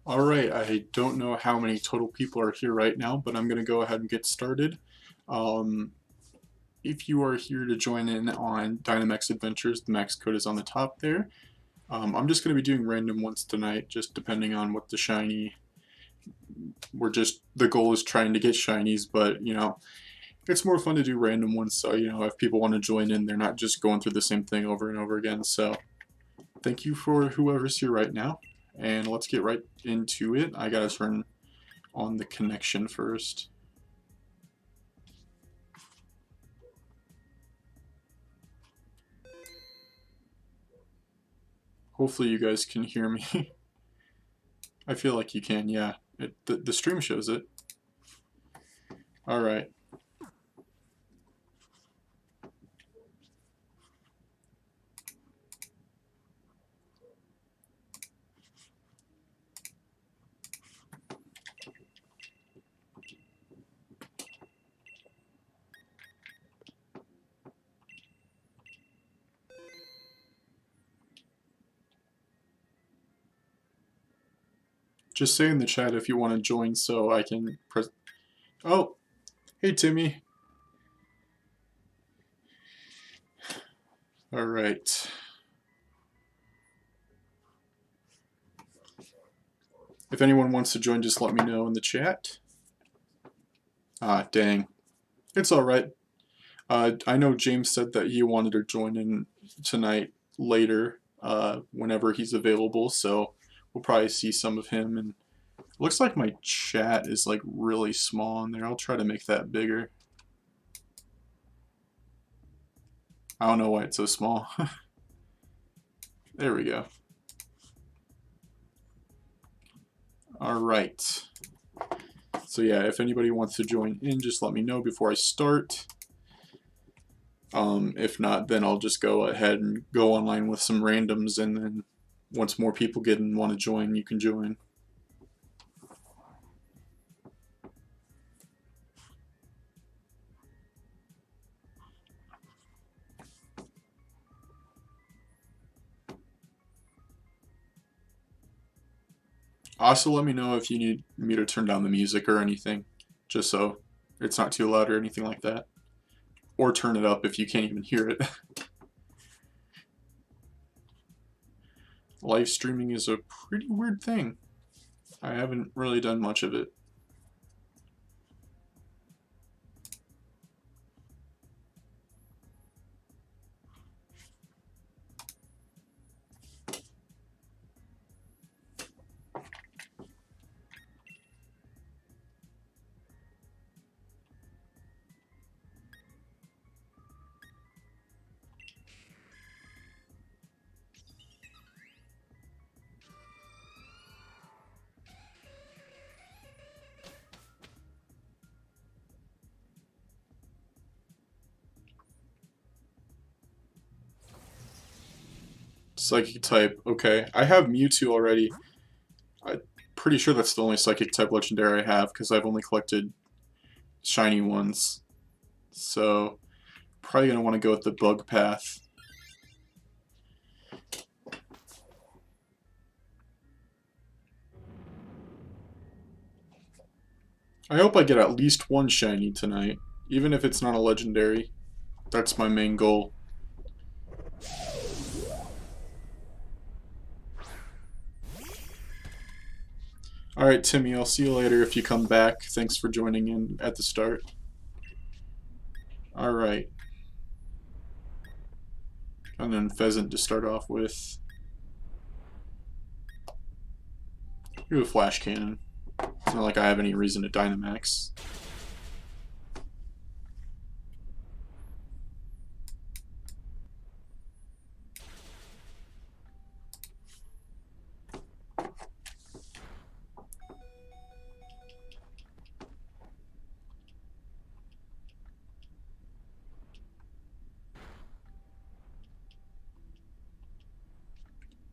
Alright, I don't know how many total people are here right now, but I'm going to go ahead and get started. Um, if you are here to join in on Dynamax Adventures, the max code is on the top there. I'm just going to be doing random ones tonight, just depending on what the shiny. The goal is trying to get shinies, but it's more fun to do random ones, so if people want to join in, they're not just going through the same thing over and over again. So thank you for whoever's here right now, and let's get right into it. I gotta turn on the connection first. Hopefully you guys can hear me. I feel like you can, yeah. The stream shows it. Alright. Just say in the chat if you want to join so I can press... Oh! Hey, Timmy! Alright. If anyone wants to join, just let me know in the chat. Ah, dang. It's alright. I know James said that he wanted to join in tonight later, whenever he's available, so we'll probably see some of him. And it looks like my chat is like really small in there. I'll try to make that bigger. I don't know why it's so small. There we go. Alright. So yeah, if anybody wants to join in, just let me know before I start. If not, then I'll just go ahead and go online with some randoms, and then once more people get and want to join, you can join. Also, let me know if you need me to turn down the music or anything, just so it's not too loud or anything like that. Or turn it up if you can't even hear it. Live streaming is a pretty weird thing. I haven't really done much of it. Psychic type, okay. I have Mewtwo already. I'm pretty sure that's the only Psychic type legendary I have, because I've only collected shiny ones. So, probably going to want to go with the bug path. I hope I get at least one shiny tonight, even if it's not a legendary. That's my main goal. Alright, Timmy, I'll see you later if you come back. Thanks for joining in at the start. Alright. And then Pheasant to start off with. Do a Flash Cannon. It's not like I have any reason to Dynamax.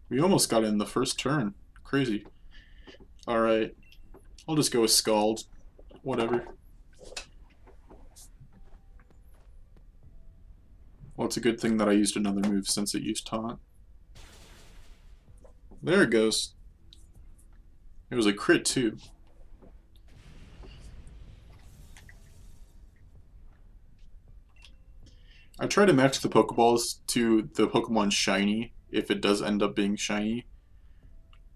We almost got in the first turn. Crazy. Alright. I'll just go with Scald. Whatever. Well, it's a good thing that I used another move since it used Taunt. There it goes. It was a crit too. I try to match the Pokeballs to the Pokemon shiny if it does end up being shiny.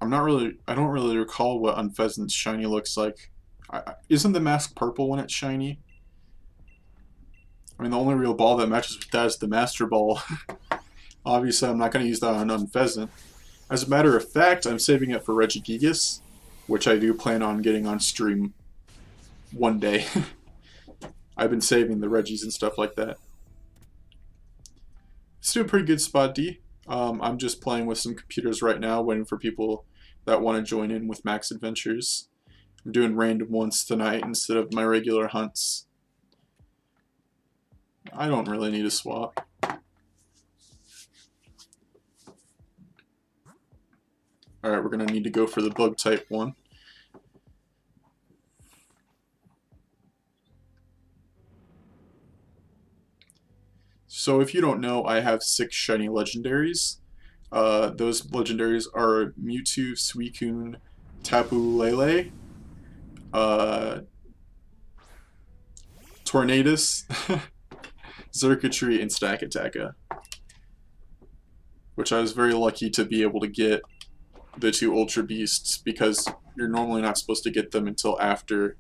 I don't really recall what Unfezant's shiny looks like. Isn't the mask purple when it's shiny? I mean, the only real ball that matches with that is the Master Ball. Obviously, I'm not going to use that on Unfezant. As a matter of fact, I'm saving it for Regigigas, which I do plan on getting on stream one day. I've been saving the Regis and stuff like that. It's still a pretty good spot, D. I'm just playing with some computers right now, waiting for people that want to join in with Max Adventures. I'm doing random ones tonight instead of my regular hunts. I don't really need a swap. Alright, we're going to need to go for the bug type one. So if you don't know, I have 6 shiny legendaries. Those legendaries are Mewtwo, Suicune, Tapu Lele, Tornadus, Xurkitree, and Stakataka. Which I was very lucky to be able to get the 2 Ultra Beasts, because you're normally not supposed to get them until after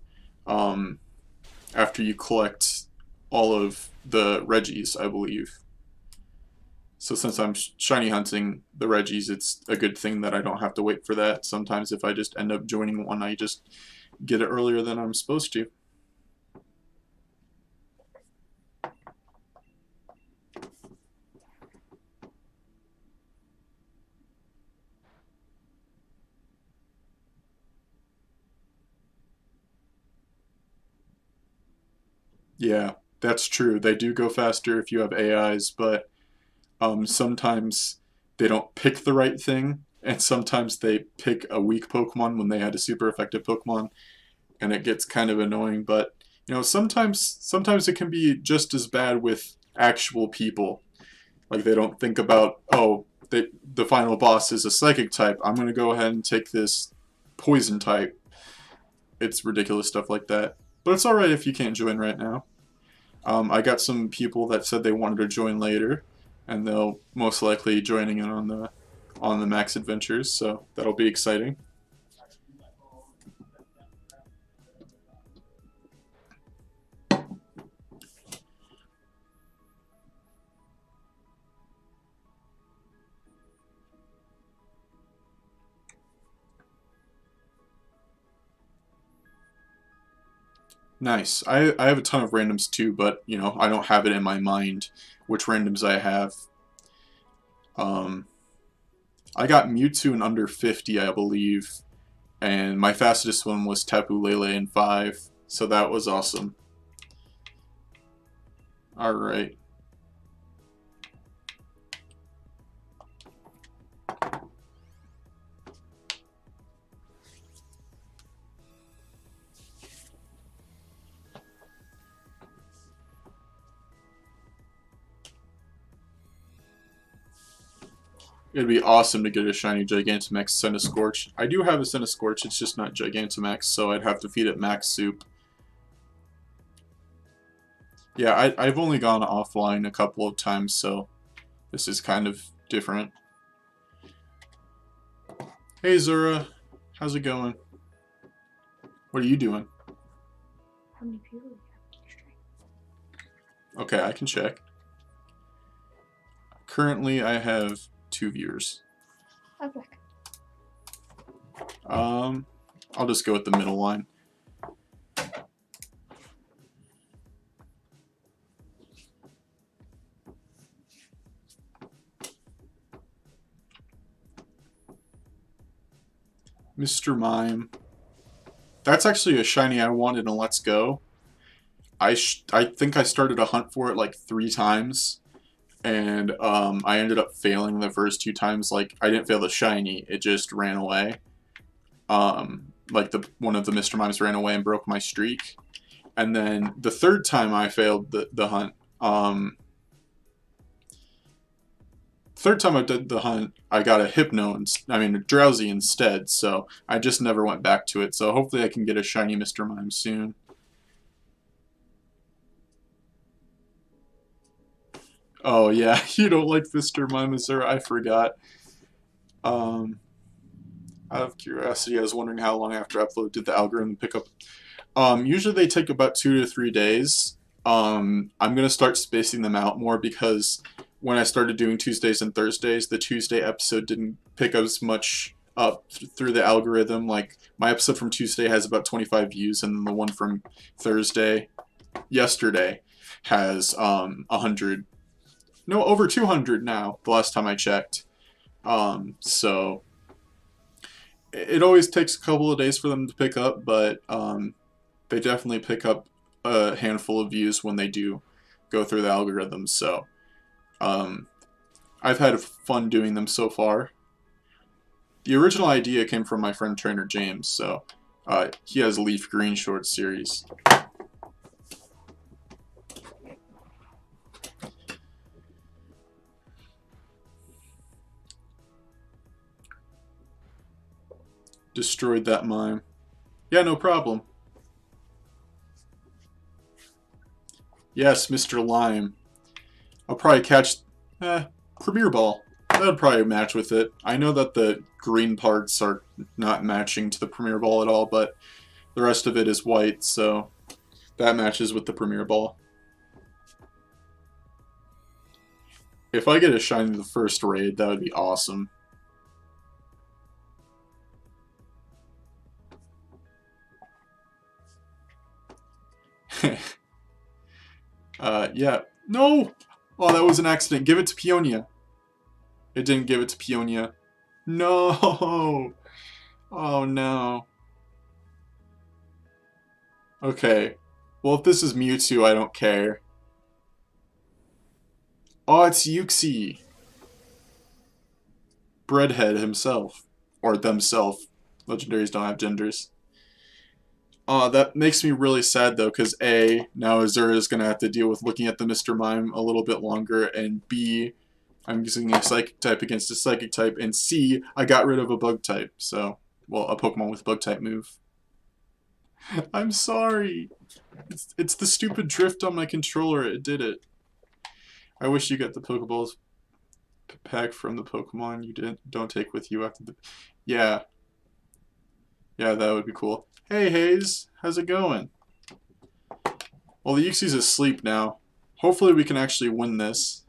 you collect all of the Regis, I believe. So since I'm shiny hunting the Regis, it's a good thing that I don't have to wait for that. Sometimes if I just end up joining one, I just get it earlier than I'm supposed to. Yeah, that's true. They do go faster if you have AIs, but sometimes they don't pick the right thing, and sometimes they pick a weak Pokemon when they had a super effective Pokemon, and it gets kind of annoying. But you know, sometimes it can be just as bad with actual people. Like they don't think about, oh, the final boss is a psychic type. I'm gonna go ahead and take this poison type. It's ridiculous stuff like that. But it's alright if you can't join right now. I got some people that said they wanted to join later, and they'll most likely joining in on the Max Adventures, so that'll be exciting. Nice. I have a ton of randoms too, but you know, I don't have it in my mind which randoms I have. I got Mewtwo in under 50, I believe, and my fastest one was Tapu Lele in 5, so that was awesome. Alright. It'd be awesome to get a shiny Gigantamax Centiskorch. I do have a Centiskorch, it's just not Gigantamax, so I'd have to feed it Max Soup. Yeah, I've only gone offline a couple of times, so this is kind of different. Hey Zura, how's it going? What are you doing? How many people do you have? Okay, I can check. Currently, I have 2 viewers. Okay. I'll just go with the middle line. Mr. Mime. That's actually a shiny I wanted in Let's Go. I think I started a hunt for it like 3 times. And I ended up failing the first 2 times. Like, I didn't fail the shiny, it just ran away. Like, one of the Mr. Mimes ran away and broke my streak. And then the 3rd time I failed the hunt, third time I did the hunt, I got a a drowsy instead, so I just never went back to it. So hopefully I can get a shiny Mr. Mime soon. Oh yeah, you don't like Mr. Mime, sir? I forgot. Out of curiosity, I was wondering how long after upload did the algorithm pick up. Usually they take about 2 to 3 days. I'm gonna start spacing them out more because when I started doing Tuesdays and Thursdays, the Tuesday episode didn't pick up as much up through the algorithm. Like, my episode from Tuesday has about 25 views, and then the one from Thursday, yesterday, has 100, no, over 200 now, the last time I checked. So it always takes a couple of days for them to pick up, but they definitely pick up a handful of views when they do go through the algorithm. So I've had fun doing them so far. The original idea came from my friend Trainer James, so he has a Leaf Green short series. Destroyed that mime. Yeah, no problem. Yes, Mr. Lime. I'll probably catch Premier Ball. That would probably match with it. I know that the green parts are not matching to the Premier Ball at all, but the rest of it is white, so that matches with the Premier Ball. If I get a shiny the first raid, that would be awesome. Yeah. No! Oh, that was an accident. Give it to Peonia. It didn't give it to Peonia. No! Oh, no. Okay. Well, if this is Mewtwo, I don't care. Oh, it's Yuxi. Breadhead himself. Or themself. Legendaries don't have genders. That makes me really sad, though, because A, now Azura is going to have to deal with looking at the Mr. Mime a little bit longer, and B, I'm using a Psychic type against a Psychic type, and C, I got rid of a Bug type, so, well, a Pokemon with Bug type move. I'm sorry! It's the stupid drift on my controller, it did it. I wish you got the Pokeballs pack from the Pokemon you don't take with you after the... Yeah. Yeah, that would be cool. Hey, Hayes. How's it going? Well, the Uxi's asleep now. Hopefully we can actually win this.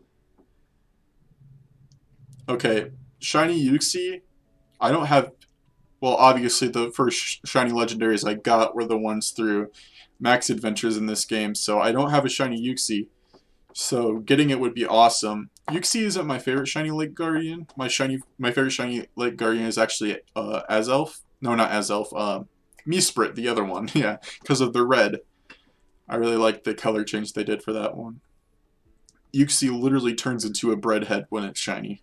Okay, Shiny Uxie. I don't have... Well, obviously the first Shiny Legendaries I got were the ones through Max Adventures in this game, so I don't have a Shiny Uxie. So getting it would be awesome. Uxie isn't my favorite Shiny Lake Guardian. My favorite Shiny Lake Guardian is actually Azelf. No, not Azelf. Mesprit, the other one. Yeah, because of the red. I really like the color change they did for that one. Uxie literally turns into a breadhead when it's shiny.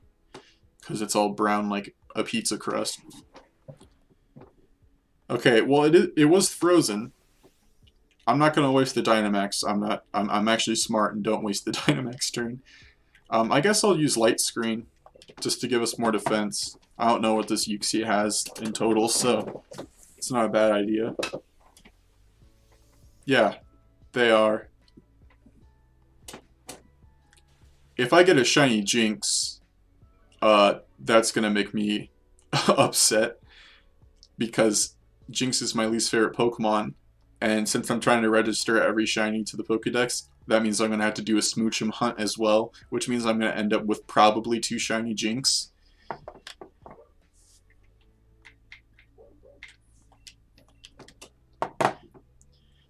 Because it's all brown like a pizza crust. Okay, well it was frozen. I'm not gonna waste the Dynamax. I'm actually smart and don't waste the Dynamax turn. I guess I'll use Light Screen just to give us more defense. I don't know what this Uxie has in total, so it's not a bad idea. Yeah, they are. If I get a shiny Jinx, that's gonna make me upset because Jinx is my least favorite Pokemon, and since I'm trying to register every shiny to the Pokedex, that means I'm gonna have to do a Smoochum hunt as well, which means I'm gonna end up with probably 2 shiny Jinx.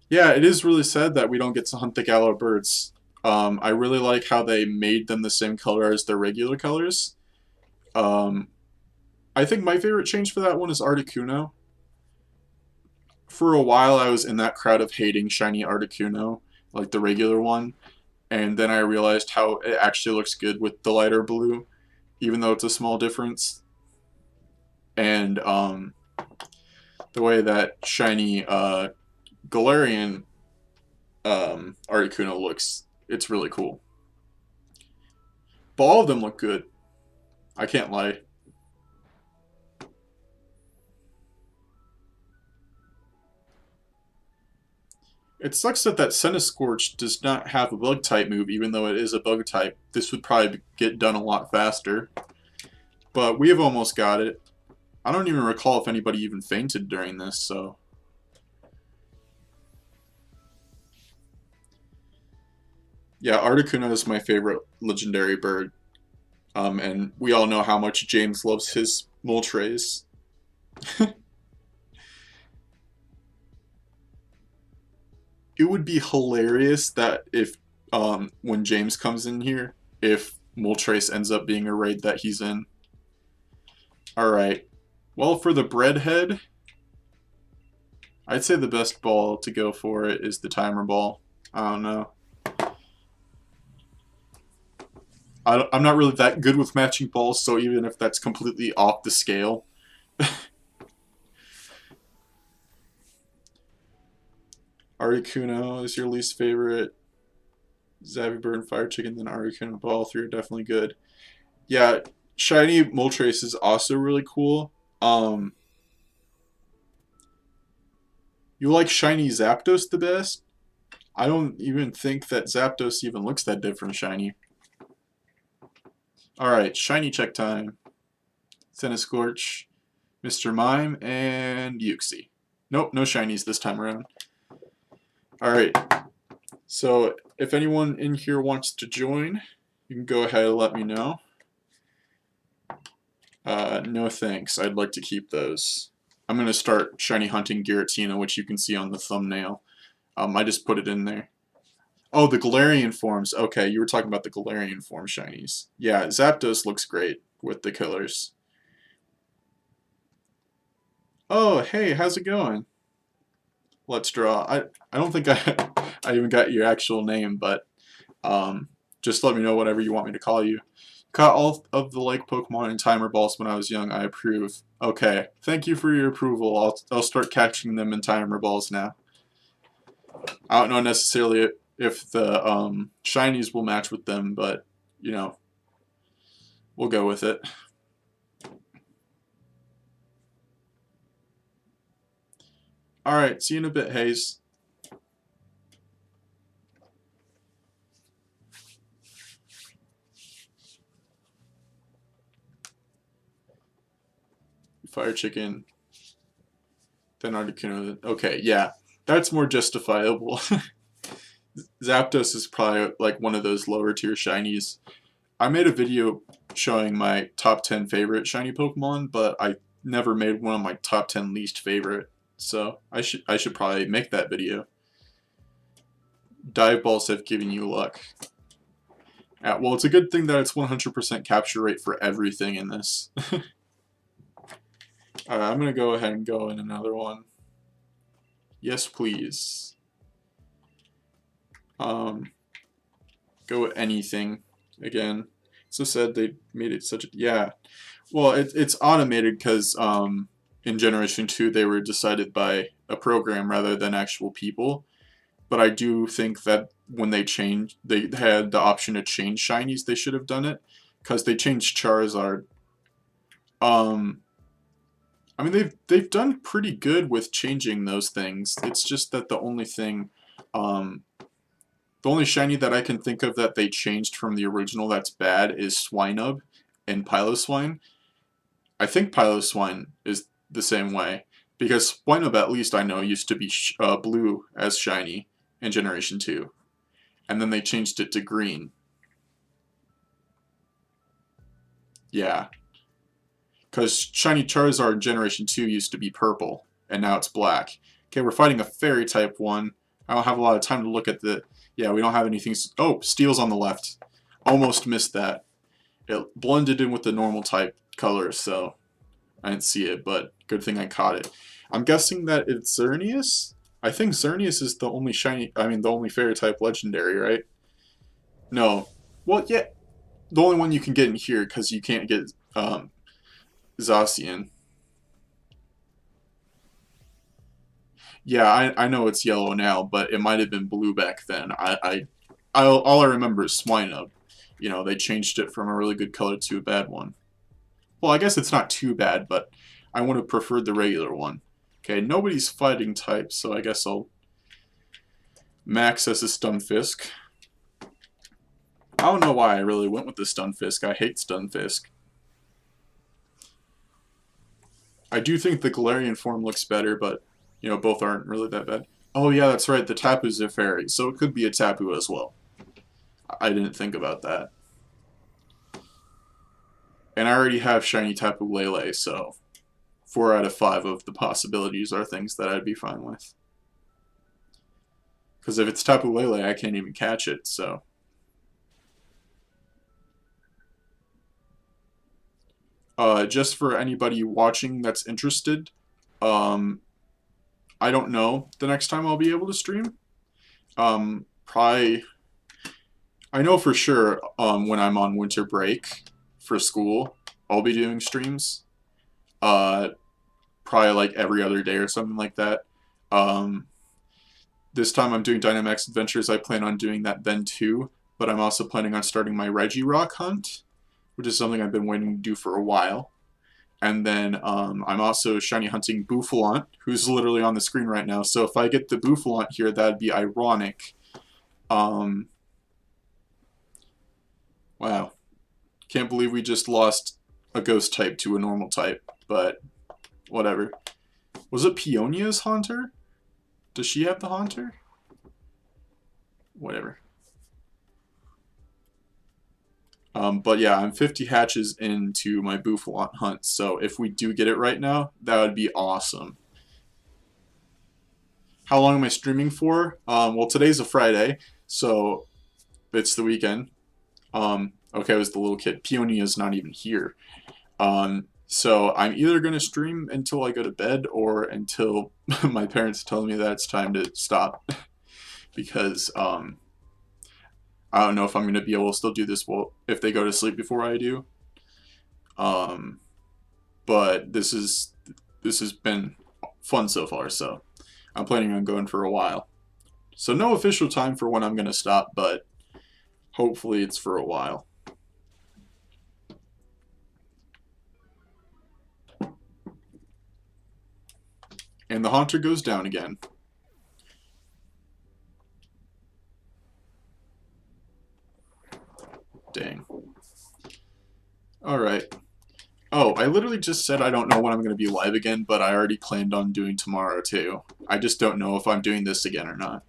Yeah, it is really sad that we don't get to hunt the Galar birds. I really like how they made them the same color as their regular colors. I think my favorite change for that one is Articuno. For a while, I was in that crowd of hating shiny Articuno, like the regular one, and then I realized how it actually looks good with the lighter blue, even though it's a small difference. And the way that shiny Galarian Articuno looks, it's really cool. But all of them look good. I can't lie. It sucks that Centiskorch does not have a bug type move, even though it is a bug type. This would probably get done a lot faster. But we have almost got it. I don't even recall if anybody even fainted during this, so... Yeah, Articuno is my favorite legendary bird. And we all know how much James loves his Moltres. It would be hilarious that if, when James comes in here, if Moltres ends up being a raid that he's in. Alright. Well, for the breadhead, I'd say the best ball to go for it is the timer ball. I don't know. I'm not really that good with matching balls, so even if that's completely off the scale. Articuno is your least favorite. Zabby and Fire Chicken, then Articuno. But all three are definitely good. Yeah, Shiny Moltres is also really cool. You like Shiny Zapdos the best? I don't even think that Zapdos even looks that different shiny. Alright, shiny check time. Centiskorch, Mr. Mime, and Uxie. Nope, no shinies this time around. Alright, so if anyone in here wants to join, you can go ahead and let me know. No thanks, I'd like to keep those. I'm going to start shiny hunting Giratina, which you can see on the thumbnail. I just put it in there. Oh, the Galarian forms. Okay, you were talking about the Galarian form shinies. Yeah, Zapdos looks great with the killers. Oh, hey, how's it going? Let's draw. I don't think I even got your actual name, but just let me know whatever you want me to call you. Caught all of the lake Pokemon and timer balls when I was young. I approve. Okay, thank you for your approval. I'll start catching them in timer balls now. I don't know necessarily if the shinies will match with them, but you know, we'll go with it. Alright, see you in a bit, Hayes. Fire Chicken. Then Articuno. Okay, yeah. That's more justifiable. Zapdos is probably like one of those lower tier shinies. I made a video showing my top 10 favorite shiny Pokemon, but I never made one of my top 10 least favorite. So I should probably make that video. Dive balls have given you luck. Well, it's a good thing that it's 100% capture rate for everything in this. I'm going to go ahead and go in another one. Yes, please. Go with anything. Again, so sad they made it such a... Yeah. Well, it's automated because in Generation 2 they were decided by a program rather than actual people. But I do think that when they changed, they had the option to change shinies, they should have done it. Because they changed Charizard. I mean, they've done pretty good with changing those things. It's just that the only thing, the only shiny that I can think of that they changed from the original that's bad is Swinub and Piloswine. I think Piloswine is the same way, because Swinub, at least I know, used to be blue as shiny in Generation 2. And then they changed it to green. Yeah. Because shiny Charizard in Generation 2 used to be purple, and now it's black. Okay, we're fighting a Fairy type one. I don't have a lot of time to look at the... Yeah, we don't have anything... Oh, Steel's on the left. Almost missed that. It blended in with the normal type color, so I didn't see it, but good thing I caught it. I'm guessing that it's Xerneas? I think Xerneas is the only shiny... I mean, the only Fairy type legendary, right? No. Well, yeah. The only one you can get in here, because you can't get... Zacian. Yeah, I know it's yellow now, but it might have been blue back then. All I remember is Swinub. You know, they changed it from a really good color to a bad one. Well, I guess it's not too bad, but I would have preferred the regular one. Okay, nobody's fighting type, so I guess I'll max as a Stunfisk. I don't know why I really went with the Stunfisk. I hate Stunfisk. I do think the Galarian form looks better, but, you know, both aren't really that bad. Oh yeah, that's right, the Tapu's a fairy, so it could be a Tapu as well. I didn't think about that. And I already have Shiny Tapu Lele, so 4 out of 5 of the possibilities are things that I'd be fine with. Because if it's Tapu Lele, I can't even catch it, so... just for anybody watching that's interested, I don't know the next time I'll be able to stream. Probably, I know for sure when I'm on winter break for school, I'll be doing streams. Probably like every other day or something like that. This time I'm doing Dynamax Adventures. I plan on doing that then too, but I'm also planning on starting my Regirock hunt, which is something I've been waiting to do for a while. And then I'm also shiny hunting Bouffalant, who's literally on the screen right now. So if I get the Bouffalant here, that'd be ironic. Wow. Can't believe we just lost a ghost type to a normal type, but whatever. Was it Peonia's Haunter? Does she have the Haunter? Whatever. But yeah, I'm 50 hatches into my Bouffalant hunt, so if we do get it right now, that would be awesome. How long am I streaming for? Well, today's a Friday, so it's the weekend. Okay, it was the little kid. Peonia's not even here. So I'm either going to stream until I go to bed or until my parents tell me that it's time to stop. Because, I don't know if I'm going to be able to still do this well if they go to sleep before I do. But this has been fun so far, so I'm planning on going for a while. So no official time for when I'm going to stop, but hopefully it's for a while. And the Haunter goes down again. Dang. Alright. Oh, I literally just said I don't know when I'm going to be live again, but I already planned on doing tomorrow too. I just don't know if I'm doing this again or not.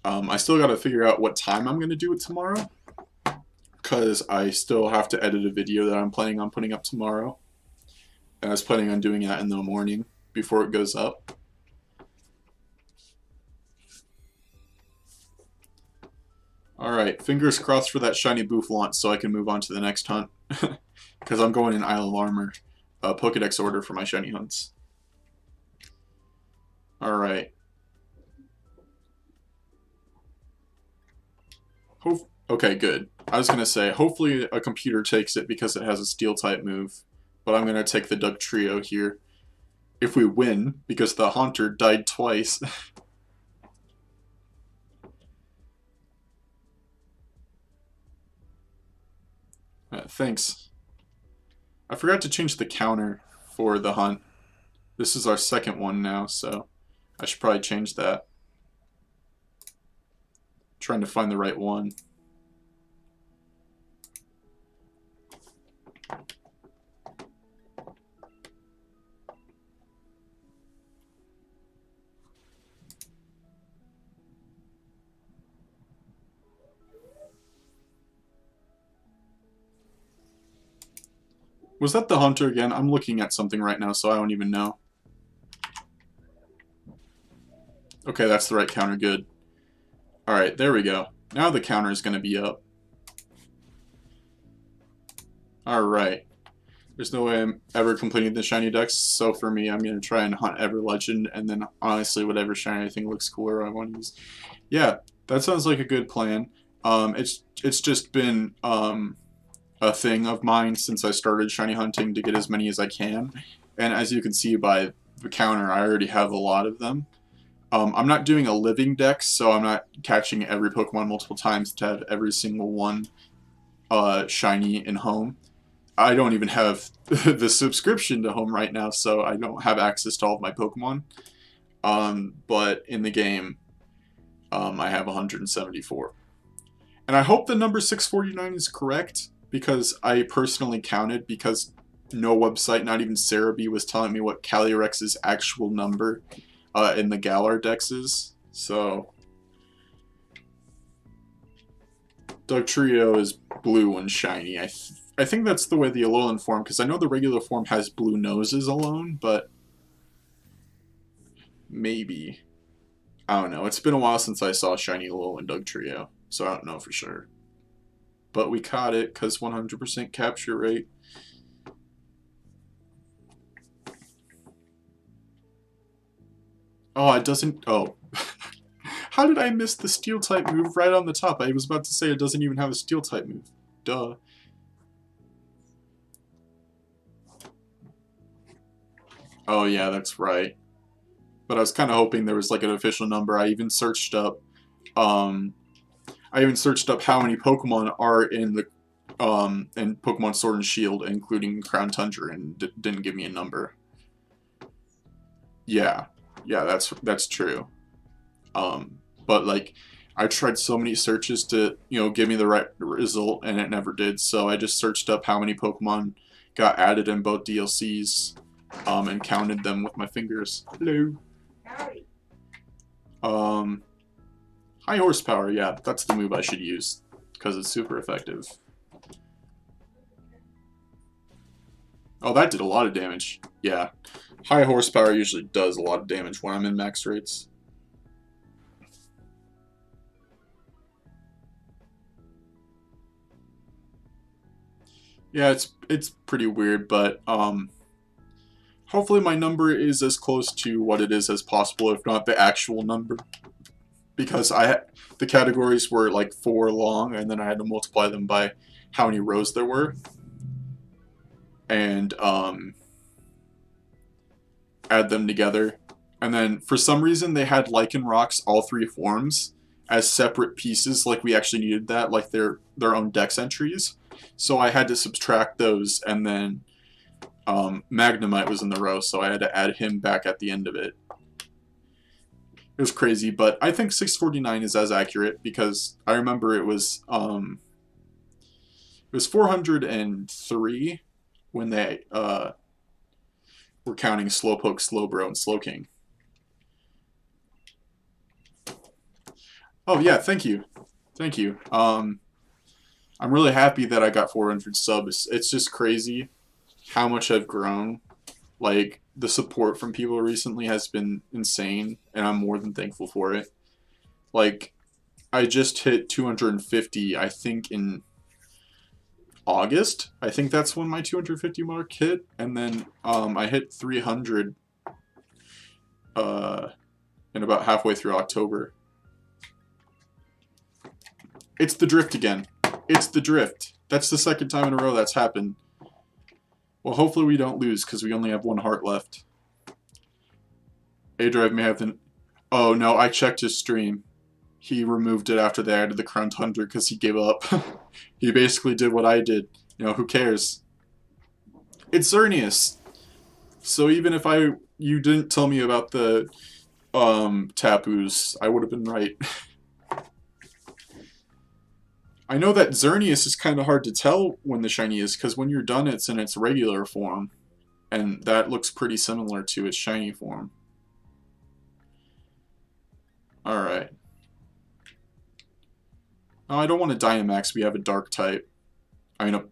I still got to figure out what time I'm going to do it tomorrow, because I still have to edit a video that I'm planning on putting up tomorrow. And I was planning on doing that in the morning before it goes up. Alright, fingers crossed for that shiny Bouffalant so I can move on to the next hunt. Because I'm going in Isle of Armor, Pokedex order for my shiny hunts. Alright. Okay, good. I was going to say, hopefully a computer takes it because it has a steel type move. But I'm going to take the Duck Trio here. If we win, because the Haunter died twice. Thanks. I forgot to change the counter for the hunt. This is our second one now, so I should probably change that. Trying to find the right one. Was that the Hunter again? I'm looking at something right now, so I don't even know. Okay, that's the right counter, good. Alright, there we go. Now the counter is going to be up. Alright. There's no way I'm ever completing the shiny decks, so for me, I'm going to try and hunt Ever Legend, and then honestly, whatever shiny I think looks cooler I want to use. Yeah, that sounds like a good plan. It's just been a thing of mine since I started shiny hunting to get as many as I can, and as you can see by the counter, I already have a lot of them. I'm not doing a living dex, so I'm not catching every Pokemon multiple times to have every single one shiny in home. I don't even have the subscription to home right now, so I don't have access to all of my Pokemon. But in the game, I have 174. And I hope the number 649 is correct, because I personally counted, because no website, not even Cerebi, was telling me what Calyrex's actual number in the Galar Dex is. So Dugtrio is blue and shiny. I think that's the way the Alolan form, because I know the regular form has blue noses alone, but maybe. I don't know. It's been a while since I saw shiny Alolan Dugtrio, so I don't know for sure. But we caught it, because 100% capture rate. Oh, it doesn't... Oh. How did I miss the Steel-type move right on the top? I was about to say it doesn't even have a Steel-type move. Duh. Oh, yeah, that's right. But I was kind of hoping there was, like, an official number. I even searched up... how many Pokemon are in the... in Pokemon Sword and Shield, including Crown Tundra, and didn't give me a number. Yeah. Yeah, that's true. But like, I tried so many searches to, give me the right result, and it never did. So I just searched up how many Pokemon got added in both DLCs, and counted them with my fingers. Hello. Howdy. High horsepower. Yeah, that's the move I should use because it's super effective. Oh, that did a lot of damage. Yeah. High horsepower usually does a lot of damage when I'm in max rates. Yeah, it's pretty weird, but hopefully my number is as close to what it is as possible, if not the actual number. Because the categories were like 4 long, and then I had to multiply them by how many rows there were. And add them together. And then for some reason they had Lycanrocs, all 3 forms, as separate pieces, like we actually needed that, like their own dex entries. So I had to subtract those, and then Magnemite was in the row, so I had to add him back at the end of it. It was crazy, but I think 649 is as accurate, because I remember it was 403 when they were counting Slowpoke, Slowbro, and Slowking. Oh yeah, thank you. Thank you. I'm really happy that I got 400 subs. It's just crazy how much I've grown. Like, the support from people recently has been insane, and I'm more than thankful for it. Like, I just hit 250, I think, in August. I think that's when my 250 mark hit, and then I hit 300 in about halfway through October. It's the drift again. It's the drift. That's the second time in a row that's happened. Well, hopefully we don't lose, because we only have 1 heart left. A-Drive may have the... Oh, no, I checked his stream. He removed it after they added the Crown Tundra because he gave up. He basically did what I did. Who cares? It's Xerneas. So even if you didn't tell me about the Tapus, I would have been right. I know that Xerneas is kind of hard to tell when the shiny is, because when you're done, it's in its regular form. And that looks pretty similar to its shiny form. Alright. Oh, I don't want a Dynamax, we have a dark type. I mean,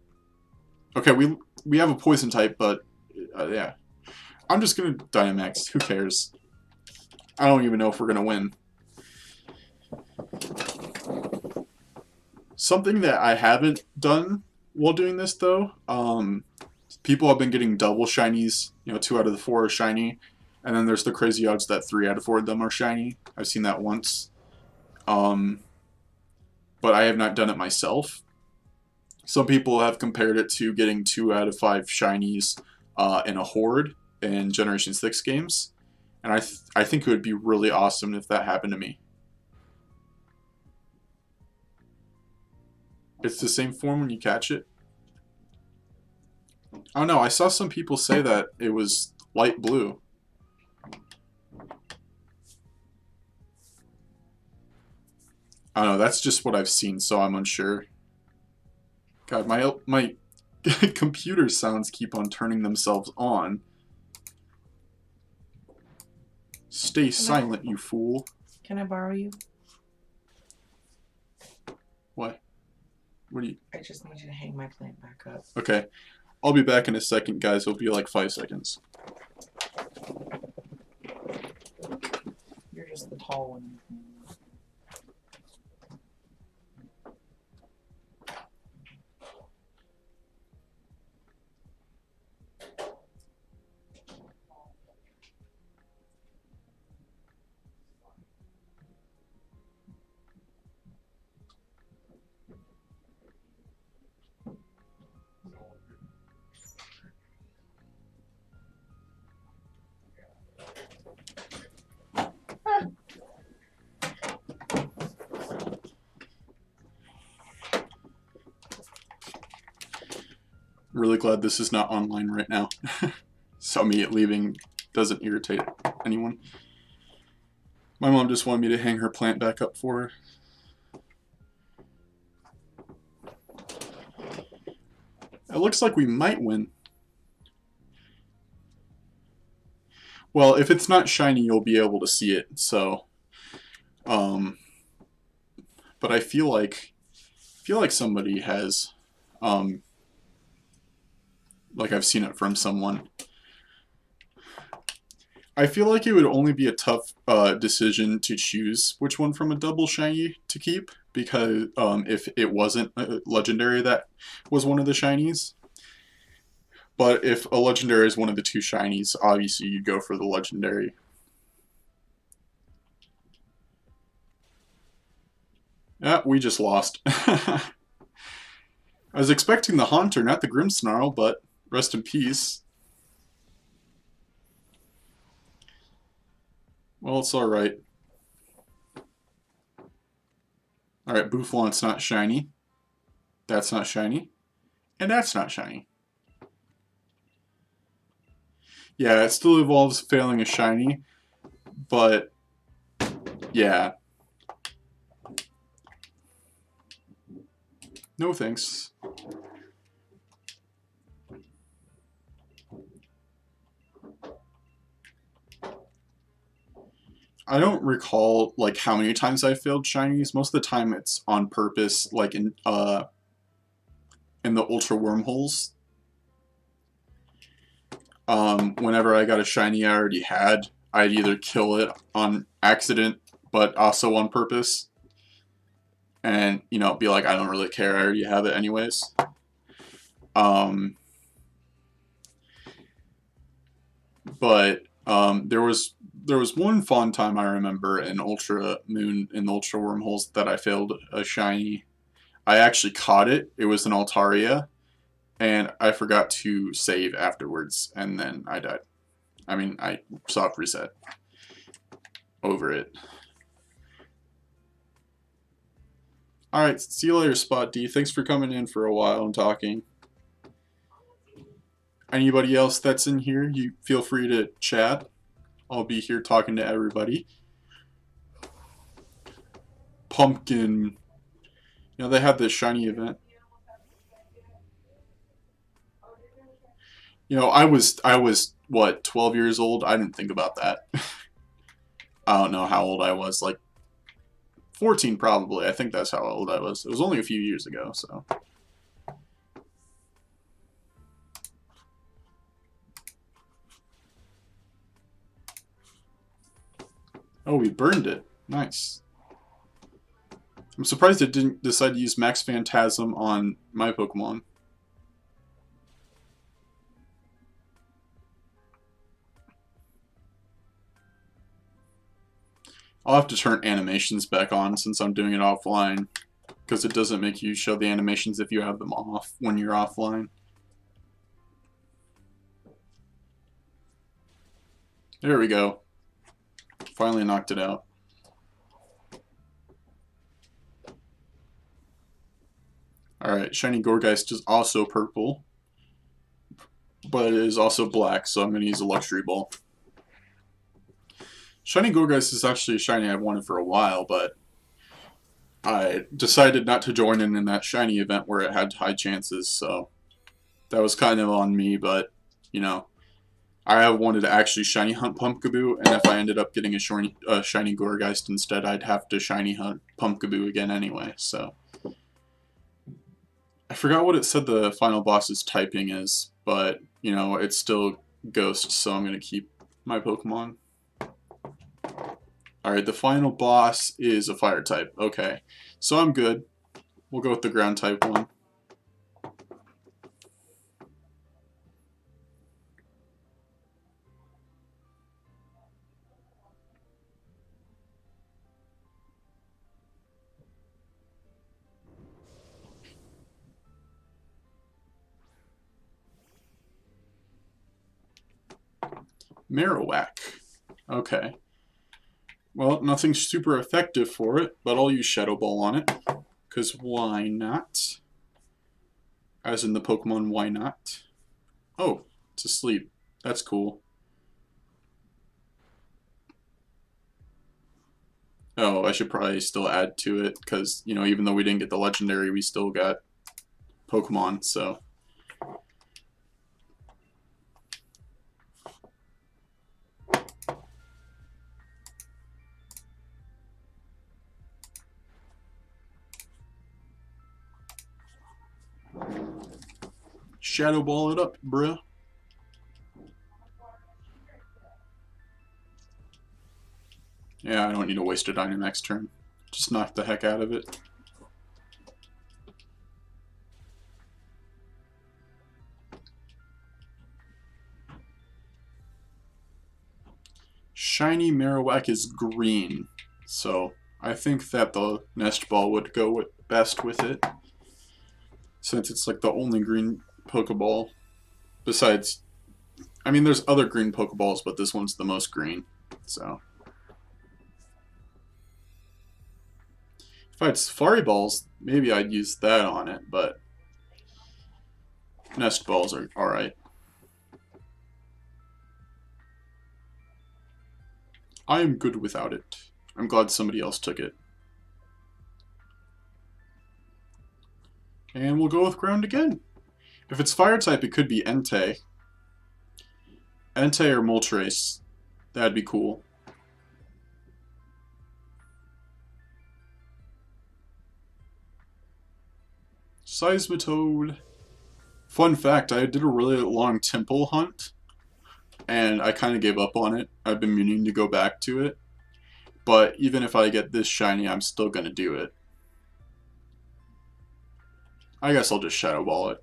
okay, we have a poison type, but yeah. I'm just gonna Dynamax, who cares? I don't even know if we're gonna win. Something that I haven't done while doing this, though, people have been getting double shinies, 2 out of the 4 are shiny, and then there's the crazy odds that 3 out of 4 of them are shiny. I've seen that once. But I have not done it myself. Some people have compared it to getting 2 out of 5 shinies in a horde in Generation 6 games, and I think it would be really awesome if that happened to me. It's the same form when you catch it? Oh no, I saw some people say that it was light blue. I don't know, that's just what I've seen, so I'm unsure. God, my computer sounds keep on turning themselves on. Stay silent, you fool. Can I borrow you? What? What do you... I just need you to hang my plant back up. Okay. I'll be back in a second, guys. It'll be like 5 seconds. You're just the tall one. Really glad this is not online right now. So me leaving doesn't irritate anyone. My mom just wanted me to hang her plant back up for her. It looks like we might win. Well, if it's not shiny, you'll be able to see it, so... but I feel like somebody has... like I've seen it from someone. I feel like it would only be a tough decision to choose which one from a double shiny to keep, because if it wasn't a legendary that was one of the shinies. But if a legendary is one of the 2 shinies, obviously you'd go for the legendary. Yeah, we just lost. I was expecting the Haunter, not the Grimmsnarl, but rest in peace. Well, it's alright. Alright, Boufflant's not shiny. That's not shiny. And that's not shiny. Yeah, it still evolves failing a shiny, but yeah. No thanks. I don't recall like how many times I failed shinies. Most of the time it's on purpose, like in the ultra wormholes. Whenever I got a shiny I already had, I'd either kill it on accident, but also on purpose. And, you know, be like, I don't really care, I already have it anyways. But there was one fun time I remember in Ultra Moon, in the Ultra Wormholes, that I failed a shiny. I actually caught it. It was an Altaria. And I forgot to save afterwards, and then I died. I mean, I soft reset over it. Alright, see you later, Spot D. Thanks for coming in for a while and talking. Anybody else that's in here, you feel free to chat. I'll be here talking to everybody. Pumpkin. You know, they have this shiny event. You know, I was what, 12 years old? I didn't think about that. I don't know how old I was, like 14 probably. I think that's how old I was. It was only a few years ago, so. Oh, we burned it. Nice. I'm surprised it didn't decide to use Max Phantasm on my Pokemon. I'll have to turn animations back on since I'm doing it offline, because it doesn't make you show the animations if you have them off when you're offline. There we go. Finally knocked it out. Alright, Shiny Gourgeist is also purple. But it is also black, so I'm going to use a Luxury Ball. Shiny Gourgeist is actually a shiny I've wanted for a while, but I decided not to join in that shiny event where it had high chances, so that was kind of on me, but, you know, I wanted to actually shiny hunt Pumpkaboo, and if I ended up getting a shiny Gourgeist instead, I'd have to shiny hunt Pumpkaboo again anyway, so. I forgot what it said the final boss's typing is, but, you know, it's still Ghost, so I'm going to keep my Pokemon. Alright, the final boss is a fire type. Okay, so I'm good. We'll go with the ground type one. Marowak. Okay. Well, nothing super effective for it, but I'll use Shadow Ball on it. Because why not? As in the Pokemon, why not? Oh, it's asleep. That's cool. Oh, I should probably still add to it, because, you know, even though we didn't get the Legendary, we still got Pokemon, so. Shadow Ball it up, bruh. Yeah, I don't need to waste a Dynamax turn. Just knock the heck out of it. Shiny Marowak is green, so I think that the Nest Ball would go best with it, since it's like the only green Pokeball. Besides, I mean, there's other green Pokeballs, but this one's the most green, so. If I had Safari Balls, maybe I'd use that on it, but Nest Balls are alright. I am good without it. I'm glad somebody else took it. And we'll go with ground again. If it's fire type, it could be Entei. Entei or Moltres. That'd be cool. Seismitoad. Fun fact, I did a really long temple hunt, and I kind of gave up on it. I've been meaning to go back to it. But even if I get this shiny, I'm still going to do it. I guess I'll just Shadow Ball it.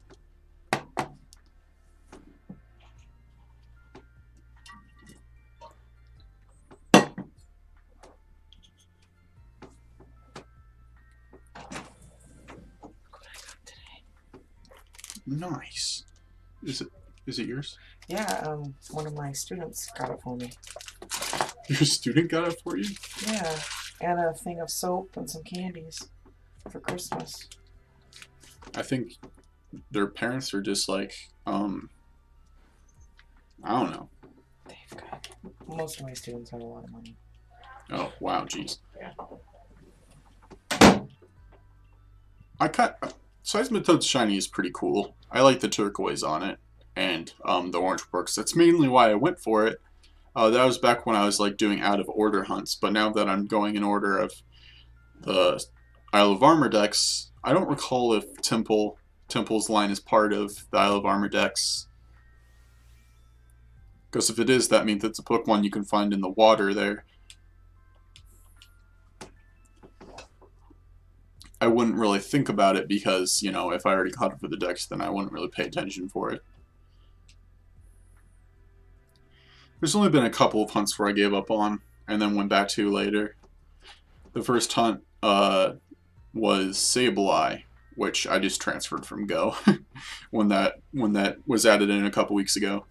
Nice. Is it yours? Yeah, one of my students got it for me. Your student got it for you? Yeah, and a thing of soap and some candies for Christmas. I think their parents are just like, I don't know. They've got, most of my students have a lot of money. Oh, wow, jeez. Yeah. Seismitoad's shiny is pretty cool. I like the turquoise on it, and the orange perks. That's mainly why I went for it. That was back when I was like doing out of order hunts, but now that I'm going in order of the Isle of Armor decks, I don't recall if Temple's line is part of the Isle of Armor decks. Because if it is, that means it's a Pokemon you can find in the water there. I wouldn't really think about it because, you know, if I already caught it for the decks, then I wouldn't really pay attention for it. There's only been a couple of hunts where I gave up on and then went back to later. The first hunt was Sableye, which I just transferred from Go when that was added in a couple weeks ago.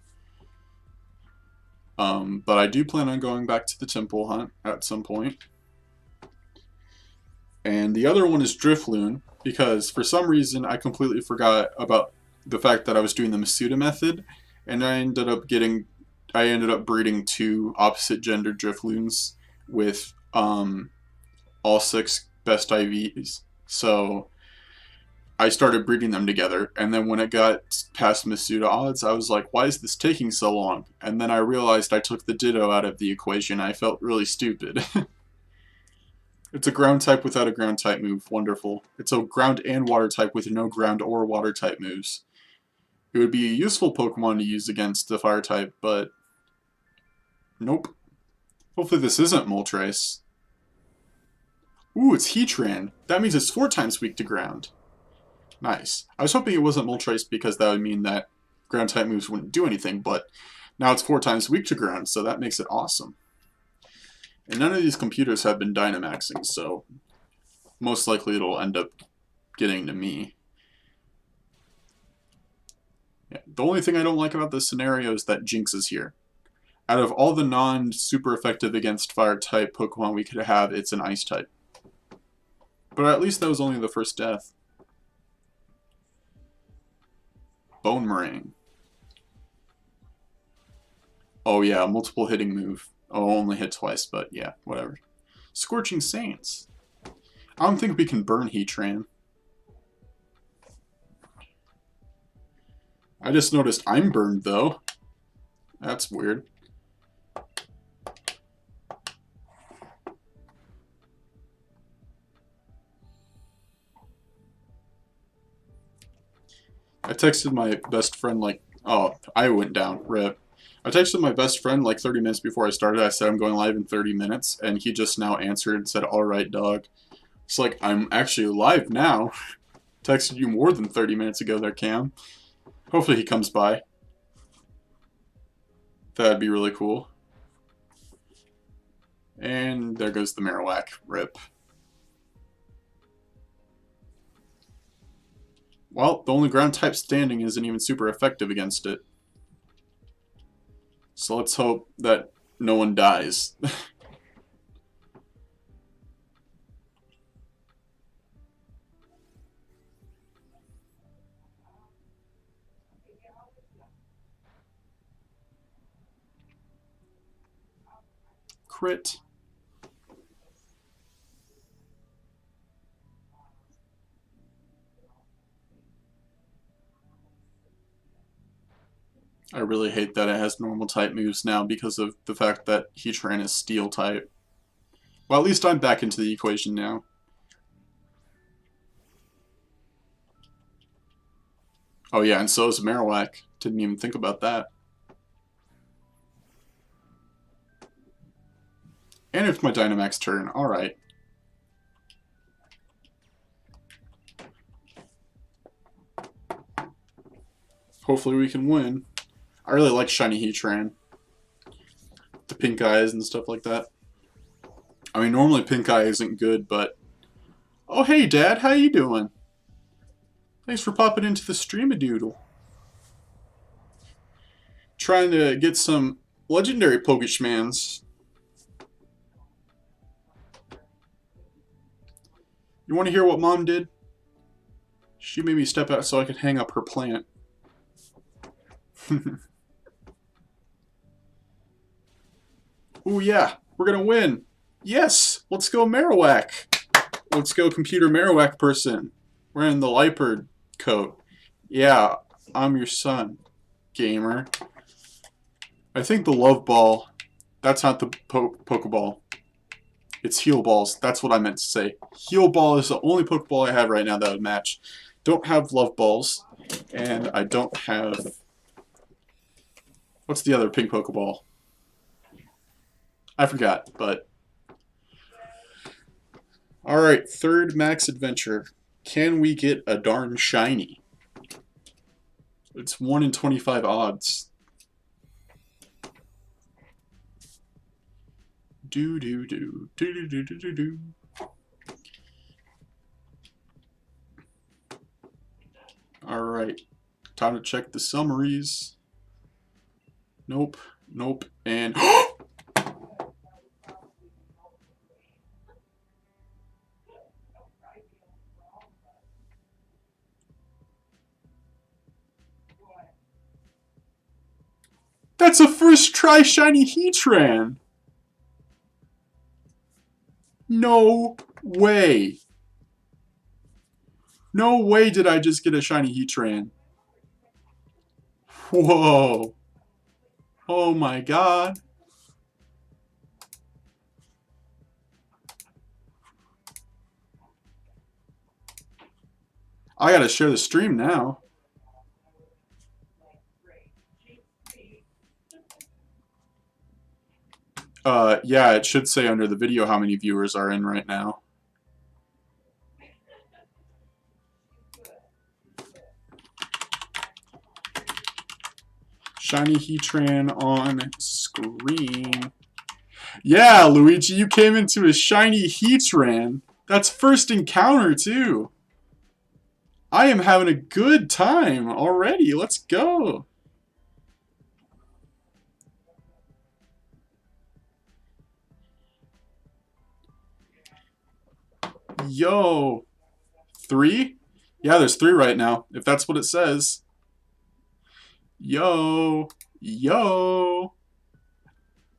But I do plan on going back to the temple hunt at some point. And the other one is Drifloon, because for some reason I completely forgot about the fact that I was doing the Masuda method, and I ended up breeding 2 opposite gender Drifloons with all 6 best IVs. So I started breeding them together, and then when it got past Masuda odds, I was like, why is this taking so long? And then I realized I took the Ditto out of the equation. I felt really stupid. It's a ground type without a ground type move. Wonderful. It's a ground and water type with no ground or water type moves. It would be a useful Pokemon to use against the fire type, but nope. Hopefully this isn't Moltres. Ooh, it's Heatran. That means it's 4 times weak to ground. Nice. I was hoping it wasn't Moltres because that would mean that ground type moves wouldn't do anything, but now it's 4 times weak to ground, so that makes it awesome. And none of these computers have been Dynamaxing, so most likely it'll end up getting to me. Yeah, the only thing I don't like about this scenario is that Jinx is here. Out of all the non-super effective against fire type Pokemon we could have, it's an ice type. But at least that was only the first death. Bone Meringue. Oh yeah, multiple hitting move. Oh, only hit twice, but yeah, whatever. Scorching Saints. I don't think we can burn Heatran. I just noticed I'm burned though. That's weird. I texted my best friend like, oh, I went down, rip. I texted my best friend like 30 minutes before I started. I said I'm going live in 30 minutes, and he just now answered and said, alright, dog. It's like, I'm actually live now. Texted you more than 30 minutes ago there, Cam. Hopefully he comes by. That'd be really cool. And there goes the Marowak, rip. Well, the only ground type standing isn't even super effective against it. So let's hope that no one dies. Crit. I really hate that it has normal type moves now because of the fact that Heatran is steel type. Well, at least I'm back into the equation now. Oh yeah, and so is Marowak. Didn't even think about that. And it's my Dynamax turn. Alright. Hopefully we can win. I really like shiny Heatran. The pink eyes and stuff like that. I mean, normally pink eye isn't good, but... Oh, hey, Dad, how you doing? Thanks for popping into the stream-a-doodle. Trying to get some legendary Pokeshmans. You want to hear what Mom did? She made me step out so I could hang up her plant. Ooh, yeah, we're gonna win. Yes, let's go Marowak. Let's go computer Marowak person. We're in the Leopard coat. Yeah, I'm your son, gamer. I think the Love Ball, that's not the Pokeball. It's Heal Balls. That's what I meant to say. Heal Ball is the only Pokeball I have right now that would match. Don't have Love Balls, and I don't have... What's the other pink Pokeball? I forgot, but... Alright, third max adventure. Can we get a darn shiny? It's 1 in 25 odds. Do. Alright, time to check the summaries. Nope, and... That's a first try shiny Heatran. No way. No way did I just get a shiny Heatran. Whoa. Oh my god. I gotta share the stream now. Yeah, it should say under the video how many viewers are in right now. Shiny Heatran on screen. Yeah, Luigi, you came into a shiny Heatran. That's first encounter, too. I am having a good time already. Let's go. Yo. 3? Yeah, there's 3 right now, if that's what it says. Yo. Yo.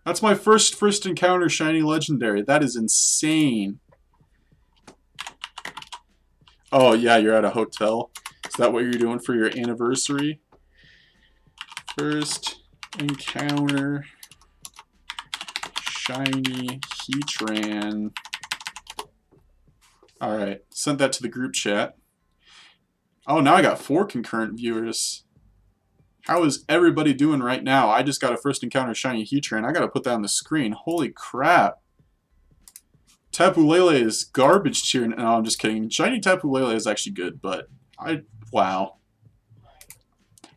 That's my first encounter shiny legendary. That is insane. Oh, yeah, you're at a hotel. Is that what you're doing for your anniversary? First encounter shiny Heatran. Alright, sent that to the group chat. Oh, now I got 4 concurrent viewers. How is everybody doing right now? I just got a first encounter shiny Heatran. I gotta put that on the screen. Holy crap. Tapu Lele is garbage tier. No, I'm just kidding. Shiny Tapu Lele is actually good, but wow.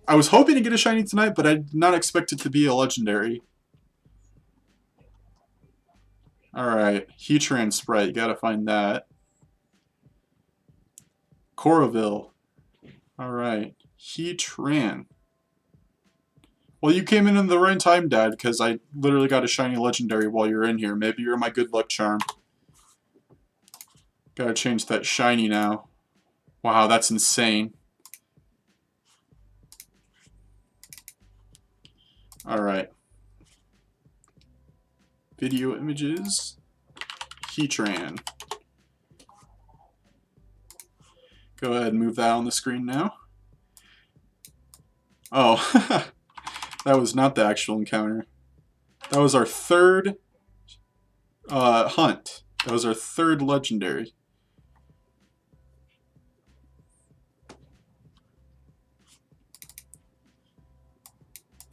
I was hoping to get a shiny tonight, but I did not expect it to be a legendary. Alright, Heatran Sprite, gotta find that. Coraville. Alright, Heatran. Well, you came in the right time, Dad, because I literally got a shiny legendary while you're in here. Maybe you're my good luck charm. Gotta change that shiny now. Wow, that's insane. Alright. Video images. Heatran. Go ahead and move that on the screen now. Oh, that was not the actual encounter. That was our 3rd hunt. That was our 3rd legendary.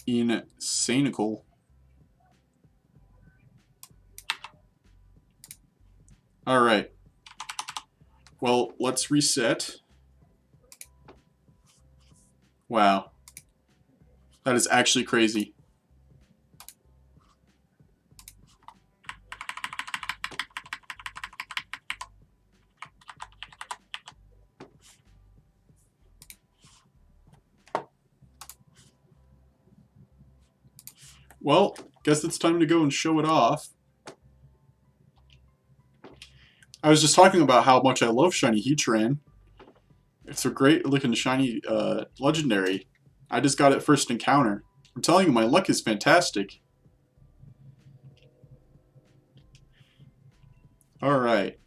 Insanical. Alright. Well, let's reset. Wow. That is actually crazy. Well, guess it's time to go and show it off. I was just talking about how much I love shiny Heatran. It's a great looking shiny legendary. I just got it first encounter. I'm telling you, my luck is fantastic. Alright.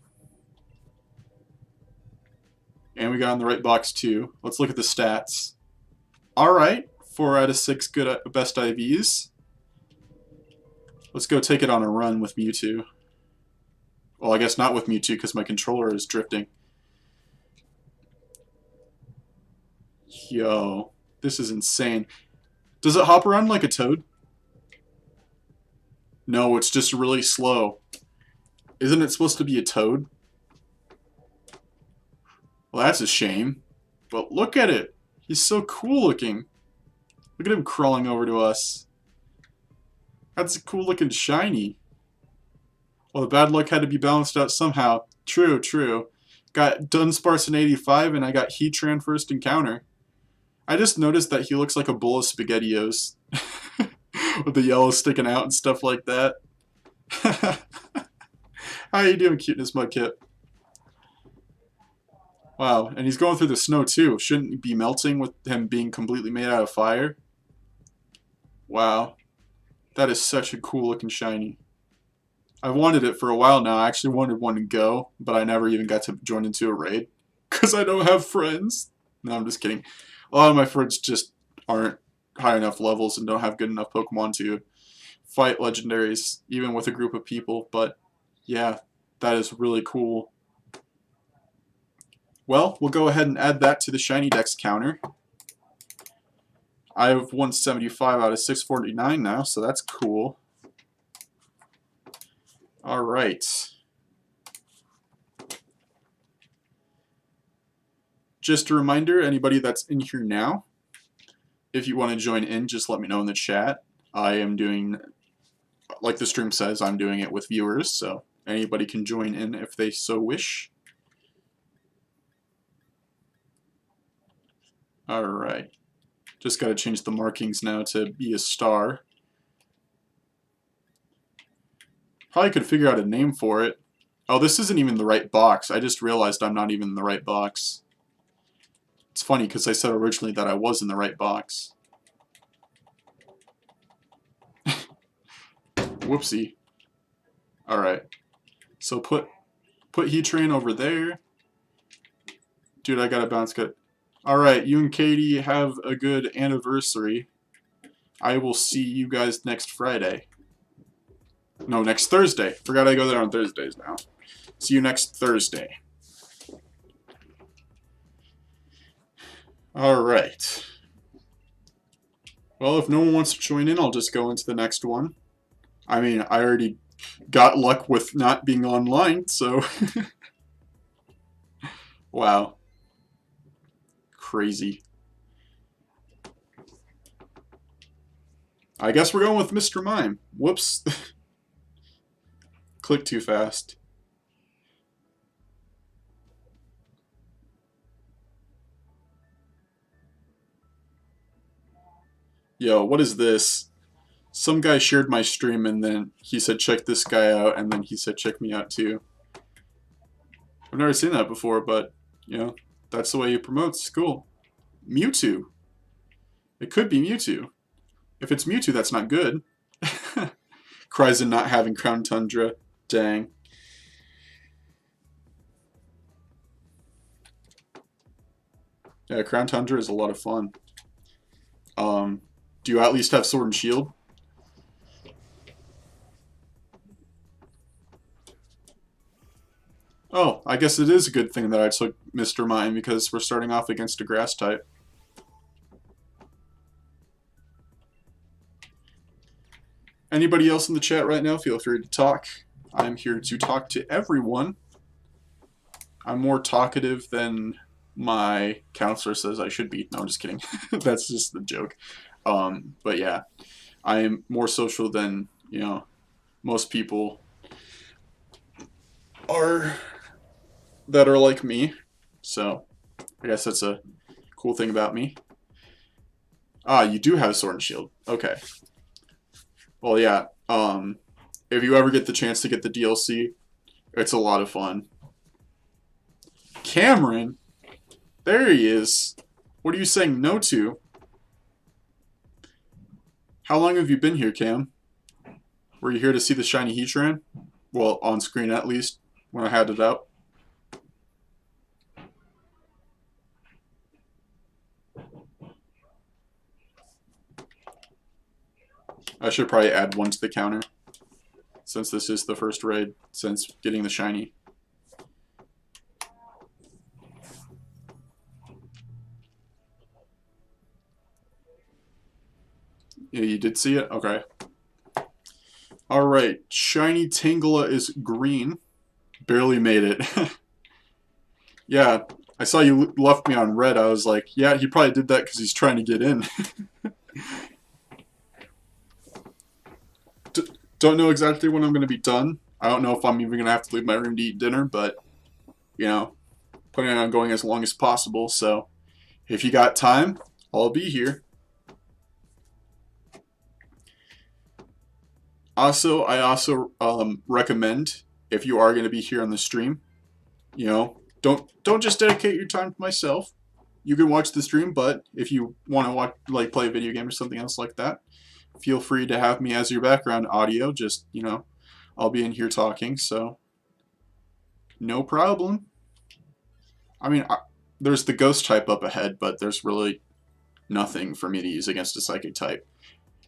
And we got in the right box too. Let's look at the stats. Alright, 4 out of 6 good best IVs. Let's go take it on a run with Mewtwo. Well, I guess not with Mewtwo because my controller is drifting. Yo, this is insane. Does it hop around like a toad? No, it's just really slow. Isn't it supposed to be a toad? Well, that's a shame. But look at it. He's so cool looking. Look at him crawling over to us. That's a cool looking shiny. Well, the bad luck had to be balanced out somehow. True, true. Got Dunsparce in 85 and I got Heatran first encounter. I just noticed that he looks like a bowl of SpaghettiOs. With the yellow sticking out and stuff like that. How you doing, Cuteness Mudkip? Wow, and he's going through the snow too. Shouldn't he be melting with him being completely made out of fire? Wow. That is such a cool looking shiny. I've wanted it for a while now. I actually wanted one to go, but I never even got to join into a raid. Because I don't have friends. No, I'm just kidding. A lot of my friends just aren't high enough levels and don't have good enough Pokemon to fight legendaries, even with a group of people. But yeah, that is really cool. Well, we'll go ahead and add that to the Shiny Dex counter. I have 175 out of 649 now, so that's cool. Alright. Just a reminder, anybody that's in here now, if you want to join in, just let me know in the chat. I am doing, like the stream says, I'm doing it with viewers, so anybody can join in if they so wish. Alright. Just got to change the markings now to be a star. Probably could figure out a name for it. Oh, this isn't even the right box. I just realized I'm not even in the right box. It's funny because I said originally that I was in the right box. Whoopsie. Alright. So put Heatran over there. Dude, I gotta bounce cut. Alright, you and Katie have a good anniversary. I will see you guys next Friday. No, next Thursday. Forgot I go there on Thursdays now. See you next Thursday. Alright. Well, if no one wants to join in, I'll just go into the next one. I mean, I already got luck with not being online, so... Wow. Crazy. I guess we're going with Mr. Mime. Whoops. Click too fast. Yo, what is this? Some guy shared my stream and then he said check this guy out and then he said check me out too. I've never seen that before, but you know, that's the way he promotes. Cool. Mewtwo. It could be Mewtwo. If it's Mewtwo, that's not good. Kryzen not having Crown Tundra. Dang. Yeah, Crown Tundra is a lot of fun. Do you at least have Sword and Shield? Oh, I guess it is a good thing that I took Mr. Mime because we're starting off against a grass type. Anybody else in the chat right now, feel free to talk. I'm here to talk to everyone. I'm more talkative than my counselor says I should be. No, I'm just kidding. That's just the joke. But yeah, I am more social than, you know, most people are that are like me. So I guess that's a cool thing about me. Ah, you do have Sword and Shield. Okay. Well, yeah. If you ever get the chance to get the DLC, it's a lot of fun. Cameron? There he is. What are you saying no to? How long have you been here, Cam? Were you here to see the shiny Heatran? Well, on screen at least, when I had it out. I should probably add one to the counter, since this is the first raid since getting the shiny. Yeah, you did see it? Okay. Alright, shiny Tangela is green. Barely made it. Yeah, I saw you left me on red. I was like, yeah, he probably did that because he's trying to get in. Don't know exactly when I'm going to be done. I don't know if I'm even going to have to leave my room to eat dinner, but, you know, planning on going as long as possible. So, if you got time, I'll be here. Also, I also recommend, if you are going to be here on the stream, you know, don't just dedicate your time to myself. You can watch the stream, but if you want to watch, like, play a video game or something else like that, feel free to have me as your background audio. Just, you know, I'll be in here talking, so no problem. I mean, there's the ghost type up ahead, but there's really nothing for me to use against a psychic type.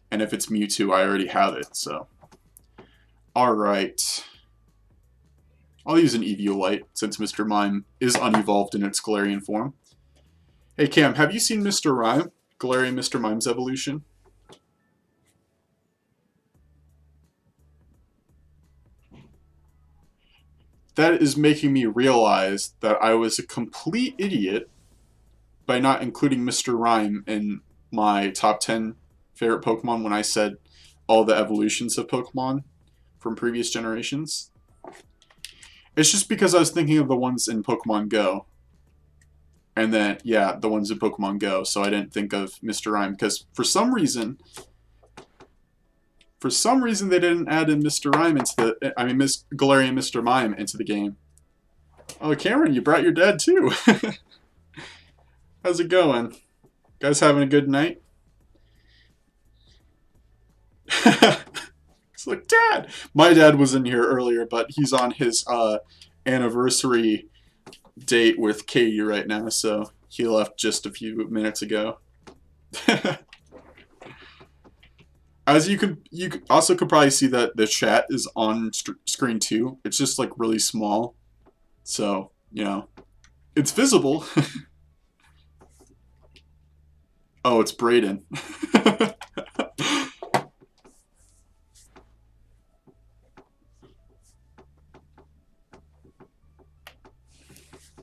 And if it's Mewtwo, I already have it, so. Alright. I'll use an Eviolite, since Mr. Mime is unevolved in its Galarian form. Hey Cam, have you seen Mr. Mime? Galarian Mr. Mime's evolution? That is making me realize that I was a complete idiot by not including Mr. Rhyme in my top 10 favorite Pokemon when I said all the evolutions of Pokemon from previous generations. It's just because I was thinking of the ones in Pokemon Go. And then, yeah, the ones in Pokemon Go, so I didn't think of Mr. Rhyme, because for some reason they didn't add in Mr. Rhyme into the, I mean, Galarian Mr. Mime into the game. Oh, Cameron, you brought your dad too. How's it going? Guys having a good night? It's like, Dad! My dad was in here earlier, but he's on his anniversary date with Katie right now, so he left just a few minutes ago. As you also could probably see that the chat is on screen too. It's just like really small, so you know, it's visible. Oh, it's Brayden.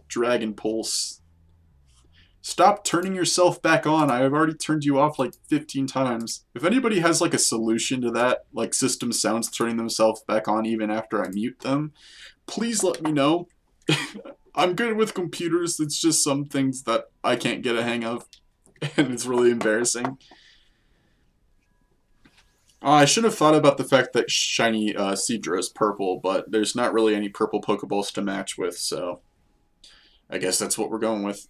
Dragon Pulse. Stop turning yourself back on. I have already turned you off like 15 times. If anybody has like a solution to that, like system sounds turning themselves back on even after I mute them, please let me know. I'm good with computers. It's just some things that I can't get a hang of. And it's really embarrassing. I should have thought about the fact that shiny Seadra is purple, but there's not really any purple Pokeballs to match with, so I guess that's what we're going with.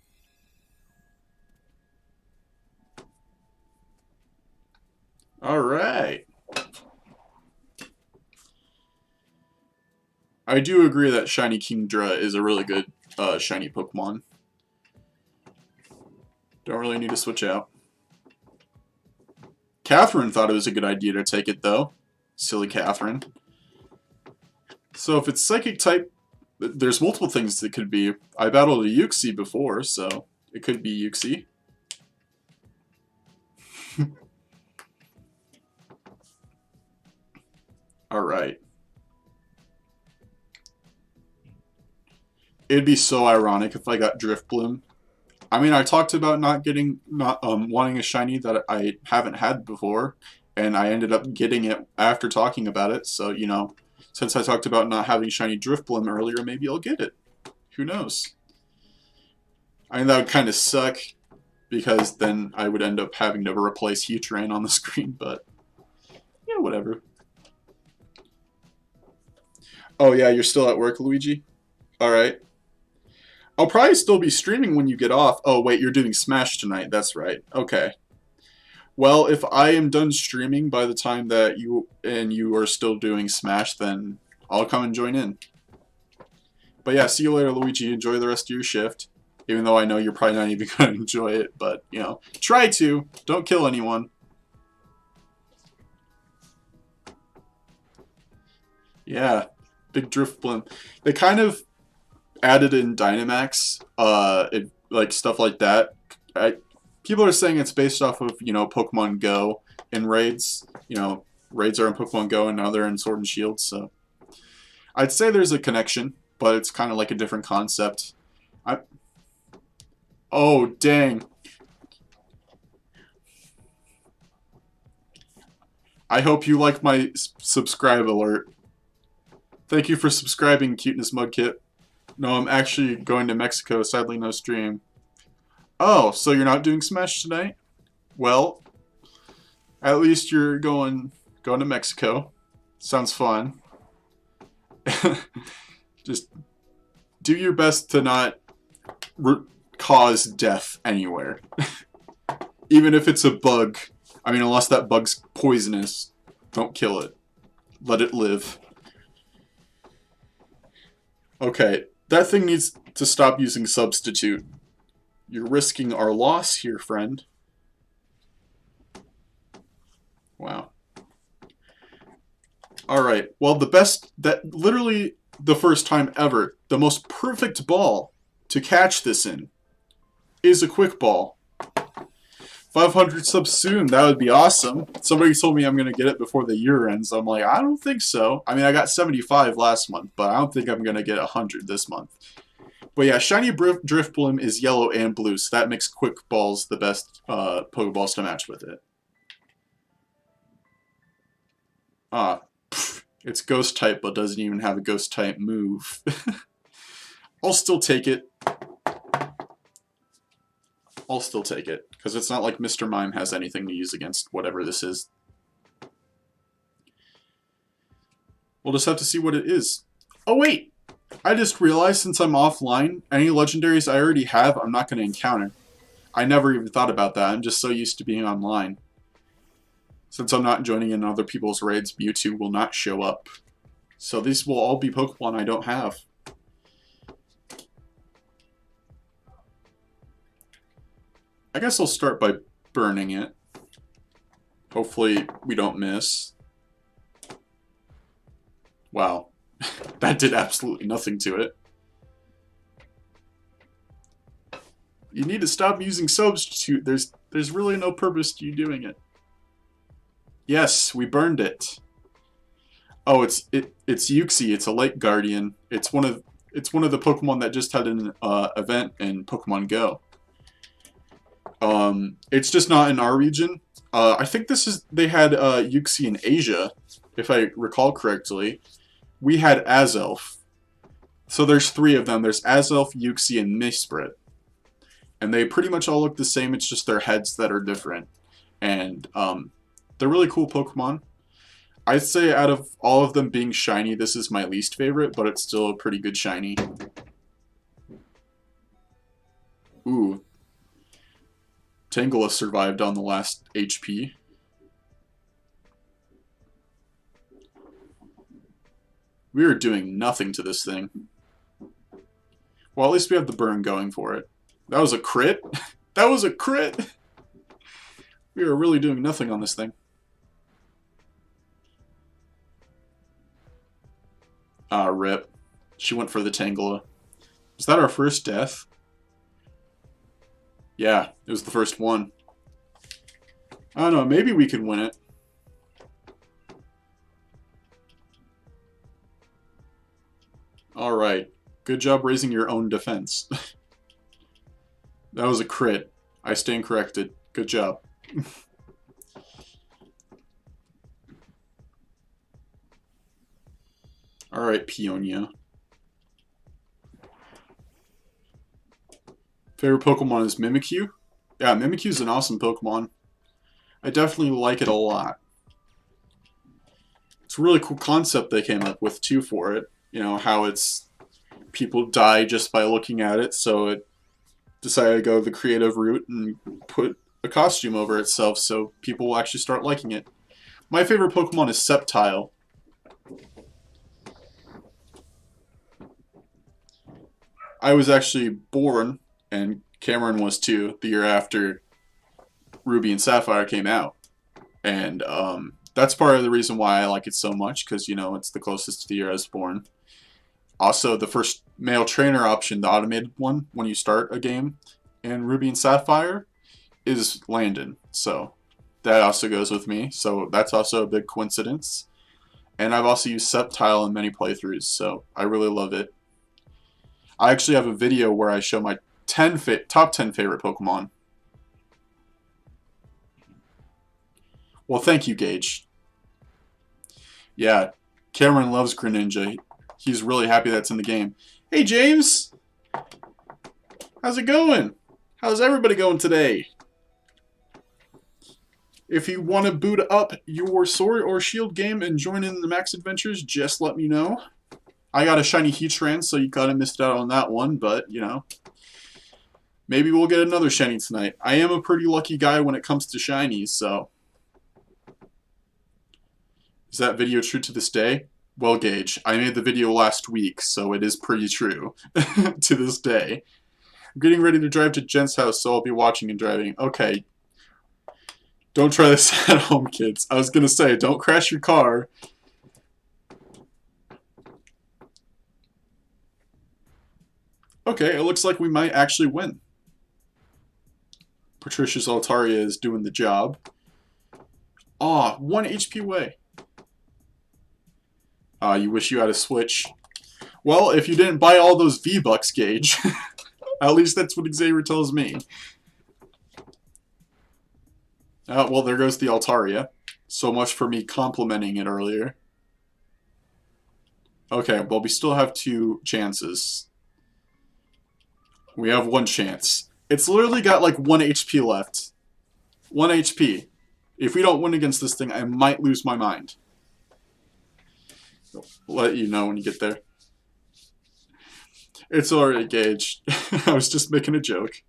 Alright. I do agree that shiny Kingdra is a really good shiny Pokemon. Don't really need to switch out. Catherine thought it was a good idea to take it, though. Silly Catherine. So if it's Psychic type, there's multiple things it could be. I battled a Uxie before, so it could be Uxie. Alright. It'd be so ironic if I got Driftbloom. I mean, I talked about not wanting a shiny that I haven't had before, and I ended up getting it after talking about it, so, you know, since I talked about not having shiny Driftbloom earlier, maybe I'll get it. Who knows? I mean, that would kind of suck, because then I would end up having to replace Heatran on the screen, but, yeah, whatever. Oh yeah, you're still at work, Luigi? Alright. I'll probably still be streaming when you get off. Oh wait, you're doing Smash tonight, that's right. Okay. Well, if I am done streaming by the time that you are still doing Smash, then I'll come and join in. But yeah, see you later, Luigi. Enjoy the rest of your shift. Even though I know you're probably not even going to enjoy it, but, you know, try to. Don't kill anyone. Yeah. Big Driftbloom. They kind of added in Dynamax, like stuff like that. People are saying it's based off of, you know, Pokemon Go in raids. You know, raids are in Pokemon Go and now they're in Sword and Shield, so I'd say there's a connection, but it's kind of like a different concept. Oh, dang. I hope you like my subscribe alert. Thank you for subscribing, Cuteness Mudkit. No, I'm actually going to Mexico, sadly no stream. Oh, so you're not doing Smash tonight? Well, at least you're going to Mexico. Sounds fun. Just do your best to not cause death anywhere. Even if it's a bug I mean, unless that bug's poisonous, don't kill it. Let it live. Okay, that thing needs to stop using Substitute. You're risking our loss here, friend. Wow. Alright, well, literally the first time ever, the most perfect ball to catch this in is a quick ball. 500 subs soon, that would be awesome. Somebody told me I'm going to get it before the year ends. I'm like, I don't think so. I mean, I got 75 last month, but I don't think I'm going to get 100 this month. But yeah, Shiny Drifblim is yellow and blue, so that makes quick balls the best Pokeballs to match with it. It's Ghost type, but doesn't even have a Ghost type move. I'll still take it. I'll still take it, because it's not like Mr. Mime has anything to use against whatever this is. We'll just have to see what it is. Oh wait! I just realized since I'm offline, any legendaries I already have, I'm not going to encounter. I never even thought about that. I'm just so used to being online. Since I'm not joining in other people's raids, Mewtwo will not show up. So these will all be Pokemon I don't have. I guess I'll start by burning it. Hopefully we don't miss. Wow. That did absolutely nothing to it. You need to stop using Substitute. There's really no purpose to you doing it. Yes, we burned it. Oh, it's Uxie. It's a Lake Guardian. It's one of the Pokemon that just had an event in Pokemon Go. It's just not in our region. I think they had Uxie in Asia, if I recall correctly. We had Azelf. So there's 3 of them. There's Azelf, Uxie, and Mesprit. And they pretty much all look the same, it's just their heads that are different. And they're really cool Pokemon. I'd say out of all of them being shiny, this is my least favorite, but it's still a pretty good shiny. Ooh. Tangela survived on the last HP. We are doing nothing to this thing. Well, at least we have the burn going for it. That was a crit? That was a crit! We are really doing nothing on this thing. Ah, rip. She went for the Tangela. Was that our first death? Yeah, it was the first one. I don't know, maybe we could win it. Alright. Good job raising your own defense. That was a crit. I stand corrected. Good job. Alright, Peonia. Favorite Pokemon is Mimikyu? Yeah, Mimikyu is an awesome Pokemon. I definitely like it a lot. It's a really cool concept they came up with, too, for it. You know, how it's... people die just by looking at it, so it decided to go the creative route and put a costume over itself so people will actually start liking it. My favorite Pokemon is Sceptile. I was actually born, and Cameron was too, the year after Ruby and Sapphire came out. And that's part of the reason why I like it so much, because, you know, it's the closest to the year I was born. Also, the first male trainer option, the automated one, when you start a game in Ruby and Sapphire, is Landon. So that also goes with me. So that's also a big coincidence. And I've also used Sceptile in many playthroughs, so I really love it. I actually have a video where I show my top 10 favorite Pokemon. Well, thank you, Gage. Yeah, Cameron loves Greninja. He's really happy that's in the game. Hey, James! How's it going? How's everybody going today? If you want to boot up your Sword or Shield game and join in the Max Adventures, just let me know. I got a shiny Heatran, so you kind of missed out on that one, but, you know. Maybe we'll get another shiny tonight. I am a pretty lucky guy when it comes to shinies, so Is that video true to this day? Well, Gage, I made the video last week, so it is pretty true to this day. I'm getting ready to drive to Jen's house, so I'll be watching and driving. Okay. Don't try this at home, kids. I was gonna say, don't crash your car. Okay, it looks like we might actually win. Patricia's Altaria is doing the job. Aw, 1 HP away. You wish you had a Switch. Well, if you didn't buy all those V-Bucks, Gage. At least that's what Xavier tells me. Well, there goes the Altaria. So much for me complimenting it earlier. Okay, well, we still have 2 chances. We have 1 chance. It's literally got like 1 HP left. 1 HP. If we don't win against this thing, I might lose my mind. I'll let you know when you get there. It's alright, Gage. I was just making a joke.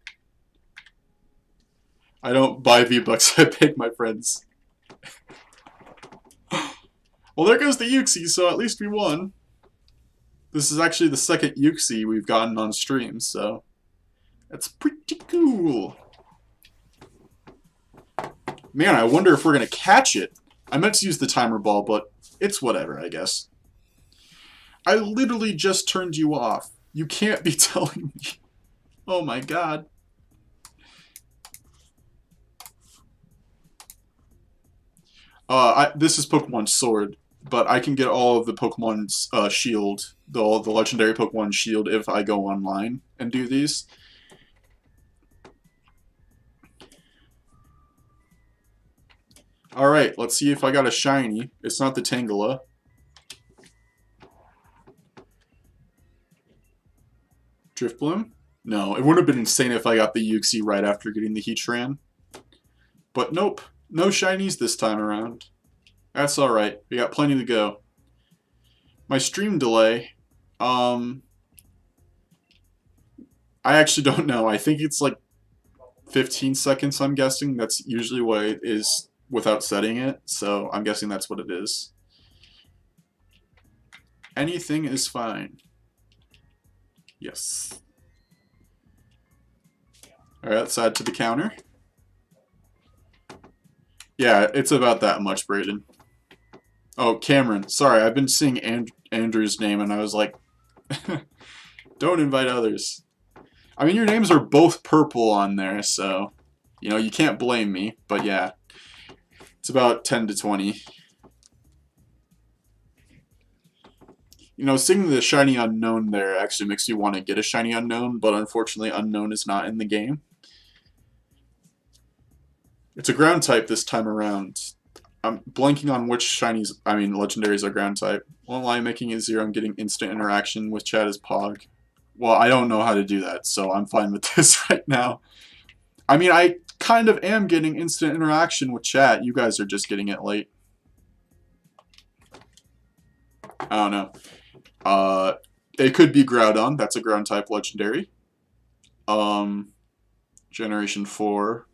I don't buy V-Bucks, I beg my friends. Well, there goes the Yuxi, so at least we won. This is actually the second Yuxi we've gotten on stream, so that's pretty cool. Man, I wonder if we're going to catch it. I meant to use the timer ball, but it's whatever, I guess. I literally just turned you off. You can't be telling me. Oh my god. This is Pokemon Sword, but I can get all of the Pokemon's shield, the legendary Pokemon shield, if I go online and do these. Alright, let's see if I got a shiny. It's not the Tangela. Driftbloom? No, it would have been insane if I got the Yuxi right after getting the Heatran. But nope, no shinies this time around. That's alright, we got plenty to go. My stream delay, I actually don't know. I think it's like 15 seconds, I'm guessing. That's usually what it is without setting it, so I'm guessing that's what it is. Anything is fine. Yes. Alright, let's add to the counter. Yeah, it's about that much, Brayden. Oh, Cameron. Sorry, I've been seeing Andrew's name and I was like, don't invite others. I mean, your names are both purple on there, so, you know, you can't blame me, but yeah. It's about 10 to 20. You know, seeing the shiny unknown there actually makes you want to get a shiny unknown, but unfortunately unknown is not in the game. It's a ground type this time around. I'm blanking on which shinies, legendaries are ground type. Won't lie, making it 0 and getting instant interaction with chat is Pog. Well, I don't know how to do that, so I'm fine with this right now. I mean, I kind of am getting instant interaction with chat. You guys are just getting it late. I don't know. It could be Groudon. That's a ground type legendary. Generation 4.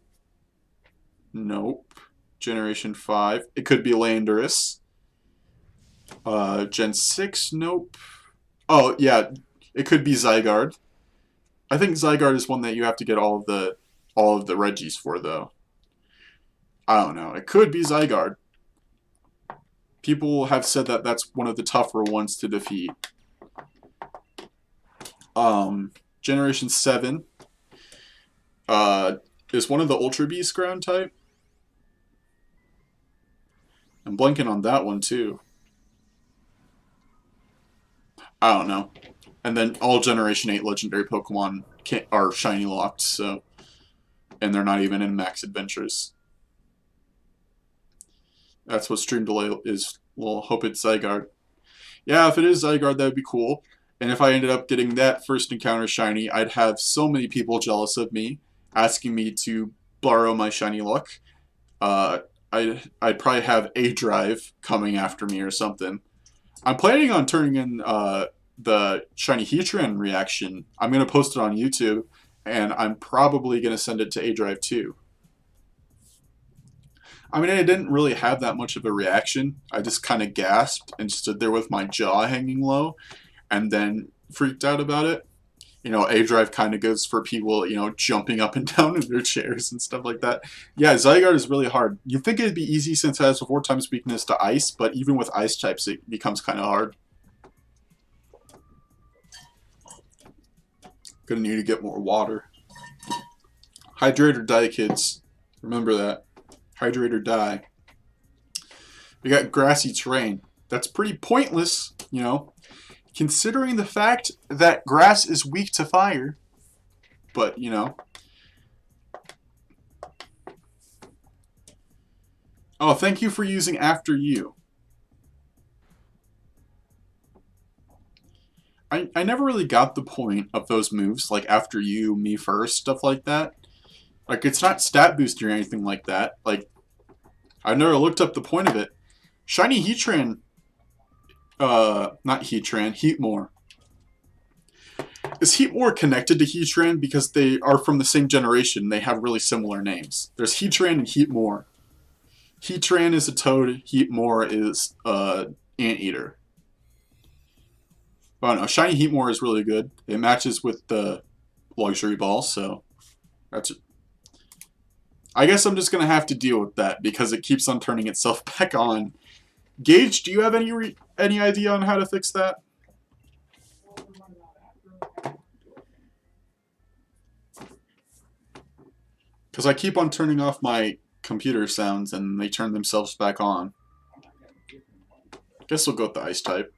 Nope. Generation 5. It could be Landorus. Gen 6. Nope. Oh, yeah. It could be Zygarde. I think Zygarde is one that you have to get all of the Regis for, though. I don't know. It could be Zygarde. People have said that that's one of the tougher ones to defeat. Generation 7 is one of the Ultra Beasts ground type. I'm blanking on that one too. I don't know. And then all Generation 8 legendary Pokemon are shiny locked, so, and they're not even in Max Adventures. That's what stream delay is. Well, hope it's Zygarde. Yeah, if it is Zygarde, that would be cool. And if I ended up getting that first encounter shiny, I'd have so many people jealous of me, asking me to borrow my shiny luck. I'd probably have a drive coming after me or something. I'm planning on turning in the shiny Heatran reaction. I'm going to post it on YouTube, and I'm probably going to send it to A-Drive too. I mean, I didn't really have that much of a reaction. I just kind of gasped and stood there with my jaw hanging low and then freaked out about it. You know, A Drive kind of goes for people, you know, jumping up and down in their chairs and stuff like that. Yeah, Zygarde is really hard. You'd think it'd be easy since it has a 4 times weakness to ice, but even with ice types, it becomes kind of hard. Gonna need to get more water. Hydrate or die, kids. Remember that. Hydrate or die. We got grassy terrain. That's pretty pointless, you know, considering the fact that grass is weak to fire. But, you know. Oh, thank you for using After You. I never really got the point of those moves, like After You, Me First, stuff like that. Like, it's not stat boosting or anything like that. Like, I've never looked up the point of it. Shiny Heatran, not Heatran, Heatmore. Is Heatmore connected to Heatran because they are from the same generation? They have really similar names. There's Heatran and Heatmore. Heatran is a toad, Heatmore is anteater. Oh no, Shiny Heatmore is really good. It matches with the Luxury Ball, so that's it. I guess I'm just going to have to deal with that because it keeps on turning itself back on. Gage, do you have any idea on how to fix that? Because I keep on turning off my computer sounds and they turn themselves back on. Guess we'll go with the ice type.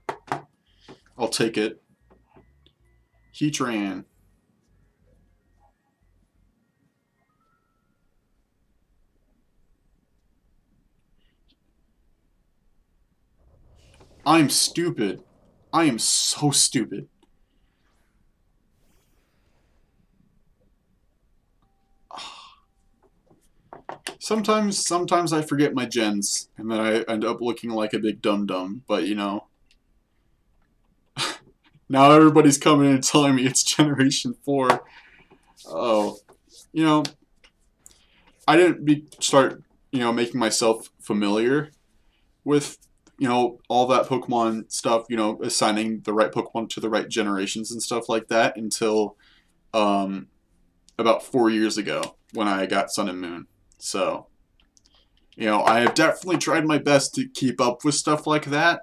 I'll take it. Heatran. I'm stupid. I am so stupid. Sometimes I forget my gens, and then I end up looking like a big dum-dum, but you know. Now everybody's coming in and telling me it's Generation 4. Oh. You know, I didn't start, you know, making myself familiar with, you know, all that Pokemon stuff, you know, assigning the right Pokemon to the right generations and stuff like that until about 4 years ago when I got Sun and Moon. So, you know, I have definitely tried my best to keep up with stuff like that,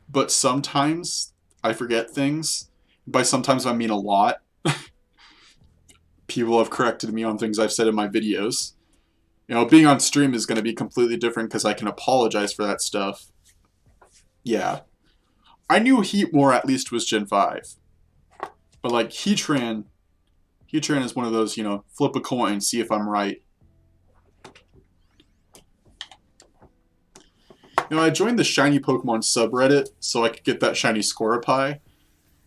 but sometimes I forget things. By sometimes I mean a lot. People have corrected me on things I've said in my videos. You know, being on stream is going to be completely different because I can apologize for that stuff. Yeah. I knew Heatmore at least was Gen 5. But like Heatran is one of those, you know, flip a coin, see if I'm right. You know, I joined the Shiny Pokemon subreddit so I could get that Shiny Scoropie.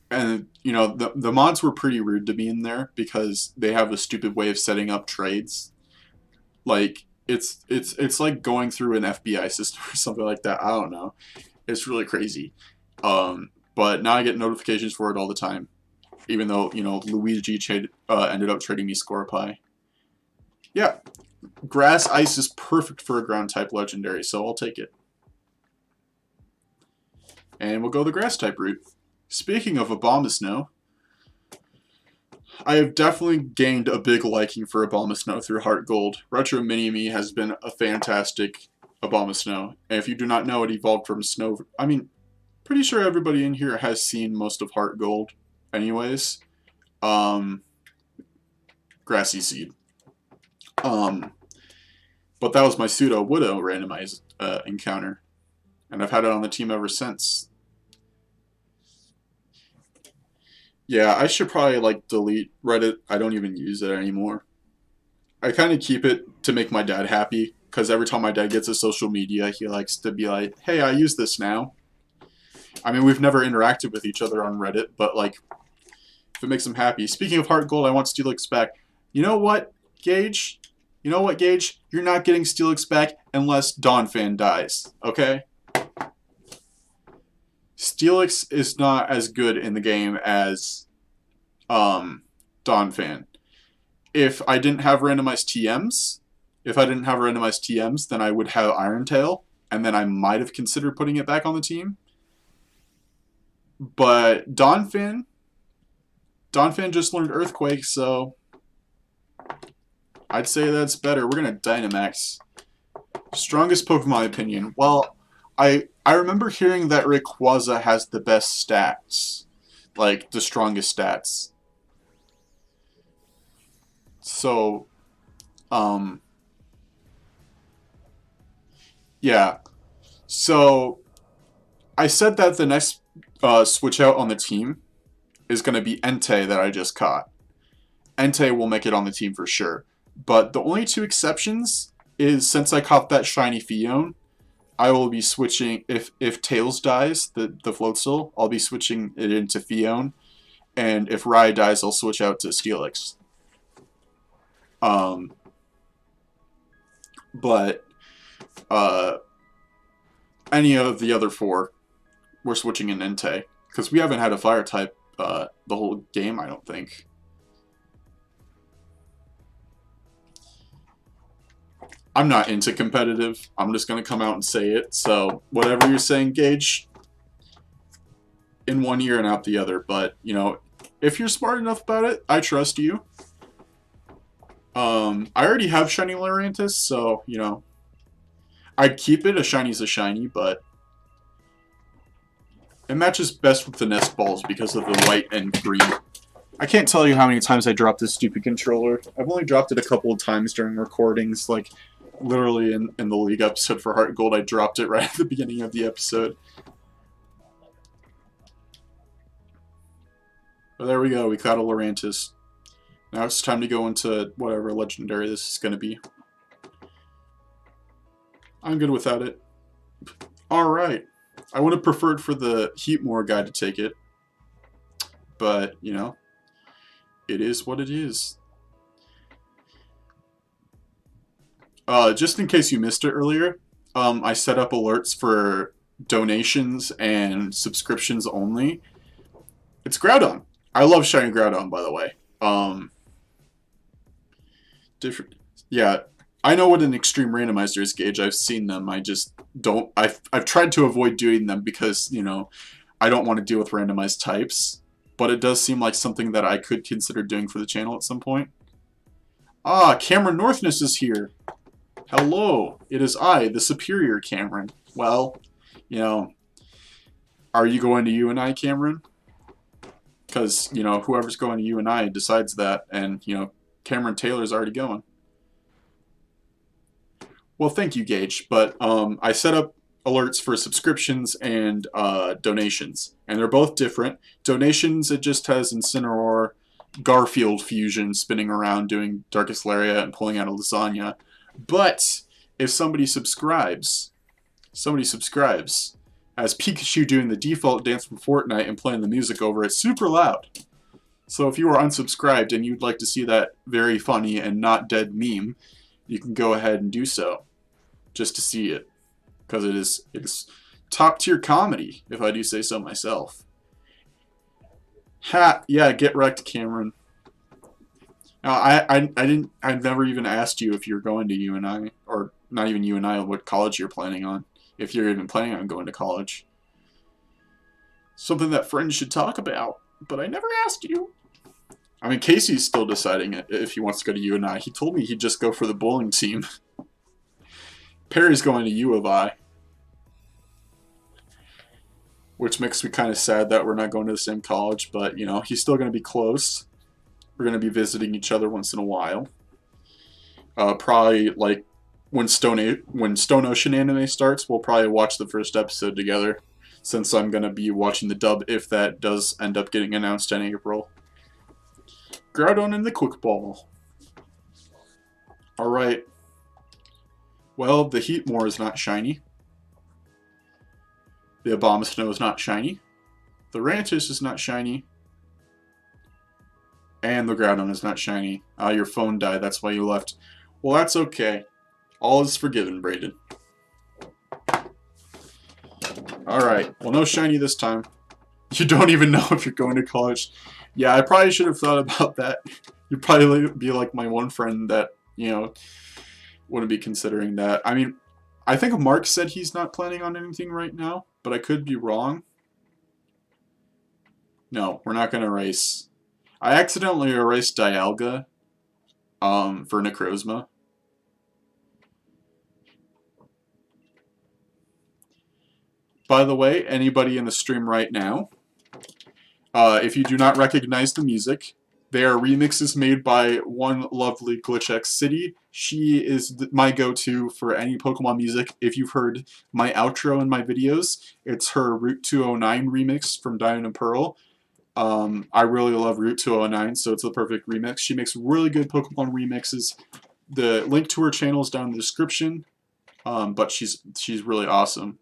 And, you know, the mods were pretty rude to me in there because they have a stupid way of setting up trades. Like, it's like going through an FBI system or something like that. I don't know. It's really crazy. But now I get notifications for it all the time. Even though, you know, Luigi ended up trading me Scoropie. Yeah. Grass Ice is perfect for a ground type legendary, so I'll take it. And we'll go the grass type route. Speaking of Abomasnow, I have definitely gained a big liking for Abomasnow through HeartGold. Retro Mini-Me has been a fantastic Abomasnow. And if you do not know, it evolved from Snow... I mean, pretty sure everybody in here has seen most of HeartGold anyways. Grassy Seed. But that was my Pseudo-Widow randomized encounter. And I've had it on the team ever since. Yeah, I should probably, like, delete Reddit. I don't even use it anymore. I kind of keep it to make my dad happy, because every time my dad gets a social media, he likes to be like, hey, I use this now. I mean, we've never interacted with each other on Reddit, but, like, if it makes him happy. Speaking of HeartGold, I want Steelix back. You know what, Gage? You know what, Gage? You're not getting Steelix back unless Donphan dies, okay? Steelix is not as good in the game as Donphan. If I didn't have randomized TMs, if I didn't have randomized TMs, then I would have Iron Tail, and then I might have considered putting it back on the team. But Donphan just learned Earthquake, so I'd say that's better. We're going to Dynamax. Strongest Pokemon, in my opinion. Well, I remember hearing that Rayquaza has the best stats. Like, the strongest stats. So, yeah. So, I said that the next switch out on the team is going to be Entei that I just caught. Entei will make it on the team for sure. But the only two exceptions is since I caught that shiny Fion, I will be switching, if Tails dies, the Floatzel, I'll be switching it into Fion. And if Rai dies, I'll switch out to Steelix. But any of the other four, we're switching in Entei. Because we haven't had a fire type the whole game, I don't think. I'm not into competitive. I'm just going to come out and say it. So whatever you're saying, Gage, in one ear and out the other. But, you know, if you're smart enough about it, I trust you. I already have Shiny Lurantis, so, you know, I'd keep it. A Shiny's a Shiny, but it matches best with the Nest Balls because of the white and green. I can't tell you how many times I dropped this stupid controller. I've only dropped it a couple of times during recordings, like, literally in the League episode for HeartGold, I dropped it right at the beginning of the episode. But there we go, we caught a Lurantis. Now it's time to go into whatever legendary this is going to be. I'm good without it. Alright. I would have preferred for the Heatmore guy to take it. But, you know, it is what it is. Just in case you missed it earlier, I set up alerts for donations and subscriptions only. It's Groudon. I love Shiny Groudon, by the way. Yeah, I know what an extreme randomizer is, Gage. I've seen them. I just don't. I've tried to avoid doing them because, you know, I don't want to deal with randomized types. But it does seem like something that I could consider doing for the channel at some point. Ah, Cameron Northness is here. Hello, it is I, the superior Cameron. Well, you know, are you going to UNI, Cameron? Because, you know, whoever's going to UNI decides that, and, you know, Cameron Taylor's already going. Well, thank you, Gage, but I set up alerts for subscriptions and donations, and they're both different. Donations, it just has Incineroar, Garfield fusion spinning around doing Darkest Lariat and pulling out a lasagna. But if somebody subscribes, as Pikachu doing the default dance from Fortnite and playing the music over it super loud. So if you are unsubscribed and you'd like to see that very funny and not dead meme, you can go ahead and do so, just to see it, because it is top tier comedy, if I do say so myself. Yeah, get wrecked, Cameron. Now, I've never even asked you if you're going to UNI, or not even UNI, what college you're planning on, if you're even planning on going to college. Something that friends should talk about, but I never asked you. I mean, Casey's still deciding if he wants to go to UNI. He told me he'd just go for the bowling team. Perry's going to U of I. Which makes me kind of sad that we're not going to the same college, but, you know, he's still going to be close. We're going to be visiting each other once in a while. Probably, like, when Stone Ocean anime starts, we'll probably watch the first episode together, since I'm going to be watching the dub if that does end up getting announced in April. Groudon in the Quick Ball. Alright. Well, the Heatmore is not shiny. The Abomasnow is not shiny. The Rantis is not shiny. And the Groudon is not shiny. Your phone died, that's why you left. Well, that's okay. All is forgiven, Brayden. Alright, well, no shiny this time. You don't even know if you're going to college. Yeah, I probably should have thought about that. You'd probably be like my one friend that, you know, wouldn't be considering that. I mean, I think Mark said he's not planning on anything right now, but I could be wrong. No, we're not going to erase. I accidentally erased Dialga for Necrozma. By the way, anybody in the stream right now, if you do not recognize the music, they are remixes made by one lovely GlitchX City. She is my go-to for any Pokemon music. If you've heard my outro in my videos, it's her Route 209 remix from Diamond and Pearl. I really love Route 209, so it's the perfect remix. She makes really good Pokemon remixes. The link to her channel is down in the description, but she's really awesome.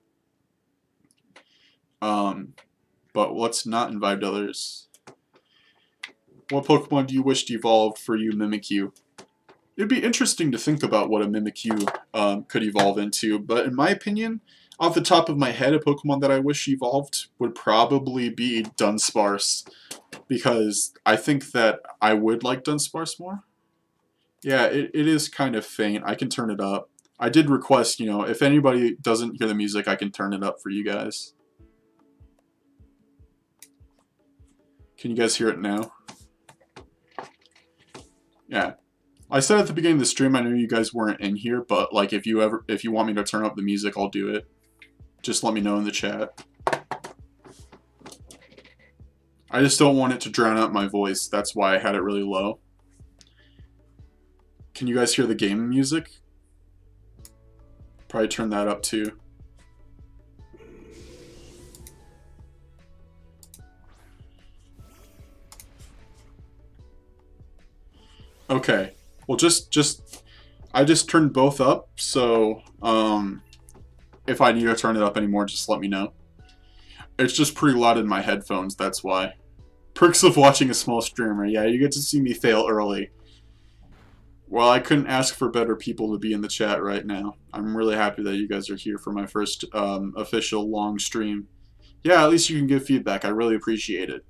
But let's not invite others. What Pokemon do you wish evolved for you, Mimikyu? It'd be interesting to think about what a Mimikyu could evolve into, but in my opinion, off the top of my head, a Pokemon that I wish evolved would probably be Dunsparce, because I think that I would like Dunsparce more. Yeah, it is kind of faint. I can turn it up. I did request, you know, if anybody doesn't hear the music, I can turn it up for you guys. Can you guys hear it now? Yeah. I said at the beginning of the stream, I know you guys weren't in here, but like if you want me to turn up the music, I'll do it. Just let me know in the chat. I just don't want it to drown out my voice. That's why I had it really low. Can you guys hear the game music? Probably turn that up too. Okay. Well, I just turned both up, so if I need to turn it up anymore, just let me know. It's just pretty loud in my headphones, that's why. Perks of watching a small streamer. Yeah, you get to see me fail early. Well, I couldn't ask for better people to be in the chat right now. I'm really happy that you guys are here for my first official long stream. Yeah, at least you can give feedback. I really appreciate it.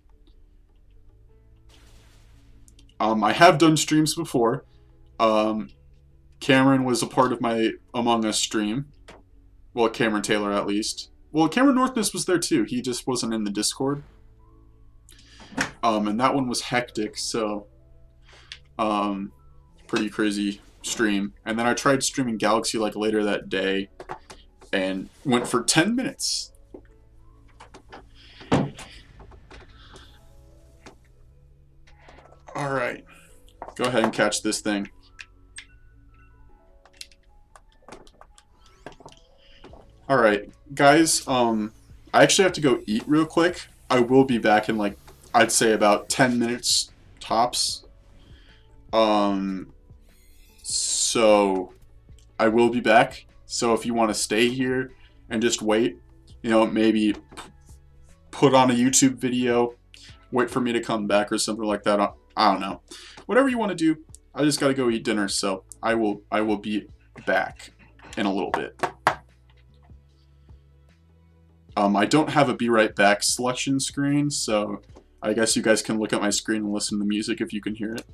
I have done streams before. Cameron was a part of my Among Us stream. Well, Cameron Taylor at least. Well, Cameron Northness was there too. He just wasn't in the Discord. And that one was hectic, so pretty crazy stream. And then I tried streaming Galaxy like later that day and went for 10 minutes. Alright. Go ahead and catch this thing. Alright, guys, I actually have to go eat real quick. I will be back in like, I'd say about 10 minutes tops. So I will be back. So if you want to stay here and just wait, you know, maybe put on a YouTube video, wait for me to come back or something like that. I don't know. Whatever you want to do. I just got to go eat dinner, so I will be back in a little bit. I don't have a be right back selection screen, so I guess you guys can look at my screen and listen to the music if you can hear it.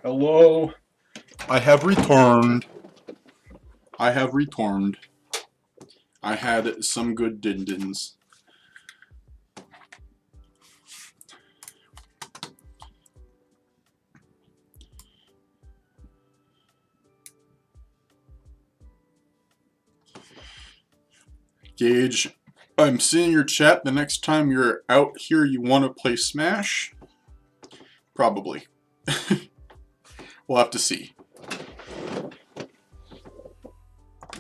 Hello. I have returned. I have returned. I had some good din-dins. Gage, I'm seeing your chat. The next time you're out here, you want to play Smash? Probably. We'll have to see.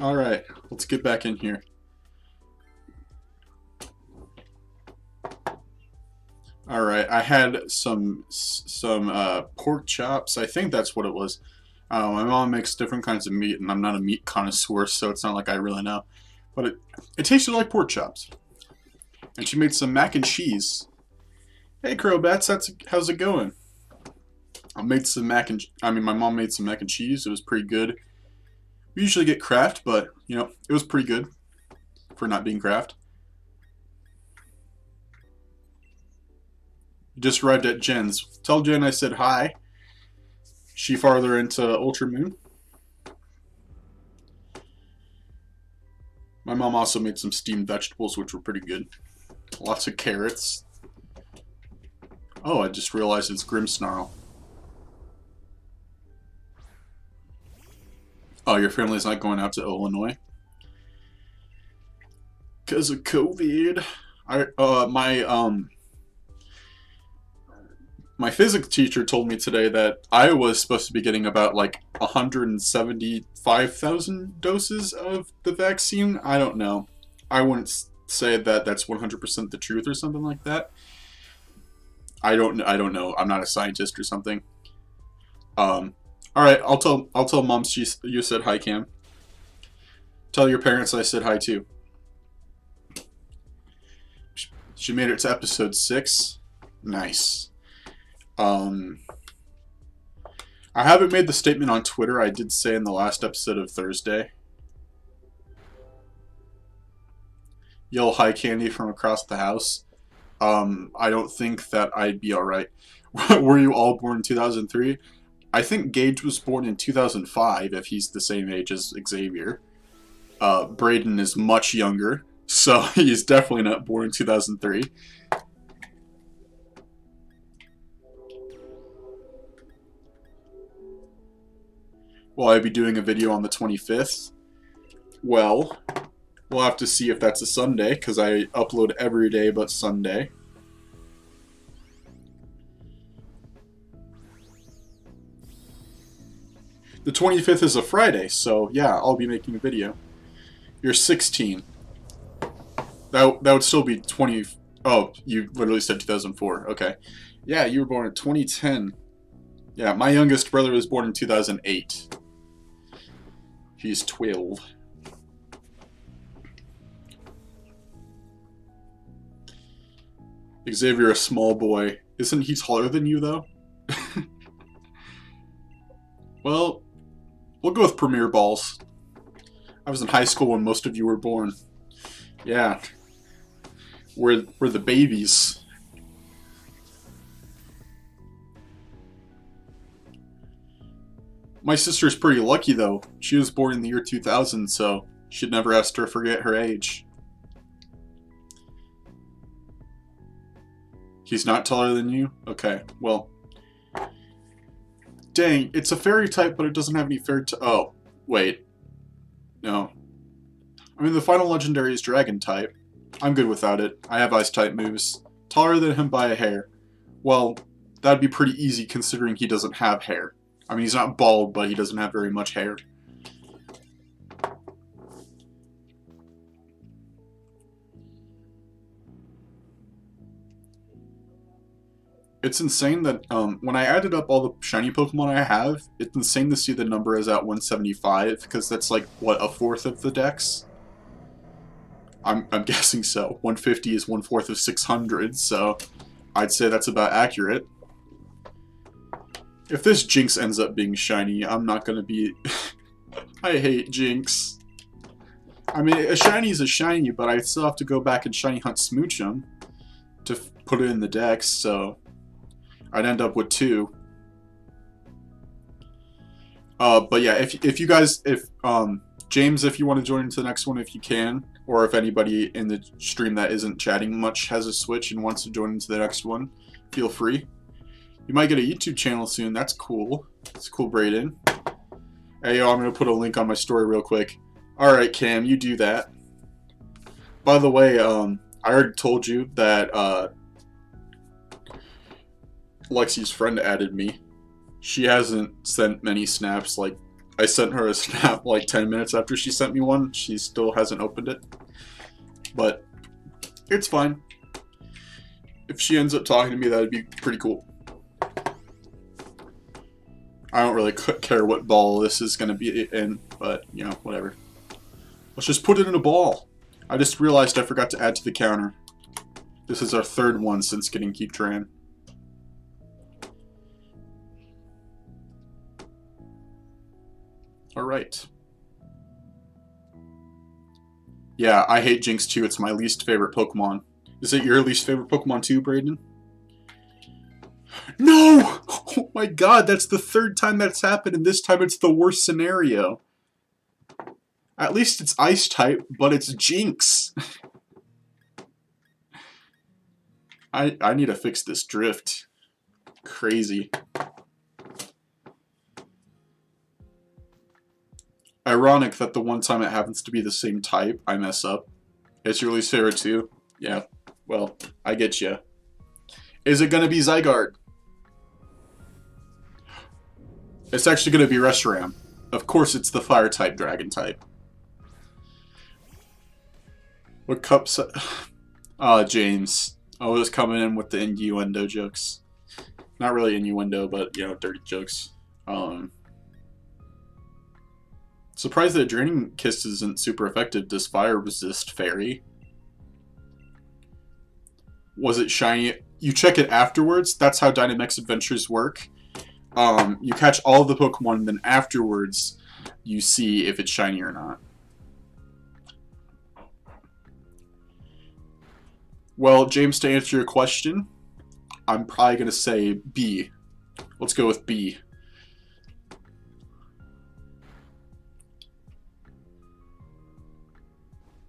Alright, let's get back in here. Alright, I had some pork chops. I think that's what it was. My mom makes different kinds of meat, and I'm not a meat connoisseur, so it's not like I really know. But it tasted like pork chops. And she made some mac and cheese. Hey, Crowbats, how's it going? My mom made some mac and cheese. It was pretty good. We usually get Kraft, but, you know, it was pretty good for not being Kraft. Just arrived at Jen's. Tell Jen I said hi. She farther into Ultramoon. My mom also made some steamed vegetables, which were pretty good. Lots of carrots. Oh, I just realized it's Grimmsnarl. Oh, your family's not going out to Illinois? Because of COVID. My physics teacher told me today that Iowa is supposed to be getting about like 175,000 doses of the vaccine. I don't know. I wouldn't say that that's 100% the truth or something like that. I don't know. I'm not a scientist or something. All right. I'll tell Mom you said hi, Cam. Tell your parents I said hi too. She made it to episode 6. Nice. I haven't made the statement on Twitter I did say in the last episode of Thursday. Yell hi candy from across the house. I don't think that I'd be alright. Were you all born in 2003? I think Gage was born in 2005, if he's the same age as Xavier. Braden is much younger, so he's definitely not born in 2003. Will I be doing a video on the 25th? Well, we'll have to see if that's a Sunday, because I upload every day but Sunday. The 25th is a Friday, so yeah, I'll be making a video. You're 16. That would still be 20... Oh, you literally said 2004. Okay. Yeah, you were born in 2010. Yeah, my youngest brother was born in 2008. He's 12. Xavier, a small boy. Isn't he taller than you, though? Well, we'll go with Premier Balls. I was in high school when most of you were born. Yeah. We're the babies. My sister's pretty lucky, though. She was born in the year 2000, so she'd never asked her to forget her age. He's not taller than you? Okay, well. Dang, it's a fairy type, but it doesn't have any fairy type. Oh, wait. No. I mean, the final legendary is dragon type. I'm good without it. I have ice type moves. Taller than him by a hair. Well, that'd be pretty easy considering he doesn't have hair. I mean, he's not bald, but he doesn't have very much hair. It's insane that when I added up all the shiny Pokemon I have, it's insane to see the number is at 175, because that's like, what, a fourth of the dex? I'm guessing so. 150 is 1/4 of 600, so I'd say that's about accurate. If this Jinx ends up being shiny, I'm not gonna be... I hate Jinx. I mean, a shiny is a shiny, but I still have to go back and shiny hunt Smoochum to put it in the dex, so I'd end up with 2. But yeah, if you guys, James, if you want to join into the next one, if you can, or if anybody in the stream that isn't chatting much has a Switch and wants to join into the next one, feel free. You might get a YouTube channel soon. That's cool. It's cool, Braden. Hey, yo, I'm going to put a link on my story real quick. Alright, Cam, you do that. By the way, I already told you that Lexi's friend added me. She hasn't sent many snaps. Like, I sent her a snap like 10 minutes after she sent me one. She still hasn't opened it. But it's fine. If she ends up talking to me, that'd be pretty cool. I don't really care what ball this is going to be in, but, you know, whatever. Let's just put it in a ball. I just realized I forgot to add to the counter. This is our third one since getting Keep Tran. Alright. Yeah, I hate Jinx too. It's my least favorite Pokemon. Is it your least favorite Pokemon too, Braden? No! Oh my god, that's the third time that's happened, and this time it's the worst scenario. At least it's Ice type, but it's Jinx. I need to fix this drift. Crazy. Ironic that the one time it happens to be the same type, I mess up. It's your least favorite too? Yeah, well, I get ya. Is it gonna be Zygarde? It's actually gonna be Reshiram. Of course it's the fire type, dragon type. What cups? James. Always coming in with the innuendo jokes. Not really innuendo, but, you know, dirty jokes. Surprised that Draining Kiss isn't super effective. Does fire resist fairy? Was it shiny? You check it afterwards. That's how Dynamax adventures work. You catch all of the Pokemon, and then afterwards you see if it's shiny or not. Well, James, to answer your question, I'm probably going to say B. Let's go with B.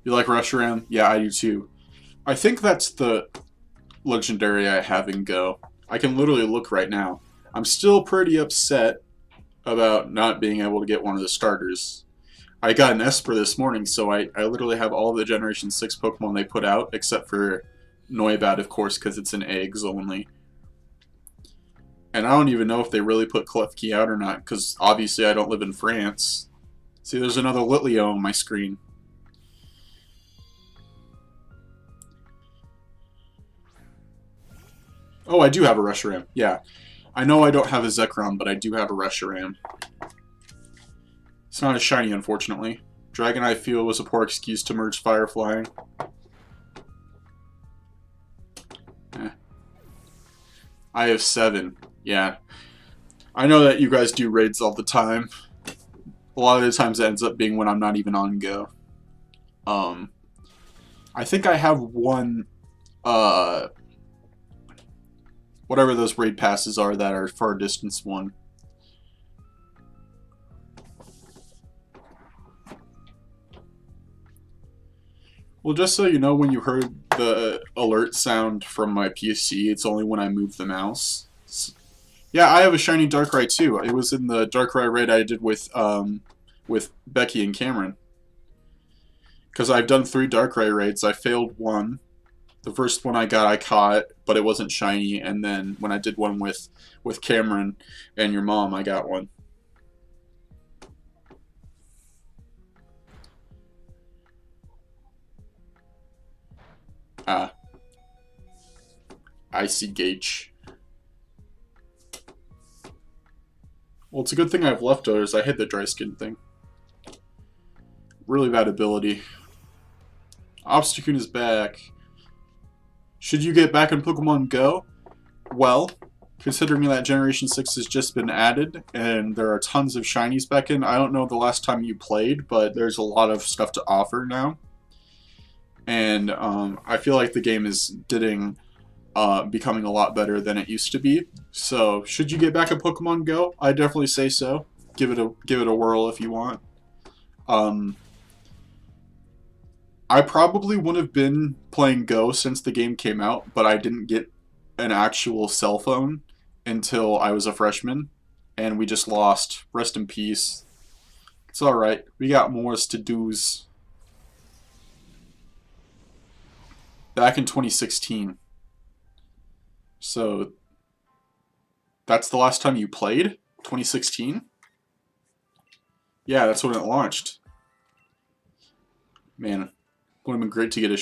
You like Reshiram? Yeah, I do too. I think that's the legendary I have in Go. I can literally look right now. I'm still pretty upset about not being able to get one of the starters. I got an Esper this morning, so I literally have all the Generation 6 Pokemon they put out, except for Noibat, of course, because it's in eggs only. And I don't even know if they really put Klefki out or not, because obviously I don't live in France. See, there's another Litleo on my screen. Oh, I do have a Reshiram. Yeah. I know I don't have a Zekrom, but I do have a Reshiram. It's not as shiny, unfortunately. Dragonite Field was a poor excuse to merge Fire Flying. I have 7. Yeah. I know that you guys do raids all the time. A lot of the times it ends up being when I'm not even on Go. I think I have one, whatever those raid passes are that are far distance one. Well, just so you know, when you heard the alert sound from my PC, it's only when I move the mouse. Yeah, I have a shiny Darkrai too. It was in the Darkrai raid I did with Becky and Cameron. Because I've done 3 Darkrai raids. I failed 1. The first one I got, I caught, but it wasn't shiny. And then when I did one with Cameron and your mom, I got one. Icy Gauge. Well, it's a good thing I have leftovers. I hit the dry skin thing. Really bad ability. Obstacoon is back. Should you get back in Pokemon Go? Well, considering that Generation 6 has just been added and there are tons of shinies back in, I don't know the last time you played, but there's a lot of stuff to offer now. And I feel like the game is becoming a lot better than it used to be. So, should you get back in Pokemon Go? I definitely say so. give it a whirl if you want. I probably would have been playing Go since the game came out, but I didn't get an actual cell phone until I was a freshman, and we just lost. Rest in peace. It's alright. We got more to-dos. Back in 2016. So, that's the last time you played? 2016? Yeah, that's when it launched. Man, would have been great to get a...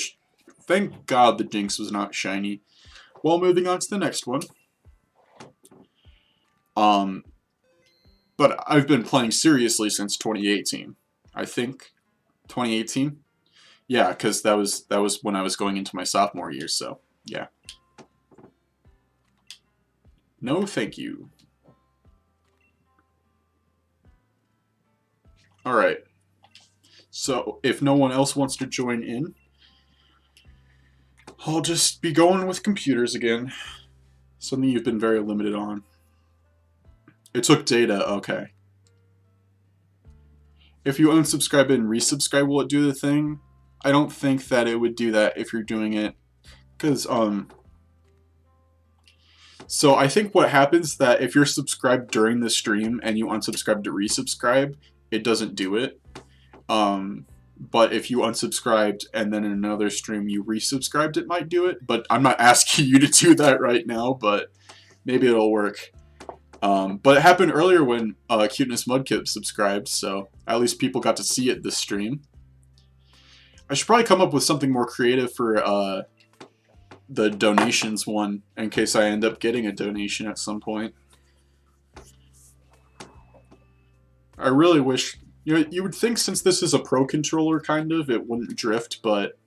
Thank God the Jinx was not shiny. Well, moving on to the next one. But I've been playing seriously since 2018. I think 2018. Yeah, because that was when I was going into my sophomore year. So yeah. No, thank you. All right. So if no one else wants to join in, I'll just be going with computers again. Something you've been very limited on. It took data, okay. If you unsubscribe and resubscribe, will it do the thing? I don't think that it would do that if you're doing it. Because, so I think what happens that if you're subscribed during the stream and you unsubscribe to resubscribe, it doesn't do it. But if you unsubscribed and then in another stream you resubscribed, it might do it. But I'm not asking you to do that right now, but maybe it'll work. But it happened earlier when Cuteness Mudkip subscribed, so at least people got to see it this stream. I should probably come up with something more creative for the donations one, in case I end up getting a donation at some point. I really wish... You know, you would think since this is a Pro Controller, kind of, it wouldn't drift, but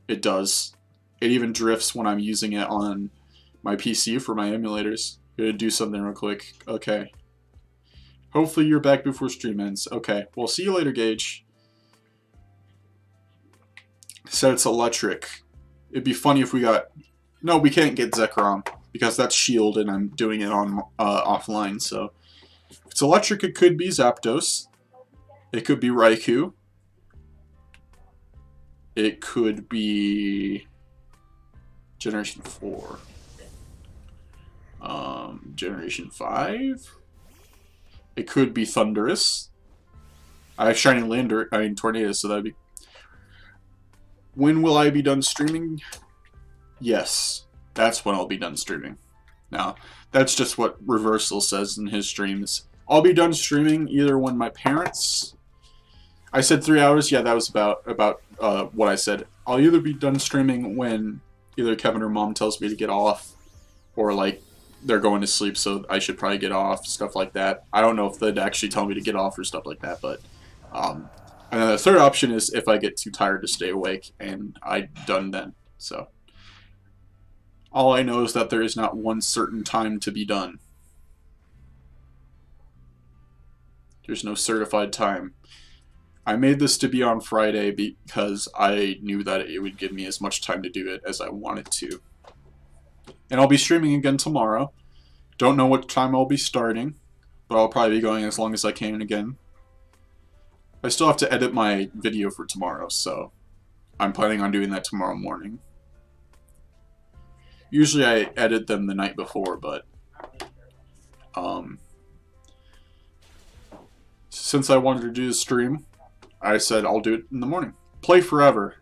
it does. It even drifts when I'm using it on my PC for my emulators. Gonna do something real quick. Okay. Hopefully you're back before stream ends. Okay. Well, see you later, Gage. Said it's electric. It'd be funny if we got... No, we can't get Zekrom, because that's Shield, and I'm doing it on offline, so... If it's electric, it could be Zapdos. It could be Raikou. It could be... Generation 4. Generation 5? It could be Thundurus. I have Shiny Tornado, so that'd be... When will I be done streaming? Yes, that's when I'll be done streaming. Now, that's just what Reversal says in his streams. I'll be done streaming either when my parents... I said 3 hours? Yeah, that was about what I said. I'll either be done streaming when either Kevin or Mom tells me to get off, or like they're going to sleep, so I should probably get off, stuff like that. I don't know if they'd actually tell me to get off or stuff like that, but and then the third option is if I get too tired to stay awake, and I'm done then. So all I know is that there is not one certain time to be done. There's no certified time. I made this to be on Friday because I knew that it would give me as much time to do it as I wanted to. And I'll be streaming again tomorrow. Don't know what time I'll be starting, but I'll probably be going as long as I can again. I still have to edit my video for tomorrow, so I'm planning on doing that tomorrow morning. Usually I edit them the night before, but since I wanted to do the stream, I said I'll do it in the morning. Play forever.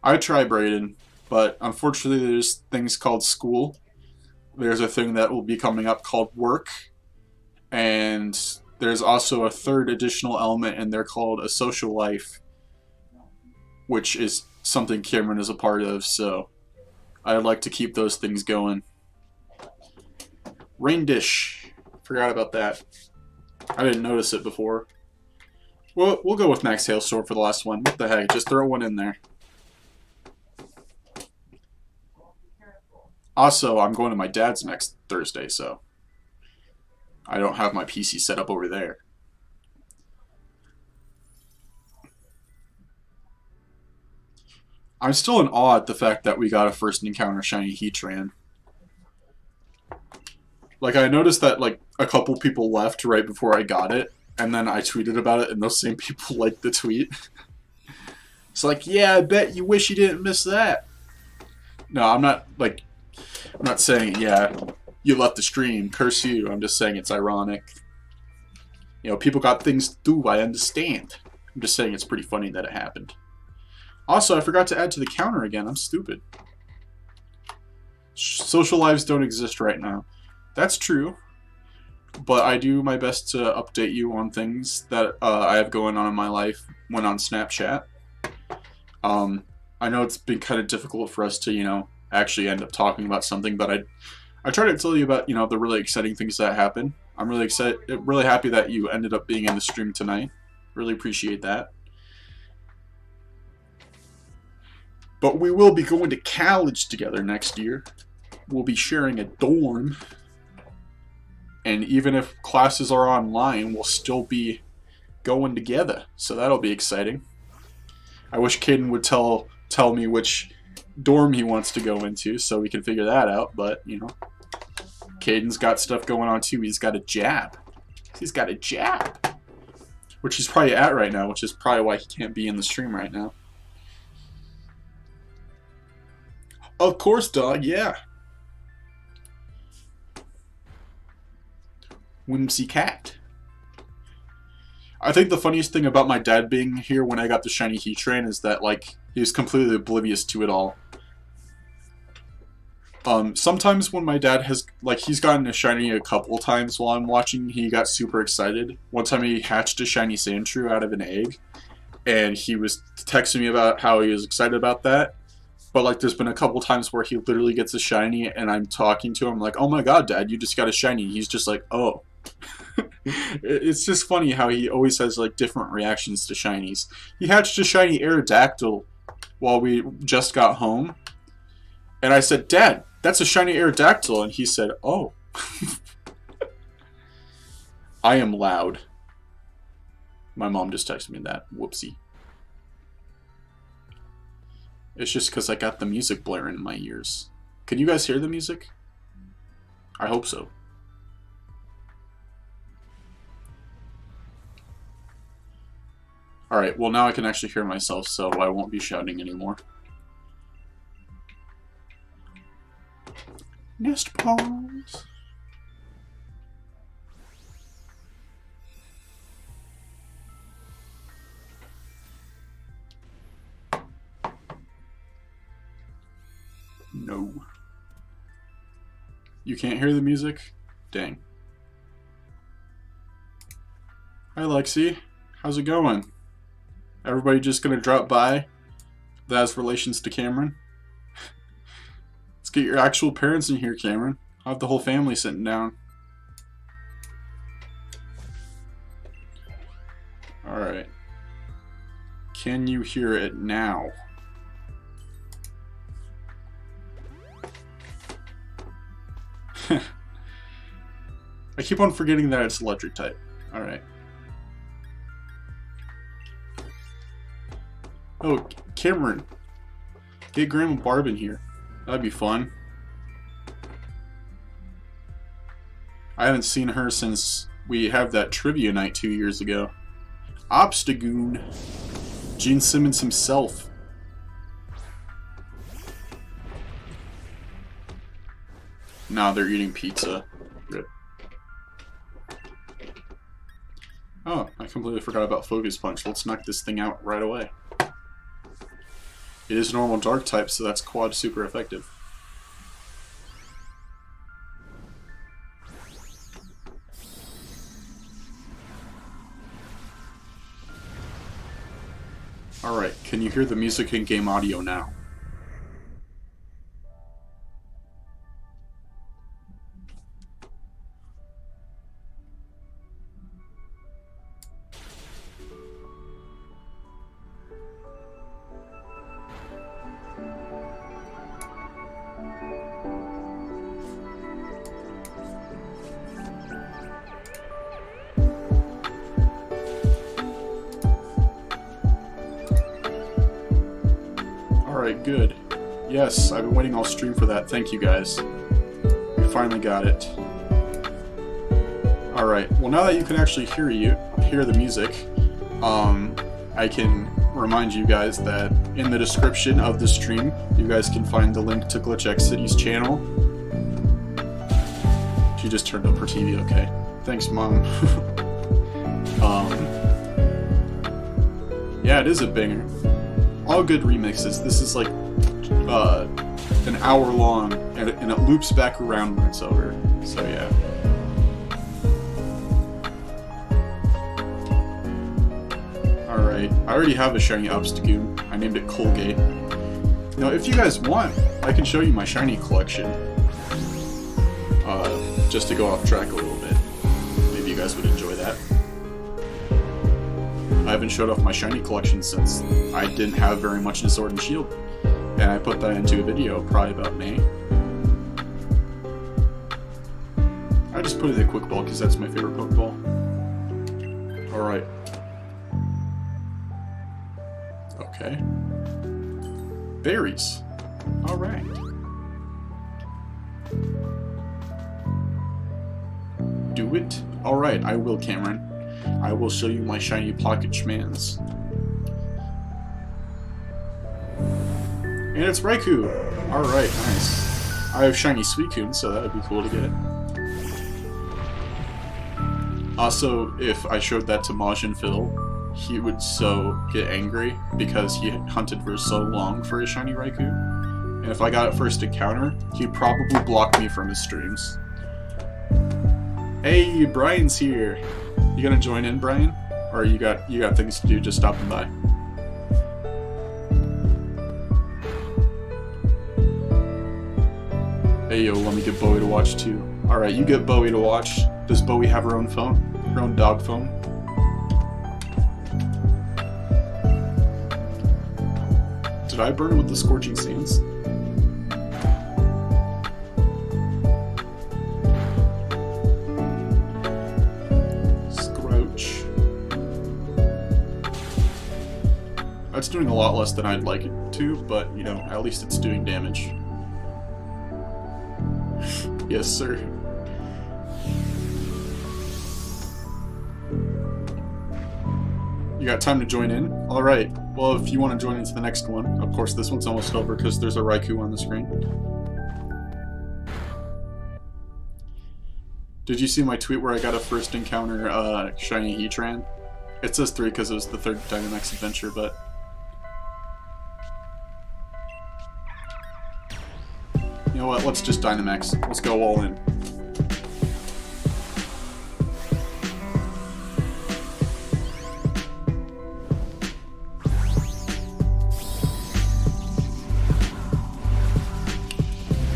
I try, Brayden, but unfortunately there's things called school. There's a thing that will be coming up called work. And there's also a third additional element in there called a social life, which is something Cameron is a part of, so I'd like to keep those things going. Rain dish. Forgot about that. I didn't notice it before. Well, we'll go with Max Hailstorm for the last one. What the heck? Just throw one in there. Also, I'm going to my dad's next Thursday, so I don't have my PC set up over there. I'm still in awe at the fact that we got a first encounter shiny Heatran. Like, I noticed that, like, a couple people left right before I got it, and then I tweeted about it, and those same people liked the tweet. It's like, yeah, I bet you wish you didn't miss that. No, I'm not saying, yeah, you left the stream, curse you. I'm just saying it's ironic. You know, people got things to do, I understand. I'm just saying it's pretty funny that it happened. Also, I forgot to add to the counter again. I'm stupid. Social lives don't exist right now. That's true. But I do my best to update you on things that I have going on in my life when on Snapchat. I know it's been kind of difficult for us to, you know, actually end up talking about something, but I try to tell you about, you know, the really exciting things that happen. I'm really excited, really happy that you ended up being in the stream tonight. Really appreciate that. But we will be going to college together next year. We'll be sharing a dorm. And even if classes are online, we'll still be going together. So that'll be exciting. I wish Caden would tell me which dorm he wants to go into so we can figure that out. But, you know, Caden's got stuff going on too. He's got a jab. He's got a jab. Which he's probably at right now, which is probably why he can't be in the stream right now. Of course, dog, yeah. Whimsy cat. I think the funniest thing about my dad being here when I got the shiny heat train is that, like, he was completely oblivious to it all. Sometimes when my dad has, like, he's gotten a shiny a couple times while I'm watching, he got super excited. One time he hatched a shiny Sandshrew out of an egg, and he was texting me about how he was excited about that. But, like, there's been a couple times where he literally gets a shiny, and I'm talking to him like, oh my god, Dad, you just got a shiny. He's just like, oh. It's just funny how he always has, like, different reactions to shinies. He hatched a shiny Aerodactyl while we just got home. And I said, Dad, that's a shiny Aerodactyl. And he said, oh. I am loud. My mom just texted me that. Whoopsie. It's just because I got the music blaring in my ears. Can you guys hear the music? I hope so. Alright, well now I can actually hear myself, so I won't be shouting anymore. Nest pause. No. You can't hear the music? Dang. Hi Lexi. How's it going? Everybody just gonna drop by that has relations to Cameron? Let's get your actual parents in here, Cameron. I'll have the whole family sitting down. Alright. Can you hear it now? I keep on forgetting that it's electric type. Alright. Oh, Cameron. Get Grandma Barb in here. That'd be fun. I haven't seen her since we had that trivia night 2 years ago. Obstagoon. Gene Simmons himself. Nah, they're eating pizza. Rip. Oh, I completely forgot about Focus Punch. Let's knock this thing out right away. It is normal dark type, so that's quad super effective. Alright, can you hear the music in game audio now? Alright, good. Yes, I've been waiting all stream for that. Thank you guys. We finally got it. Alright, well now that you can actually hear the music, I can remind you guys that in the description of the stream, you guys can find the link to GlitchX City's channel. She just turned up her TV, okay. Thanks, Mom. Yeah, it is a banger. All good remixes. This is like an hour long, and it loops back around when it's over. So yeah. Alright, I already have a shiny Obstagoon. I named it Colgate. You know, if you guys want, I can show you my shiny collection. Just to go off track a little bit. Maybe you guys would enjoy that. I haven't showed off my shiny collection since I didn't have very much in Sword and Shield. And I put that into a video probably about May. I just put it in a quick ball because that's my favorite Pokeball. Alright. Okay. Berries. Alright. Do it? Alright, I will, Cameron. I will show you my shiny Pocket Schmans. And it's Raikou! Alright, nice. I have shiny Suicune, so that would be cool to get. Also, if I showed that to Majin Phil, he would so get angry because he hunted for so long for his shiny Raikou. And if I got it first encounter, he'd probably block me from his streams. Hey, Brian's here! You gonna join in, Brian? Or you got things to do, just stopping by? Hey yo, let me get Bowie to watch too. Alright, you get Bowie to watch. Does Bowie have her own phone? Her own dog phone? Did I burn with the Scorching Sands? Scrouch. That's doing a lot less than I'd like it to, but, you know, at least it's doing damage. Yes, sir. You got time to join in? Alright, well if you want to join into the next one, of course this one's almost over because there's a Raikou on the screen. Did you see my tweet where I got a first encounter shiny Heatran? It says 3 because it was the 3rd Dynamax adventure, but... You know what, let's just Dynamax. Let's go all in.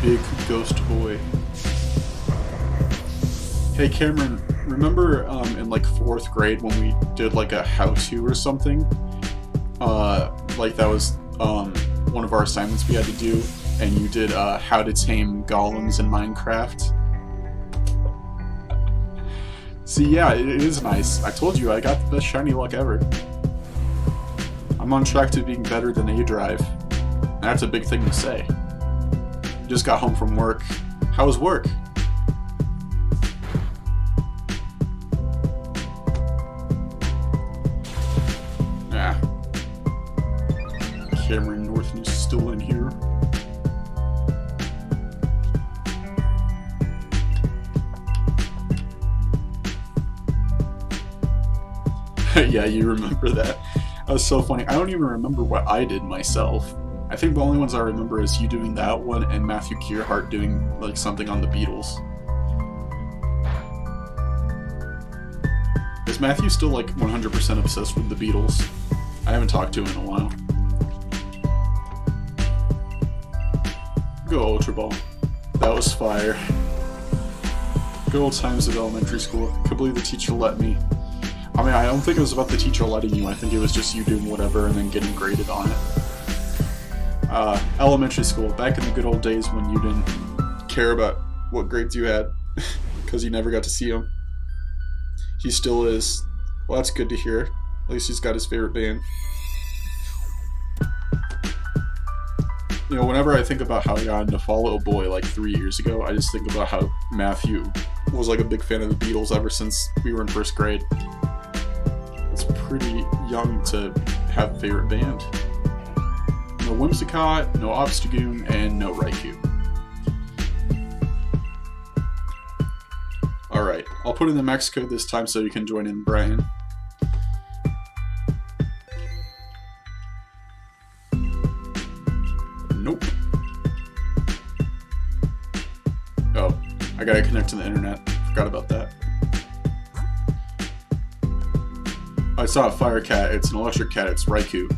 Big ghost boy. Hey Cameron, remember in like 4th grade when we did like a how-to or something? Like that was one of our assignments we had to do, and you did how to tame golems in Minecraft. See, yeah, it is nice. I told you I got the best shiny luck ever. I'm on track to being better than A-Drive. That's a big thing to say. Just got home from work. How was work? Ah. Cameron Norton is still in here. Yeah, you remember that. That was so funny. I don't even remember what I did myself. I think the only ones I remember is you doing that one and Matthew Kierhart doing like something on the Beatles. Is Matthew still like 100% obsessed with the Beatles? I haven't talked to him in a while. Go Ultra Ball. That was fire. Good old times of elementary school. I can't believe the teacher let me. I mean, I don't think it was about the teacher letting you. I think it was just you doing whatever and then getting graded on it. Elementary school, back in the good old days when you didn't care about what grades you had, because you never got to see him. He still is. Well, that's good to hear. At least he's got his favorite band. You know, whenever I think about how I got into Fall Out Boy like 3 years ago, I just think about how Matthew was like a big fan of the Beatles ever since we were in 1st grade. It's pretty young to have a favorite band. No Whimsicott, no Obstagoon, and no Raikou. Alright, I'll put in the max code this time so you can join in, Brian. Nope. Oh, I gotta connect to the internet. Forgot about that. I saw a fire cat. It's an electric cat. It's Raikou.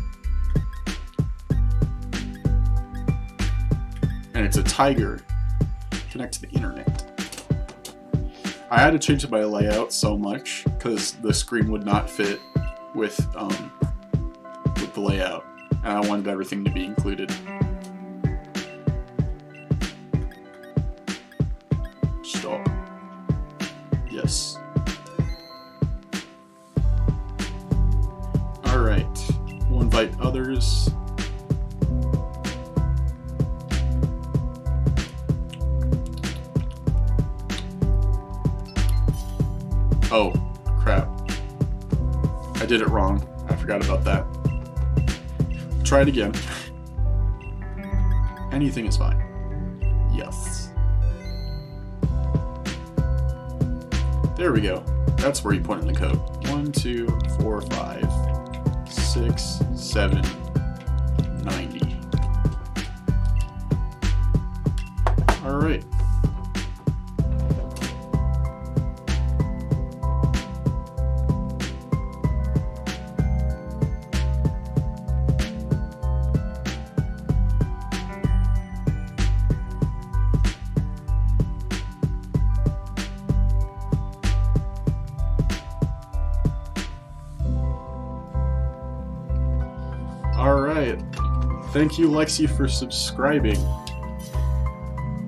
And it's a tiger. Connect to the internet. I had to change my layout so much because the screen would not fit with the layout, and I wanted everything to be included. Stop. Yes. Alright. We'll invite others. Oh, crap. I did it wrong. I forgot about that. Try it again. Anything is fine. Yes. There we go. That's where you put in the code. 1, 2, 4, 5, 6, 7, 90. Alright. Alright. Thank you, Lexi, for subscribing.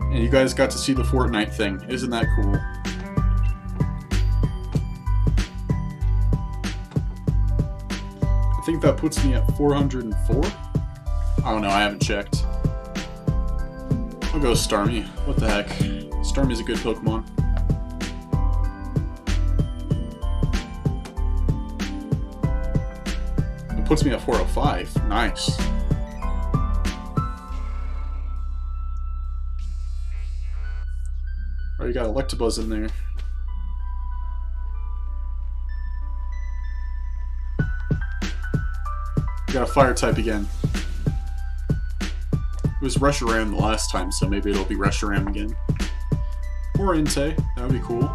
And you guys got to see the Fortnite thing. Isn't that cool? I think that puts me at 404? I don't know, I haven't checked. I'll go Starmie. What the heck? Starmie's a good Pokemon. Puts me at 405. Nice. Oh, you got Electabuzz in there. You got a fire type again. It was Reshiram the last time, so maybe it'll be Reshiram again. Or Entei. That would be cool.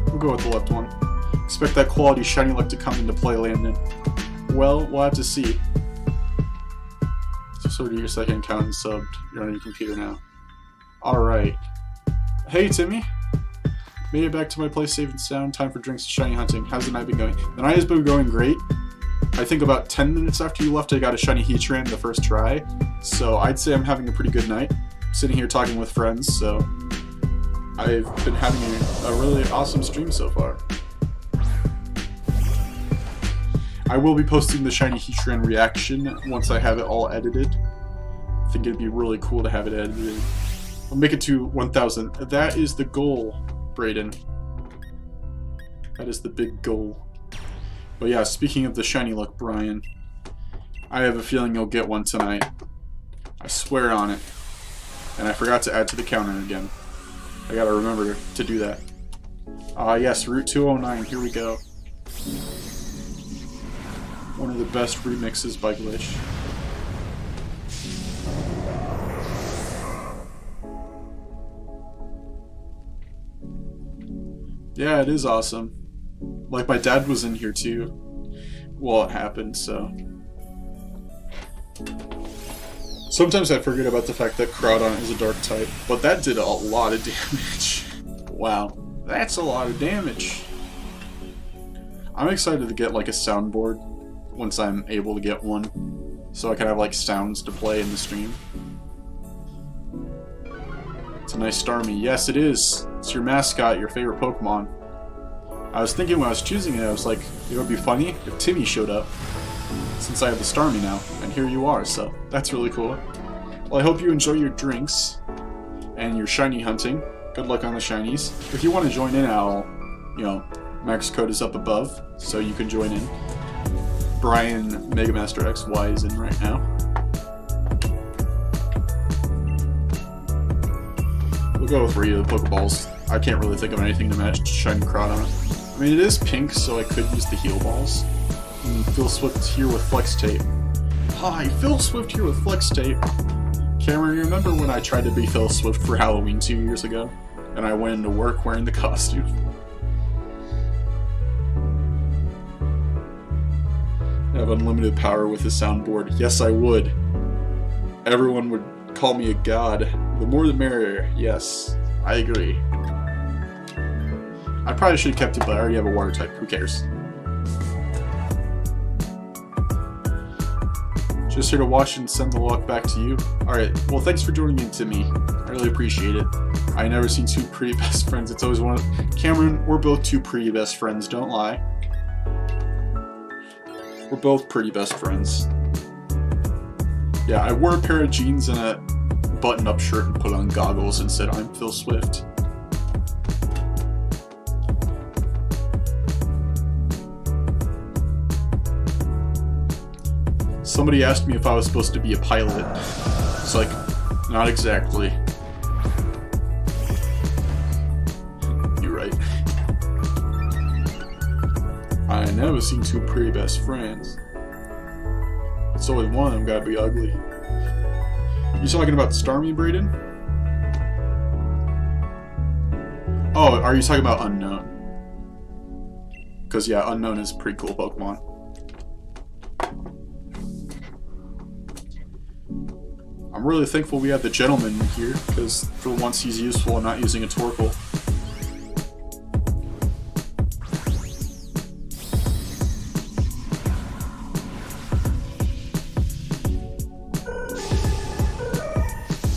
We'll go with the left one. Expect that quality shiny luck to come into play, Landon. Well, we'll have to see. So do your second account and subbed. You're on your computer now. Alright. Hey, Timmy. Made it back to my place safe and sound. Time for drinks and shiny hunting. How's the night been going? The night has been going great. I think about 10 minutes after you left, I got a shiny Heatran the first try. So I'd say I'm having a pretty good night. I'm sitting here talking with friends, so I've been having a really awesome stream so far. I will be posting the shiny Heatran reaction once I have it all edited. I think it'd be really cool to have it edited. I'll make it to 1,000. That is the goal, Brayden. That is the big goal. But yeah, speaking of the shiny luck, Brian, I have a feeling you'll get one tonight. I swear on it. And I forgot to add to the counter again. I gotta remember to do that. Yes, Route 209, here we go. One of the best remixes by Glitch. Yeah, it is awesome. Like, my dad was in here too while it happened, so. Sometimes I forget about the fact that Groudon is a dark type, but that did a lot of damage. Wow, that's a lot of damage. I'm excited to get like a soundboard once I'm able to get one, so I can have like sounds to play in the stream. It's a nice Starmie. Yes, it is. It's your mascot, your favorite Pokemon. I was thinking when I was choosing it, I was like, it would be funny if Timmy showed up. since I have the Starmie now, and here you are, so that's really cool. Well, I hope you enjoy your drinks and your shiny hunting. Good luck on the shinies. If you want to join in, I'll, Max code is up above, so you can join in. Brian Megamaster XY is in right now. We'll go with Rhea Pokeballs. I can't really think of anything to match Shiny Crot on. I mean, it is pink, so I could use the Heal Balls. And Phil Swift here with Flex Tape. Hi, Phil Swift here with Flex Tape. Cameron, you remember when I tried to be Phil Swift for Halloween 2 years ago? And I went into work wearing the costume. I have unlimited power with the soundboard. Yes, I would. Everyone would call me a god. The more the merrier. Yes, I agree. I probably should have kept it, but I already have a water type. Who cares? Just here to watch and send the luck back to you. Alright, well thanks for joining in, Timmy. I really appreciate it. I never seen two pretty best friends. It's always one of... Cameron, we're both two pretty best friends, don't lie. We're both pretty best friends. Yeah, I wore a pair of jeans and a button-up shirt and put on goggles and said, I'm Phil Swift. Somebody asked me if I was supposed to be a pilot. It's like, not exactly. You're right. I never seen two pretty best friends. It's always one of them gotta be ugly. You talking about Starmie, Brayden? Oh, are you talking about Unknown? Because yeah, Unknown is a pretty cool Pokemon. I'm really thankful we have the gentleman here, because for once he's useful and not using a Torkoal.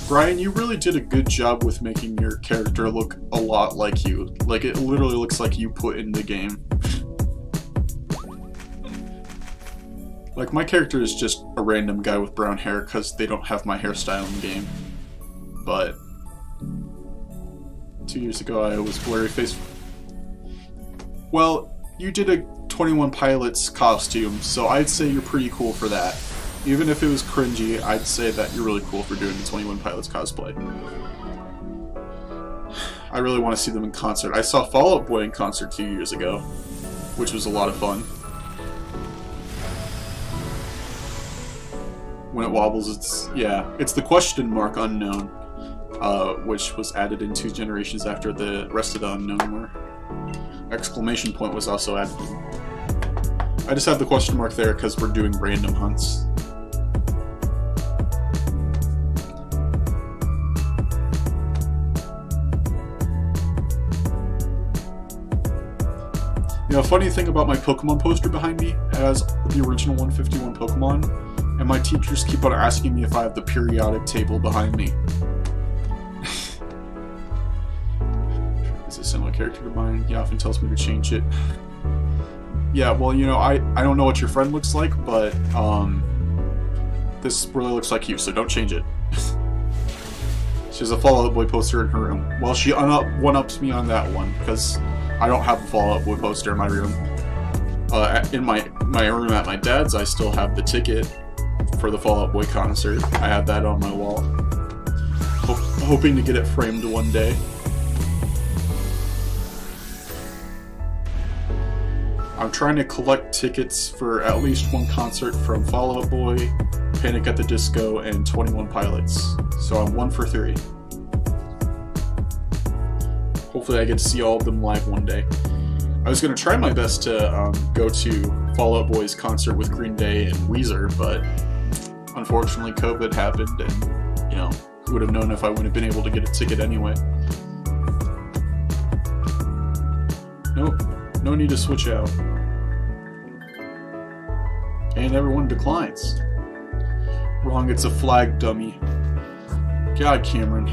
Brian, you really did a good job with making your character look a lot like you. Like, it literally looks like you put in the game. Like, my character is just a random guy with brown hair because they don't have my hairstyle in the game. But 2 years ago I was blurry face. Well, you did a 21 Pilots costume, so I'd say you're pretty cool for that. Even if it was cringy, I'd say that you're really cool for doing the 21 Pilots cosplay. I really want to see them in concert. I saw Fall Out Boy in concert 2 years ago, which was a lot of fun. When it wobbles, it's the question mark Unknown, which was added in 2 generations after the rest of the Unknown were. Exclamation point was also added in. I just have the question mark there because we're doing random hunts. You know, funny thing about my Pokemon poster behind me, it has the original 151 Pokemon, and my teachers keep on asking me if I have the periodic table behind me. It's a similar character to mine. He often tells me to change it. Yeah, well, you know, I don't know what your friend looks like, but this really looks like you, so don't change it. She has a Fall Out Boy poster in her room. Well, she one-ups me on that one, because I don't have a Fall Out Boy poster in my room. In my room at my dad's, I still have the ticket for the Fall Out Boy concert. I have that on my wall. Hoping to get it framed one day. I'm trying to collect tickets for at least one concert from Fall Out Boy, Panic at the Disco, and 21 Pilots. So I'm 1 for 3. Hopefully I get to see all of them live one day. I was going to try my best to go to Fall Out Boy's concert with Green Day and Weezer, but unfortunately COVID happened, and, you know, who would have known if I wouldn't have been able to get a ticket anyway. Nope, no need to switch out. And everyone declines. Wrong, it's a flag, dummy. God, Cameron.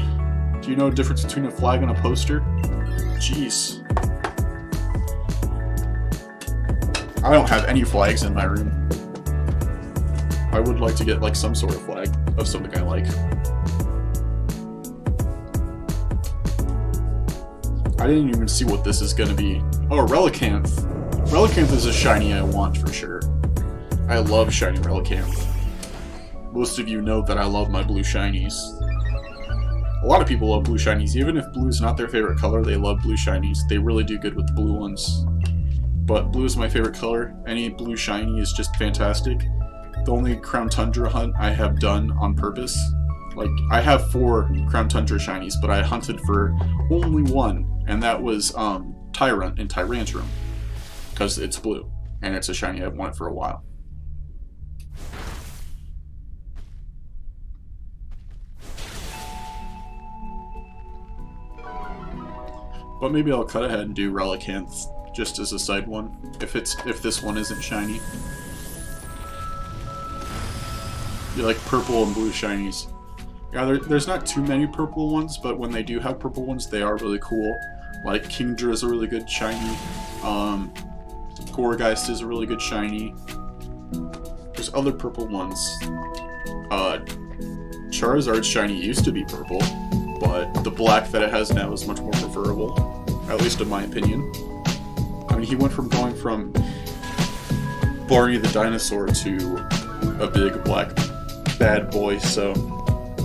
Do you know the difference between a flag and a poster? Jeez. I don't have any flags in my room. I would like to get like some sort of flag of something I like. I didn't even see what this is gonna be. Oh, Relicanth. Relicanth is a shiny I want for sure. I love shiny Relicanth. Most of you know that I love my blue shinies. A lot of people love blue shinies. Even if blue is not their favorite color, they love blue shinies. They really do good with the blue ones. But blue is my favorite color. Any blue shiny is just fantastic. The only Crown Tundra hunt I have done on purpose. Like, I have 4 Crown Tundra shinies, but I hunted for only 1, and that was Tyrant and Tyrantrum. Because it's blue, and it's a shiny I've wanted for a while. But maybe I'll cut ahead and do Relicanth just as a side one, if this one isn't shiny. You like purple and blue shinies. Yeah, there's not too many purple ones, but when they do have purple ones, they are really cool. Like Kingdra is a really good shiny. Gourgeist is a really good shiny. There's other purple ones. Charizard's shiny used to be purple, but the black that it has now is much more preferable, at least in my opinion. I mean, he went from going from Barney the dinosaur to a big black bad boy, so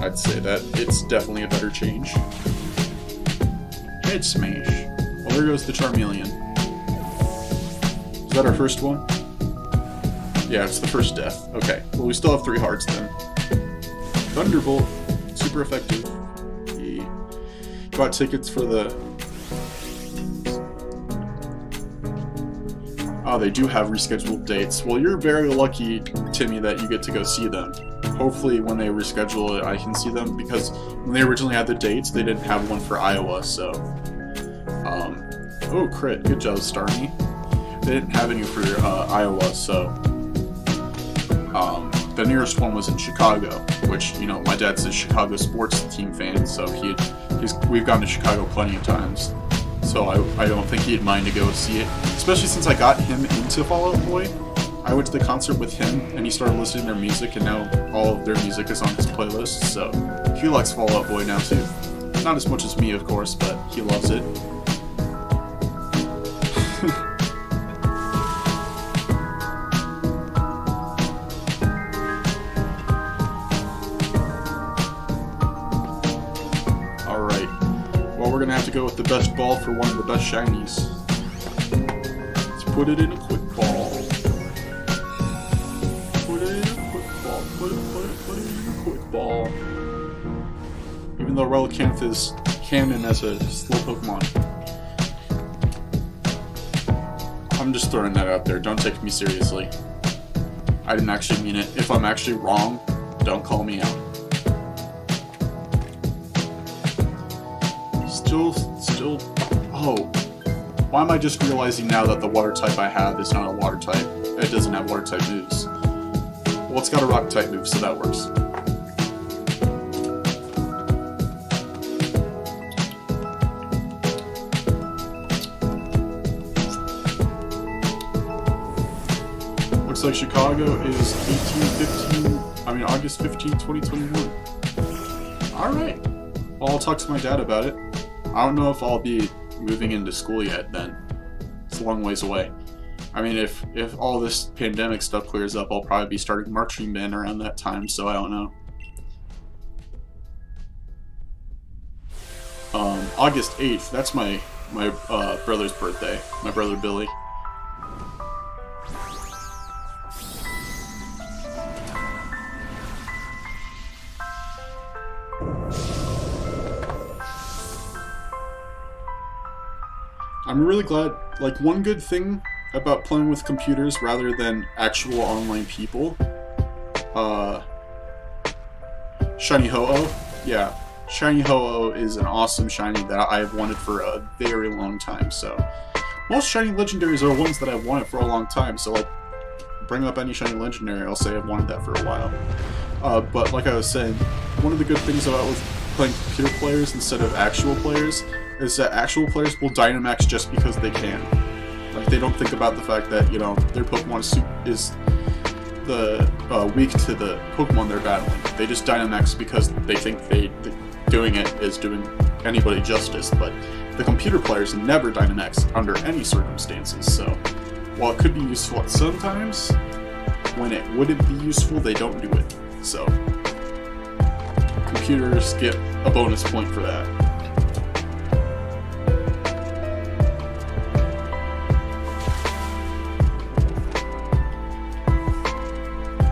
I'd say that it's definitely a better change. Head smash. Well, there goes the Charmeleon. Is that our first one? Yeah, it's the first death. Okay, well, we still have 3 hearts then. Thunderbolt, super effective. He got tickets for the... Oh, they do have rescheduled dates. Well, you're very lucky, Timmy, that you get to go see them. Hopefully when they reschedule it, I can see them, because when they originally had the dates, they didn't have one for Iowa, so... Oh, crit. Good job, Starmie. They didn't have any for Iowa, so... The nearest one was in Chicago, which, you know, my dad's a Chicago sports team fan, so we've gone to Chicago plenty of times. So I don't think he'd mind to go see it, especially since I got him into Fall Out Boy. I went to the concert with him, and he started listening to their music, and now all of their music is on his playlist, so he likes Fall Out Boy now too. Not as much as me, of course, but he loves it. We're gonna have to go with the best ball for one of the best shinies. Let's put it in a quick ball. Put it in a quick ball. Put it in a quick ball. Even though Relicanth is canon as a slow Pokemon. I'm just throwing that out there. Don't take me seriously. I didn't actually mean it. If I'm actually wrong, don't call me out. Still, oh, why am I just realizing now that the water type I have is not a water type? It doesn't have water type moves. Well, it's got a rock type move, so that works. Looks like Chicago is August 15, 2021. Alright. Well, I'll talk to my dad about it. I don't know if I'll be moving into school yet then. It's a long ways away. I mean, if all this pandemic stuff clears up, I'll probably be starting marching band around that time, so I don't know. August 8th, that's my brother's birthday. My brother Billy. I'm really glad, like, one good thing about playing with computers rather than actual online people, Shiny Ho-Oh, yeah, Shiny Ho-Oh is an awesome shiny that I've wanted for a very long time, so, most shiny legendaries are ones that I've wanted for a long time, so, like, bring up any shiny legendary, I'll say I've wanted that for a while. But like I was saying, one of the good things about playing computer players instead of actual players is that actual players will Dynamax just because they can. Like, they don't think about the fact that, you know, their Pokemon is weak to the Pokemon they're battling. They just Dynamax because they think doing it is doing anybody justice, but the computer players never Dynamax under any circumstances, so while it could be useful at some times, when it wouldn't be useful, they don't do it. So computers get a bonus point for that.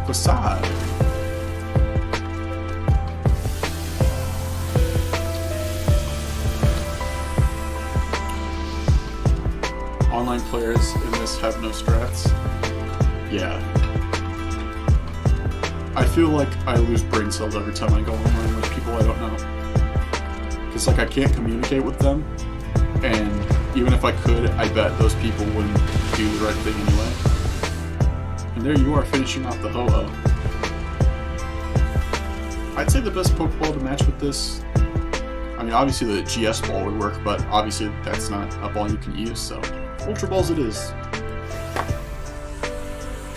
Facade. Online players in this have no strats. Yeah. I feel like I lose brain cells every time I go online with people I don't know. Because like I can't communicate with them, and even if I could, I bet those people wouldn't do the right thing anyway. And there you are finishing off the Ho-Oh. I'd say the best Pokeball to match with this, I mean obviously the GS ball would work, but obviously that's not a ball you can use, so Ultra Balls it is.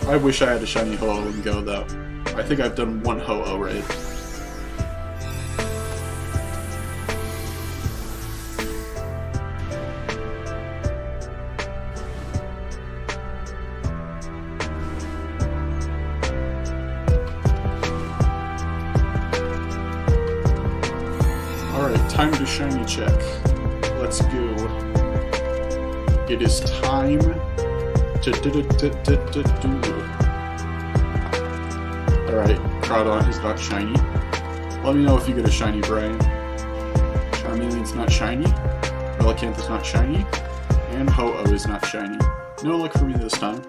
I wish I had a shiny Ho-Oh in Go though. I think I've done one Ho-Oh raid. Alright, time to shiny check. Let's go. It is time to do. Alright, Crawdon is not shiny. Let me know if you get a shiny, Brian. Charmeleon's not shiny. Relicanth is not shiny. And Ho-Oh is not shiny. No luck for me this time.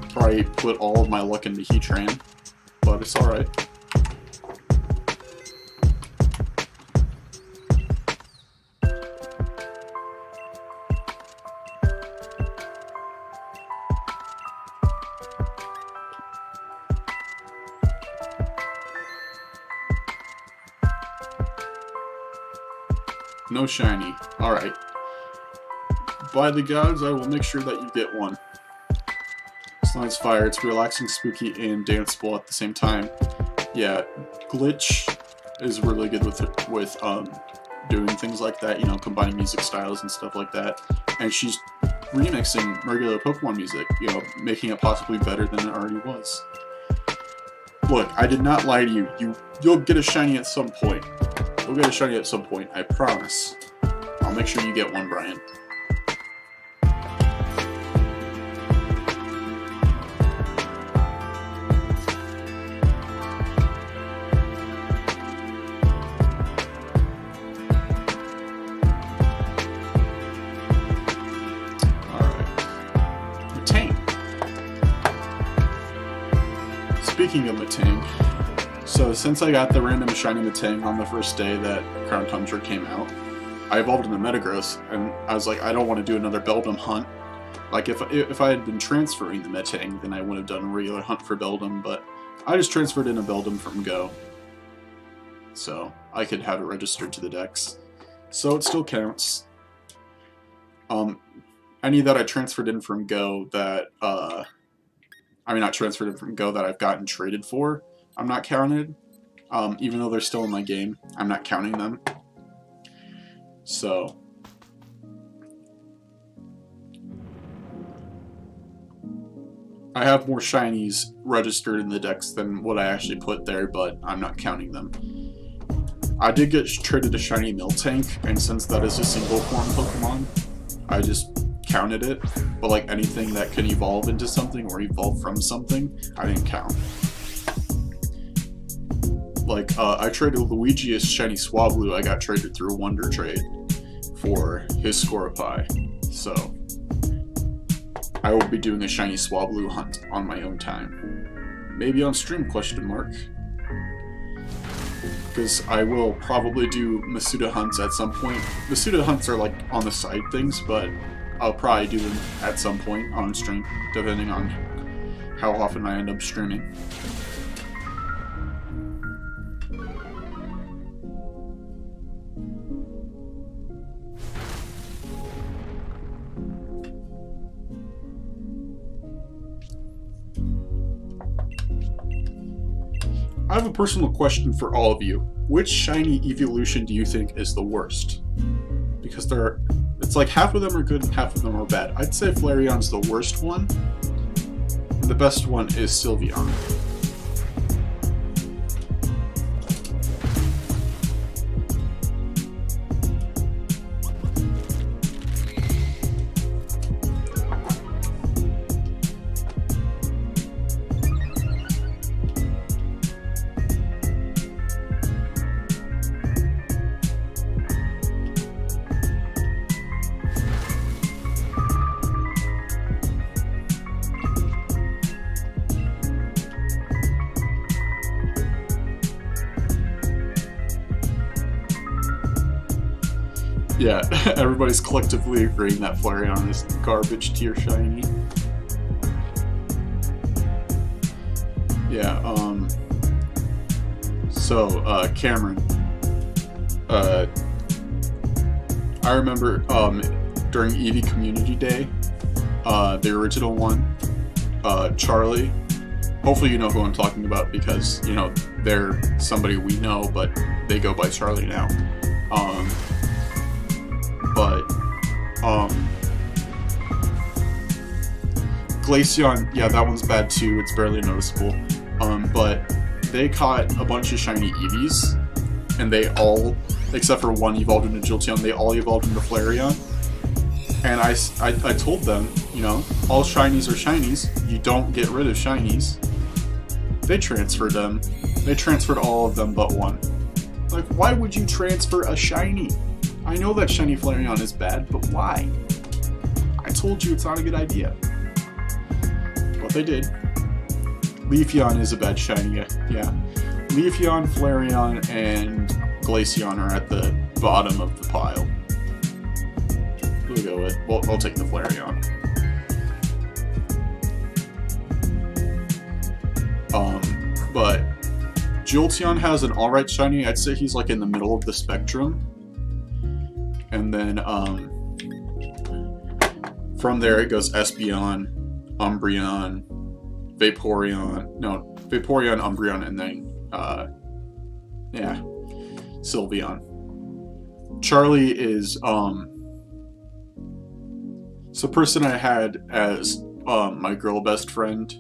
Probably put all of my luck into Heatran, but it's alright. No shiny. Alright. By the gods, I will make sure that you get one. Slime's Fire, it's relaxing, spooky, and danceable at the same time. Yeah, Glitch is really good with doing things like that, you know, combining music styles and stuff like that. And she's remixing regular Pokemon music, you know, making it possibly better than it already was. Look, I did not lie to you. You'll get a shiny at some point. You'll get a shiny at some point, I promise. I'll make sure you get one, Brian. Speaking of Matang, so since I got the random shiny Matang on the first day that Crown Tundra came out, I evolved into Metagross, and I was like, I don't want to do another Beldum hunt. Like, if I had been transferring the Matang, then I would have done a regular hunt for Beldum, but I just transferred in a Beldum from Go. So, I could have it registered to the Dex. So it still counts. Any that I transferred in from Go that, not transferred in from Go that I've gotten traded for, I'm not counted. Even though they're still in my game, I'm not counting them. So I have more shinies registered in the Dex than what I actually put there, but I'm not counting them. I did get traded a shiny Miltank, and since that is a single form Pokemon, I just counted it. But like anything that can evolve into something or evolve from something, I didn't count. Like, I traded Luigi a shiny Swablu. I got traded through a Wonder Trade for his Scoropie. So I will be doing a shiny Swablu hunt on my own time. Maybe on stream, question mark. Because I will probably do Masuda hunts at some point. Masuda hunts are like on the side things, but I'll probably do them at some point on stream, depending on how often I end up streaming. have a personal question for all of you. Which shiny evolution do you think is the worst? Because it's like half of them are good and half of them are bad. I'd say Flareon's the worst one, and the best one is Sylveon. Yeah, everybody's collectively agreeing that Flareon is garbage tier shiny. Yeah, Cameron. I remember, during Eevee Community Day, the original one, Charlie. Hopefully you know who I'm talking about because, you know, they're somebody we know, but they go by Charlie now. Glaceon, yeah, that one's bad too, it's barely noticeable. But they caught a bunch of shiny Eevees, and they all, except for one evolved into Jolteon, they all evolved into Flareon. And I told them, you know, all shinies are shinies, you don't get rid of shinies. They transferred them. They transferred all of them but one. Like, why would you transfer a shiny? I know that shiny Flareon is bad, but why? I told you it's not a good idea. But they did. Leafeon is a bad shiny, yeah. Leafeon, Flareon, and Glaceon are at the bottom of the pile. We'll go with, well, I'll take the Flareon. But Jolteon has an alright shiny. I'd say he's like in the middle of the spectrum. And then, from there it goes Espeon, Umbreon, Vaporeon, Umbreon, and then, yeah, Sylveon. Charlie is, it's a person I had as, my girl best friend.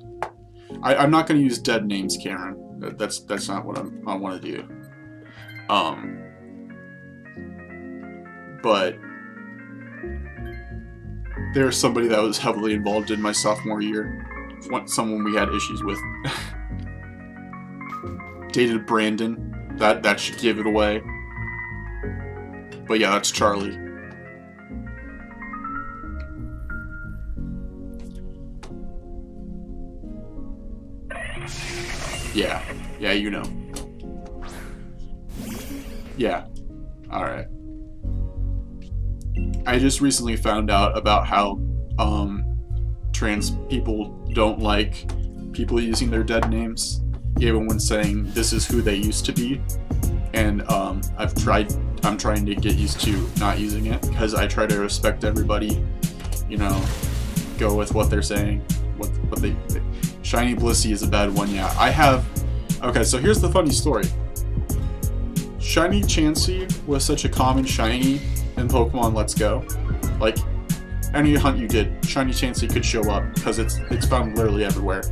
I'm not going to use dead names, Karen. That's not what I want to do. But there's somebody that was heavily involved in my sophomore year. Someone we had issues with. Dated Brandon. That should give it away. But yeah, that's Charlie. Yeah, you know. Yeah, alright. I just recently found out about how trans people don't like people using their dead names, even when saying this is who they used to be. And I'm trying to get used to not using it, because I try to respect everybody, you know, go with what they're saying. What they Shiny Blissey is a bad one, yeah. Okay, so here's the funny story. Shiny Chansey was such a common shiny in Pokemon Let's Go. Like, any hunt you did, Shiny Chansey could show up, because it's found literally everywhere.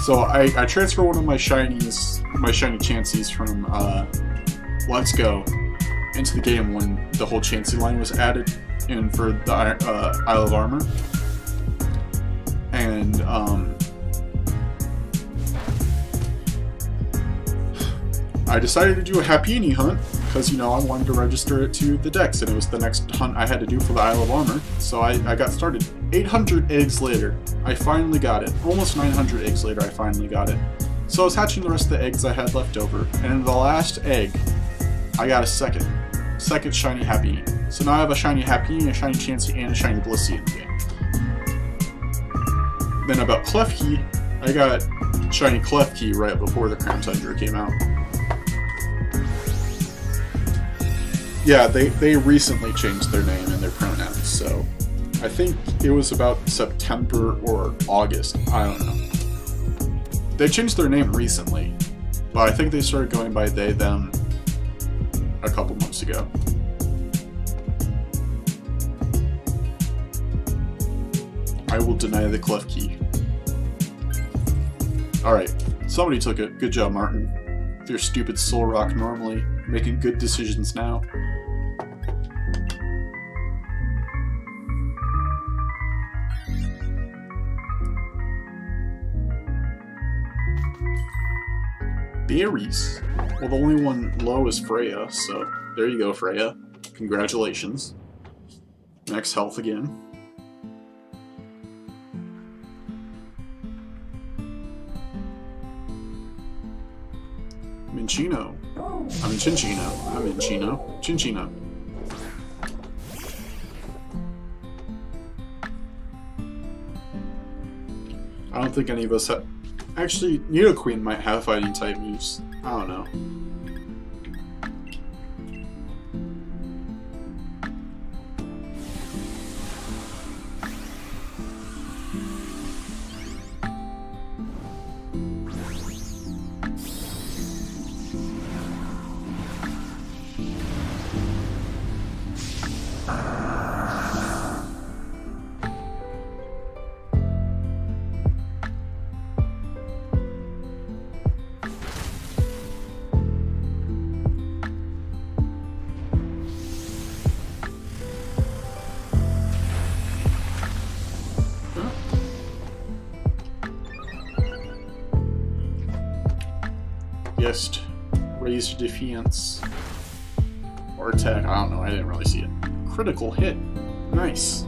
So I transfer one of my shiny Chanseys from Let's Go into the game when the whole Chansey line was added in for the Isle of Armor. And I decided to do a Happiny hunt because, you know, I wanted to register it to the Dex, and it was the next hunt I had to do for the Isle of Armor. So I got started. 800 eggs later, I finally got it. Almost 900 eggs later, I finally got it. So I was hatching the rest of the eggs I had left over, and in the last egg, I got a second shiny Happiny. So now I have a shiny Happiny, a shiny Chansey, and a shiny Blissey in the game. Then about Klefki, I got shiny Klefki right before the Crown Tundra came out. Yeah, they recently changed their name and their pronouns, so I think it was about September or August. I don't know. They changed their name recently, but I think they started going by they, them a couple months ago. I will deny the clef key. Alright, somebody took it. Good job, Martin. With your stupid soul rock normally, making good decisions now. Berries. Well, the only one low is Freya, so there you go, Freya. Congratulations. Max health again. Minchino. I mean Chinchino. I'm Minchino. Chinchino. I don't think any of us have... Actually, Nidoqueen might have fighting type moves. I don't know. Raised defense or attack. I don't know. I didn't really see it. Critical hit. Nice.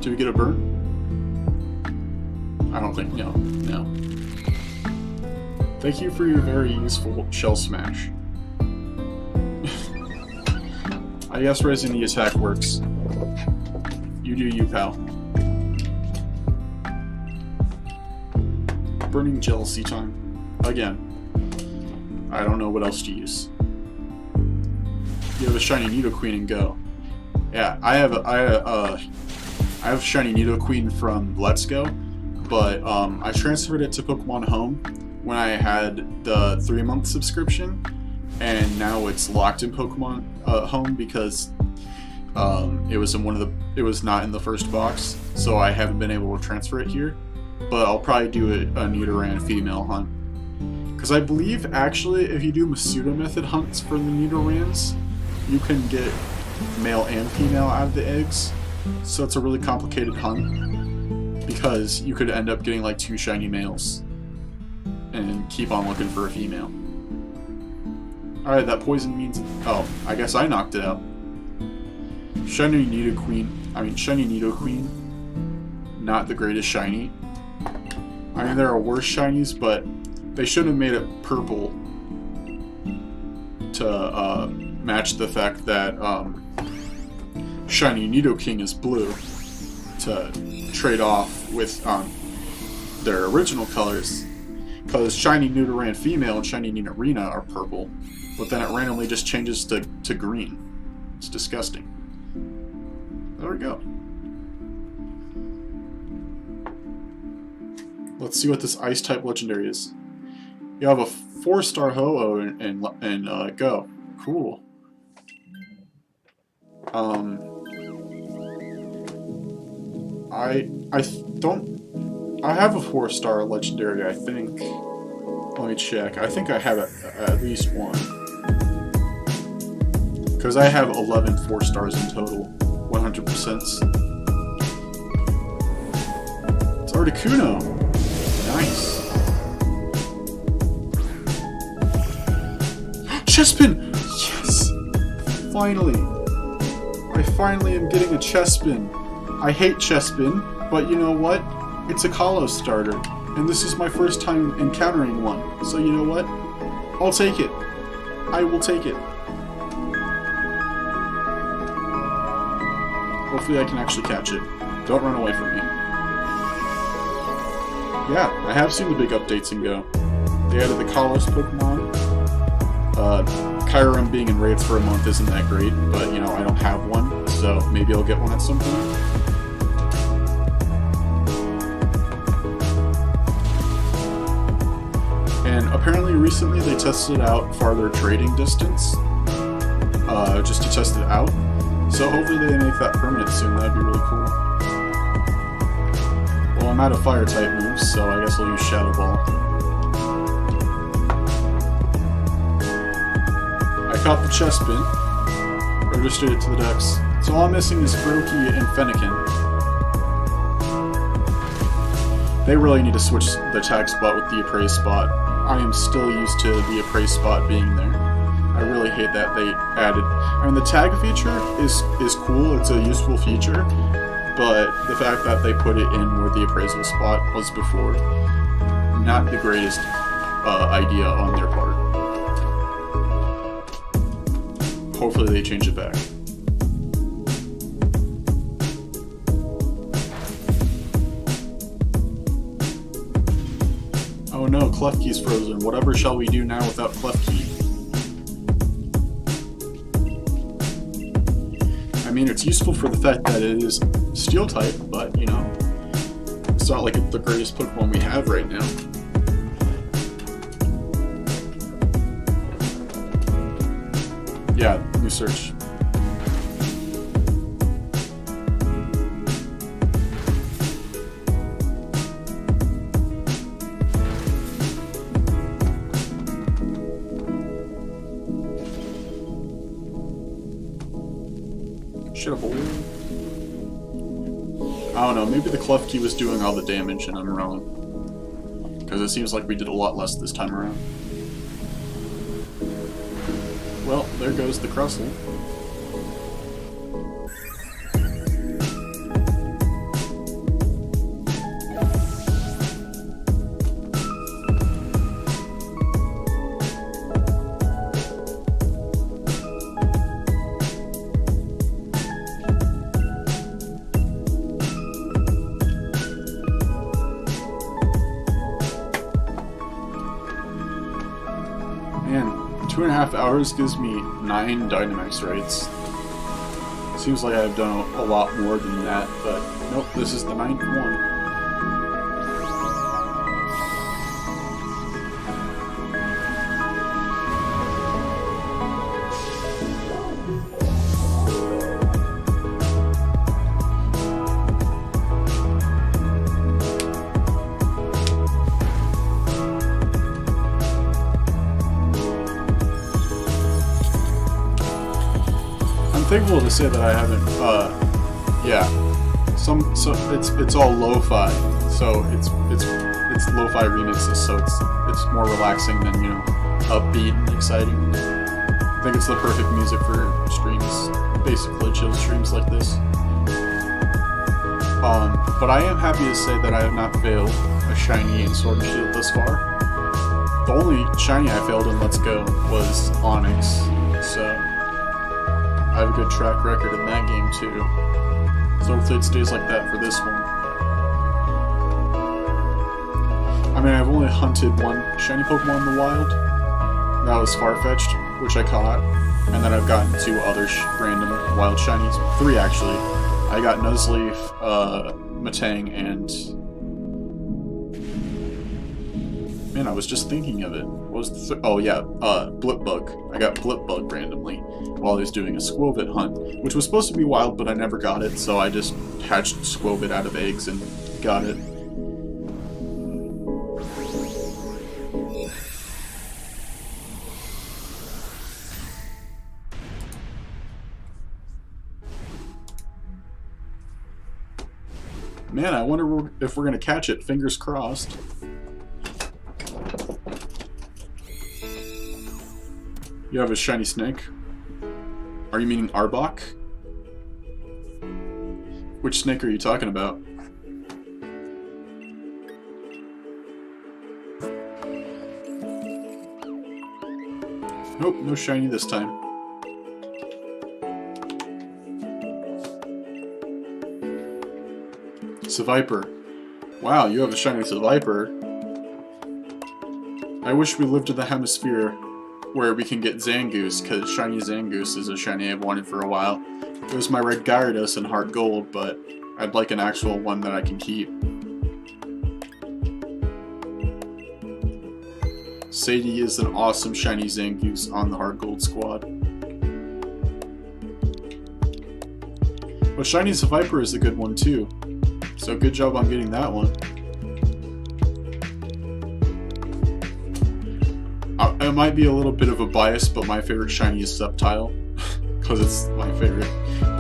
Do we get a burn? I don't think. No. No. Thank you for your very useful shell smash. I guess raising the attack works. You do you, pal. Burning jealousy time. Again. I don't know what else to use. You have a shiny Nidoqueen and go. Yeah, I have shiny Nidoqueen from Let's Go, but I transferred it to Pokemon Home when I had the 3-month subscription, and now it's locked in Pokemon Home because it was in it was not in the first box, so I haven't been able to transfer it here. But I'll probably do a Nidoran female hunt. Because I believe, actually, if you do Masuda method hunts for the Nidorans, you can get male and female out of the eggs. So it's a really complicated hunt. Because you could end up getting like 2 shiny males. And keep on looking for a female. Alright, that poison means... Oh, I guess I knocked it out. Shiny Nidoqueen. Not the greatest shiny. I mean, there are worse shinies, but... They should have made it purple to match the fact that shiny Nidoking is blue to trade off with their original colors. Because shiny Nidoran female and shiny Nidorina are purple, but then it randomly just changes to green. It's disgusting. There we go. Let's see what this Ice-type legendary is. You have a 4-star Ho-Oh and go. Cool. I have a 4-star legendary, I think. Let me check. I think I have at least one. Because I have 11 4-stars in total. 100%. It's Articuno. Nice. Chespin! Yes! Finally! I finally am getting a Chespin. I hate Chespin, but you know what? It's a Kalos starter, and this is my first time encountering one, so you know what? I'll take it. I will take it. Hopefully I can actually catch it. Don't run away from me. Yeah, I have seen the big updates in Go. They added the Kalos Pokemon. Kyurem being in raids for a month isn't that great, but you know, I don't have one, So maybe I'll get one at some point. And apparently recently they tested out farther trading distance, just to test it out. So hopefully they make that permanent soon, that'd be really cool. Well, I'm out of fire type moves, so I guess I'll use Shadow Ball. I caught the chest bin, registered it to the decks. So all I'm missing is Froakie and Fennekin. They really need to switch the tag spot with the appraise spot. I am still used to the appraise spot being there. I really hate that they added... I mean, the tag feature is cool, it's a useful feature, but the fact that they put it in where the appraisal spot was before, not the greatest idea on their part. Hopefully they change it back. Oh no, Klefki's frozen. Whatever shall we do now without Klefki? I mean, it's useful for the fact that it is Steel type, but, you know, it's not like it's the greatest Pokemon we have right now. Yeah, new search. I don't know, maybe the Klefki was doing all the damage and I'm wrong. Because it seems like we did a lot less this time around. Well, there goes the Crustle. Man, 2.5 hours gives me 9 Dynamax rates. Seems like I've done a lot more than that, but nope, this is the 9th one. I'm thankful to say that I haven't, yeah. So it's all lo-fi, so it's lo-fi remixes, so it's more relaxing than, you know, upbeat and exciting. I think it's the perfect music for streams, basically chill streams like this. But I am happy to say that I have not failed a shiny in Sword and Shield thus far. The only shiny I failed in Let's Go was Onyx, so I have a good track record in that game too. So hopefully it stays like that for this one. I mean, I've only hunted one shiny Pokemon in the wild. That was Farfetch'd, which I caught. And then I've gotten 2 other random wild shinies. 3 actually. I got Nuzleaf, Matang, and... Man, I was just thinking of it. What was the oh yeah, Blipbug. I got Blipbug randomly while I was doing a Squovit hunt, which was supposed to be wild, but I never got it, so I just hatched Squovit out of eggs and got it. Man, I wonder if we're gonna catch it. Fingers crossed. You have a shiny snake? Are you meaning Arbok? Which snake are you talking about? Nope, no shiny this time. Seviper. Wow, you have a shiny Seviper. I wish we lived in the hemisphere where we can get Zangoose, because shiny Zangoose is a shiny I've wanted for a while. It was my red Gyarados in Heart Gold, but I'd like an actual one that I can keep. Sadie is an awesome shiny Zangoose on the Heart Gold squad. But shiny Viper is a good one too. So good job on getting that one. It might be a little bit of a bias, but my favorite shiny is Sceptile. Because it's my favorite.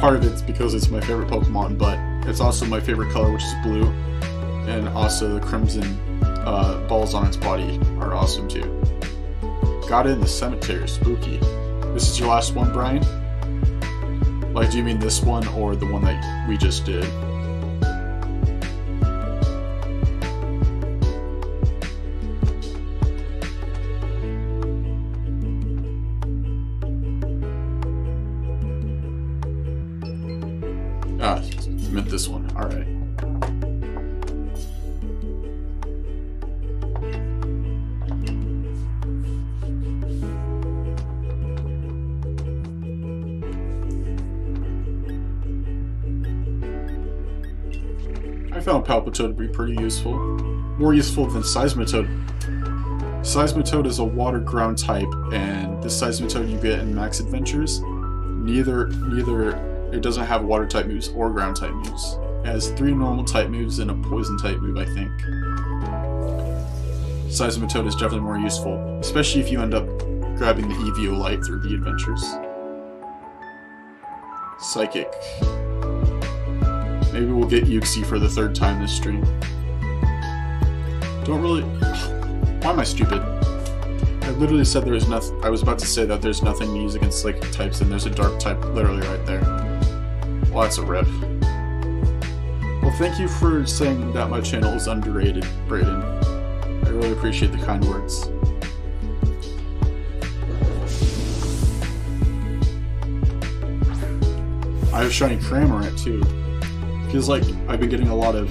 Part of it's because it's my favorite Pokemon, but it's also my favorite color, which is blue. And also the crimson balls on its body are awesome too. Got it in the cemetery, spooky. This is your last one, Brian? Like, do you mean this one or the one that we just did? Ah, I meant this one. Alright. I found Palpitoad to be pretty useful. More useful than Seismitoad. Seismitoad is a water ground type, and the Seismitoad you get in Max Adventures, neither it doesn't have water type moves or ground type moves. It has 3 normal type moves and a poison type move, I think. Seismitoad is definitely more useful, especially if you end up grabbing the Eviolite through the adventures. Psychic. Maybe we'll get Uxie for the 3rd time this stream. Don't really... Why am I stupid? I literally said there was nothing... I was about to say that there's nothing to use against psychic types, and there's a dark type literally right there. Well, that's a rip. Well, thank you for saying that my channel is underrated, Brayden. I really appreciate the kind words. I have shiny Cramorant too. Feels like I've been getting a lot of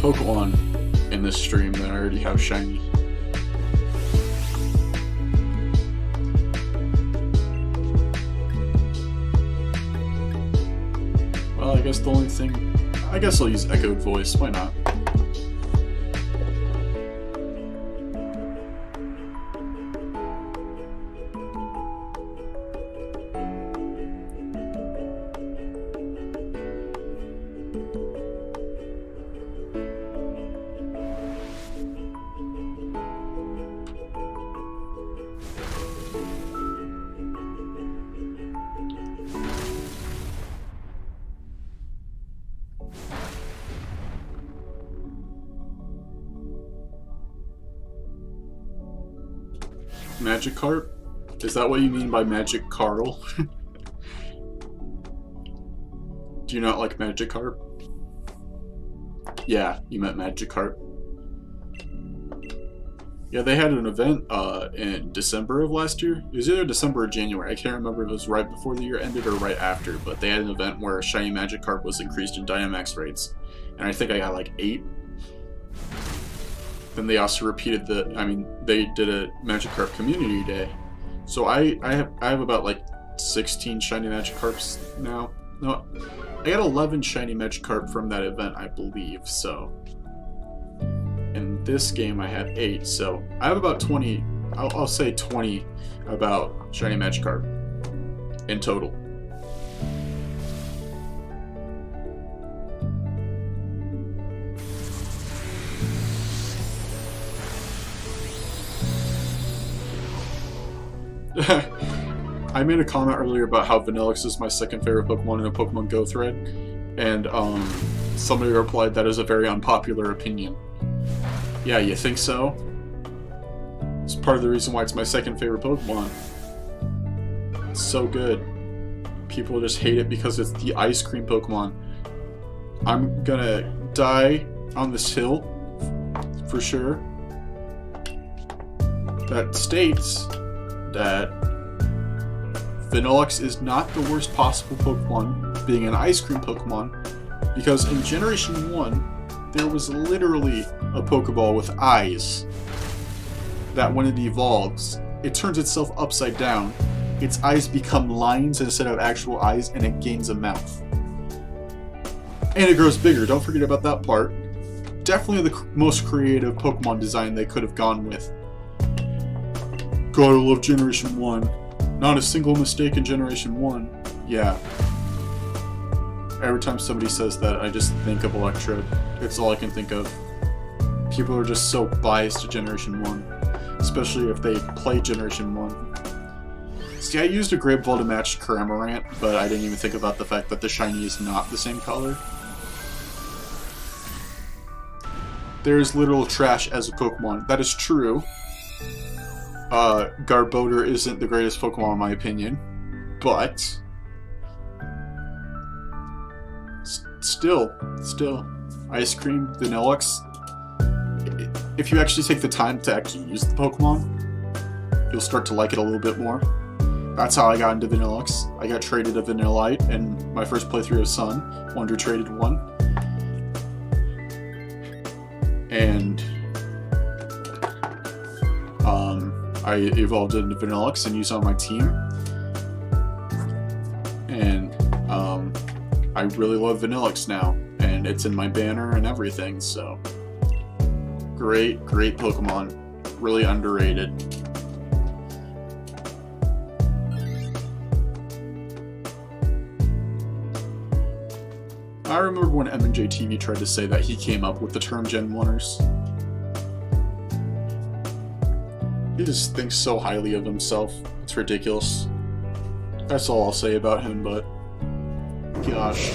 Pokemon in this stream that I already have shiny. Well, I guess the only thing... I guess I'll use Echoed Voice, why not? Magikarp? Is that what you mean by Magic Carl? Do you not like Magikarp? Yeah, you meant Magikarp. Yeah, they had an event in December of last year. It was either December or January. I can't remember if it was right before the year ended or right after, but they had an event where shiny Magikarp was increased in Dynamax rates. And I think I got like 8. Then they also repeated they did a Magikarp Community Day. So I have about like 16 shiny Magikarps now. No, I got 11 shiny Magikarp from that event, I believe, so. In this game I had 8, so I have about 20, I'll say 20 about shiny Magikarp in total. I made a comment earlier about how Vanillix is my 2nd favorite Pokemon in a Pokemon Go thread, and somebody replied that is a very unpopular opinion. Yeah, you think so? It's part of the reason why it's my 2nd favorite Pokemon. It's so good. People just hate it because it's the ice cream Pokemon. I'm gonna die on this hill, for sure, that states that Vanillix is not the worst possible Pokemon, being an ice cream Pokemon, because in Generation 1, there was literally a Pokeball with eyes that when it evolves, it turns itself upside down. Its eyes become lines instead of actual eyes, and it gains a mouth. And it grows bigger, don't forget about that part. Definitely the most creative Pokemon design they could have gone with. Gotta love Generation 1. Not a single mistake in Generation 1. Yeah. Every time somebody says that, I just think of Electrode. It's all I can think of. People are just so biased to Generation 1. Especially if they play Generation 1. See, I used a Great Ball to match Cramorant, but I didn't even think about the fact that the shiny is not the same color. There's literal trash as a Pokemon. That is true. Garbodor isn't the greatest Pokemon in my opinion, but still, Ice Cream, Vanillux. If you actually take the time to actually use the Pokemon, you'll start to like it a little bit more. That's how I got into Vanillux. I got traded a Vanillite in my first playthrough of Sun. Wonder traded one. And I evolved into Vanillux and used it on my team. And I really love Vanillux now. And it's in my banner and everything, so great Pokemon. Really underrated. I remember when M&J TV tried to say that he came up with the term Gen 1ers. He just thinks so highly of himself. It's ridiculous. That's all I'll say about him, but gosh.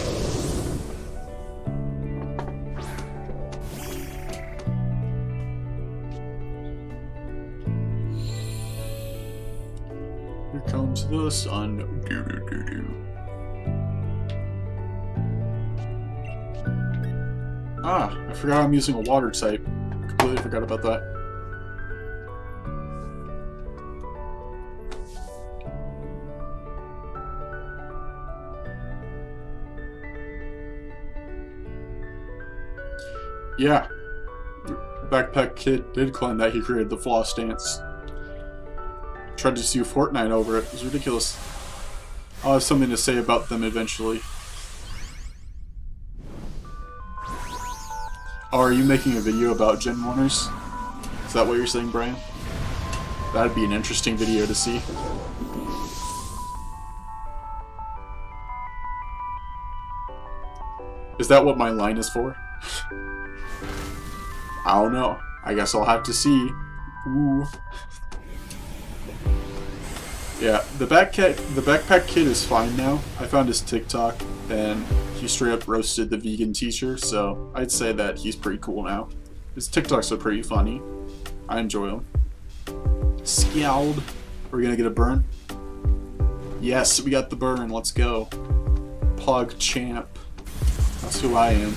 Here comes the sun. Doo-doo-doo-doo. Ah, I forgot I'm using a water type. Completely forgot about that. Yeah. Backpack Kid did claim that he created the floss dance. Tried to sue Fortnite over it. It was ridiculous. I'll have something to say about them eventually. Oh, are you making a video about Gen 1ers? Is that what you're saying, Brian? That'd be an interesting video to see. Is that what my line is for? I don't know. I guess I'll have to see. Ooh. Yeah, the Backpack Kid is fine now. I found his TikTok, and he straight up roasted the vegan teacher, so I'd say that he's pretty cool now. His TikToks are pretty funny. I enjoy them. Scald. Are we gonna get a burn? Yes, we got the burn. Let's go. Pog Champ. That's who I am.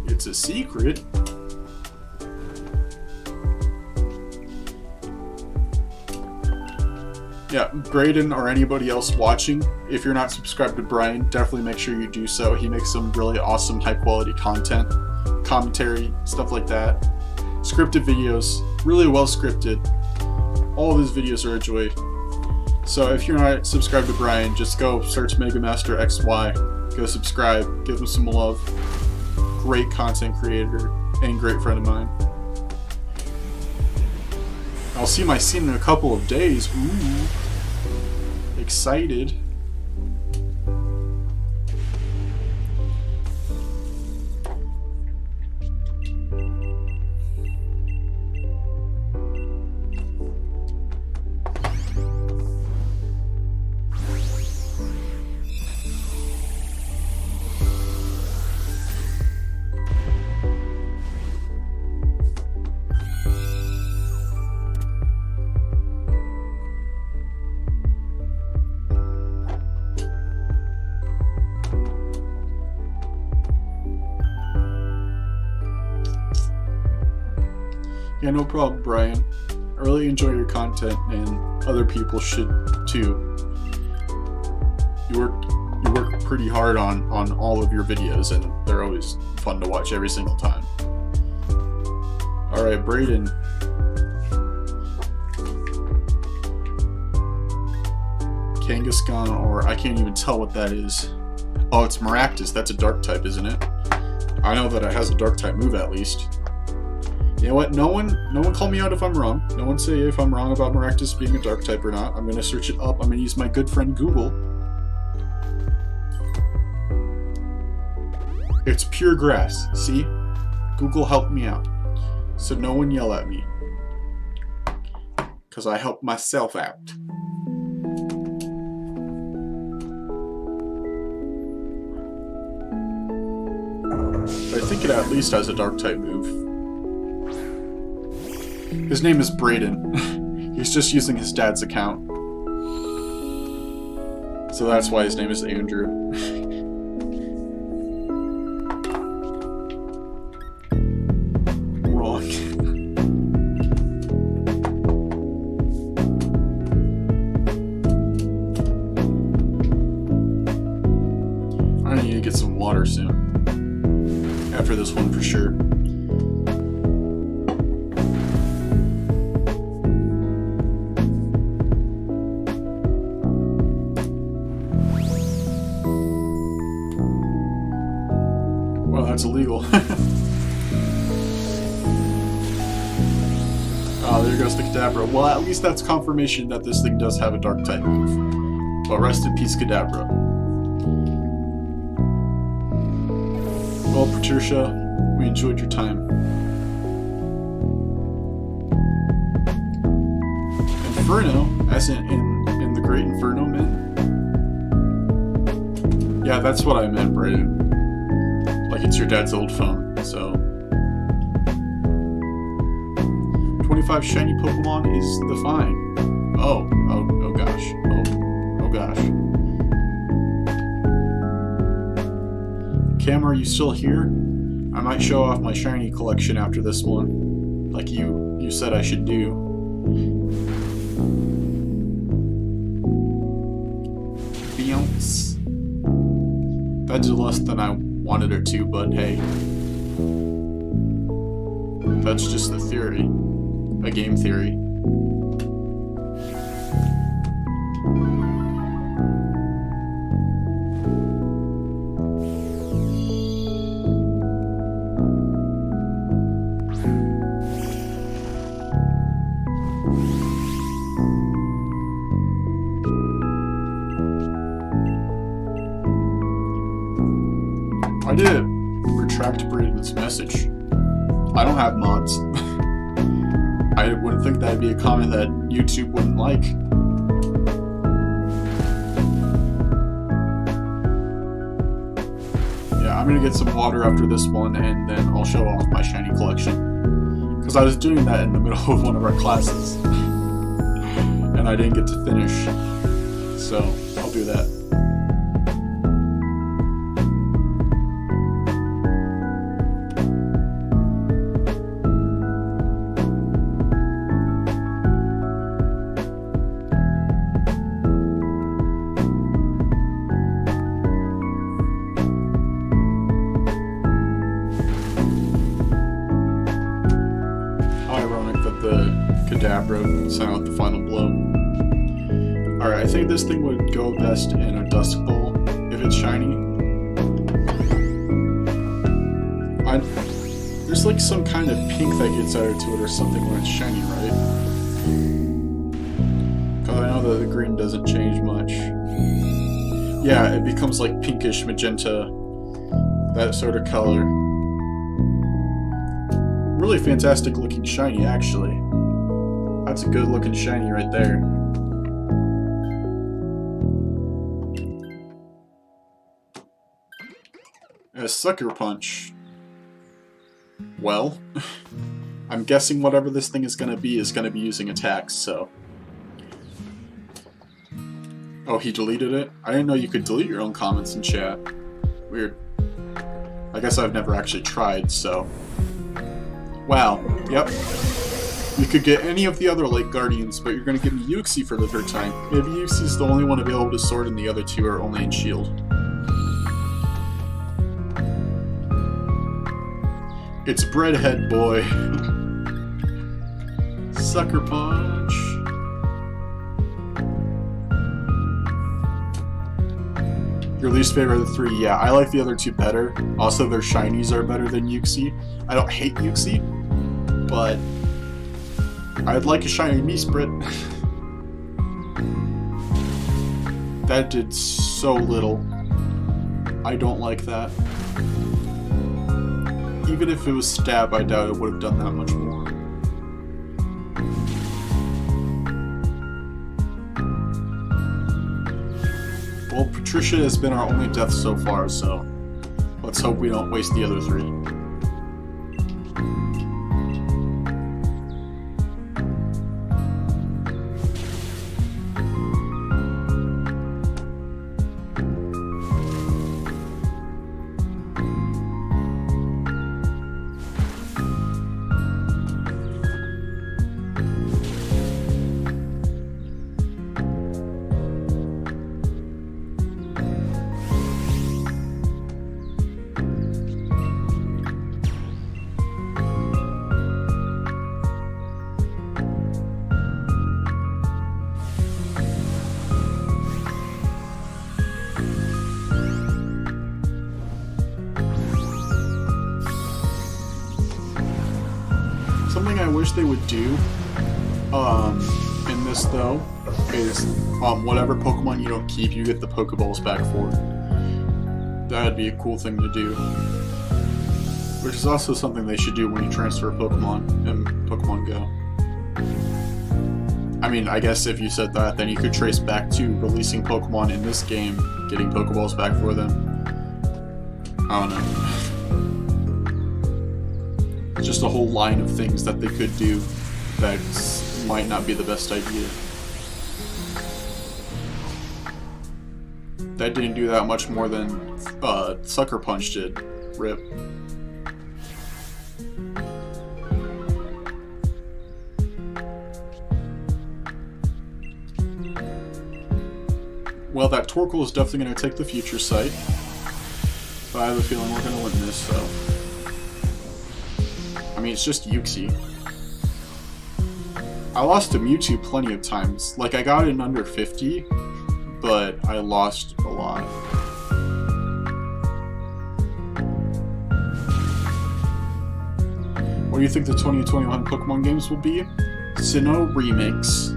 It's a secret. Yeah, Braden or anybody else watching, if you're not subscribed to Brian, definitely make sure you do so. He makes some really awesome high quality content, commentary, stuff like that. Scripted videos, really well scripted. All of his videos are a joy. So if you're not subscribed to Brian, just go search Mega Master XY, go subscribe, give him some love. Great content creator and great friend of mine. I'll see my scene in a couple of days. Ooh. Excited. Yeah, no problem, Brian. I really enjoy your content, and other people should too. You work pretty hard on all of your videos, and they're always fun to watch every single time. Alright, Brayden. Kangaskhan, or I can't even tell what that is. Oh, it's Maractus. That's a dark type, isn't it? I know that it has a dark type move at least. You know what? No one call me out if I'm wrong. No one say if I'm wrong about Maractus being a dark type or not. I'm gonna search it up. I'm gonna use my good friend Google. It's pure grass. See? Google helped me out. So no one yell at me. Because I helped myself out. I think it at least has a dark type move. His name is Brayden. He's just using his dad's account. So that's why his name is Andrew. Wrong. I need to get some water soon. After this one for sure. Well, that's illegal. Oh, there goes the Kadabra. Well, at least that's confirmation that this thing does have a dark type move. But rest in peace, Kadabra. Well, Patricia, we enjoyed your time. Inferno, as in the Great Inferno, man? Yeah, that's what I meant, Brayden. Like it's your dad's old phone, so... 25 shiny Pokemon is the fine. Oh gosh. Oh gosh. Cam, are you still here? I might show off my shiny collection after this one, like you said I should do. Bounce. That did less than I wanted it to, but hey. That's just the theory. A game theory. I did retract Brayden's message. I don't have mods. I wouldn't think that'd be a comment that YouTube wouldn't like. Yeah, I'm gonna get some water after this one, and then I'll show off my shiny collection. Because I was doing that in the middle of one of our classes. And I didn't get to finish. So, I'll do that. Kadabra sent out the final blow. Alright, I think this thing would go best in a Dusk Bowl if it's shiny. There's like some kind of pink that gets added to it or something when it's shiny, right? Because I know that the green doesn't change much. Yeah, it becomes like pinkish magenta, that sort of color. Really fantastic looking shiny, actually. That's a good looking shiny right there. A Sucker Punch. Well, I'm guessing whatever this thing is gonna be using attacks, so. Oh, he deleted it? I didn't know you could delete your own comments in chat. Weird. I guess I've never actually tried, so. Wow, yep. You could get any of the other Lake Guardians, but you're gonna give me Uxie for the third time. Maybe Uxie's the only one available to sword and the other two are only in shield. It's Breadhead Boy. Sucker Punch. Your least favorite of the three? Yeah, I like the other two better. Also, their shinies are better than Uxie. I don't hate Uxie, but I'd like a shiny Meesprit. That did so little. I don't like that. Even if it was Stab, I doubt it would have done that much more. Well, Patricia has been our only death so far, so let's hope we don't waste the other three. Something I wish they would do in this though is whatever Pokemon you don't keep, you get the Pokeballs back for. That'd be a cool thing to do. Which is also something they should do when you transfer Pokemon in Pokemon Go. I mean, I guess if you said that, then you could trace back to releasing Pokemon in this game, getting Pokeballs back for them. I don't know. Just a whole line of things that they could do that might not be the best idea. That didn't do that much more than Sucker Punch did. RIP. Well, that Torkoal is definitely going to take the future sight. But I have a feeling we're going to win this, so... I mean, it's just Uxie. I lost to Mewtwo plenty of times. Like, I got in under 50, but I lost a lot. What do you think the 2021 Pokemon games will be? Sinnoh Remix.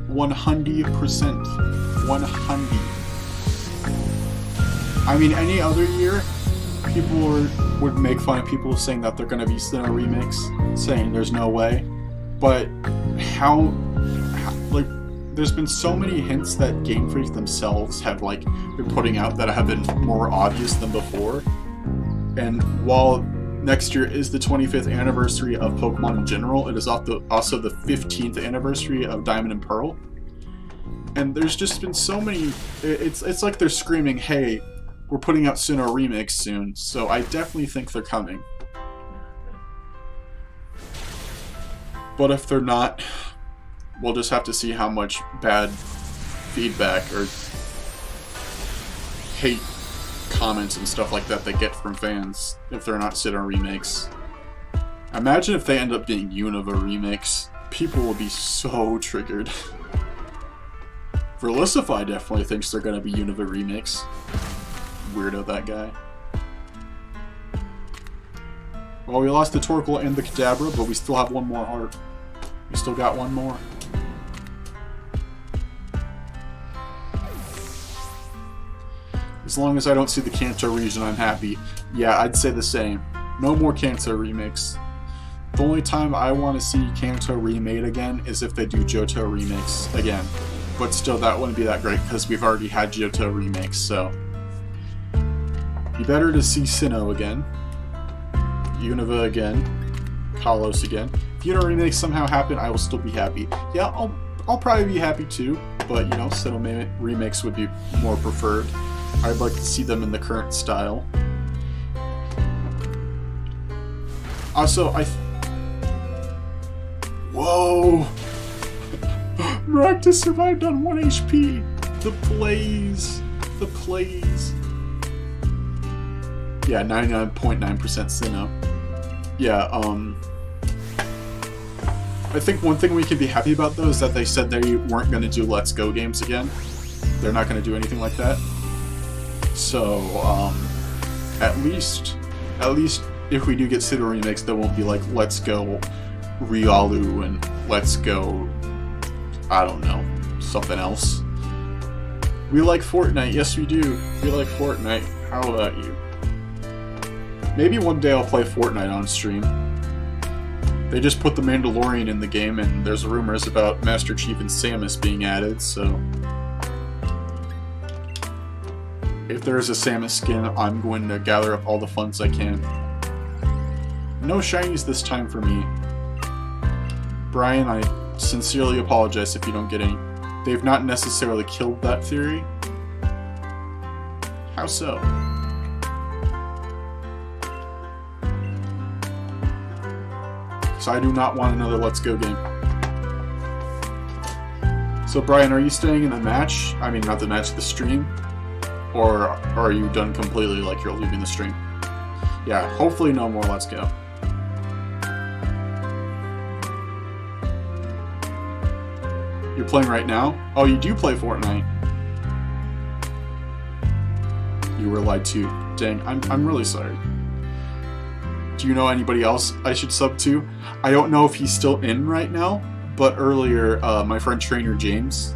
100%. 100. I mean, any other year, people would make fun of people saying that they're gonna be Sinnoh Remix, saying there's no way. But how like, there's been so many hints that Game Freak themselves have like been putting out that have been more obvious than before. And while next year is the 25th anniversary of Pokemon in general, it is also the 15th anniversary of Diamond and Pearl. And there's just been so many. It's like they're screaming, "Hey, we're putting out Sinnoh Remix soon," so I definitely think they're coming. But if they're not, we'll just have to see how much bad feedback or hate comments and stuff like that they get from fans if they're not Sinnoh Remix. Imagine if they end up being Unova Remix. People will be so triggered. Verlisify definitely thinks they're going to be Unova Remix. Weirdo, that guy. Well, we lost the Torkoal and the Kadabra, but we still have one more heart. We still got one more. As long as I don't see the Kanto region, I'm happy. Yeah, I'd say the same. No more Kanto Remix. The only time I want to see Kanto remade again is if they do Johto Remix again. But still, that wouldn't be that great because we've already had Johto Remix, so... Be better to see Sinnoh again. Unova again. Kalos again. If Unova Remix somehow happen, I will still be happy. Yeah, I'll probably be happy too, but you know, Sinnoh Remix would be more preferred. I'd like to see them in the current style. Also, whoa! Maractus survived on 1 HP! The plays! The plays! Yeah, 99.9% Sinnoh. Yeah, I think one thing we can be happy about though is that they said they weren't going to do Let's Go games again. They're not going to do anything like that. So, at least if we do get pseudo remakes, there won't be like Let's Go Riolu and Let's Go, I don't know, something else. We like Fortnite, yes we do. We like Fortnite. How about you? Maybe one day I'll play Fortnite on stream. They just put the Mandalorian in the game, and there's rumors about Master Chief and Samus being added, so... If there is a Samus skin, I'm going to gather up all the funds I can. No shinies this time for me. Brian, I sincerely apologize if you don't get any. They've not necessarily killed that theory. How so? So I do not want another Let's Go game. So Brian, are you staying in the match? I mean, not the match, the stream? Or are you done completely, like you're leaving the stream? Yeah, hopefully no more Let's Go. You're playing right now? Oh, you do play Fortnite. You were lied to. Dang, I'm really sorry. Do you know anybody else I should sub to? I don't know if he's still in right now, but earlier, my friend Trainer James...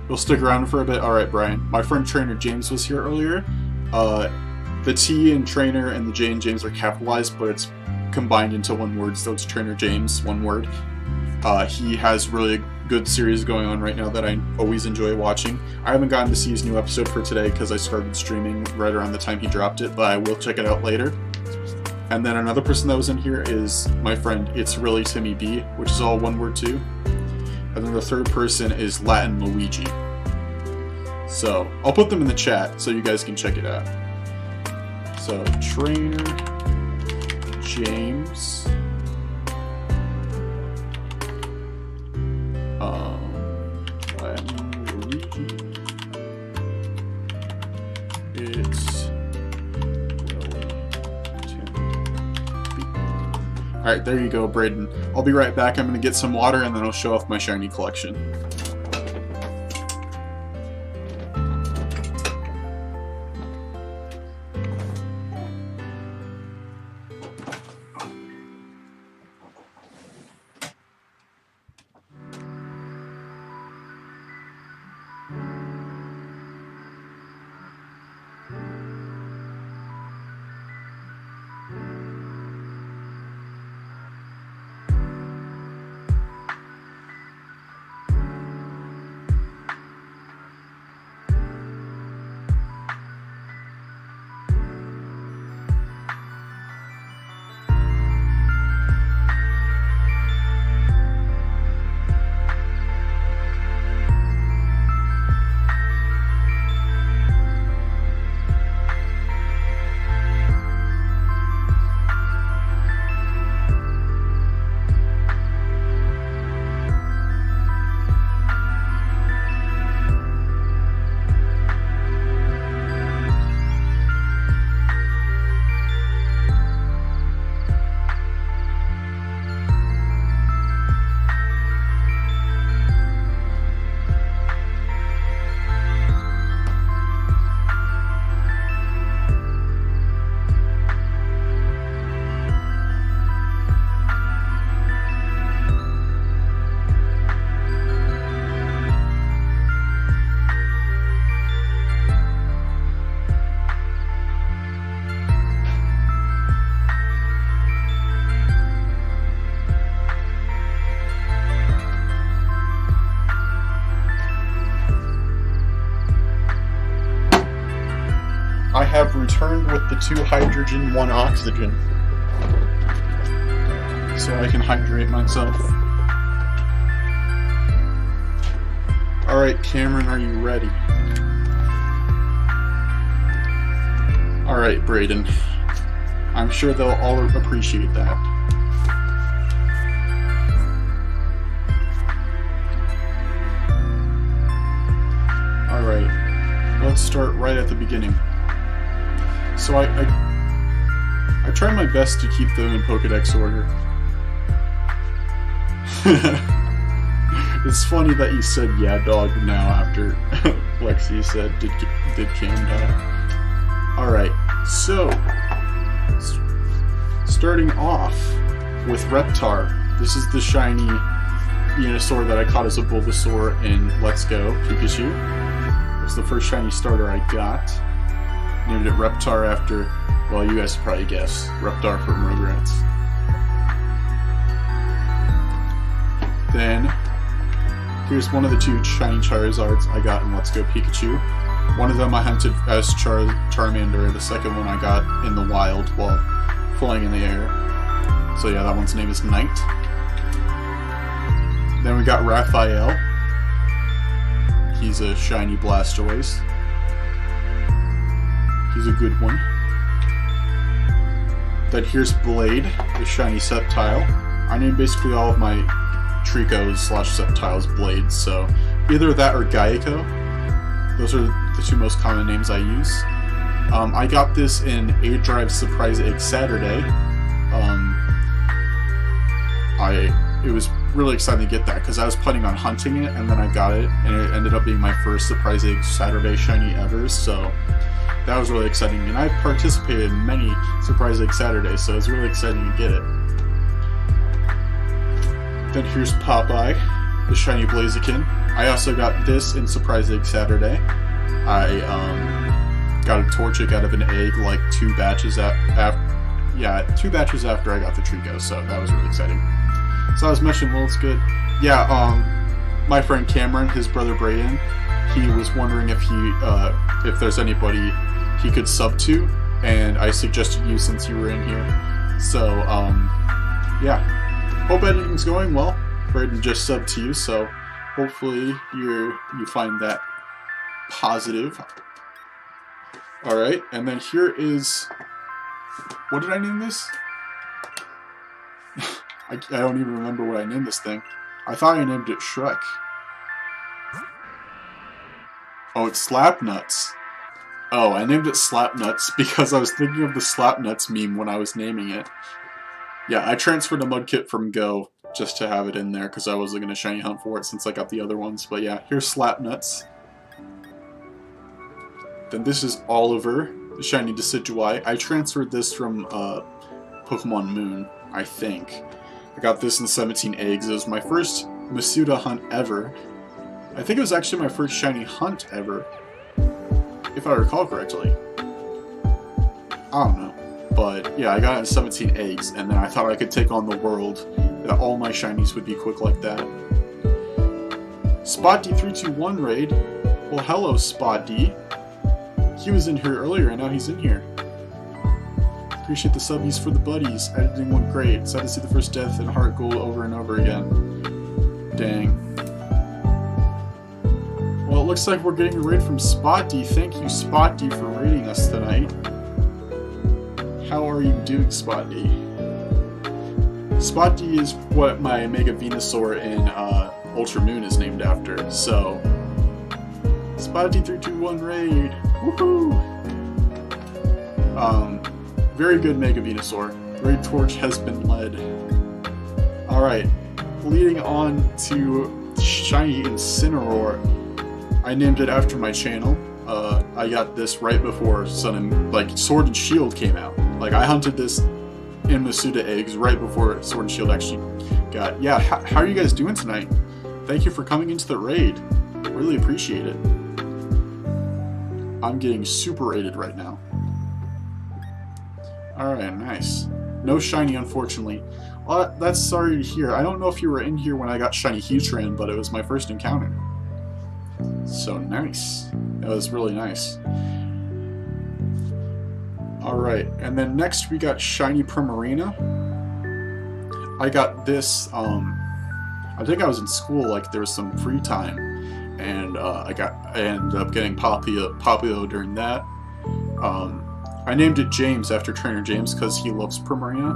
You'll stick around for a bit? Alright, Brian. My friend Trainer James was here earlier. The T in Trainer and the J in James are capitalized, but it's combined into one word, so it's Trainer James, one word. He has really good series going on right now that I always enjoy watching. I haven't gotten to see his new episode for today because I started streaming right around the time he dropped it, but I will check it out later. And then another person that was in here is my friend It's Really Timmy B, which is all one word too. And then the third person is Latin Luigi. So, I'll put them in the chat so you guys can check it out. So, Trainer James. Latin Luigi. It's Really Timmy B. Alright, there you go, Braden. I'll be right back. I'm going to get some water and then I'll show off my shiny collection. I have returned with the 2 hydrogen, 1 oxygen. So I can hydrate myself. Alright, Cameron, are you ready? Alright, Braden. I'm sure they'll all appreciate that. Alright, let's start right at the beginning. So I try my best to keep them in Pokedex order. It's funny that you said "yeah, dog" now after Lexi said "did Kanto." All right, so starting off with Reptar. This is the shiny Venusaur that I caught as a Bulbasaur in Let's Go Pikachu. It's the first shiny starter I got. Named it Reptar after, well, you guys probably guess, Reptar from Rugrats. Then, here's one of the 2 shiny Charizards I got in Let's Go Pikachu. One of them I hunted as Charmander, the second one I got in the wild while flying in the air. So yeah, that one's name is Knight. Then we got Raphael. He's a shiny Blastoise. He's a good one. Then here's Blade, the shiny Sceptile. I named basically all of my Tricos / Sceptiles Blades, so either that or Geico. Those are the 2 most common names I use. I got this in A-Drive Surprise Egg Saturday. It was really exciting to get that because I was planning on hunting it, and then I got it, and it ended up being my first Surprise Egg Saturday shiny ever, so that was really exciting. And I've participated in many Surprise Egg Saturdays, so it's really exciting to get it. Then here's Popeye, the shiny Blaziken. I also got this in Surprise Egg Saturday. I got a Torchic out of an egg like 2 batches after I got the Trico, so that was really exciting. So I was meshing well, it's good. Yeah, my friend Cameron, his brother Brayden, he was wondering if if there's anybody he could sub to, and I suggested you since you were in here. So, yeah. Hope editing's going well. Brayden just subbed to you, so hopefully you find that positive. Alright, and then here is... What did I name this? I don't even remember what I named this thing. I thought I named it Shrek. Oh, it's Slapnuts. Oh, I named it Slapnuts because I was thinking of the Slapnuts meme when I was naming it. Yeah, I transferred a Mudkip from Go just to have it in there because I wasn't going to shiny hunt for it since I got the other ones. But yeah, here's Slapnuts. Then this is Oliver, the shiny Decidueye. I transferred this from Pokemon Moon, I think. I got this in 17 eggs. It was my first Masuda hunt ever. I think it was actually my first shiny hunt ever, if I recall correctly. I don't know. But yeah, I got it in 17 eggs, and then I thought I could take on the world, that all my shinies would be quick like that. Spot D321 raid. Well, hello, Spot D. He was in here earlier, and now he's in here. Appreciate the subbies for the buddies. Editing went great. Sad to see the first death in HeartGold over and over again. Dang. Well, it looks like we're getting a raid from Spot D. Thank you, Spot D, for raiding us tonight. How are you doing, Spot D? Spot D is what my Mega Venusaur in Ultra Moon is named after, so... Spot D321 raid! Woohoo! Very good Mega Venusaur. Raid Torch has been led. Alright, leading on to Shiny Incineroar. I named it after my channel. I got this right before Sword and Shield came out. Like, I hunted this in Masuda eggs right before Sword and Shield actually got... Yeah, how are you guys doing tonight? Thank you for coming into the raid. Really appreciate it. I'm getting super raided right now. Alright, nice. No shiny, unfortunately. Well, that's sorry to hear. I don't know if you were in here when I got shiny Heatran, but it was my first encounter. So nice. That was really nice. Alright, and then next we got shiny Primarina. I got this, I think I was in school, like there was some free time, and I ended up getting Popplio during that. I named it James after Trainer James because he loves Primarina.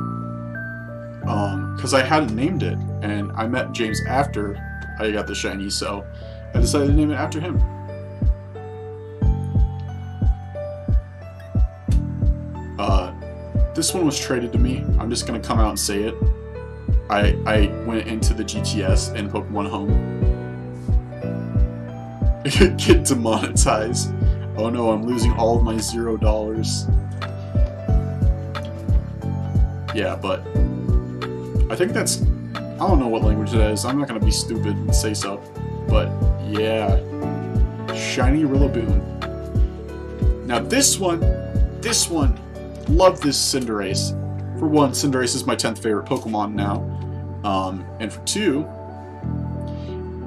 Because I hadn't named it, and I met James after I got the shiny, so I decided to name it after him. This one was traded to me. I'm just gonna come out and say it. I went into the GTS and Pokemon Home. Get demonetized. Oh no, I'm losing all of my $0. Yeah, but I think that's, I don't know what language it is. I'm not gonna be stupid and say so. But yeah, shiny Rillaboom. Now this one, love this Cinderace. For one, Cinderace is my 10th favorite Pokemon now. And for two,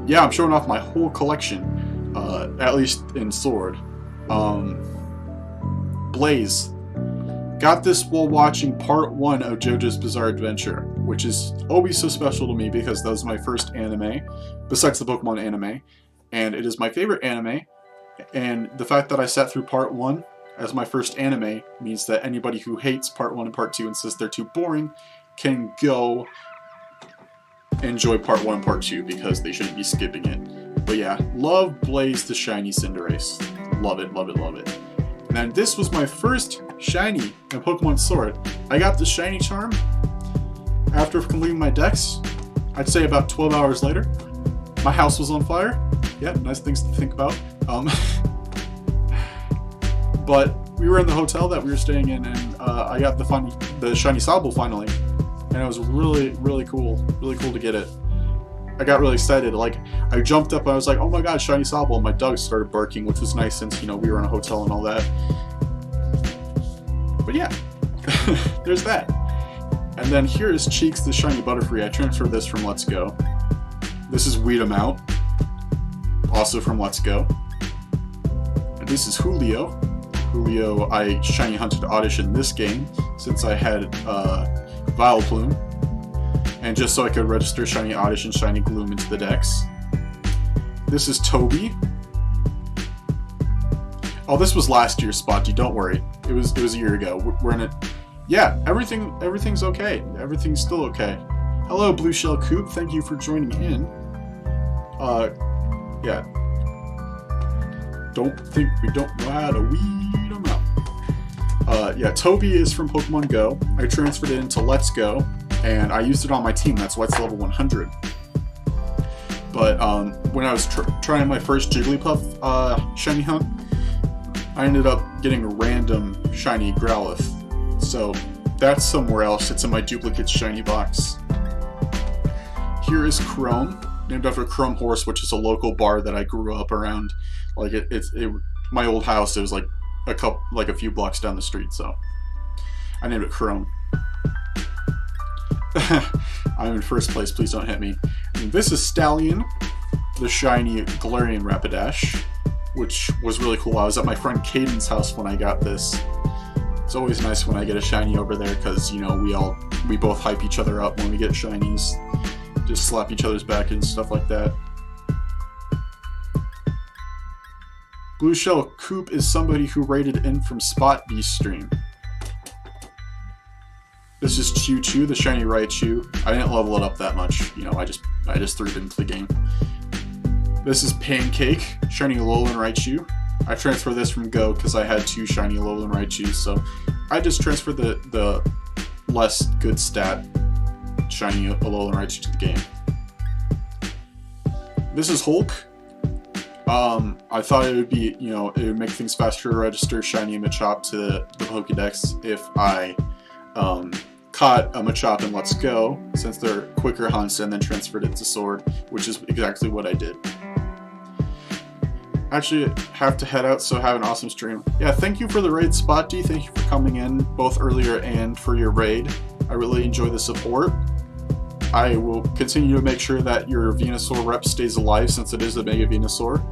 yeah, I'm showing off my whole collection, at least in Sword. Blaze. Got this while watching part 1 of JoJo's Bizarre Adventure, which is always so special to me because that was my first anime, besides the Pokemon anime, and it is my favorite anime, and the fact that I sat through part 1 as my first anime means that anybody who hates part 1 and part 2 and says they're too boring can go enjoy part 1 and part 2 because they shouldn't be skipping it. But yeah, love Blaze the shiny Cinderace. Love it, love it, love it. And then this was my first shiny in Pokemon Sword. I got the shiny charm after completing my dex. I'd say about 12 hours later. My house was on fire. Yeah, nice things to think about. But we were in the hotel that we were staying in, and I got the shiny Sobble finally, and it was really, really cool. Really cool to get it. I got really excited. Like, I jumped up and I was like, "Oh my god, shiny Sobble!" And my dog started barking, which was nice since, you know, we were in a hotel and all that. But yeah, there's that. And then here is Cheeks the shiny Butterfree. I transferred this from Let's Go. This is Weed 'em Out, also from Let's Go. And this is Julio. Julio, I shiny hunted Oddish in this game since I had Vileplume, and just so I could register shiny Oddish and shiny Gloom into the dex. This is Toby. Oh, this was last year's Spotty. Don't worry, it was a year ago. We're in it. Yeah, everything's okay. Everything's still okay. Hello, Blue Shell Coop. Thank you for joining in. Yeah. Don't think we don't know how to weed them out. Yeah, Toby is from Pokemon Go. I transferred it into Let's Go, and I used it on my team. That's why it's level 100. But when I was trying my first Jigglypuff shiny hunt, I ended up getting a random shiny Growlithe. So that's somewhere else. It's in my duplicate shiny box. Here is Chrome, named after Chrome Horse, which is a local bar that I grew up around. Like my old house, it was like a few blocks down the street, so I named it Chrome. I'm in first place, please don't hit me. And this is Stallion, the shiny Galarian Rapidash, which was really cool. I was at my friend Caden's house when I got this. It's always nice when I get a shiny over there because, you know, we both hype each other up when we get shinies. Just slap each other's back and stuff like that. Blue Shell Coop is somebody who rated in from Spot Beast stream. This is Choo Choo, the shiny Raichu. I didn't level it up that much, you know, I just threw it into the game. This is Pancake, shiny Alolan Raichu. I transferred this from Go because I had 2 shiny Alolan Raichus, so I just transferred the less good stat shiny Alolan Raichu to the game. This is Hulk. I thought it would be, you know, it would make things faster to register shiny Machop to the Pokédex if I caught a Machop in Let's Go, since they're quicker hunts, and then transferred it to Sword, which is exactly what I did. Actually, have to head out, so have an awesome stream. Yeah, thank you for the raid, Spotty. Thank you for coming in, both earlier and for your raid. I really enjoy the support. I will continue to make sure that your Venusaur rep stays alive, since it is a Mega Venusaur.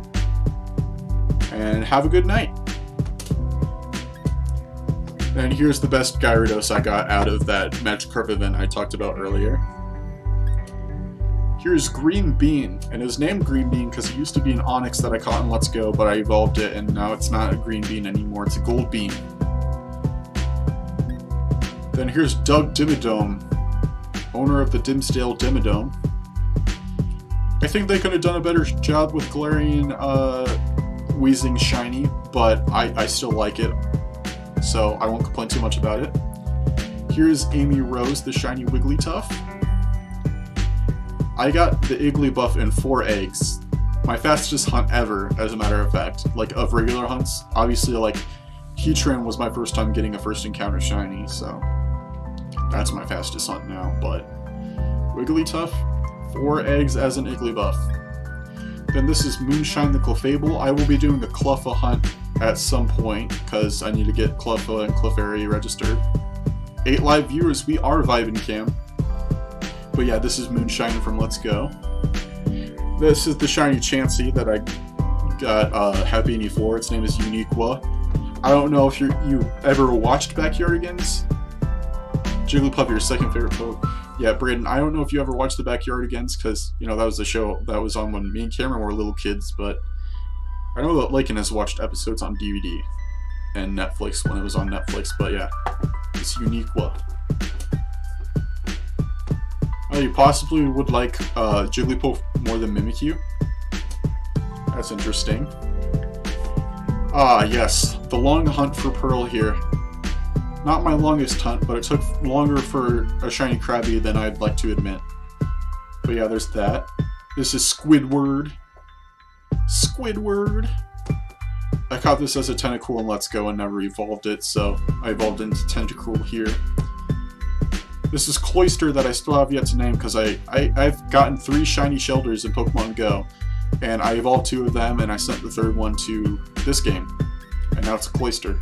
And have a good night. And here's the best Gyarados I got out of that Magikarp event I talked about earlier. Here's Green Bean, and it was named Green Bean because it used to be an Onix that I caught in Let's Go, but I evolved it, and now it's not a Green Bean anymore, it's a Gold Bean. Then here's Doug Dimmadome, owner of the Dimsdale Dimmadome. I think they could have done a better job with Galarian Weezing Shiny, but I still like it, so I won't complain too much about it. here's Amy Rose, the shiny Wigglytuff. I got the Igglybuff in 4 eggs. My fastest hunt ever, as a matter of fact. Like, of regular hunts. Obviously, like, Heatran was my first time getting a first encounter shiny, so that's my fastest hunt now. But Wigglytuff, 4 eggs as an Igglybuff. Then this is Moonshine the Clefable. I will be doing a Cleffa hunt at some point, because I need to get Cleffa and Clefairy registered. 8 live viewers, we are vibing, Cam. But yeah, this is Moonshine from Let's Go. This is the shiny Chansey that I got Happiny for. Its name is Uniqua. I don't know if you ever watched Backyardigans. Jigglypuff, your second favorite poke. Yeah, Braden, I don't know if you ever watched the Backyardigans, because, you know, that was the show that was on when me and Cameron were little kids, but I know that Lakin has watched episodes on DVD and Netflix when it was on Netflix, but yeah, it's Uniqua. Oh, you possibly would like Jigglypuff more than Mimikyu? That's interesting. Ah, yes, the long hunt for Pearl here. Not my longest hunt, but it took longer for a shiny Krabby than I'd like to admit. But yeah, there's that. This is Squidward. Squidward! I caught this as a Tentacool in Let's Go and never evolved it, so I evolved into Tentacool here. This is Cloyster that I still have yet to name because I've gotten 3 shiny Shelders in Pokemon Go, and I evolved 2 of them and I sent the 3rd one to this game, and now it's a Cloyster.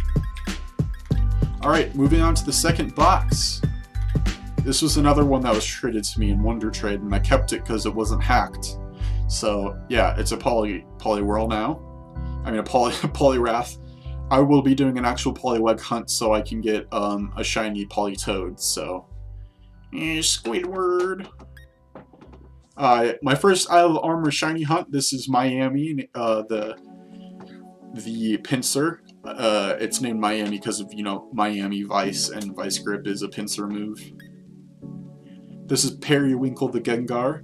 Alright, moving on to the second box. This was another one that was traded to me in Wonder Trade, and I kept it because it wasn't hacked. So yeah, it's a Poliwhirl now. I mean a Poliwrath. I will be doing an actual Poliwag hunt so I can get a shiny Politoed, so... Squidward! My first Isle of Armor shiny hunt, this is Miami, the Pinsir. It's named Miami because of, you know, Miami Vice, and Vice Grip is a Pinsir move. This is Periwinkle the Gengar.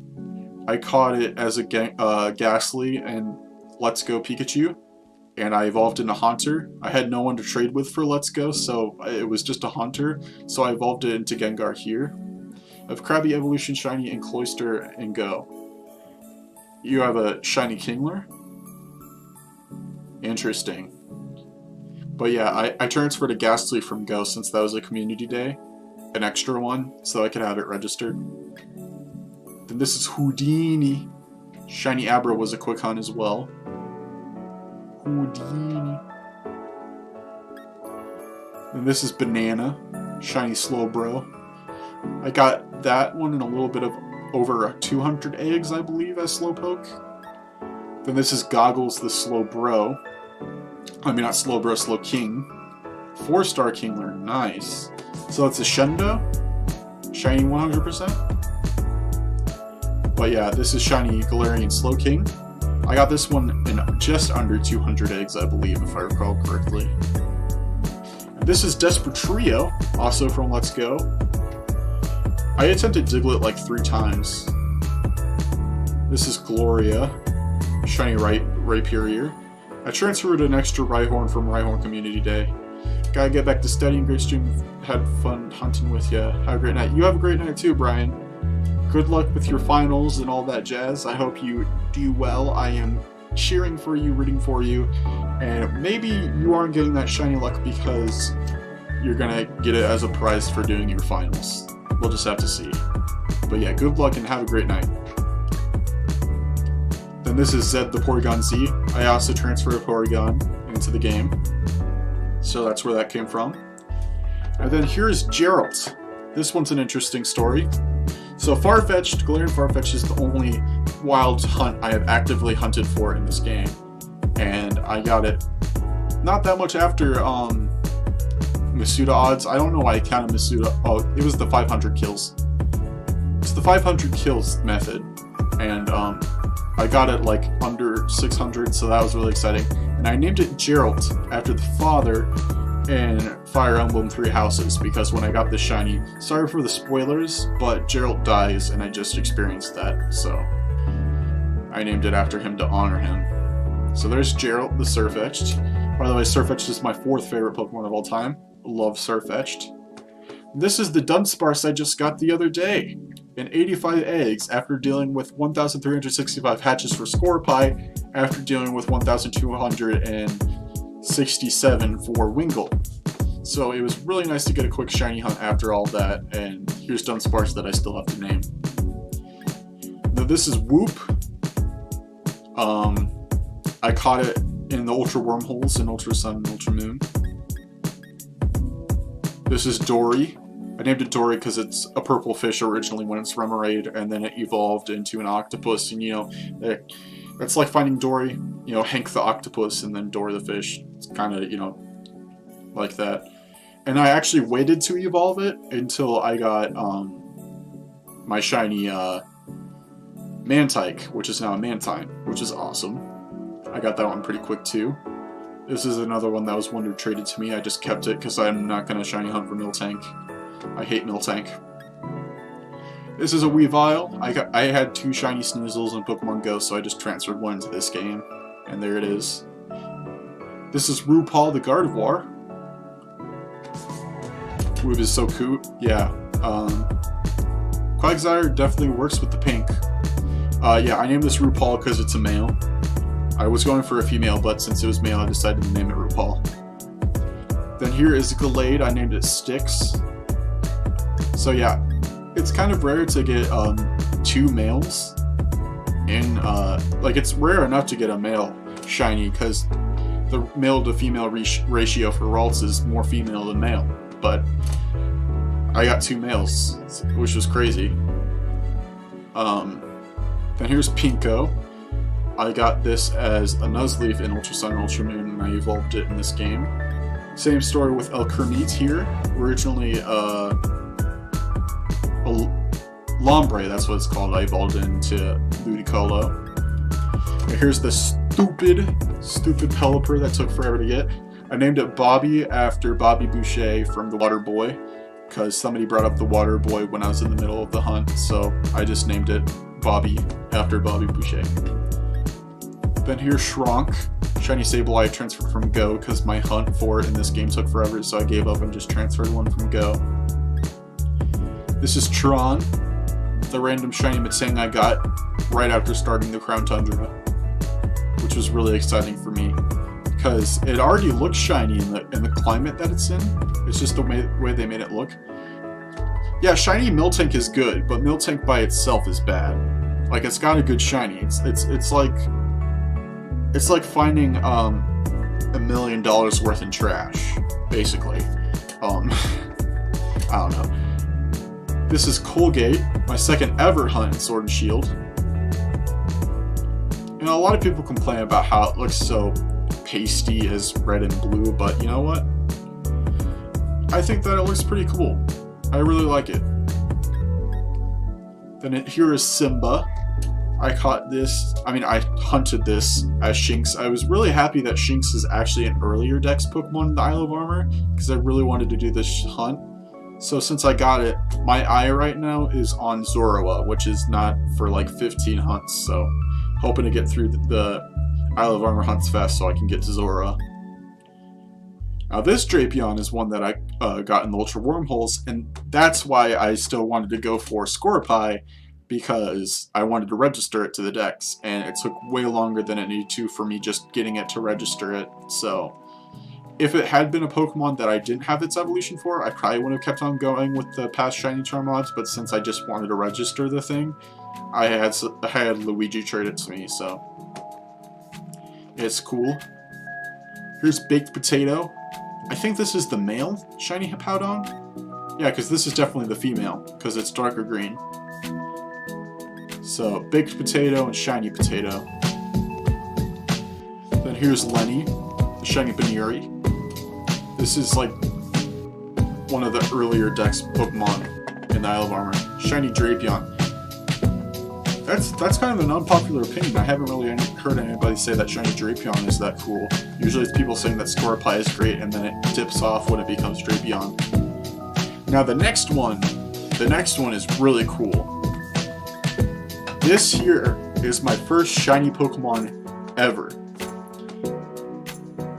I caught it as a Ghastly and Let's Go Pikachu, and I evolved into Haunter. I had no one to trade with for Let's Go, so it was just a Haunter, so I evolved it into Gengar here. I have Krabby Evolution Shiny and Cloyster and Go. You have a shiny Kingler? Interesting. But yeah, I transferred a Ghastly from Go since that was a community day. An extra one, so I could have it registered. Then this is Houdini. Shiny Abra was a quick hunt as well. Houdini. And this is Banana. Shiny Slowbro. I got that one in a little bit of over 200 eggs, I believe, as Slowpoke. Then this is Goggles the Slowbro. I mean, not Slowbro, Slowking. 4-star Kingler, nice. So it's a Shendo. Shiny 100%. But yeah, this is shiny Galarian Slowking. I got this one in just under 200 eggs, I believe, if I recall correctly. And this is Desperate Trio, also from Let's Go. I attempted Diglett like 3 times. This is Gloria, shiny Rhyperior. I transferred an extra Rhyhorn from Rhyhorn Community Day. Gotta get back to studying. Great stream. Had fun hunting with ya. Have a great night. You have a great night too, Brian. Good luck with your finals and all that jazz. I hope you do well. I am cheering for you, rooting for you. And maybe you aren't getting that shiny luck because you're gonna get it as a prize for doing your finals. We'll just have to see. But yeah, good luck and have a great night. Then this is Zed the Porygon Z. I also transferred a Porygon into the game. So that's where that came from. And then here's Geralt. This one's an interesting story. So Farfetch'd, Galarian Farfetch'd is the only wild hunt I have actively hunted for in this game. And I got it not that much after Masuda odds. I don't know why I counted Masuda. Oh, it was the 500 kills. It's the 500 kills method. And I got it like under 600, so that was really exciting. And I named it Geralt after the father in Fire Emblem 3 Houses, because when I got this shiny, sorry for the spoilers, but Geralt dies and I just experienced that, so I named it after him to honor him. So there's Geralt the Sirfetch'd. By the way, Sirfetch'd is my 4th favorite Pokemon of all time. Love Sirfetch'd. This is the Dunsparce I just got the other day. And 85 eggs after dealing with 1,365 hatches for Scorpie after dealing with 1,267 for Wingull. So it was really nice to get a quick shiny hunt after all that, and here's Dunsparce that I still have to name. Now this is Whoop. I caught it in the Ultra Wormholes in Ultra Sun and Ultra Moon. This is Dory. I named it Dory because it's a purple fish originally when it's Remoraid, and then it evolved into an octopus, and you know, it's like finding Dory, you know, Hank the octopus and then Dory the fish. It's kind of, you know, like that. And I actually waited to evolve it until I got my shiny Mantike, which is now a Mantine, which is awesome. I got that one pretty quick too. This is another one that was Wonder traded to me. I just kept it because I'm not going to shiny hunt for Miltank. I hate Miltank. This is a Weavile. I had 2 shiny Snoozles in Pokemon Go, so I just transferred one into this game. And there it is. This is RuPaul the Gardevoir. Woob is so cute. Yeah. Quagsire definitely works with the pink. Yeah, I named this RuPaul because it's a male. I was going for a female, but since it was male, I decided to name it RuPaul. Then here is Gallade. I named it Styx. So yeah, it's kind of rare to get 2 males in, like it's rare enough to get a male shiny because the male to female ratio for Ralts is more female than male, but I got 2 males, which was crazy. Then here's Pinko. I got this as a Nuzleaf in Ultra Sun and Ultra Moon, and I evolved it in this game. Same story with El Kermit here. Originally a Lombre, that's what it's called. I evolved it into Ludicolo. And here's the stupid Pelipper that took forever to get. I named it Bobby after Bobby Boucher from The Water Boy, because somebody brought up The Water Boy when I was in the middle of the hunt, so I just named it Bobby after Bobby Boucher. Then here's Shronk. Shiny Sableye I transferred from Go because my hunt for it in this game took forever, so I gave up and just transferred one from Go. This is Tron, the random shiny Mitsang I got right after starting the Crown Tundra, which was really exciting for me because it already looks shiny in the climate that it's in. It's just the way they made it look. Yeah, shiny Miltank is good, but Miltank by itself is bad. Like, it's got a good shiny. It's like finding $1 million worth in trash, basically. I don't know. This is Colgate, my second ever hunt in Sword and Shield. You know, a lot of people complain about how it looks so pasty as red and blue, but you know what? I think that it looks pretty cool. I really like it. Then here is Simba. I hunted this as Shinx. I was really happy that Shinx is actually an earlier Dex Pokemon in the Isle of Armor, because I really wanted to do this hunt. So since I got it, my eye right now is on Zorua, which is not for like 15 hunts, so hoping to get through the Isle of Armor hunts fast so I can get to Zorua. Now this Drapion is one that I got in the Ultra Wormholes, and that's why I still wanted to go for Scorpie, because I wanted to register it to the Dex, and it took way longer than it needed to for me just getting it to register it. So if it had been a Pokemon that I didn't have its evolution for, I probably would have kept on going with the past Shiny Charmeleons, but since I just wanted to register the thing, I had Luigi trade it to me, so it's cool. Here's Baked Potato. I think this is the male Shiny Hippowdon. Yeah, because this is definitely the female, because it's darker green. So, Baked Potato and Shiny Potato. Then here's Lenny, the Shiny Baneri. This is like one of the earlier Dex Pokemon in the Isle of Armor. Shiny Drapion. That's kind of an unpopular opinion. I haven't really heard anybody say that Shiny Drapion is that cool. Usually it's people saying that Scorpie is great and then it dips off when it becomes Drapion. Now the next one is really cool. This here is my first shiny Pokemon ever.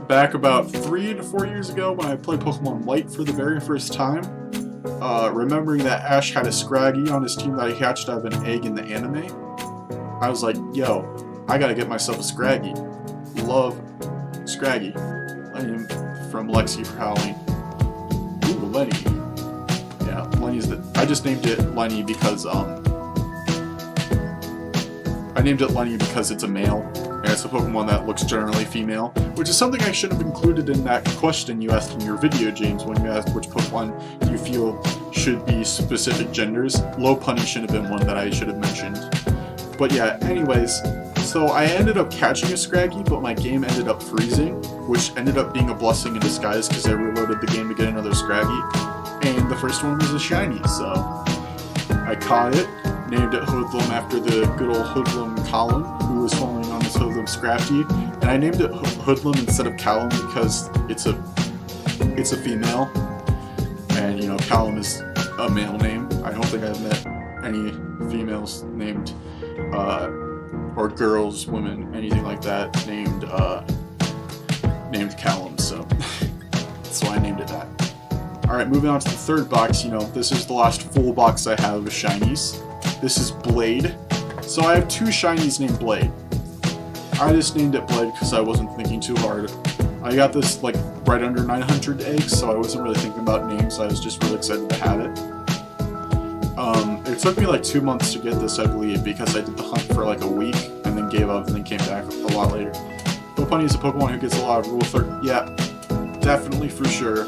Back about 3 to 4 years ago when I played Pokemon Light for the very first time, remembering that Ash had a Scraggy on his team that he hatched out of an egg in the anime, I was like, yo, I gotta get myself a Scraggy. Love Scraggy. Lenny from Lexi for Halloween. Ooh, Lenny. Yeah, Lenny's the... I just named it Lenny because, I named it Lenny because it's a male, and it's a Pokemon that looks generally female, which is something I should have included in that question you asked in your video, James, when you asked which Pokemon you feel should be specific genders. Lopunny should have been one that I should have mentioned. But yeah, anyways, so I ended up catching a Scraggy, but my game ended up freezing, which ended up being a blessing in disguise because I reloaded the game to get another Scraggy, and the first one was a shiny, so I caught it, named it Hoodlum after the good old Hoodlum Column, who was following on this Hoodlum Scrafty, and I named it Hoodlum instead of Callum because it's a female, and you know, Callum is a male name. I don't think I've met any females named, or girls, women, anything like that, named Callum, so I named it that. Alright, moving on to the third box, you know, this is the last full box I have of shinies. This is Blade. So I have two shinies named Blade. I just named it Blade because I wasn't thinking too hard. I got this like right under 900 eggs, so I wasn't really thinking about names, so I was just really excited to have it. It took me like 2 months to get this, I believe, because I did the hunt for like a week and then gave up and then came back a lot later. Lopunny is a Pokemon who gets a lot of Rule 30. Yeah, definitely for sure.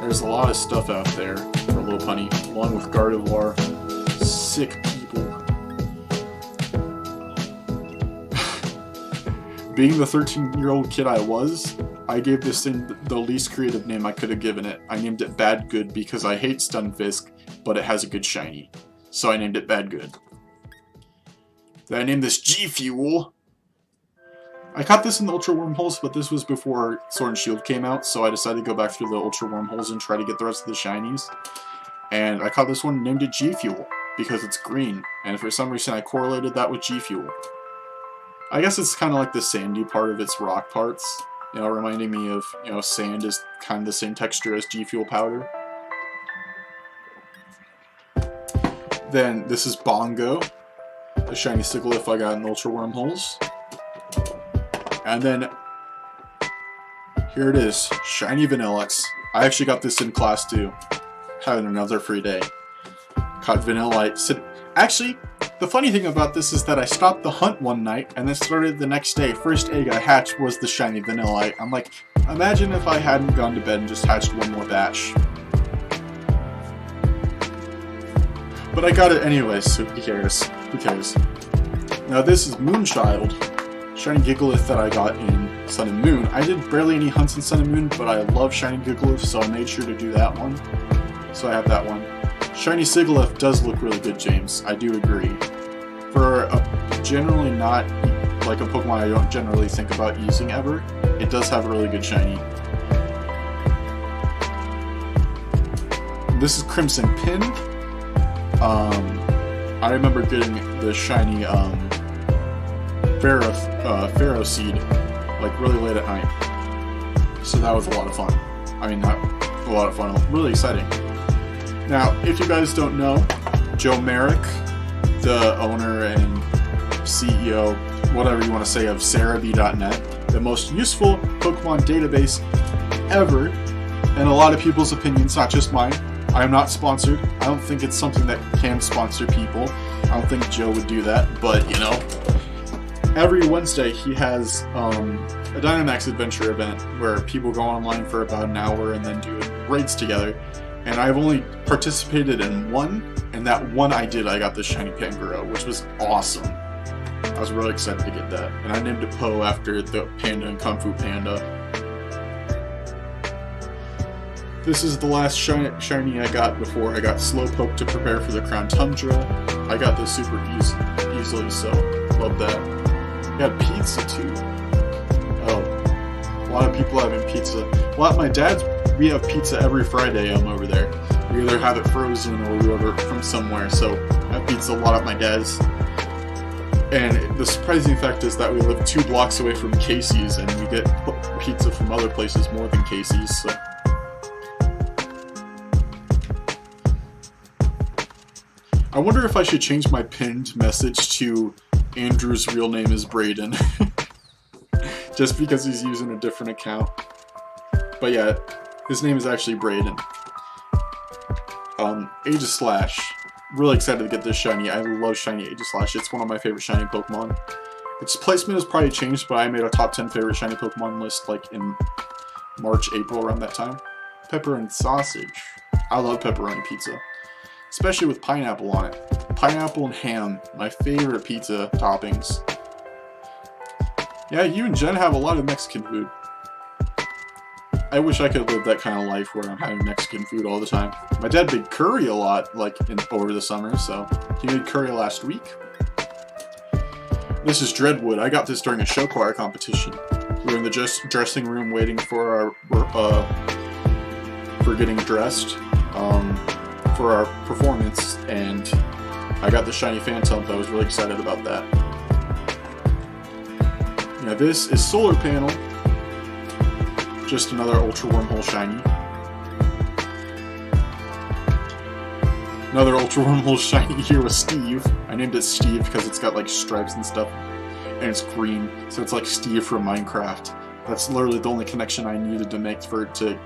There's a lot of stuff out there for Lopunny, along with Gardevoir. Sick people. Being the 13-year-old kid I was, I gave this thing the least creative name I could have given it. I named it Bad Good because I hate Stunfisk, but it has a good shiny. So I named it Bad Good. Then I named this G-Fuel. I caught this in the Ultra Wormholes, but this was before Sword and Shield came out, so I decided to go back through the Ultra Wormholes and try to get the rest of the shinies. And I caught this one and named it G-Fuel because it's green, and for some reason I correlated that with G-Fuel. I guess it's kind of like the sandy part of its rock parts, you know, reminding me of, you know, sand is kind of the same texture as G-Fuel powder. Then this is Bongo, a shiny Sigilyph I got in the Ultra Wormholes. And then here it is, shiny Vanillix. I actually got this in class too, having another free day. Caught Vanillite. Actually, the funny thing about this is that I stopped the hunt one night and then started the next day. First egg I hatched was the shiny Vanillite. I'm like, imagine if I hadn't gone to bed and just hatched one more batch. But I got it anyways, so who cares? Who cares? Now this is Moonchild, shiny Gigalith that I got in Sun and Moon. I did barely any hunts in Sun and Moon, but I love shiny Gigalith, so I made sure to do that one. So I have that one. Shiny Sigilyph does look really good, James. I do agree. For a generally not like a Pokemon I don't generally think about using ever, it does have a really good shiny. This is Crimson Pin. I remember getting the shiny Pharaoh Seed like really late at night. So that was a lot of fun. I mean, not a lot of fun, really exciting. Now, if you guys don't know, Joe Merrick, the owner and CEO, whatever you want to say, of Cerebi.net, the most useful Pokemon database ever, in a lot of people's opinions, not just mine. I am not sponsored. I don't think it's something that can sponsor people. I don't think Joe would do that, but you know, every Wednesday he has a Dynamax adventure event where people go online for about an hour and then do raids together. And I've only participated in one, and that one I did, I got the shiny Pangoro, which was awesome. I was really excited to get that. And I named it Poe after the panda in Kung Fu Panda. This is the last shiny I got before I got Slowpoke to prepare for the Crown Tundra. I got this super easily, so love that. Got pizza too. Oh, a lot of people having pizza. Well, at my dad's, we have pizza every Friday over there. We either have it frozen or we order it from somewhere, so I have pizza a lot at my dad's. And the surprising fact is that we live 2 blocks away from Casey's, and we get pizza from other places more than Casey's, so. I wonder if I should change my pinned message to Andrew's real name is Braden. Just because he's using a different account. But yeah, his name is actually Braden. Aegislash. Really excited to get this shiny. I love shiny Aegislash. It's one of my favorite shiny Pokemon. Its placement has probably changed, but I made a top 10 favorite shiny Pokemon list like in March, April, around that time. Pepper and sausage. I love pepperoni pizza. Especially with pineapple on it. Pineapple and ham, my favorite pizza toppings. Yeah, you and Jen have a lot of Mexican food. I wish I could live that kind of life where I'm having Mexican food all the time. My dad made curry a lot, like over the summer, so he made curry last week. This is Dreadwood. I got this during a show choir competition. We were in the dressing room waiting for our for getting dressed for our performance, and I got the shiny Phantom. I was really excited about that. Now this is Solar Panel. Just another Ultra Wormhole shiny. Another Ultra Wormhole shiny here with Steve. I named it Steve because it's got like stripes and stuff, and it's green, so it's like Steve from Minecraft. That's literally the only connection I needed to make for it to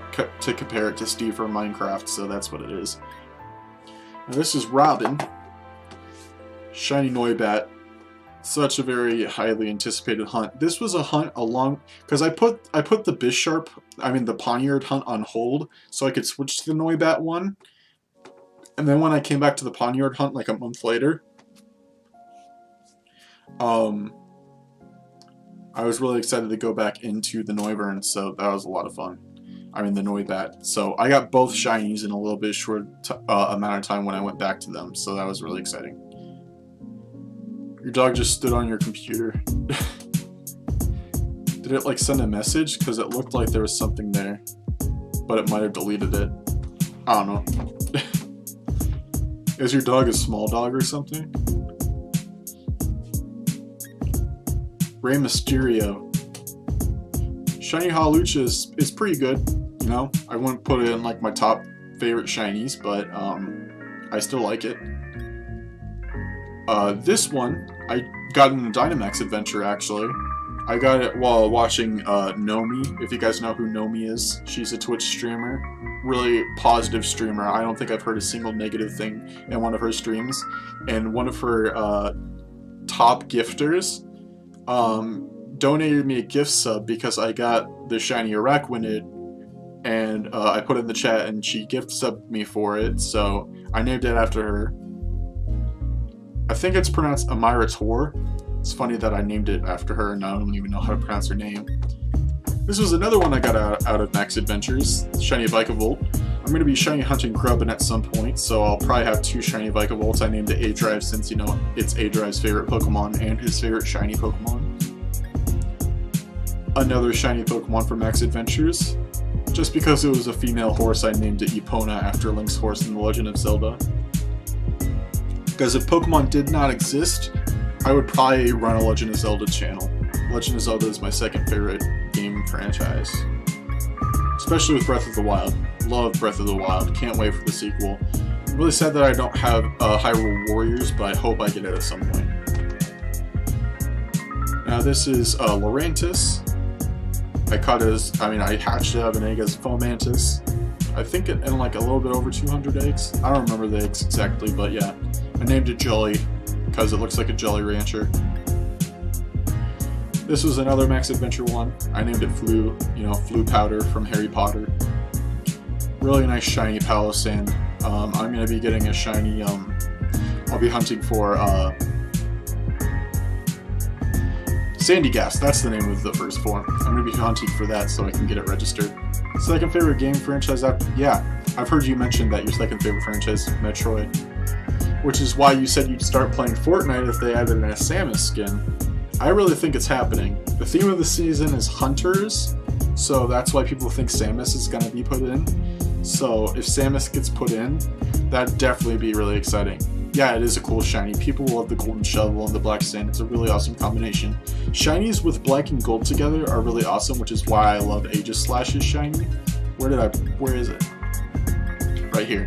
compare it to Steve from Minecraft, so that's what it is. Now this is Robin. Shiny Noibat. Such a very highly anticipated hunt. This was a hunt along because I put the the Poniard hunt on hold so I could switch to the Noibat one. And then when I came back to the Poniard hunt like a month later, I was really excited to go back into the Noivern, so that was a lot of fun. I mean the Noibat. So I got both shinies in a little bit short amount of time when I went back to them, so that was really exciting. Your dog just stood on your computer. Did it like send a message? Because it looked like there was something there, but it might have deleted it. I don't know. Is your dog a small dog or something? Rey Mysterio. Shiny Hawlucha is pretty good, you know? I wouldn't put it in like my top favorite shinies, but I still like it. This one, I got in a Dynamax adventure, actually. I got it while watching Nomi, if you guys know who Nomi is. She's a Twitch streamer. Really positive streamer. I don't think I've heard a single negative thing in one of her streams. And one of her top gifters donated me a gift sub because I got the shiny Araquanid, and I put it in the chat and she gift subbed me for it, so I named it after her. I think it's pronounced Amira Tor. It's funny that I named it after her and I don't even know how to pronounce her name. This was another one I got out of Max Adventures, Shiny Vikavolt. I'm going to be shiny hunting Grubbin at some point, so I'll probably have two shiny Vikavolts. I named it A-Drive since, you know, it's A-Drive's favorite Pokemon and his favorite shiny Pokemon. Another shiny Pokemon from Max Adventures. Just because it was a female horse, I named it Epona after Link's horse in The Legend of Zelda. Because if Pokemon did not exist, I would probably run a Legend of Zelda channel. Legend of Zelda is my second favorite game franchise. Especially with Breath of the Wild. Love Breath of the Wild. Can't wait for the sequel. I'm really sad that I don't have Hyrule Warriors, but I hope I get it at some point. Now this is Lurantis. I hatched it out of an egg as Fomantis. I think it in like a little bit over 200 eggs. I don't remember the eggs exactly, but yeah. I named it Jelly because it looks like a Jelly Rancher. This was another Max Adventure one. I named it Flu, you know, Flu Powder from Harry Potter. Really nice shiny Palossand. I'm going to be getting a shiny, I'll be hunting for Sandygast, that's the name of the first form. I'm going to be hunting for that so I can get it registered. Second favorite game franchise after, yeah, I've heard you mention that your second favorite franchise is Metroid. Which is why you said you'd start playing Fortnite if they added a Samus skin. I really think it's happening. The theme of the season is Hunters, so that's why people think Samus is going to be put in. So if Samus gets put in, that'd definitely be really exciting. Yeah, it is a cool shiny. People love the golden shovel and the black sand. It's a really awesome combination. Shinies with black and gold together are really awesome, which is why I love Aegislash's shiny. Where is it? Right here.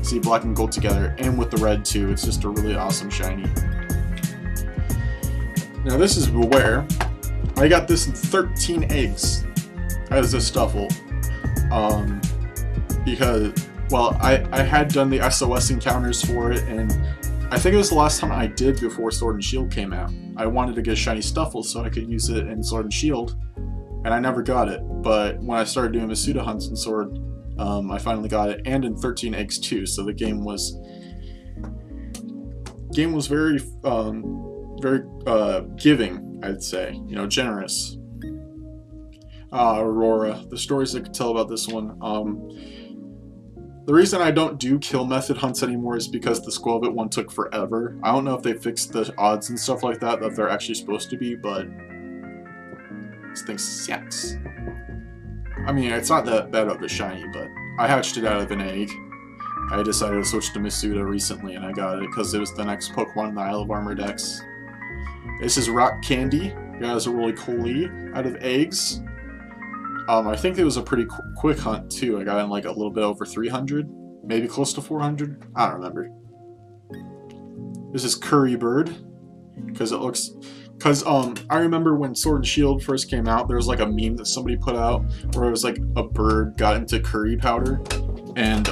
See black and gold together, and with the red too. It's just a really awesome shiny. Now this is where I got this in 13 eggs as a Stuffle. Because, well, I had done the SOS encounters for it, and I think it was the last time I did before Sword and Shield came out. I wanted to get a shiny Stuffle so I could use it in Sword and Shield, and I never got it. But when I started doing Masuda hunts in Sword, I finally got it, and in 13 eggs too. So the game was very giving, I'd say. You know, generous. Aurora. The stories I could tell about this one. The reason I don't do kill method hunts anymore is because the Squelbit one took forever. I don't know if they fixed the odds and stuff like that they're actually supposed to be, but this thing sucks. I mean, it's not that bad of a shiny, but I hatched it out of an egg. I decided to switch to Masuda recently, and I got it because it was the next Pokemon in the Isle of Armor Dex. This is Rock Candy. It has a really cool out of eggs. I think it was a pretty quick hunt too. I got in like a little bit over 300, maybe close to 400. I don't remember. This is Curry Bird, because I remember when Sword and Shield first came out, there was like a meme that somebody put out where it was like a bird got into curry powder, and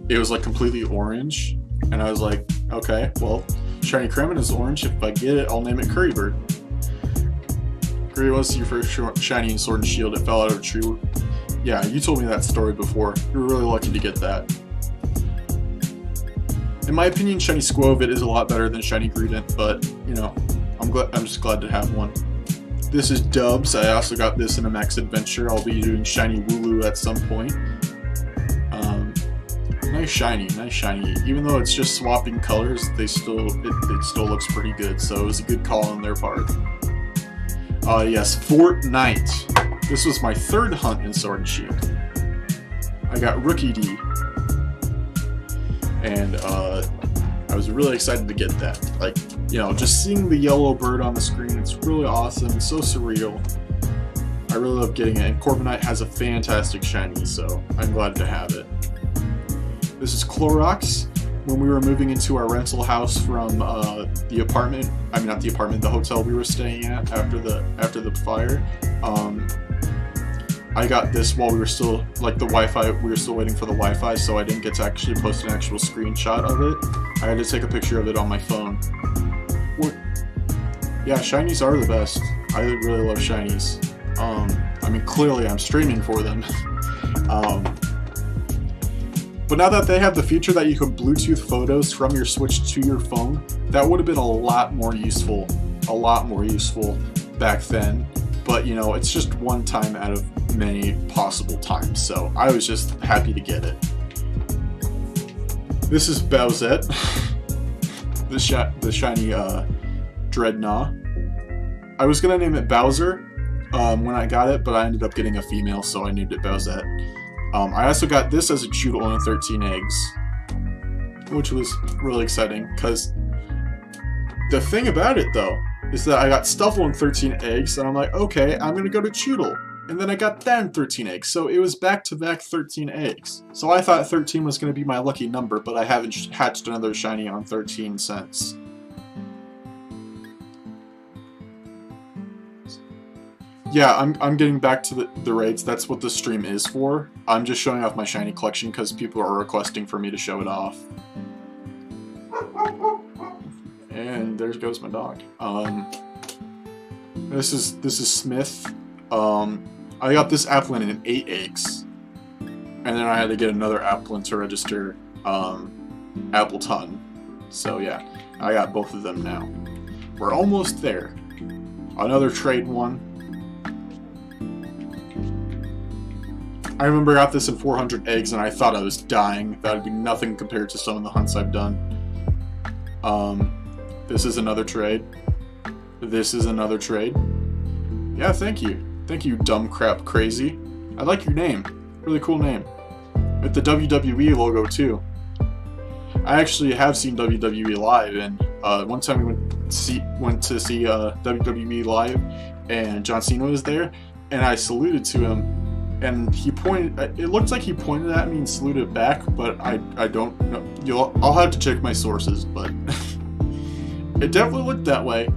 it was like completely orange, and I was like, okay, well, shiny Kremen is orange. If I get it, I'll name it Curry Bird. Gray was your first shiny in Sword and Shield. It fell out of a tree. Yeah, you told me that story before. You were really lucky to get that. In my opinion, shiny Squelbit is a lot better than shiny Greedent, but you know, I'm just glad to have one. This is Dubs. I also got this in a Max Adventure. I'll be doing shiny Wooloo at some point. Nice shiny. Even though it's just swapping colors, it still looks pretty good. So it was a good call on their part. Yes, Fortnite. This was my third hunt in Sword and Shield. I got Rookie D. And I was really excited to get that. Like, you know, just seeing the yellow bird on the screen, it's really awesome. It's so surreal. I really love getting it. And Corviknight has a fantastic shiny, so I'm glad to have it. This is Clorox. When we were moving into our rental house from the apartment, I mean not the apartment, the hotel we were staying at after the fire, I got this while we were still, like we were still waiting for the Wi-Fi, so I didn't get to actually post an actual screenshot of it. I had to take a picture of it on my phone. Yeah, shinies are the best. I really love shinies. I mean, clearly I'm streaming for them. But now that they have the feature that you can Bluetooth photos from your Switch to your phone, that would have been a lot more useful back then. But you know, it's just one time out of many possible times, so I was just happy to get it. This is Bowsette, the shiny Dreadnought. I was gonna name it Bowser when I got it, but I ended up getting a female, so I named it Bowsette. I also got this as a Choodle in 13 eggs, which was really exciting, because the thing about it, though, is that I got Stuffle in 13 eggs, and I'm like, okay, I'm going to go to Choodle. And then I got that in 13 eggs, so it was back-to-back 13 eggs. So I thought 13 was going to be my lucky number, but I haven't hatched another shiny on 13 since. Yeah, I'm getting back to the raids. That's what the stream is for. I'm just showing off my shiny collection because people are requesting for me to show it off. And there goes my dog. This is Smith. I got this Applin in 8 eggs, and then I had to get another Applin to register Appleton. So yeah, I got both of them now. We're almost there. Another trade one. I remember I got this in 400 eggs and I thought I was dying. That would be nothing compared to some of the hunts I've done. This is another trade. This is another trade. Yeah, thank you. Thank you, dumb crap crazy. I like your name. Really cool name. With the WWE logo too. I actually have seen WWE live, and one time we went to see WWE live, and John Cena was there, and I saluted to him. and he pointed. It looked like he pointed at me and saluted back, but I don't know. I'll have to check my sources, but it definitely looked that way.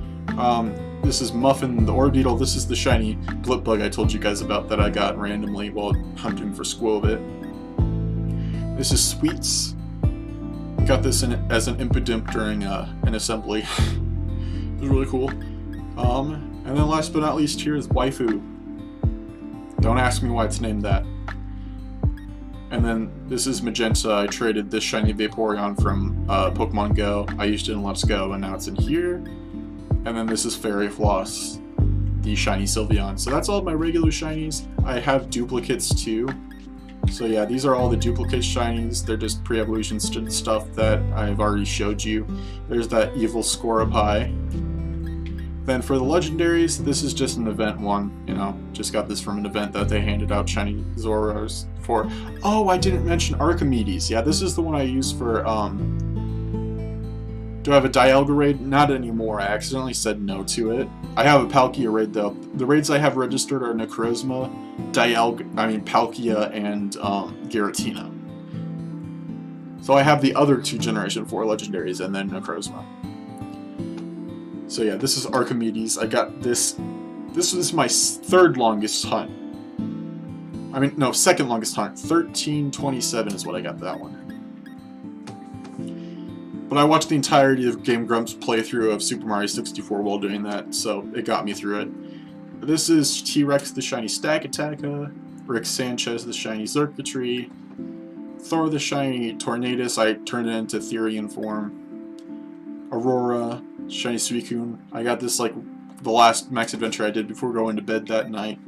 This is Muffin the Orbeetle. This is the shiny blip bug I told you guys about that I got randomly while hunting for Squilbit. This is Sweets. Got this as an Impidimp during an assembly. It was really cool. And then last but not least here is Waifu. Don't ask me why it's named that. And then this is Magenta. I traded this shiny Vaporeon from Pokemon Go. I used it in Let's Go, and now it's in here. And then this is Fairy Floss, the shiny Sylveon. So that's all of my regular shinies. I have duplicates too. So yeah, these are all the duplicate shinies. They're just pre-evolution stuff that I've already showed you. There's that evil Scorapai. Then for the legendaries, this is just an event one. You know, just got this from an event that they handed out shiny Zoros for. Oh, I didn't mention Archimedes. Yeah, this is the one I use for do I have a Dialga raid? Not anymore. I accidentally said no to it. I have a Palkia raid though. The raids I have registered are Necrozma, Palkia, and Giratina. So I have the other two Generation 4 legendaries and then Necrozma. So yeah, this is Archimedes. I got this. This was my third longest hunt. I mean, no, second longest hunt. 1327 is what I got that one. But I watched the entirety of Game Grumps playthrough of Super Mario 64 while doing that, so it got me through it. This is T-Rex the shiny Stakataka, Rick Sanchez the shiny Xurkitree, Thor the shiny Tornadus, I turned it into Therian form, Aurora, shiny Suicune. I got this like the last max adventure I did before going to bed that night.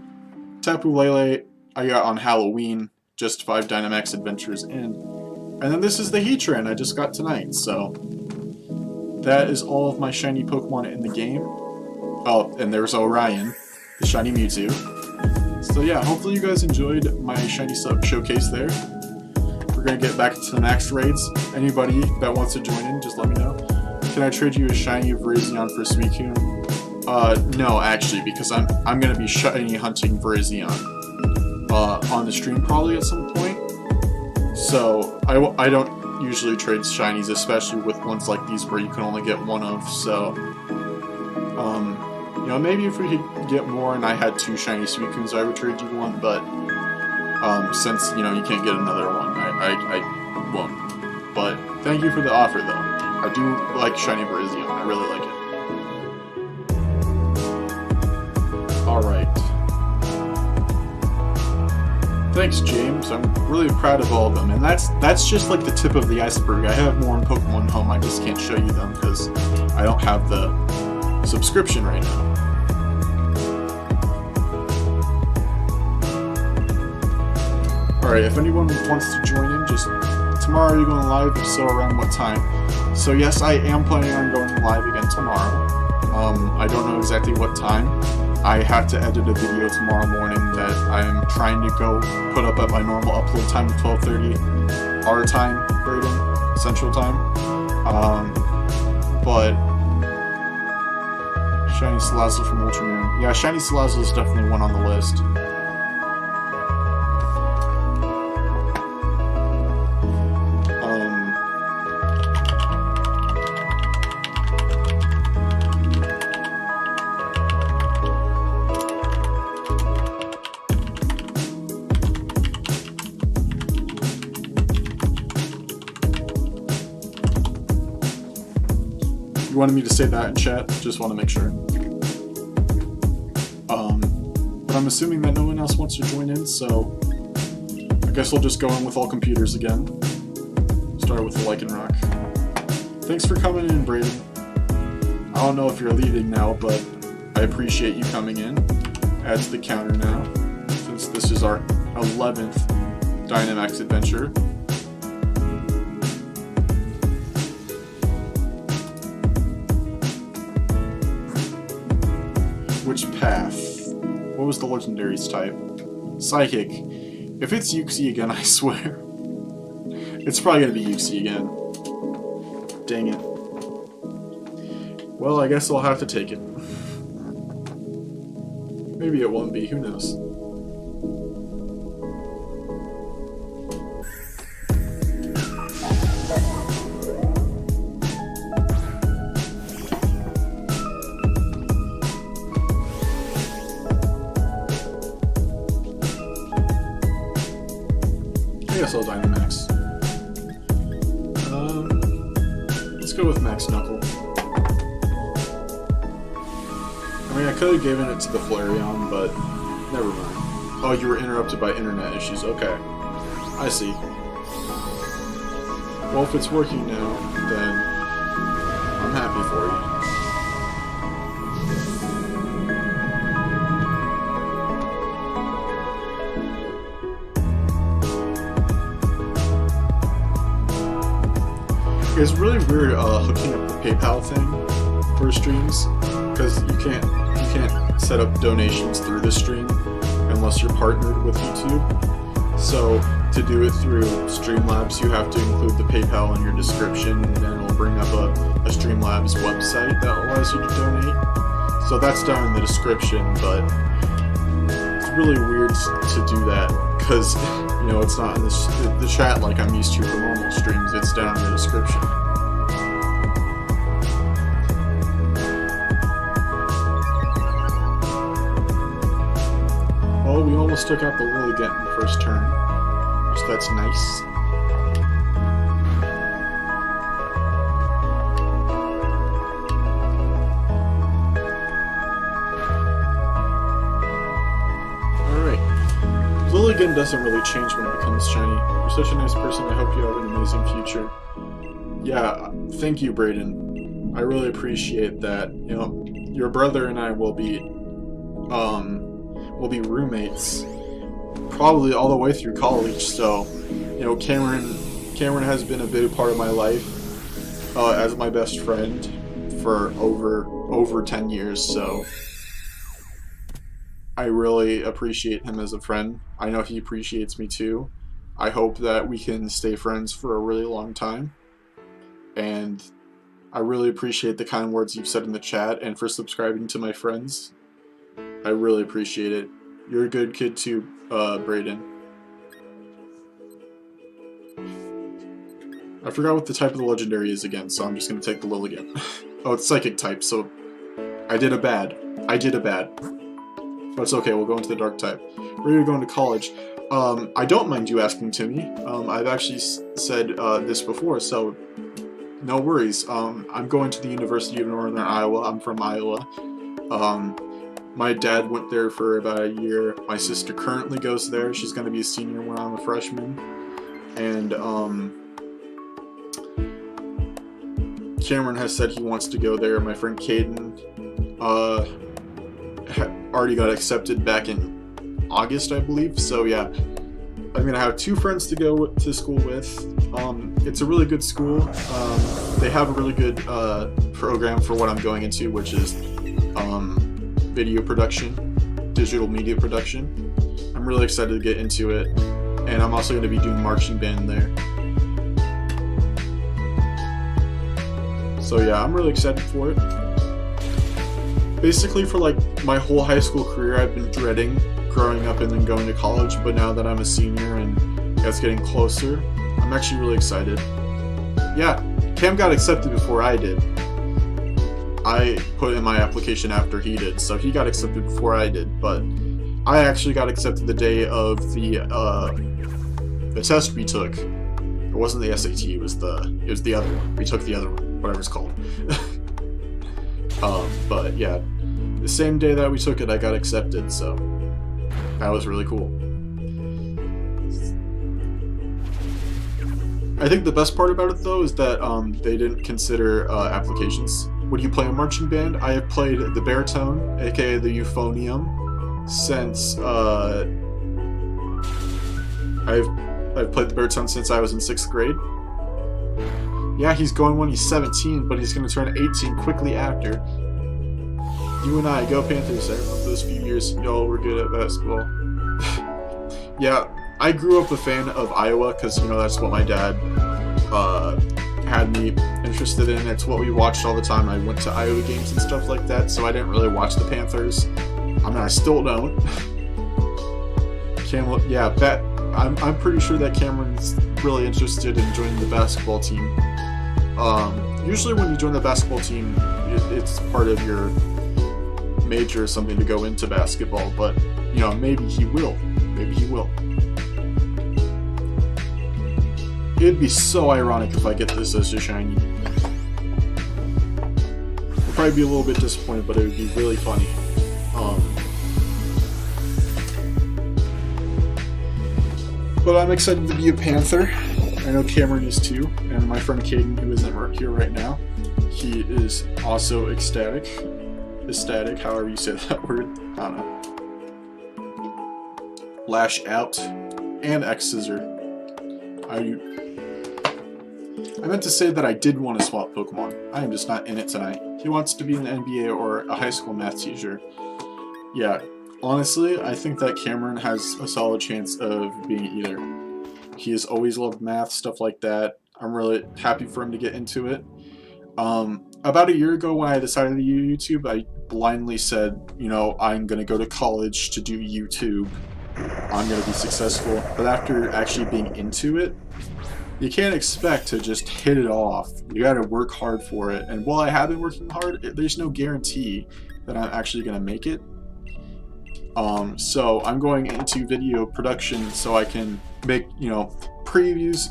Tapu Lele, I got on Halloween, just 5 Dynamax adventures in. And then this is the Heatran I just got tonight, so that is all of my shiny Pokemon in the game. Oh, and there's Orion, the shiny Mewtwo. So yeah, hopefully you guys enjoyed my shiny sub showcase there. We're gonna get back to the max raids. Anybody that wants to join in, just let me know. Can I trade you a shiny Virizion for Suicune? No, actually, because I'm gonna be shiny hunting Virizion on the stream probably at some point. So I don't usually trade shinies, especially with ones like these where you can only get one of. So you know, maybe if we could get more and I had 2 shiny Suicunes, I would trade you one. But since you know you can't get another one, I won't. But thank you for the offer, though. I do like shiny Virizion. I really like it. All right. Thanks, James. I'm really proud of all of them, and that's just like the tip of the iceberg. I have more in Pokemon Home. I just can't show you them because I don't have the subscription right now. All right, if anyone wants to join in, just tomorrow are you going live? If so, around what time? So yes, I am planning on going live again tomorrow. I don't know exactly what time. I have to edit a video tomorrow morning that I'm trying to go put up at my normal upload time of 12:30 our time, Braden, Central Time. But shiny Salazzle from Ultramoon. Yeah, shiny Salazzle is definitely one on the list. You wanted me to say that in chat? Just want to make sure. But I'm assuming that no one else wants to join in, so I guess I'll just go in with all computers again. Start with the Lycanroc. Thanks for coming in, Braden. I don't know if you're leaving now, but I appreciate you coming in. Add to the counter now, since this is our 11th Dynamax adventure. Which path? What was the legendary's type? Psychic. If it's Uxie again, I swear. It's probably gonna be Uxie again. Dang it. Well, I guess I'll have to take it. Maybe it won't be, who knows. Dynamax. Let's go with Max Knuckle. I mean, I could have given it to the Flareon, but never mind. Oh, you were interrupted by internet issues. Okay. I see. Well, if it's working now, then I'm happy for you. It's really weird hooking up the PayPal thing for streams, because you can't set up donations through the stream unless you're partnered with YouTube. So to do it through Streamlabs, you have to include the PayPal in your description, and then it'll bring up a Streamlabs website that allows you to donate. So that's down in the description, but it's really weird to do that because, you know, it's not in the chat like I'm used to for normal streams. It's down in the description. Oh, we almost took out the Lilligant in the first turn. So that's nice. Alright. Lilligant doesn't really change when it becomes shiny. You're such a nice person. I hope you have an amazing future. Yeah, thank you, Brayden. I really appreciate that. You know, your brother and I will be roommates probably all the way through college, so you know, Cameron has been a big part of my life as my best friend for over 10 years, so I really appreciate him as a friend. I know he appreciates me too. I hope that we can stay friends for a really long time, and I really appreciate the kind words you've said in the chat and for subscribing to my friends. I really appreciate it. You're a good kid too, Brayden. I forgot what the type of the legendary is again, so I'm just gonna take the Lilligant. Oh, it's psychic type, so I did a bad. But it's okay, we'll go into the dark type. Where are you going to college? I don't mind you asking, Timmy. I've actually said this before, so no worries. I'm going to the University of Northern Iowa. I'm from Iowa. My dad went there for about a year. My sister currently goes there. She's going to be a senior when I'm a freshman. And Cameron has said he wants to go there. My friend Caden already got accepted back in August, I believe. So yeah, I'm going to have 2 friends to go to school with. It's a really good school. They have a really good program for what I'm going into, which is video production, digital media production. I'm really excited to get into it, and I'm also going to be doing marching band there. So yeah, I'm really excited for it. Basically, for like my whole high school career, I've been dreading growing up and then going to college, but now that I'm a senior and it's getting closer, I'm actually really excited. Yeah, Cam got accepted before I did. I put in my application after he did, so he got accepted before I did, but I actually got accepted the day of the test we took. It wasn't the SAT, it was the other one. We took the other one, whatever it's called. But yeah, the same day that we took it, I got accepted, so that was really cool. I think the best part about it, though, is that they didn't consider applications. Would you play a marching band? I have played the baritone, aka the euphonium, since I've played the baritone since I was in 6th grade. Yeah, he's going when he's 17, but he's going to turn 18 quickly after. You and I, go Panthers. I remember those few years y'all were good at basketball. Yeah, I grew up a fan of Iowa because, you know, that's what my dad had me interested in. It's what we watched all the time. I went to Iowa games and stuff like that, so I didn't really watch the Panthers. I mean, I still don't. I'm pretty sure that Cameron's really interested in joining the basketball team. Usually when you join the basketball team, it's part of your major or something to go into basketball, but, you know, maybe he will. Maybe he will. it'd be so ironic if I get this as a shiny. I'd probably be a little bit disappointed, but it would be really funny. But I'm excited to be a Panther. I know Cameron is too, and my friend Caden, who isn't here right now, he is also ecstatic, however you say that word. I don't know. Lash Out and X Scissor. I meant to say that I did want to swap Pokemon. I am just not in it tonight. He wants to be in the NBA or a high school math teacher. Yeah, honestly, I think that Cameron has a solid chance of being either. He has always loved math, stuff like that. I'm really happy for him to get into it. About a year ago when I decided to do YouTube, I blindly said, you know, I'm going to go to college to do YouTube. I'm going to be successful. But after actually being into it, you can't expect to just hit it off. You got to work hard for it. And while I have been working hard, there's no guarantee that I'm actually going to make it. So I'm going into video production so I can make, you know, previews,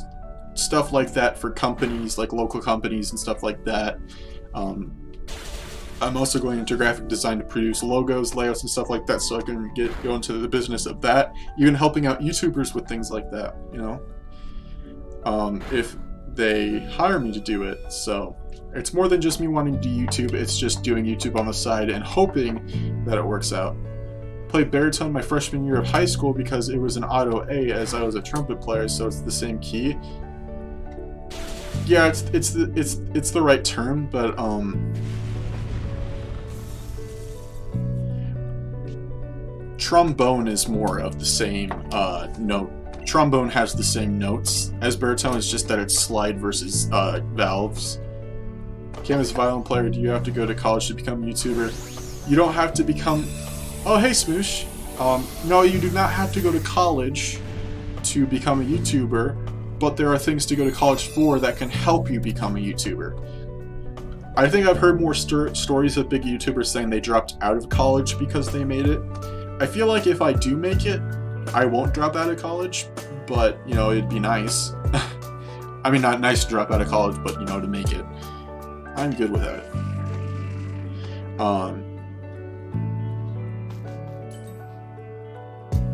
stuff like that for companies, like local companies and stuff like that. I'm also going into graphic design to produce logos, layouts, and stuff like that, so I can go into the business of that, even helping out YouTubers with things like that, you know, if they hire me to do it. So it's more than just me wanting to do YouTube, it's just doing YouTube on the side and hoping that it works out. Played baritone my freshman year of high school because it was an auto A as I was a trumpet player, so it's the same key. Yeah, it's the right term, but trombone is more of the same note. Trombone has the same notes as baritone, it's just that it's slide versus valves. Cam is a violin player. Do you have to go to college to become a YouTuber? You don't have to become... Oh, hey, Smoosh. No, you do not have to go to college to become a YouTuber, but there are things to go to college for that can help you become a YouTuber. I think I've heard more stories of big YouTubers saying they dropped out of college because they made it. I feel like if I do make it, I won't drop out of college, but, you know, it'd be nice. I mean, not nice to drop out of college, but, you know, to make it. I'm good without it.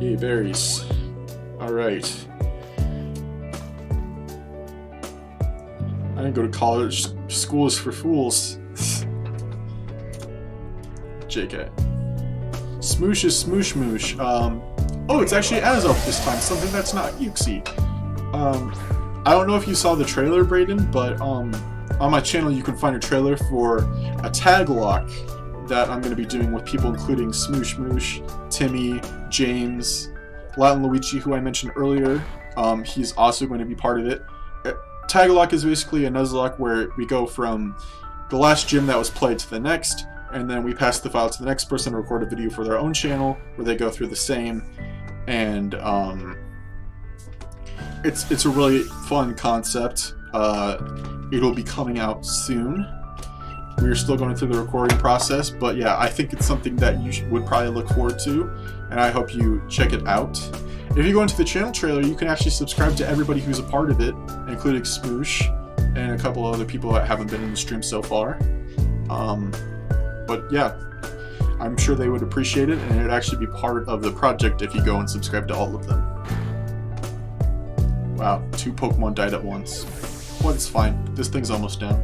Yay, berries. Alright. I didn't go to college. School is for fools. JK. Smoosh is smoosh moosh. Oh, it's actually Azelf this time. Something that's not Yuxi. I don't know if you saw the trailer, Brayden, but on my channel you can find a trailer for a tag lock that I'm going to be doing with people including Smoosh Moosh, Timmy, James, Latin Luigi, who I mentioned earlier. He's also going to be part of it. Tag lock is basically a Nuzlocke where we go from the last gym that was played to the next, and then we pass the file to the next person to record a video for their own channel where they go through the same. And it's a really fun concept. It'll be coming out soon. We're still going through the recording process, but yeah, I think it's something that you would probably look forward to, and I hope you check it out. If you go into the channel trailer, you can actually subscribe to everybody who's a part of it, including Smoosh and a couple other people that haven't been in the stream so far. But yeah, I'm sure they would appreciate it, and it would actually be part of the project if you go and subscribe to all of them. Wow, 2 Pokemon died at once. But it's fine, this thing's almost done.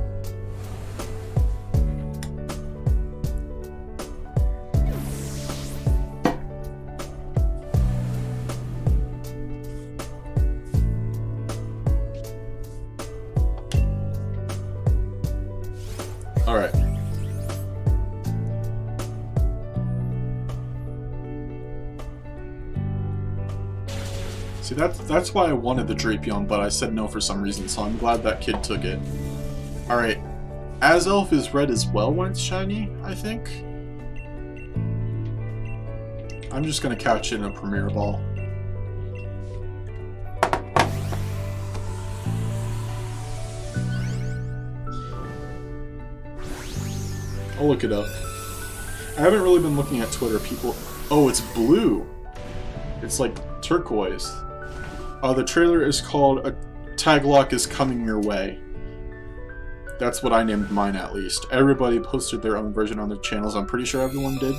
Alright. See, that's why I wanted the Drapion, but I said no for some reason, so I'm glad that kid took it. Alright. Azelf is red as well when it's shiny, I think. I'm just gonna couch it in a Premier Ball. I'll look it up. I haven't really been looking at Twitter. People... Oh, it's blue! It's like turquoise. The trailer is called tag lock is coming your way. That's what I named mine, at least. Everybody posted their own version on their channels. I'm pretty sure everyone did.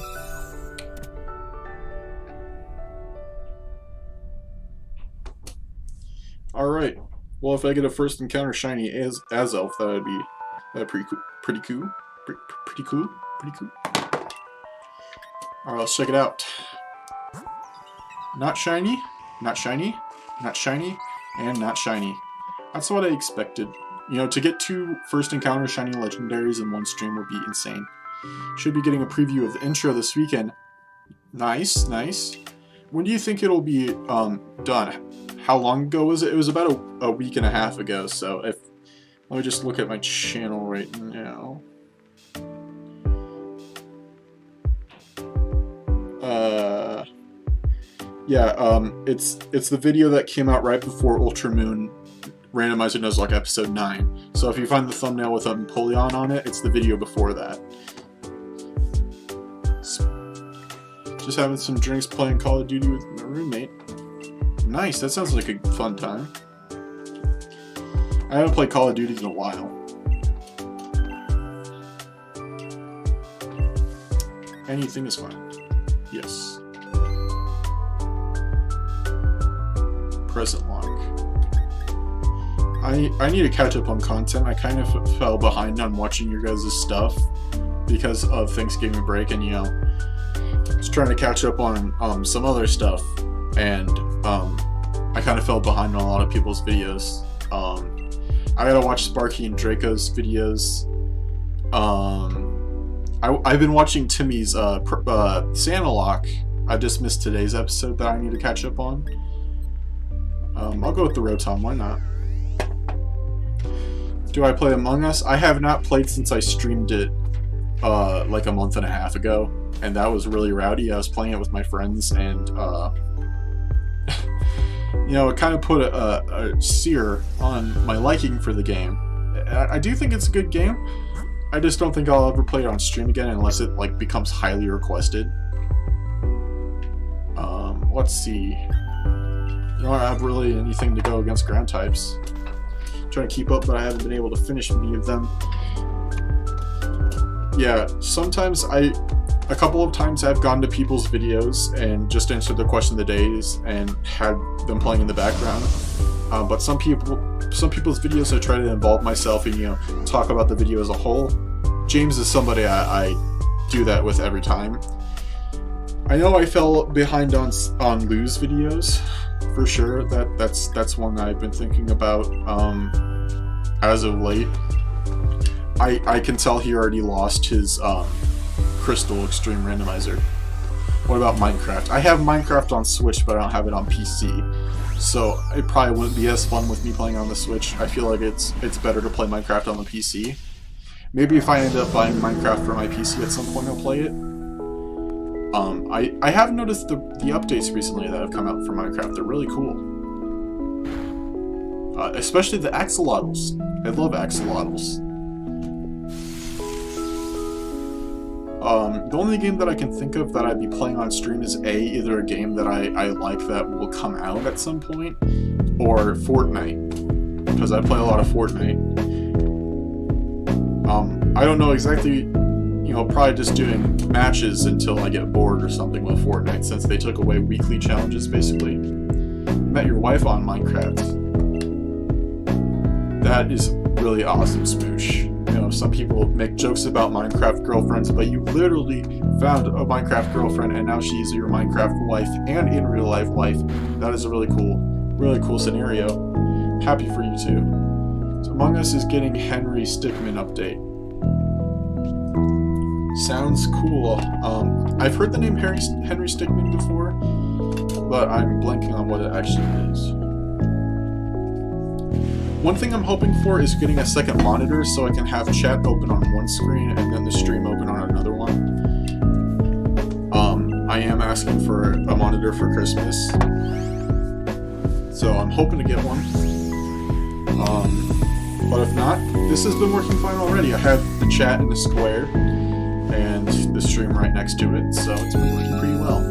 Alright. Well, if I get a first encounter shiny as Elf, that would be pretty cool. Pretty cool. Pretty cool. Pretty cool. Alright, let's check it out. Not shiny. Not shiny. Not shiny. And not shiny. That's what I expected. You know, to get 2 first encounter shiny legendaries in one stream would be insane. Should be getting a preview of the intro this weekend. Nice, nice. When do you think it'll be done? How long ago was it? It was about a week and a half ago, so if... Let me just look at my channel right now. Yeah, it's the video that came out right before Ultramoon Randomizer Nuzlocke episode 9. So if you find the thumbnail with a Napoleon on it, it's the video before that. Just having some drinks, playing Call of Duty with my roommate. Nice, that sounds like a fun time. I haven't played Call of Duty in a while. Anything is fine. Yes. Present lock. I need to catch up on content. I kind of fell behind on watching your guys' stuff because of Thanksgiving break, and you know, just trying to catch up on some other stuff, and I kind of fell behind on a lot of people's videos. I gotta watch Sparky and Draco's videos. I've been watching Timmy's Santa Lock. I just missed today's episode that I need to catch up on. I'll go with the Rotom, why not? Do I play Among Us? I have not played since I streamed it like a month and a half ago, and that was really rowdy. I was playing it with my friends, and you know, it kind of put a sear on my liking for the game. I do think it's a good game. I just don't think I'll ever play it on stream again unless it like becomes highly requested. Let's see. I don't have really anything to go against ground types. I'm trying to keep up, but I haven't been able to finish any of them. Yeah, sometimes a couple of times I've gone to people's videos and just answered the question of the days and had them playing in the background. But some people's videos I try to involve myself and, you know, talk about the video as a whole. James is somebody I do that with every time. I know I fell behind on Lou's videos, for sure. That's one that I've been thinking about as of late. I can tell he already lost his Crystal Extreme Randomizer. What about Minecraft? I have Minecraft on Switch, but I don't have it on PC. So it probably wouldn't be as fun with me playing on the Switch. I feel like it's better to play Minecraft on the PC. Maybe if I end up buying Minecraft for my PC at some point, I'll play it. I have noticed the updates recently that have come out for Minecraft. They're really cool. Especially the axolotls. I love axolotls. The only game that I can think of that I'd be playing on stream is either a game that I like that will come out at some point, or Fortnite, because I play a lot of Fortnite. I don't know exactly, you know, probably just doing matches until I get bored or something with Fortnite, since they took away weekly challenges, basically. Met your wife on Minecraft. That is really awesome, Smoosh. You know, some people make jokes about Minecraft girlfriends, but you literally found a Minecraft girlfriend, and now she's your Minecraft wife and in real life wife. That is a really cool scenario. Happy for you too. So Among Us is getting Henry Stickmin update. Sounds cool. I've heard the name Henry Stickmin before, but I'm blanking on what it actually is. One thing I'm hoping for is getting a second monitor so I can have chat open on one screen and then the stream open on another one. I am asking for a monitor for Christmas, so I'm hoping to get one. But if not, this has been working fine already. I have the chat in the square and the stream right next to it, so it's been working pretty well.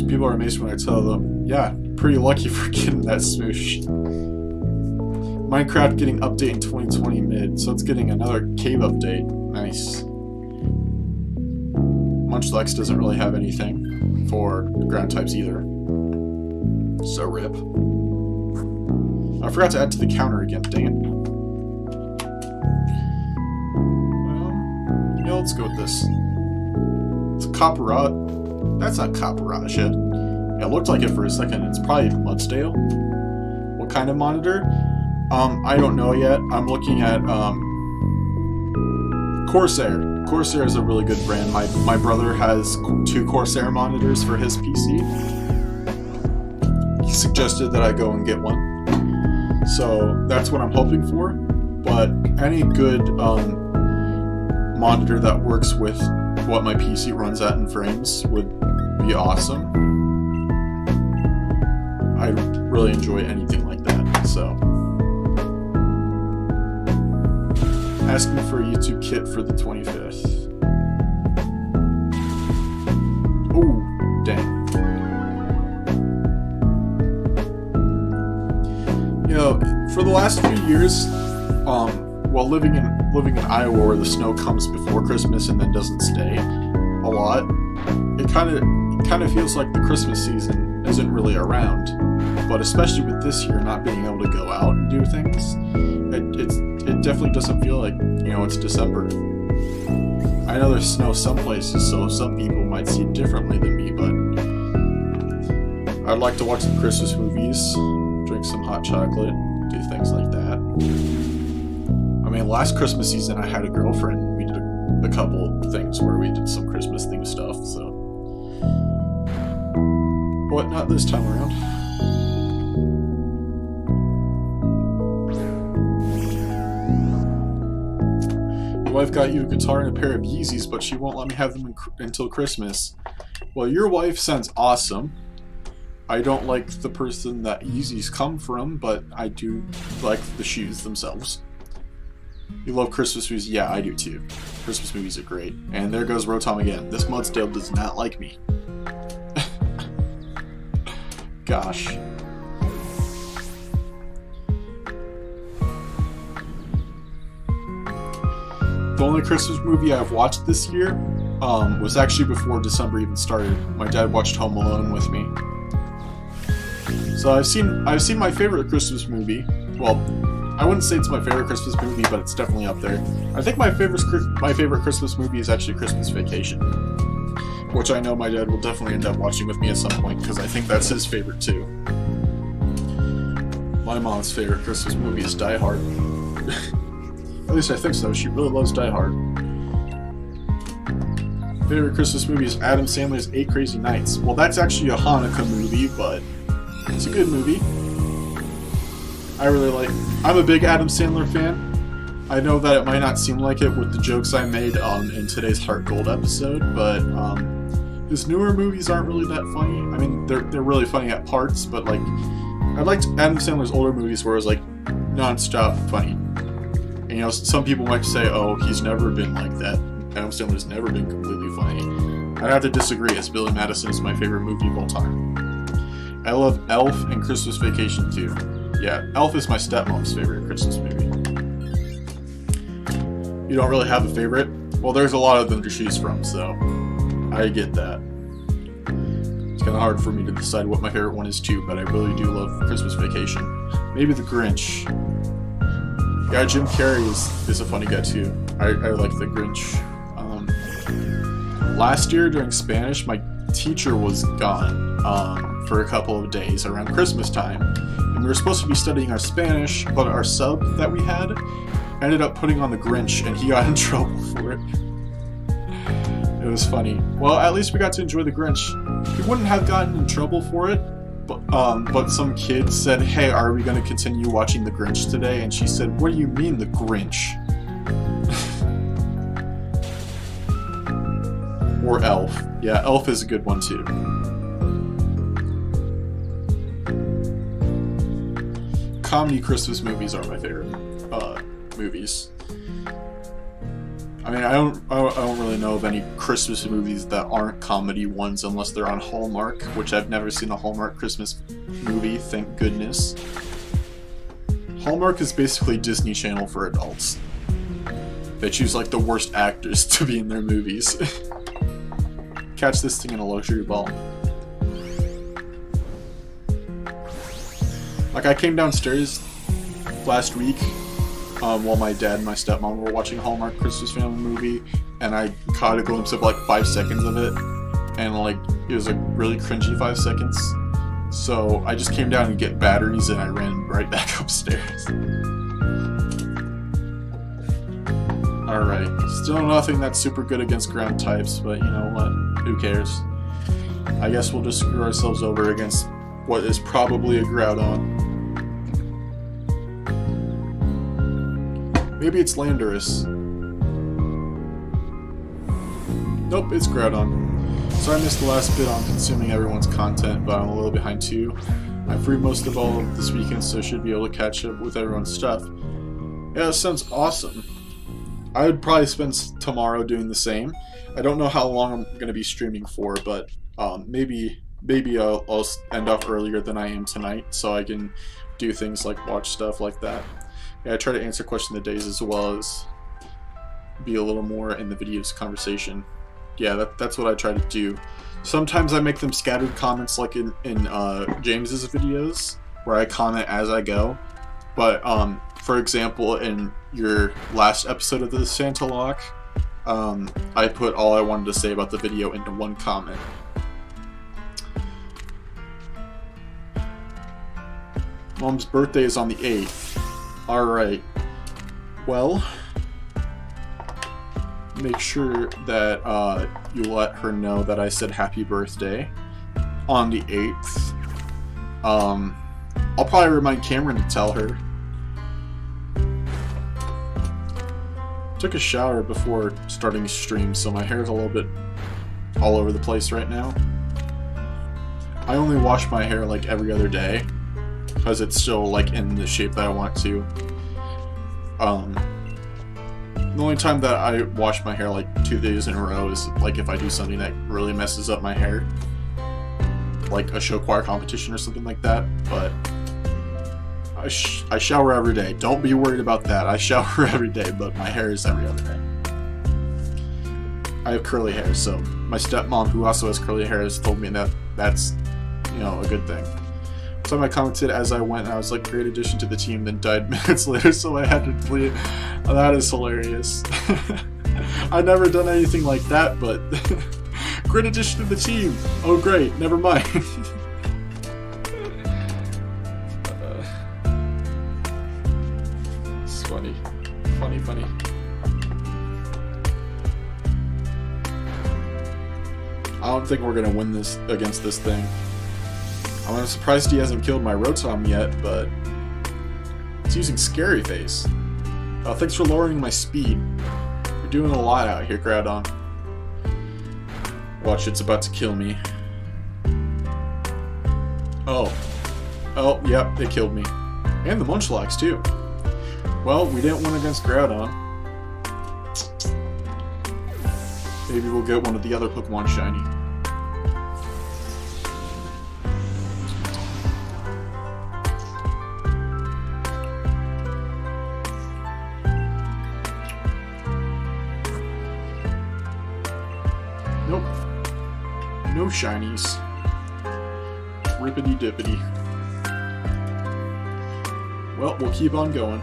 People are amazed when I tell them, yeah, pretty lucky for getting that smoosh. Minecraft getting update in 2020 mid, so it's getting another cave update. Nice. Munchlax doesn't really have anything for ground types either. So rip. I forgot to add to the counter again, dang it. Yeah, let's go with this. It's a Copperot. That's not Copperot shit. Yeah, it looked like it for a second. It's probably Mudsdale. What kind of monitor? I don't know yet. I'm looking at Corsair. Corsair is a really good brand. My brother has 2 Corsair monitors for his PC. He suggested that I go and get one. So that's what I'm hoping for. But any good monitor that works with what my PC runs at in frames would be awesome. I really enjoy anything like that, so. Asking for a YouTube kit for the 25th. Ooh, dang. You know, for the last few years, while living in Iowa where the snow comes before Christmas and then doesn't stay a lot, it kind of feels like the Christmas season isn't really around. But especially with this year not being able to go out and do things, it definitely doesn't feel like, you know, it's December. I know there's snow some places, so some people might see it differently than me, but I'd like to watch some Christmas movies, drink some hot chocolate, do things like that. I mean, last Christmas season I had a girlfriend, and we did a couple things where we did some Christmas themed stuff, so. But not this time around. My wife got you a guitar and a pair of Yeezys, but she won't let me have them until Christmas. Well, your wife sounds awesome. I don't like the person that Yeezys come from, but I do like the shoes themselves. You love Christmas movies? Yeah, I do too. Christmas movies are great. And there goes Rotom again. This Mudsdale does not like me. Gosh. The only Christmas movie I've watched this year was actually before December even started. My dad watched Home Alone with me. So I've seen my favorite Christmas movie. Well, I wouldn't say it's my favorite Christmas movie, but it's definitely up there. I think my favorite Christmas movie is actually Christmas Vacation, which I know my dad will definitely end up watching with me at some point because I think that's his favorite too. My mom's favorite Christmas movie is Die Hard. At least I think so. She really loves Die Hard. Favorite Christmas movie is Adam Sandler's 8 Crazy Nights. Well, that's actually a Hanukkah movie, but it's a good movie. I'm a big Adam Sandler fan. I know that it might not seem like it with the jokes I made in today's HeartGold episode, but his newer movies aren't really that funny. I mean, they're really funny at parts, but like, I liked Adam Sandler's older movies where it was like non-stop funny. And, you know, some people might say, oh, he's never been like that. Adam Sandler's never been completely funny. I'd have to disagree, as Billy Madison is my favorite movie of all time. I love Elf and Christmas Vacation too. Yeah, Elf is my stepmom's favorite Christmas movie. You don't really have a favorite? Well, there's a lot of them to choose from, so I get that. It's kind of hard for me to decide what my favorite one is too, but I really do love Christmas Vacation. Maybe The Grinch. Yeah, Jim Carrey is a funny guy too. I like The Grinch. Last year during Spanish, my teacher was gone for a couple of days around Christmas time. And we were supposed to be studying our Spanish, but our sub that we had ended up putting on The Grinch, and he got in trouble for it. It was funny. Well, at least we got to enjoy The Grinch. He wouldn't have gotten in trouble for it, but some kid said, hey, are we going to continue watching The Grinch today? And she said, what do you mean, The Grinch? Or Elf. Yeah, Elf is a good one too. Comedy Christmas movies are my favorite movies. I mean, I don't really know of any Christmas movies that aren't comedy ones unless they're on Hallmark, which I've never seen a Hallmark Christmas movie, thank goodness. Hallmark is basically Disney Channel for adults. They choose like the worst actors to be in their movies. Catch this thing in a luxury ball. Like, I came downstairs last week while my dad and my stepmom were watching Hallmark Christmas family movie, and I caught a glimpse of like 5 seconds of it, and like it was like really cringy 5 seconds. So I just came down to get batteries and I ran right back upstairs. Alright, still nothing that's super good against ground types, but you know what? Who cares? I guess we'll just screw ourselves over against what is probably a Groudon. Maybe it's Landorus. Nope, it's Groudon. So I missed the last bit on consuming everyone's content, but I'm a little behind too. I'm free most of all of this weekend, so I should be able to catch up with everyone's stuff. Yeah, that sounds awesome. I would probably spend tomorrow doing the same. I don't know how long I'm going to be streaming for, but maybe I'll end off earlier than I am tonight, so I can do things like watch stuff like that. Yeah, I try to answer question of the days as well as be a little more in the video's conversation. Yeah, that's what I try to do. Sometimes I make them scattered comments like in James's videos, where I comment as I go. But for example, in your last episode of the Santa Lock, I put all I wanted to say about the video into one comment. Mom's birthday is on the 8th. Alright. Well, make sure that you let her know that I said happy birthday on the 8th. I'll probably remind Cameron to tell her. Took a shower before starting stream, so my hair's a little bit all over the place right now. I only wash my hair like every other day because it's still like in the shape that I want to. The only time that I wash my hair like 2 days in a row is like if I do something that really messes up my hair, like a show choir competition or something like that. But I shower every day. Don't be worried about that. I shower every day, but my hair is every other day. I have curly hair, so my stepmom, who also has curly hair, has told me that that's, you know, a good thing. So I commented as I went, and I was like, great addition to the team, then died minutes later, so I had to delete it. Oh, that is hilarious. I've never done anything like that, but great addition to the team. Oh great, never mind. It's funny. Funny. I don't think we're gonna win this against this thing. I'm surprised he hasn't killed my Rotom yet, but it's using Scary Face. Thanks for lowering my speed. You're doing a lot out here, Groudon. Watch, it's about to kill me. Oh, yep, it killed me. And the Munchlax, too. Well, we didn't win against Groudon. Maybe we'll get one of the other Pokemon shiny. Nope. No shinies. Rippity dippity. Well, we'll keep on going.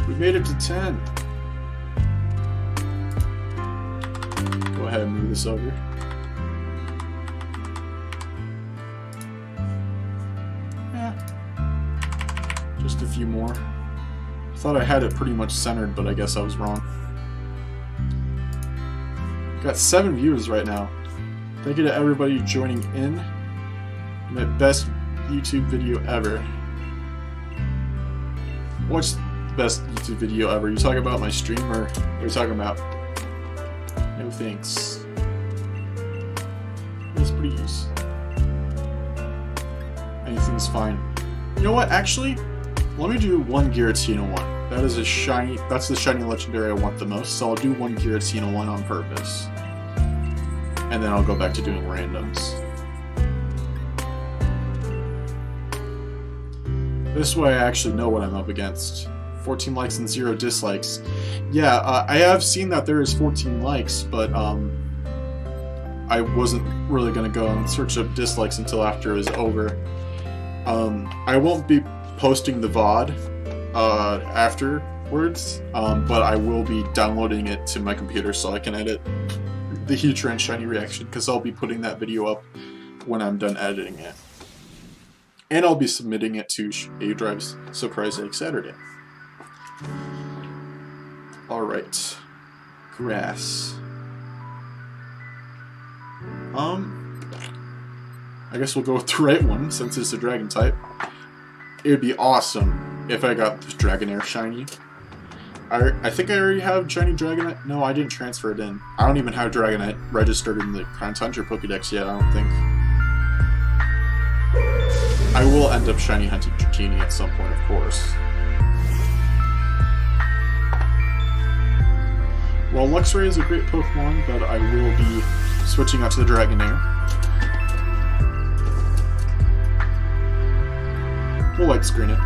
We made it to 10. Go ahead and move this over. Just a few more. I thought I had it pretty much centered, but I guess I was wrong. Got 7 viewers right now. Thank you to everybody joining in. My best YouTube video ever. What's the best YouTube video ever? You talking about my stream, or what are you talking about? No thanks. Yes, please. Anything's fine. You know what? Actually, let me do one Giratina one. That is a shiny. That's the shiny legendary I want the most. So I'll do one Giratina one on purpose, and then I'll go back to doing randoms. This way I actually know what I'm up against. 14 likes and 0 dislikes. Yeah, I have seen that there is 14 likes, but I wasn't really going to go and search up dislikes until after it was over. I won't be posting the VOD afterwards, but I will be downloading it to my computer so I can edit the Heatran shiny reaction, because I'll be putting that video up when I'm done editing it. And I'll be submitting it to A-Drive's Surprise Egg Saturday. Alright. Grass. I guess we'll go with the right one, since it's a dragon type. It would be awesome if I got this Dragonair shiny. I think I already have shiny Dragonite. No, I didn't transfer it in. I don't even have Dragonite registered in the Crown Hunter Pokédex yet, I don't think. I will end up shiny hunting Dratini at some point, of course. Well, Luxray is a great Pokemon, but I will be switching out to the Dragonair. We'll light screen it.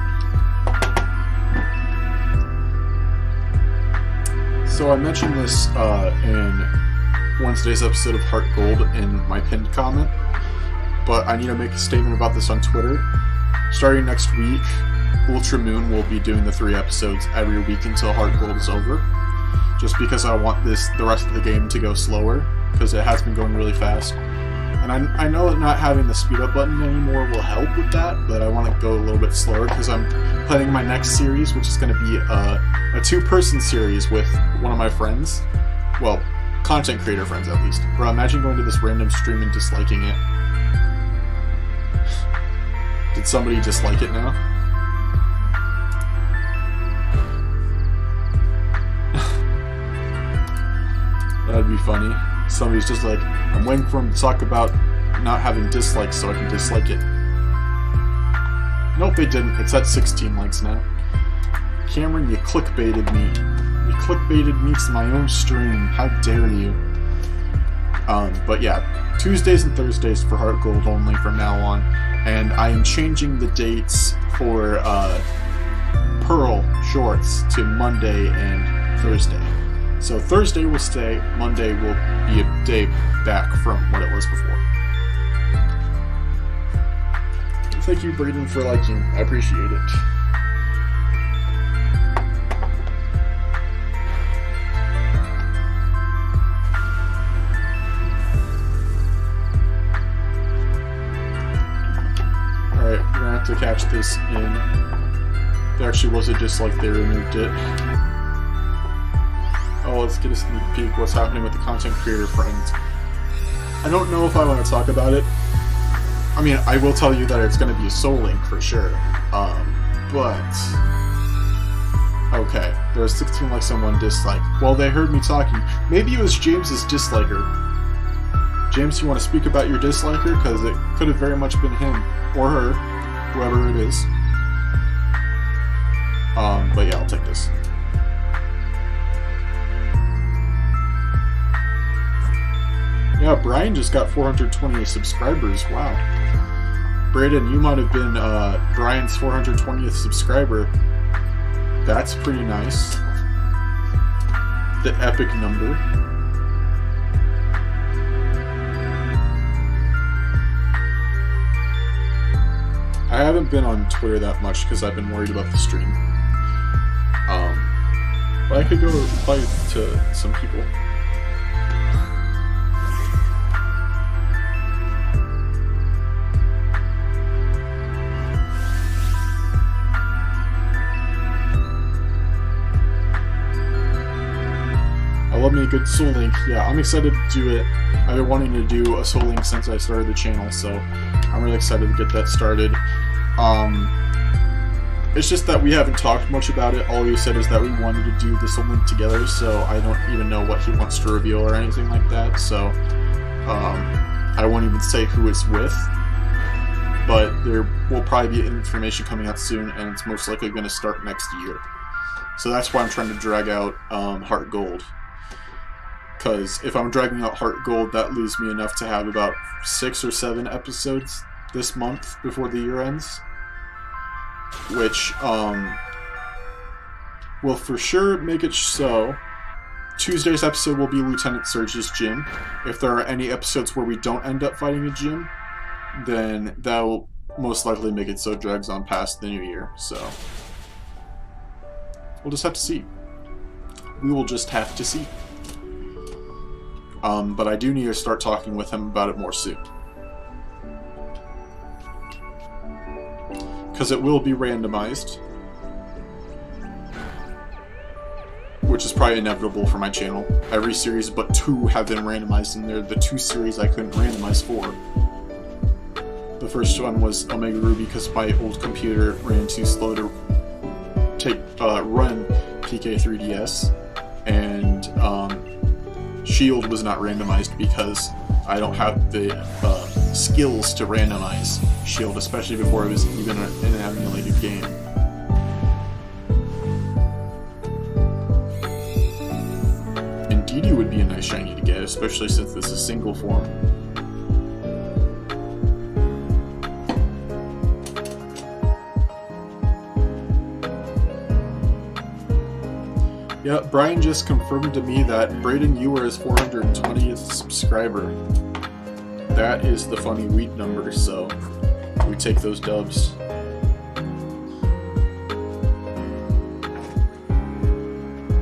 So I mentioned this in Wednesday's episode of HeartGold in my pinned comment, but I need to make a statement about this on Twitter. Starting next week, Ultra Moon will be doing the 3 episodes every week until HeartGold is over. Just because I want the rest of the game to go slower, because it has been going really fast. And I know that not having the speed up button anymore will help with that, but I want to go a little bit slower because I'm planning my next series, which is going to be a 2-person series with one of my friends. Well, content creator friends at least. Bro, imagine going to this random stream and disliking it. Did somebody dislike it now? That'd be funny. Somebody's just like, I'm waiting for him to talk about not having dislikes so I can dislike it. Nope, it didn't. It's at 16 likes now. Cameron, you clickbaited me. You clickbaited me to my own stream. How dare you? But yeah, Tuesdays and Thursdays for HeartGold only from now on. And I am changing the dates for Pearl Shorts to Monday and Thursday. So Thursday will stay, Monday will be a day back from what it was before. Thank you, Braden, for liking. I appreciate it. Alright, we're gonna have to catch this in. There actually was a dislike, they removed it. Oh, let's get a sneak peek what's happening with the content creator friends. I don't know if I want to talk about it. I mean, I will tell you that it's going to be a Soul Link for sure. But... Okay, there was 16 likes and 1 dislike. Well, they heard me talking. Maybe it was James's disliker. James, you want to speak about your disliker? Because it could have very much been him. Or her. Whoever it is. But yeah, I'll take this. Yeah, Brian just got 420 subscribers. Wow. Braden, you might have been Brian's 420th subscriber. That's pretty nice. The epic number. I haven't been on Twitter that much because I've been worried about the stream. But I could go reply to some people. I love me a good Soul Link. Yeah, I'm excited to do it. I've been wanting to do a Soul Link since I started the channel, so I'm really excited to get that started. It's just that we haven't talked much about it. All he said is that we wanted to do the Soul Link together, so I don't even know what he wants to reveal or anything like that, so I won't even say who it's with. But there will probably be information coming out soon, and it's most likely going to start next year. So that's why I'm trying to drag out HeartGold. Because if I'm dragging out HeartGold, that leaves me enough to have about 6 or 7 episodes this month before the year ends. Which will for sure make it so Tuesday's episode will be Lieutenant Surge's gym. If there are any episodes where we don't end up fighting a gym, then that will most likely make it so it drags on past the new year. So we'll just have to see. We will just have to see. But I do need to start talking with him about it more soon. Because it will be randomized. Which is probably inevitable for my channel. Every series but 2 have been randomized, and they're the 2 series I couldn't randomize for. The first one was Omega Ruby because my old computer ran too slow to run PK3DS, and Shield was not randomized because I don't have the skills to randomize Shield, especially before it was even an emulated game. Didi would be a nice shiny to get, especially since this is single form. Yeah, Brian just confirmed to me that Braden, you were his 420th subscriber. That is the funny wheat number, so we take those dubs.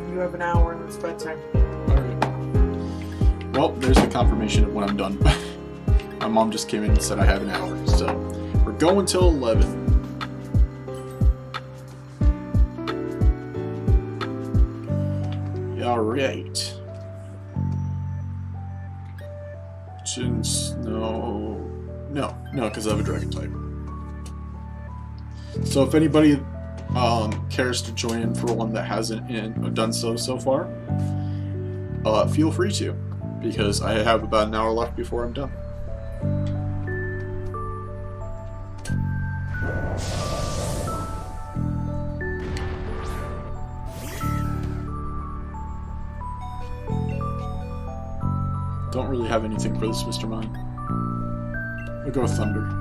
You have an hour and it's bedtime. Well, there's the confirmation of when I'm done. My mom just came in and said I have an hour, so we're going till 11. Alright. No, because I have a dragon type. So if anybody cares to join in for one that hasn't done so far, feel free to. Because I have about an hour left before I'm done. Don't really have anything for this, Mr. Mime. I'll go with Thunder.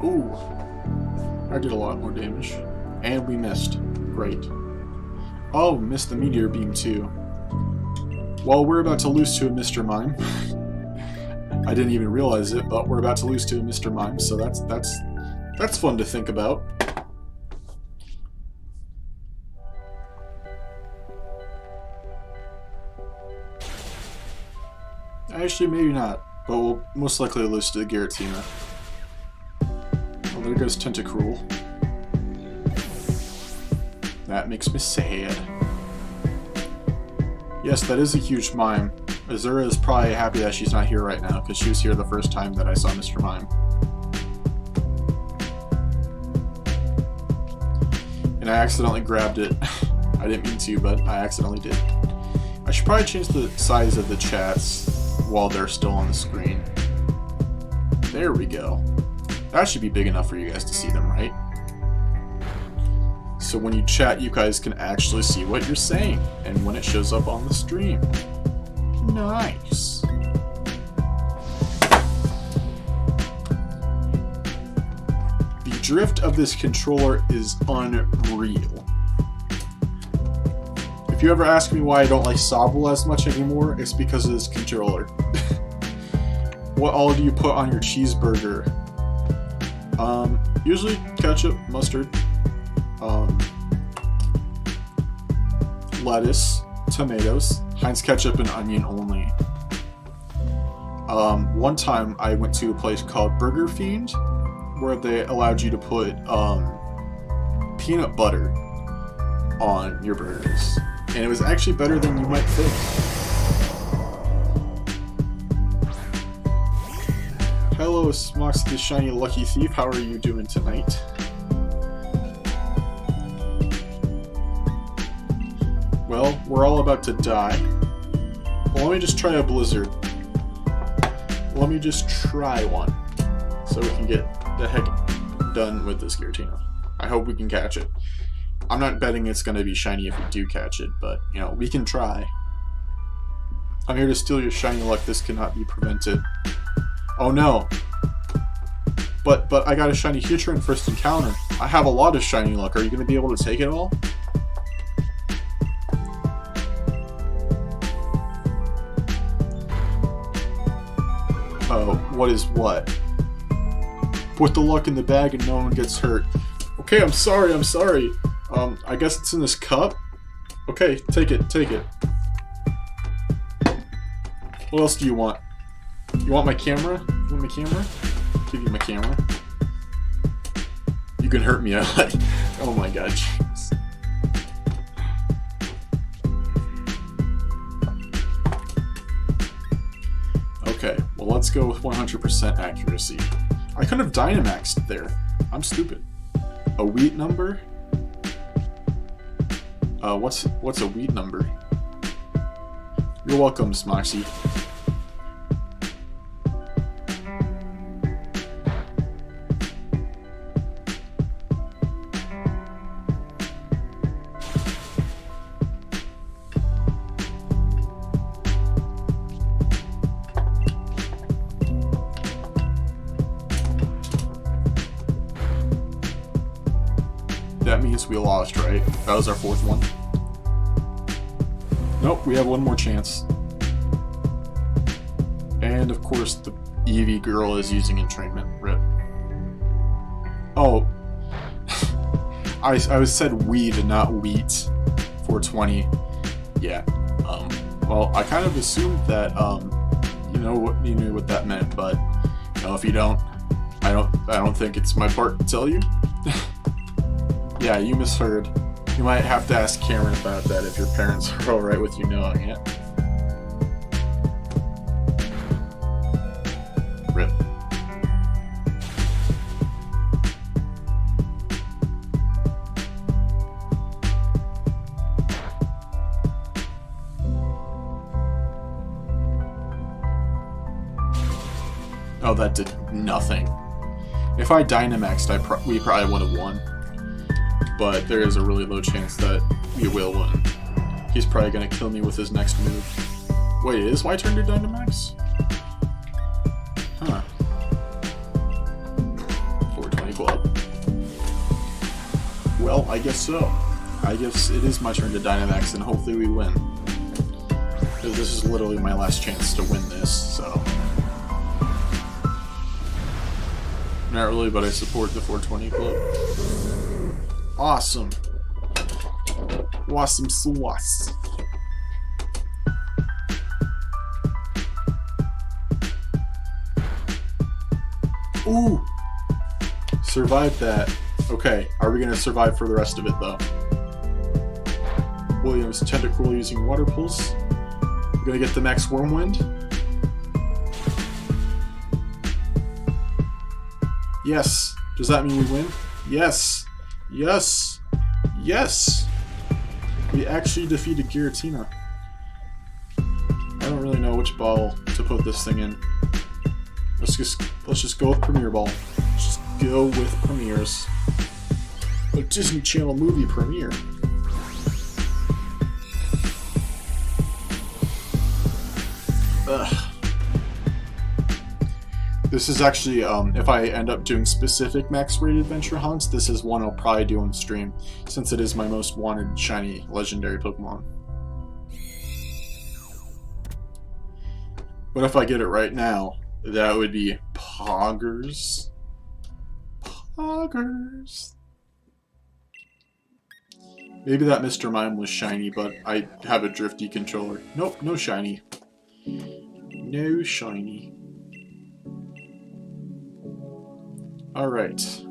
Ooh, I did a lot more damage. And we missed. Great. Oh, missed the meteor beam too. Well, we're about to lose to a Mr. Mime. I didn't even realize it, but we're about to lose to a Mr. Mime, so that's fun to think about. Actually, maybe not, but we'll most likely lose to the Giratina. Oh, there goes Tentacruel. That makes me sad. Yes, that is a huge mime. Azura is probably happy that she's not here right now, because she was here the first time that I saw Mr. Mime. And I accidentally grabbed it. I didn't mean to, but I accidentally did. I should probably change the size of the chats while they're still on the screen. There we go. That should be big enough for you guys to see them, right? So when you chat, you guys can actually see what you're saying, and when it shows up on the stream. Nice. The drift of this controller is unreal. If you ever ask me why I don't like Sobble as much anymore, it's because of this controller. What all do you put on your cheeseburger? Usually ketchup, mustard. lettuce, tomatoes, Heinz ketchup, and onion only. One time I went to a place called Burger Fiend, where they allowed you to put peanut butter on your burgers, and it was actually better than you might think. Hello, Smox the Shiny Lucky Thief, how are you doing tonight? Well, we're all about to die. Well, let me just try a blizzard. Let me just try one, so we can get the heck done with this Giratina. I hope we can catch it. I'm not betting it's going to be shiny if we do catch it, but, you know, we can try. I'm here to steal your shiny luck. This cannot be prevented. Oh no. But I got a shiny Heatran first encounter. I have a lot of shiny luck. Are you going to be able to take it all? Oh, what is what? Put the luck in the bag and no one gets hurt. Okay, I'm sorry. I guess it's in this cup? Okay, take it. What else do you want? You want my camera? You want my camera? Give you my camera. You can hurt me. Oh my god, jeez. Okay, well let's go with 100% accuracy. I could have Dynamaxed there. I'm stupid. A wheat number? What's a wheat number? You're welcome, Smoxy. That means we lost, right? That was our fourth one. Nope, we have one more chance. And of course the Eevee girl is using entrainment. Rip. Oh. I said weed and not wheat. 420. Yeah. Well, I kind of assumed that you knew what that meant, but you know, if you don't, I don't think it's my part to tell you. Yeah, you misheard. You might have to ask Cameron about that if your parents are alright with you knowing it. Rip. Oh, that did nothing. If I Dynamaxed, we probably would have won. But there is a really low chance that we will win. He's probably going to kill me with his next move. Wait, it is my turn to Dynamax? Huh. 420 club. Well, I guess so. I guess it is my turn to Dynamax, and hopefully we win. Because this is literally my last chance to win this, so... Not really, but I support the 420 club. Awesome. Awesome sauce. Ooh! Survived that. Okay, are we gonna survive for the rest of it though? Williams Tentacruel using Water Pulse. We're gonna get the max Wormwind. Yes! Does that mean we win? Yes! Yes! Yes! We actually defeated Giratina. I don't really know which ball to put this thing in. Let's just go with Premier Ball. Let's just go with premieres. A Disney Channel movie premiere. Ugh. This is actually, if I end up doing specific max rated adventure hunts, this is one I'll probably do on stream, since it is my most wanted shiny legendary Pokemon. But if I get it right now, that would be Poggers. Poggers. Maybe that Mr. Mime was shiny, but I have a drifty controller. Nope, no shiny. No shiny. Alright.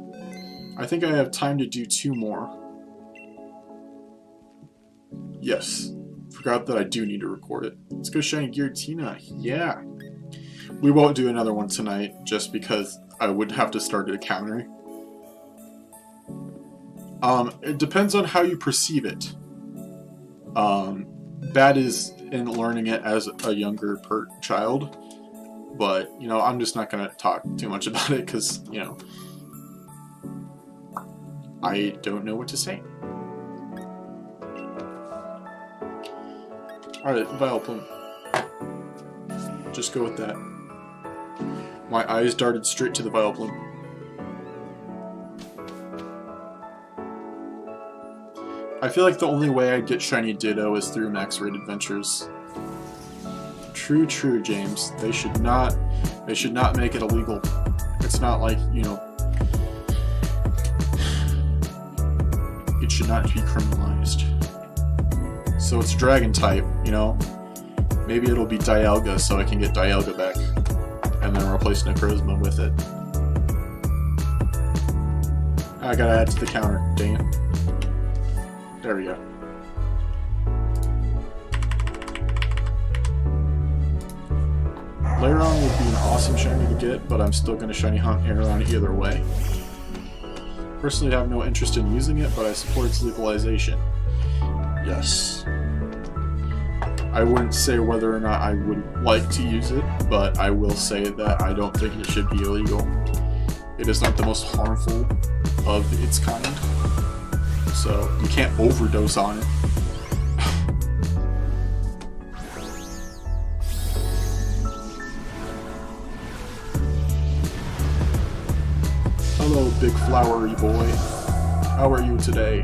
I think I have time to do 2 more. Yes. Forgot that I do need to record it. Let's go shiny Giratina. Yeah. We won't do another one tonight, just because I would have to start a counter. It depends on how you perceive it. Bad is in learning it as a younger child, but, you know, I'm just not going to talk too much about it, because, you know, I don't know what to say. Alright, Vileplume. Just go with that. My eyes darted straight to the Vileplume. I feel like the only way I'd get shiny Ditto is through Max Raid Adventures. True, James. They should not make it illegal. It's not like, you know, it should not be criminalized. So it's Dragon type, you know. Maybe it'll be Dialga, so I can get Dialga back, and then replace Necrozma with it. I gotta add to the counter. Dang it. There we go. Lairon would be an awesome shiny to get, but I'm still gonna shiny hunt Aeron either way. Personally, I have no interest in using it, but I support its legalization. Yes. I wouldn't say whether or not I would like to use it, but I will say that I don't think it should be illegal. It is not the most harmful of its kind, so you can't overdose on it. Hello, big flowery boy. How are you today?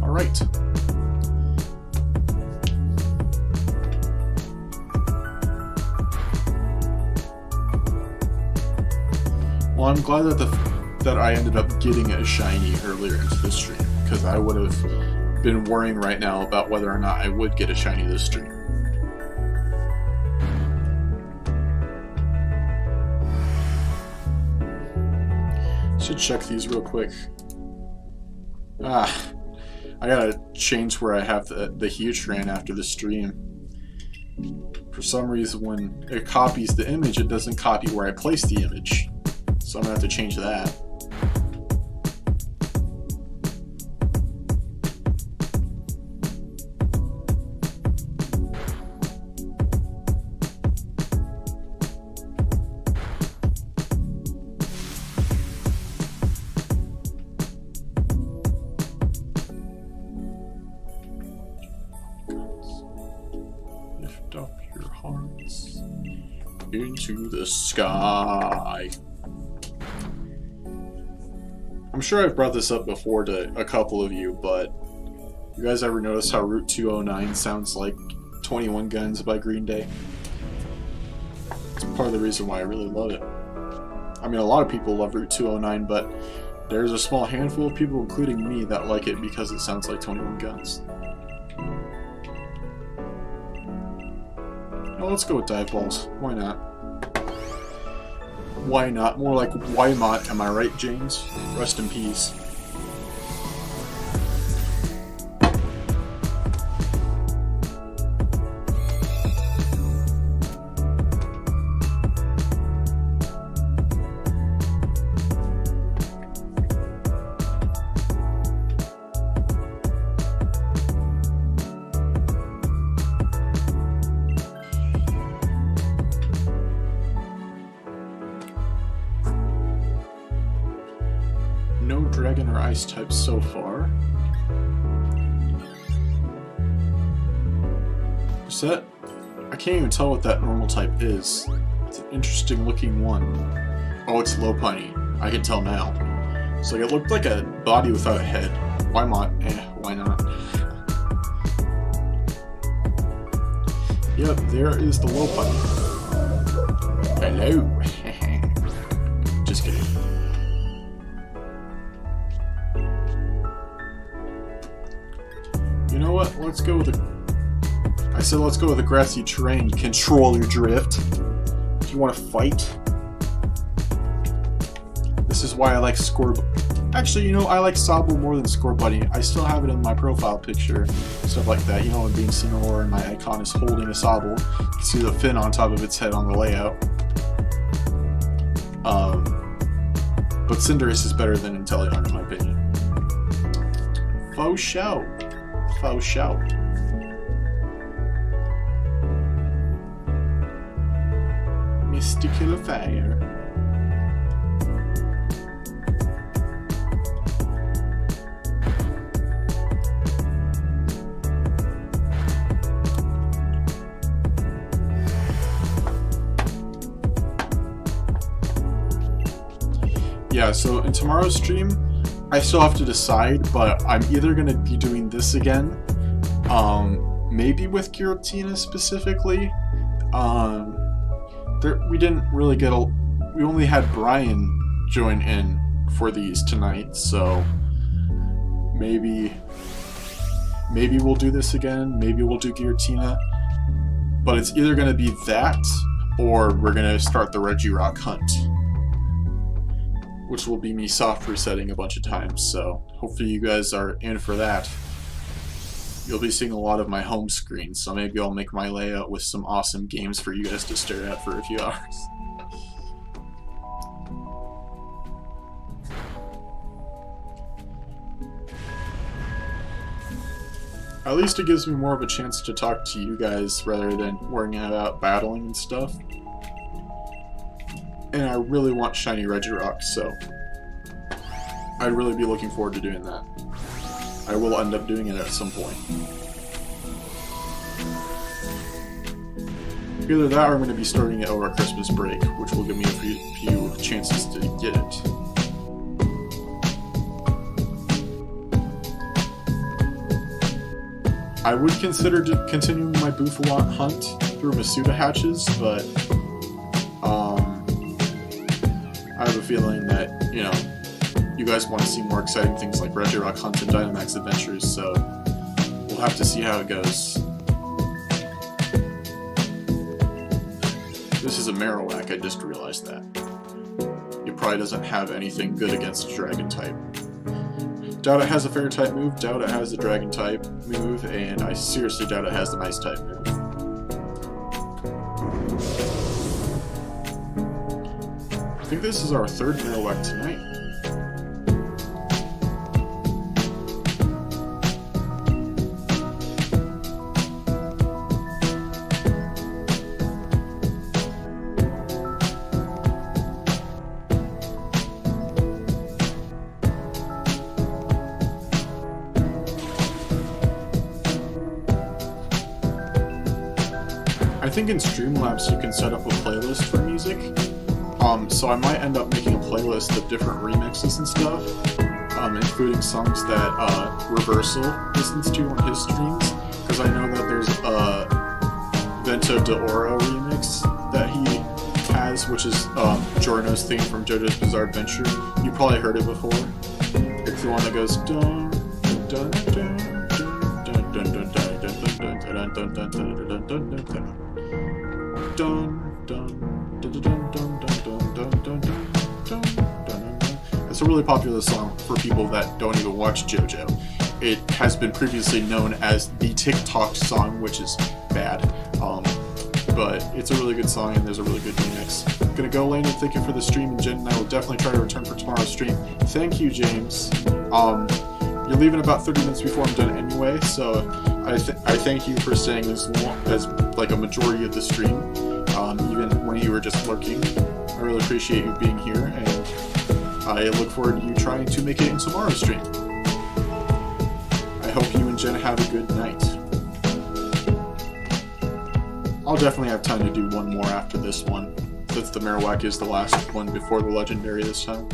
Alright. Well, I'm glad that I ended up getting a shiny earlier into the stream, because I would have been worrying right now about whether or not I would get a shiny this stream. Should check these real quick. I gotta change where I have the Heatran after the stream. For some reason, when it copies the image, it doesn't copy where I place the image. So I'm gonna have to change that. Lift up your hearts into the sky. I'm sure I've brought this up before to a couple of you, but you guys ever notice how Route 209 sounds like 21 Guns by Green Day? It's part of the reason why I really love it. I mean, a lot of people love Route 209, but there's a small handful of people, including me, that like it because it sounds like 21 Guns. Oh, let's go with Dive Balls. Why not? Why not? More like Wymot, am I right, James? Rest in peace. No dragon or ice types so far. Is that? I can't even tell what that normal type is. It's an interesting looking one. Oh, it's Lopunny. I can tell now. So it looked like a body without a head. Why not? Why not? Yep, there is the Lopunny. Hello. just kidding. You know what? Let's go with a... I said let's go with a grassy terrain. Control your drift. Do you want to fight? This is why I like Score... Actually, you know, I like Sobble more than Score Buddy. I still have it in my profile picture. Stuff like that. You know, it being Sinnoh and my icon is holding a Sobble. You can see the fin on top of its head on the layout. But Cinderace is better than Inteleon in my opinion. Faux show. Faux show. Mystical Fire. Yeah, so in tomorrow's stream, I still have to decide, but I'm either going to be doing this again, maybe with Giratina specifically. We didn't really get we only had Brian join in for these tonight, so maybe we'll do this again, maybe we'll do Giratina, but it's either going to be that, or we're going to start the Regirock hunt, which will be me soft resetting a bunch of times, so hopefully you guys are in for that. You'll be seeing a lot of my home screen, so maybe I'll make my layout with some awesome games for you guys to stare at for a few hours. At least it gives me more of a chance to talk to you guys rather than worrying about battling and stuff. And I really want Shiny Regirock, so I'd really be looking forward to doing that. I will end up doing it at some point. Either that or I'm going to be starting it over Christmas break, which will give me a few chances to get it. I would consider continuing my Bouffalant hunt through Masuda hatches, but I have a feeling that, you know, you guys want to see more exciting things like Regirock hunts and Dynamax adventures, so we'll have to see how it goes. This is a Marowak, I just realized that. It probably doesn't have anything good against a Dragon type. Doubt it has a Fairy type move, doubt it has the Dragon type move, and I seriously doubt it has the Ice type move. I think this is our third Marowak tonight. I think in Streamlabs you can set up a playlist for music. So I might end up making a playlist of different remixes and stuff, including songs that Reversal listens to on his streams, because I know that there's a Vento de Oro remix that he has, which is Giorno's theme from JoJo's Bizarre Adventure. You probably heard it before. It's the one that goes dun dun dun dun dun dun dun dun dun dun dun dun dun dun. It's a really popular song for people that don't even watch JoJo. It has been previously known as the TikTok song, which is bad, but it's a really good song and there's a really good remix. I'm gonna go, Landon. Thank you for the stream, and Jen and I will definitely try to return for tomorrow's stream. Thank you, James. You're leaving about 30 minutes before I'm done anyway, so I thank you for staying as long as like a majority of the stream, even when you were just lurking. I really appreciate you being here, and I look forward to you trying to make it in tomorrow's stream. I hope you and Jen have a good night. I'll definitely have time to do one more after this one, since the Marowak is the last one before the Legendary this time.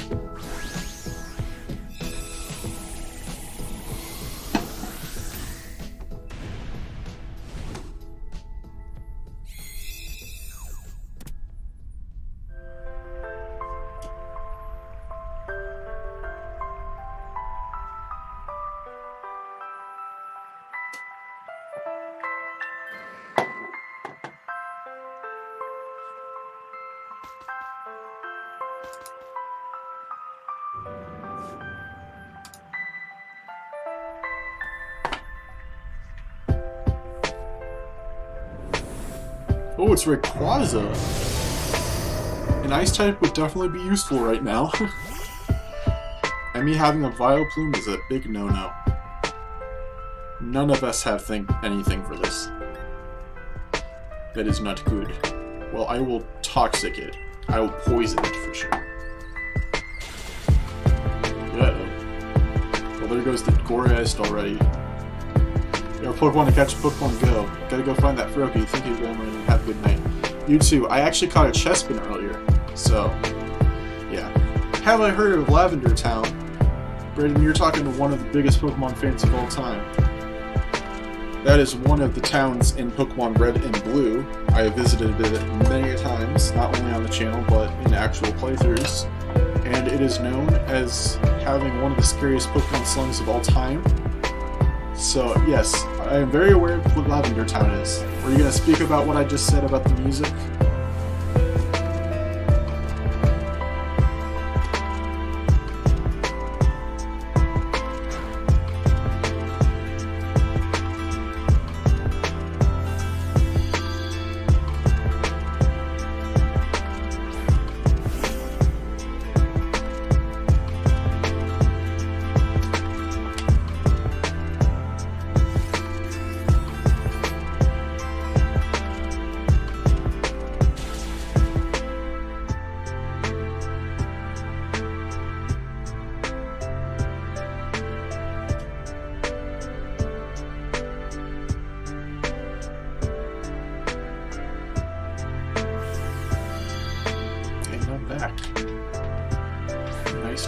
Oh, it's Rayquaza. An ice type would definitely be useful right now. And me having a Vileplume is a big no-no. None of us have anything for this. That is not good. Well, I will Toxic it. I will Poison it for sure. Yeah. Well, there goes the Goreist already. Yo, Pokemon to catch Pokemon Go. Gotta go find that Froakie. Thank you, Grandma, and have a good night. You too. I actually caught a Chespin earlier. So, yeah. Have I heard of Lavender Town? Brayden, you're talking to one of the biggest Pokemon fans of all time. That is one of the towns in Pokemon Red and Blue. I have visited it many times, not only on the channel, but in actual playthroughs. And it is known as having one of the scariest Pokemon slums of all time. So, yes, I am very aware of what Lavender Town is. Were you going to speak about what I just said about the music?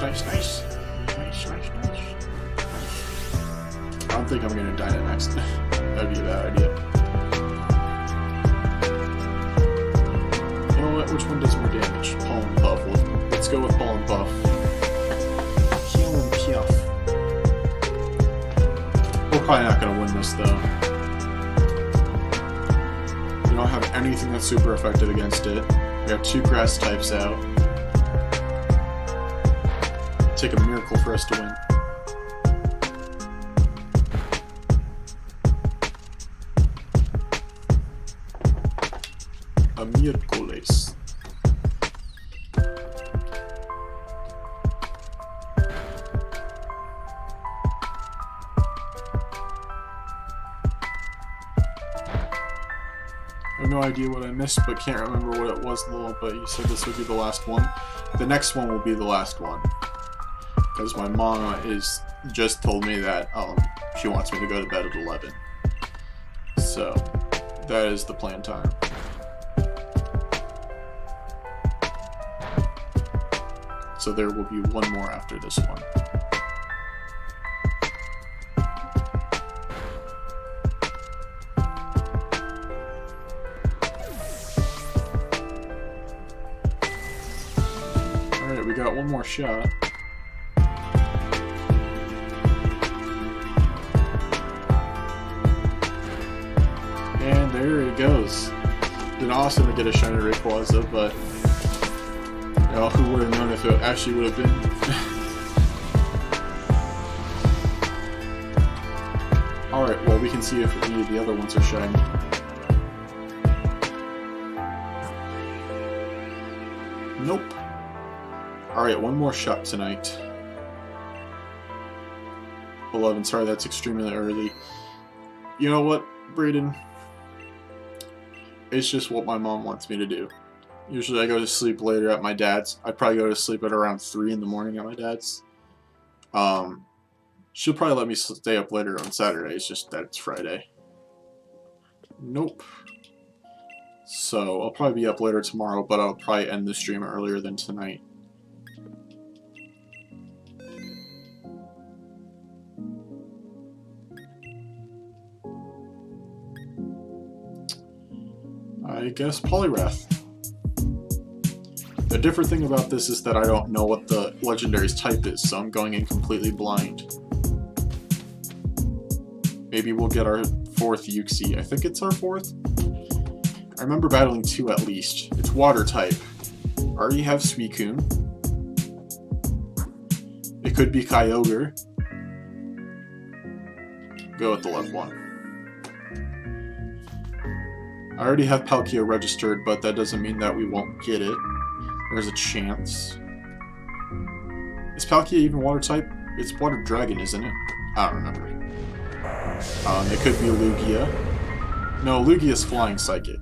Nice. I don't think I'm gonna Dynamax. That'd be a bad idea. You know what? Which one does more damage? Pollen Puff. Let's go with Pollen Puff. Pollen Puff. We're probably not gonna win this though. We don't have anything that's super effective against it. We have 2 grass types out. Take a miracle for us to win. A miércoles. I have no idea what I missed, but can't remember what it was, Lil, but you said this would be the last one. The next one will be the last one. Because my mama just told me that she wants me to go to bed at 11. So, that is the planned time. So there will be one more after this one. Alright, we got one more shot. And there it goes. Been awesome to get a shiny Rayquaza, but you know, who would have known if it actually would have been? Alright, well, we can see if any of the other ones are shiny. Nope. Alright, one more shot tonight. 11, sorry, that's extremely early. You know what, Brayden? It's just what my mom wants me to do. Usually I go to sleep later at my dad's. I'd probably go to sleep at around 3 in the morning at my dad's. She'll probably let me stay up later on Saturday. It's just that it's Friday. Nope. So I'll probably be up later tomorrow, but I'll probably end the stream earlier than tonight. I guess Poliwrath. The different thing about this is that I don't know what the legendary's type is, so I'm going in completely blind. Maybe we'll get our 4th Uxie. I think it's our 4th. I remember battling 2 at least. It's water type. I already have Suicune. It could be Kyogre. Go with the luck one. I already have Palkia registered, but that doesn't mean that we won't get it. There's a chance. Is Palkia even water type? It's water dragon, isn't it? I don't remember. It could be Lugia. No, Lugia's flying psychic.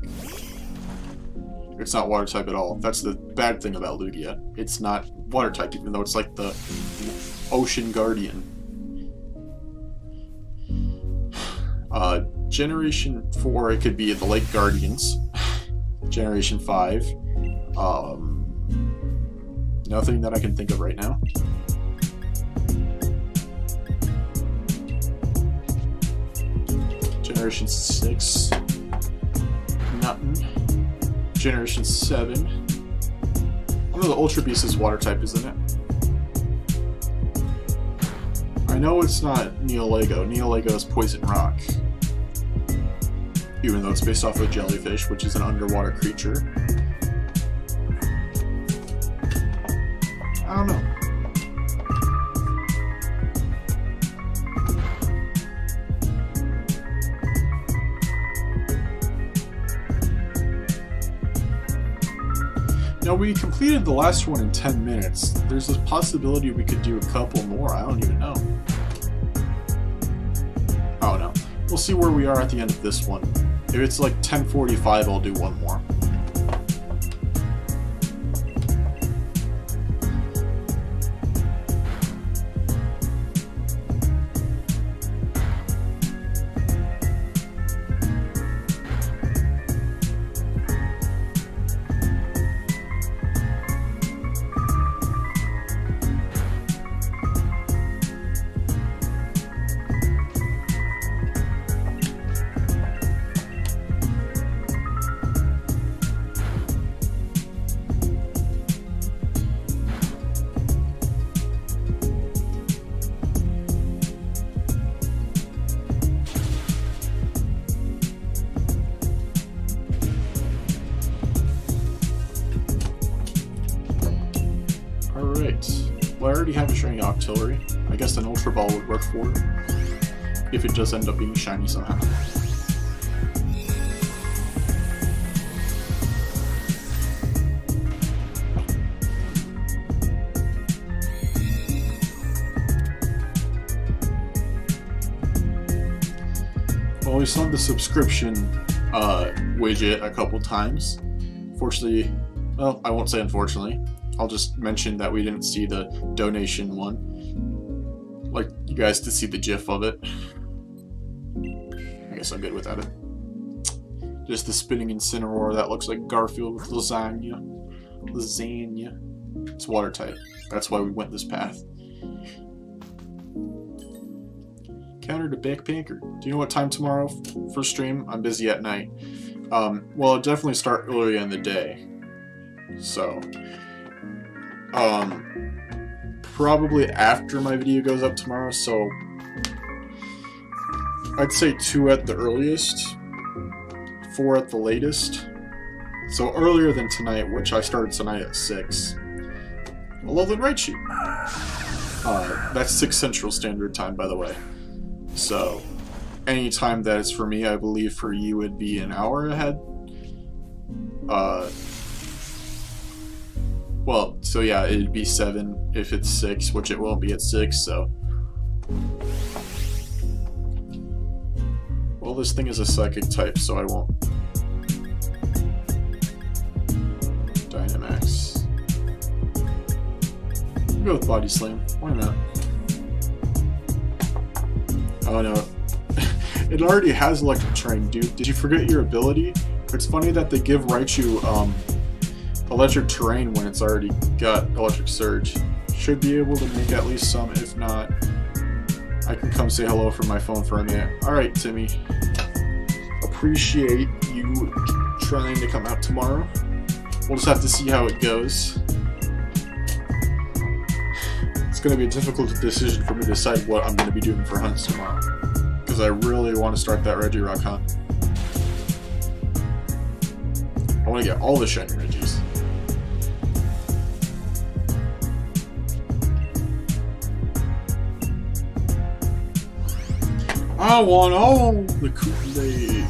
It's not water type at all. That's the bad thing about Lugia. It's not water type, even though it's like the ocean guardian. Generation 4, it could be the Lake Guardians. Generation 5. Nothing that I can think of right now. Generation 6. Nothing. Generation 7. One of the Ultra Beasts is water type, isn't it? I know it's not Neolago. Neolago is Poison Rock. Even though it's based off of jellyfish, which is an underwater creature. I don't know. Now, we completed the last one in 10 minutes. There's a possibility we could do a couple more. I don't even know. Oh no. We'll see where we are at the end of this one. If it's like 10:45, I'll do one more. Well, I already have a shiny Octillery. I guess an Ultra Ball would work for it. If it does end up being shiny somehow. Well, we saw the subscription widget a couple times. Fortunately, well, I won't say unfortunately. I'll just mention that we didn't see the donation one. Like you guys to see the GIF of it. I guess I'm good without it. Just the spinning Incineroar that looks like Garfield with lasagna. Lasagna. It's water type. That's why we went this path. Counter to Backpacker. Do you know what time tomorrow for stream? I'm busy at night. Well, I'll definitely start earlier in the day. So, probably after my video goes up tomorrow, so I'd say 2 at the earliest, 4 at the latest. So earlier than tonight, which I started tonight at 6. Alolan Raichu. That's 6 Central Standard Time, by the way. So, any time that is for me, I believe for you would be an hour ahead. Well, so yeah, it'd be 7 if it's 6, which it won't be at 6, so. Well, this thing is a psychic type, so I won't. Dynamax. I'll go with Body Slam. Why not? Oh no. It already has Electric Terrain, dude. Did you forget your ability? It's funny that they give Raichu, Electric Terrain when it's already got Electric Surge. Should be able to make at least some, if not, I can come say hello from my phone for a minute. Alright, Timmy. Appreciate you trying to come out tomorrow. We'll just have to see how it goes. It's going to be a difficult decision for me to decide what I'm going to be doing for hunts tomorrow. Because I really want to start that Regirock hunt. I want to get all the shiny Regis. I want all the Kool-Aid.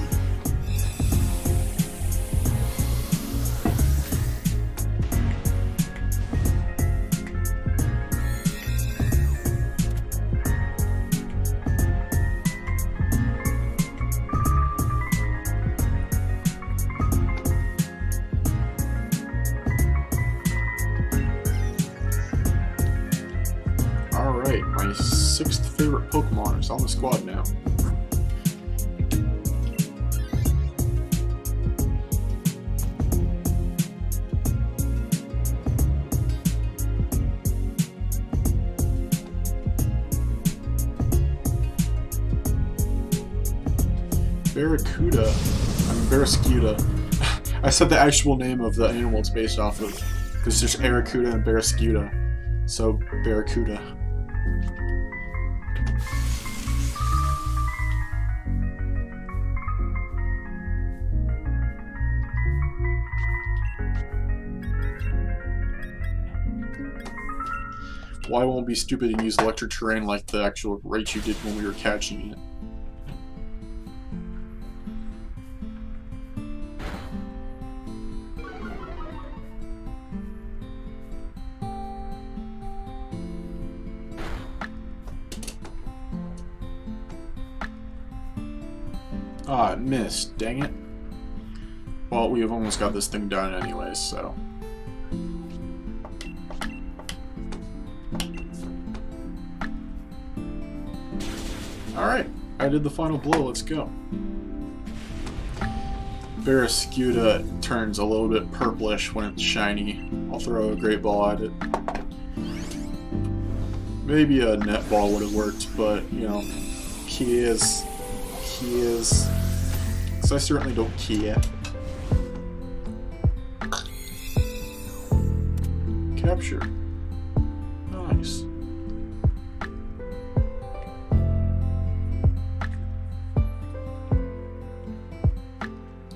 Alright, my 6th favorite Pokemon is on the squad now. Barraskewda. I said the actual name of the animal it's based off of, because there's Arrokuda and Barraskewda. So, Barracuda. Well, I won't be stupid and use electric terrain like the actual Raichu did when we were catching it. Ah, it missed. Dang it. Well, we have almost got this thing done anyways, so... Alright, I did the final blow, let's go. Barraskewda turns a little bit purplish when it's shiny. I'll throw a great ball at it. Maybe a net ball would have worked, but, you know, cares. So I certainly don't care. Capture. Nice.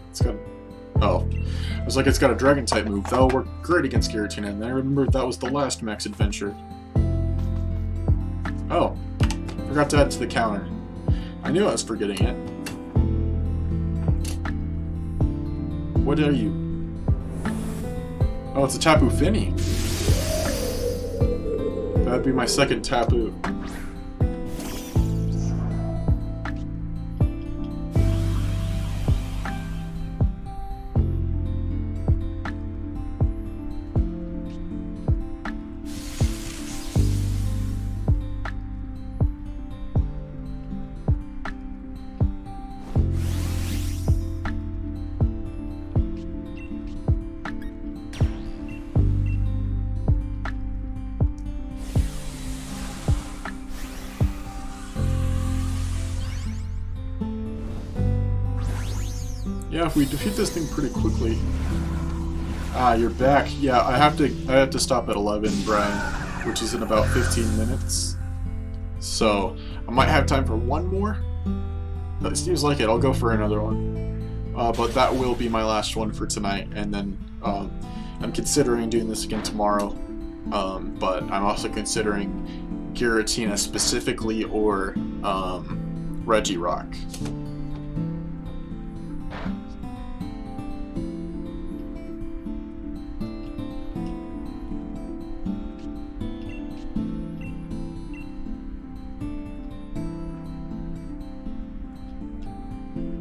It's got... Oh. I was like, it's got a dragon type move. That'll work great against Giratina, and I remembered that was the last max adventure. Oh. Forgot to add it to the counter. I knew I was forgetting it. What are you? Oh, it's a Tapu Fini. That'd be my second Tapu. Yeah, if we defeat this thing pretty quickly. Ah, you're back. Yeah, I have to stop at 11, Brian, which is in about 15 minutes. So I might have time for one more. It seems like it. I'll go for another one. But that will be my last one for tonight, and then I'm considering doing this again tomorrow. But I'm also considering Giratina specifically, or Regirock.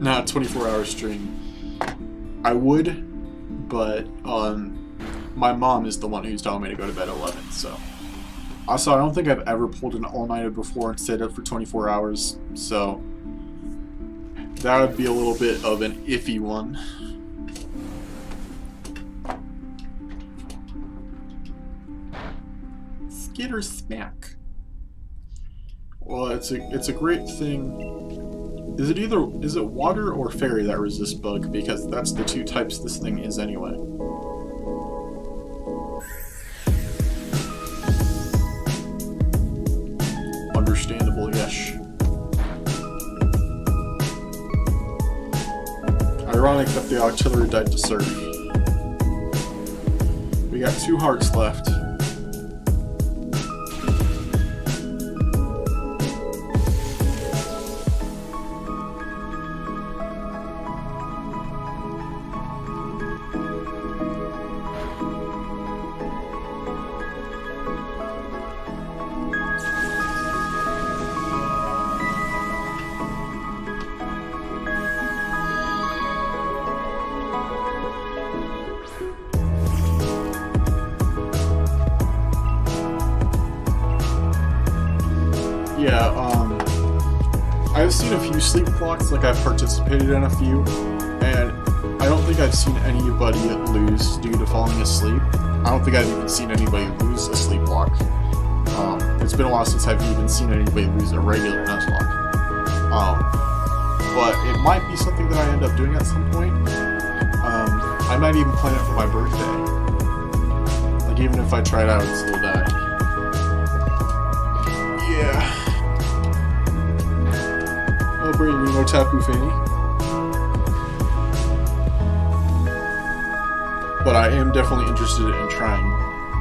Not a 24-hour stream. I would, but my mom is the one who's telling me to go to bed at 11, so. Also, I don't think I've ever pulled an all-nighter before and stayed up for 24 hours, so that would be a little bit of an iffy one. Skitter smack. Well, it's a great thing. Is it water or fairy that resists bug? Because that's the two types this thing is anyway. Understandable, yes. Ironic that the artillery died to surf. We got 2 hearts left. Yeah, I've seen a few sleepwalks, like I've participated in a few, and I don't think I've seen anybody lose due to falling asleep. I don't think I've even seen anybody lose a sleepwalk. It's been a while since I've even seen anybody lose a regular Nuzlocke. But it might be something that I end up doing at some point. I might even plan it for my birthday. Like, even if I try it out, it's still die. Yeah. Oh, Brady, you know Tapu Fini? But I am definitely interested in trying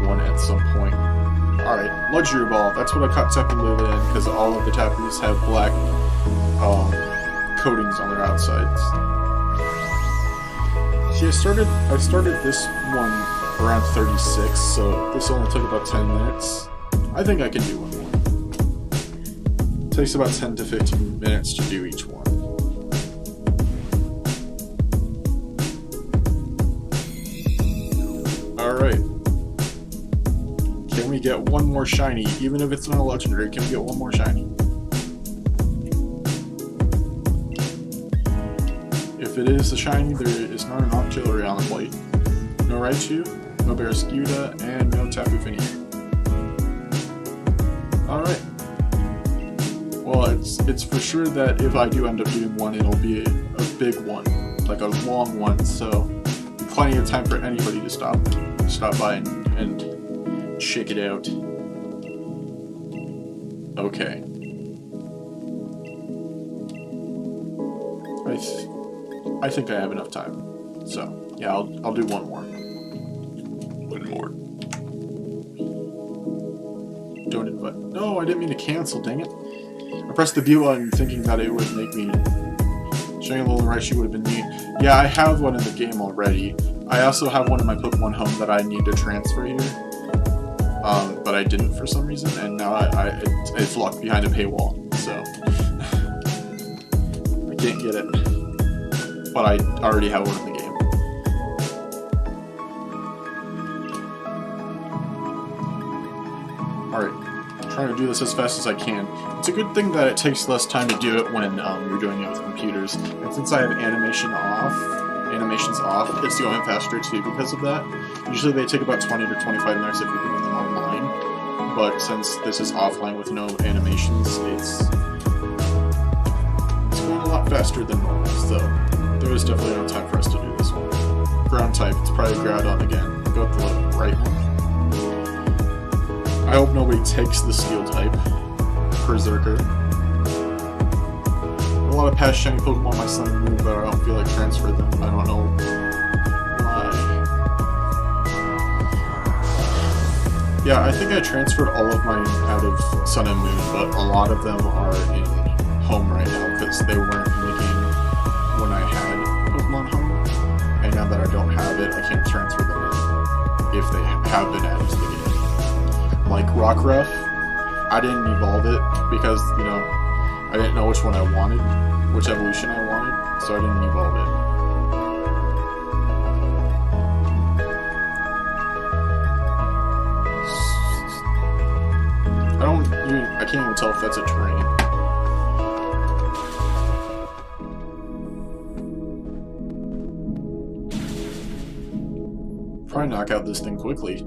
one at some point. Alright, Luxury Ball. That's what I caught Tapu Lele in, because all of the Tapus have black coatings on their outsides. See, I started this one around 36, so this only took about 10 minutes. I think I can do one more. It takes about 10 to 15 minutes to do each one. Alright. Can we get one more shiny? Even if it's not a legendary, can we get one more shiny? If it is a shiny, there is not an Octillery on the plate. No Raichu, no Barraskewda, and no Tapu Fini. Alright. Well, it's for sure that if I do end up doing one, it'll be a big one. Like a long one, so plenty of time for anybody to stop by and check it out. Okay. I think I have enough time. So, yeah, I'll do one more. One more. Don't invite. No, I didn't mean to cancel, dang it. I pressed the view button thinking that it would make me... Showing a little Raichu would have been neat. Yeah, I have one in the game already. I also have one in my Pokemon home that I need to transfer here. But I didn't for some reason, and now it's locked behind a paywall, so... I can't get it. But I already have one in the game. Alright, trying to do this as fast as I can. It's a good thing that it takes less time to do it when you're doing it with computers. And since I have animations off, it's going faster too because of that. Usually they take about 20 to 25 minutes if you're doing them online. But since this is offline with no animations, it's going a lot faster than normal, so there is definitely no time for us to do this one. Ground type, it's probably Groudon again. Go with the right one. I hope nobody takes the Steel type. Berserker. A lot of past shiny Pokemon my son moved, but I don't feel like transferring them. I don't know why. Yeah, I think I transferred all of mine out of Sun and Moon, but a lot of them are in Home right now because they weren't in the game when I had Pokemon Home. And now that I don't have it, I can't transfer them in if they have been added to the game. Like Rockruff, I didn't evolve it because, you know, I didn't know which one I wanted, which evolution I wanted, so I didn't evolve it. I can't even tell if that's a terrain. Probably knock out this thing quickly.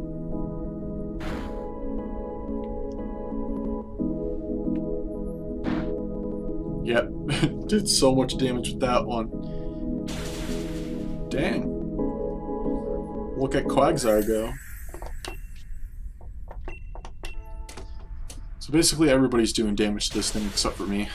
Yep, did so much damage with that one. Dang. Look at Quagsire go. So basically everybody's doing damage to this thing except for me.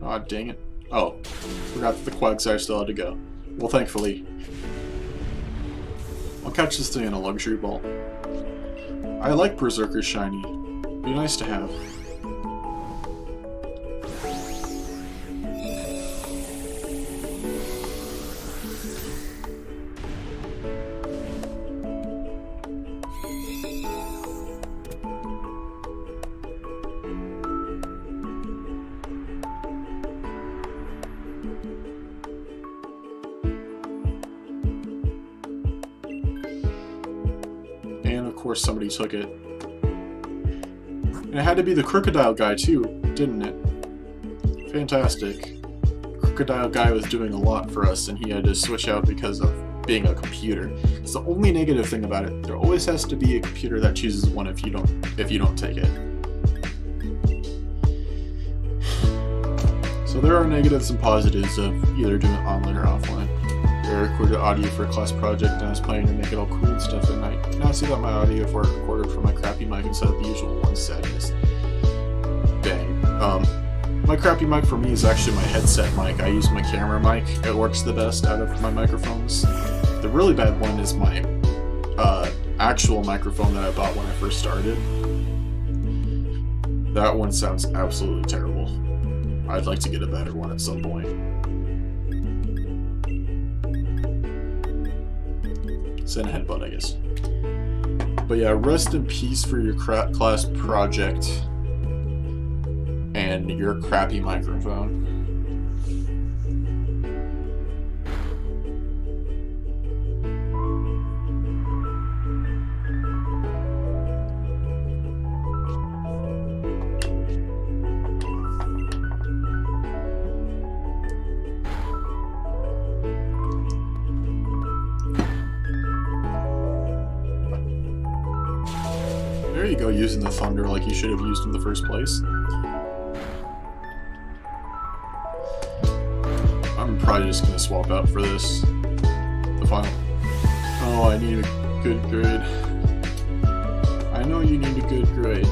Aw, dang it. Oh, forgot that the Quagsire still had to go. Well, thankfully. I'll catch this thing in a Luxury Ball. I like Berserker shiny. Be nice to have. course somebody took it. And it had to be the Crocodile guy too, didn't it? Fantastic. Crocodile guy was doing a lot for us, and he had to switch out because of being a computer. It's the only negative thing about it. There always has to be a computer that chooses one if you don't take it. So there are negatives and positives of either doing it online or offline. I recorded audio for a class project, and I was planning to make it all cool and stuff at night. Now I see that my audio for it recorded from my crappy mic instead of the usual one. Sadness. Dang. My crappy mic for me is actually my headset mic. I use my camera mic. It works the best out of my microphones. The really bad one is my actual microphone that I bought when I first started. That one sounds absolutely terrible. I'd like to get a better one at some point. Send a headbutt, I guess. But yeah, rest in peace for your class project and your crappy microphone. There you go, using the thunder like you should have used in the first place. I'm probably just gonna swap out for this. The final. Oh, I need a good grade. I know you need a good grade.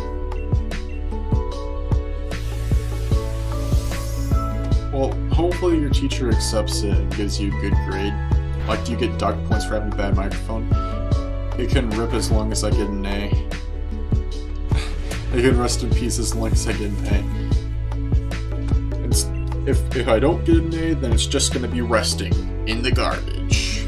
Well, hopefully your teacher accepts it and gives you a good grade. Like, do you get dock points for having a bad microphone? It can rip as long as I get an A. I can rest in peace as long as I get an A. If I don't get an A, then it's just gonna be resting in the garbage.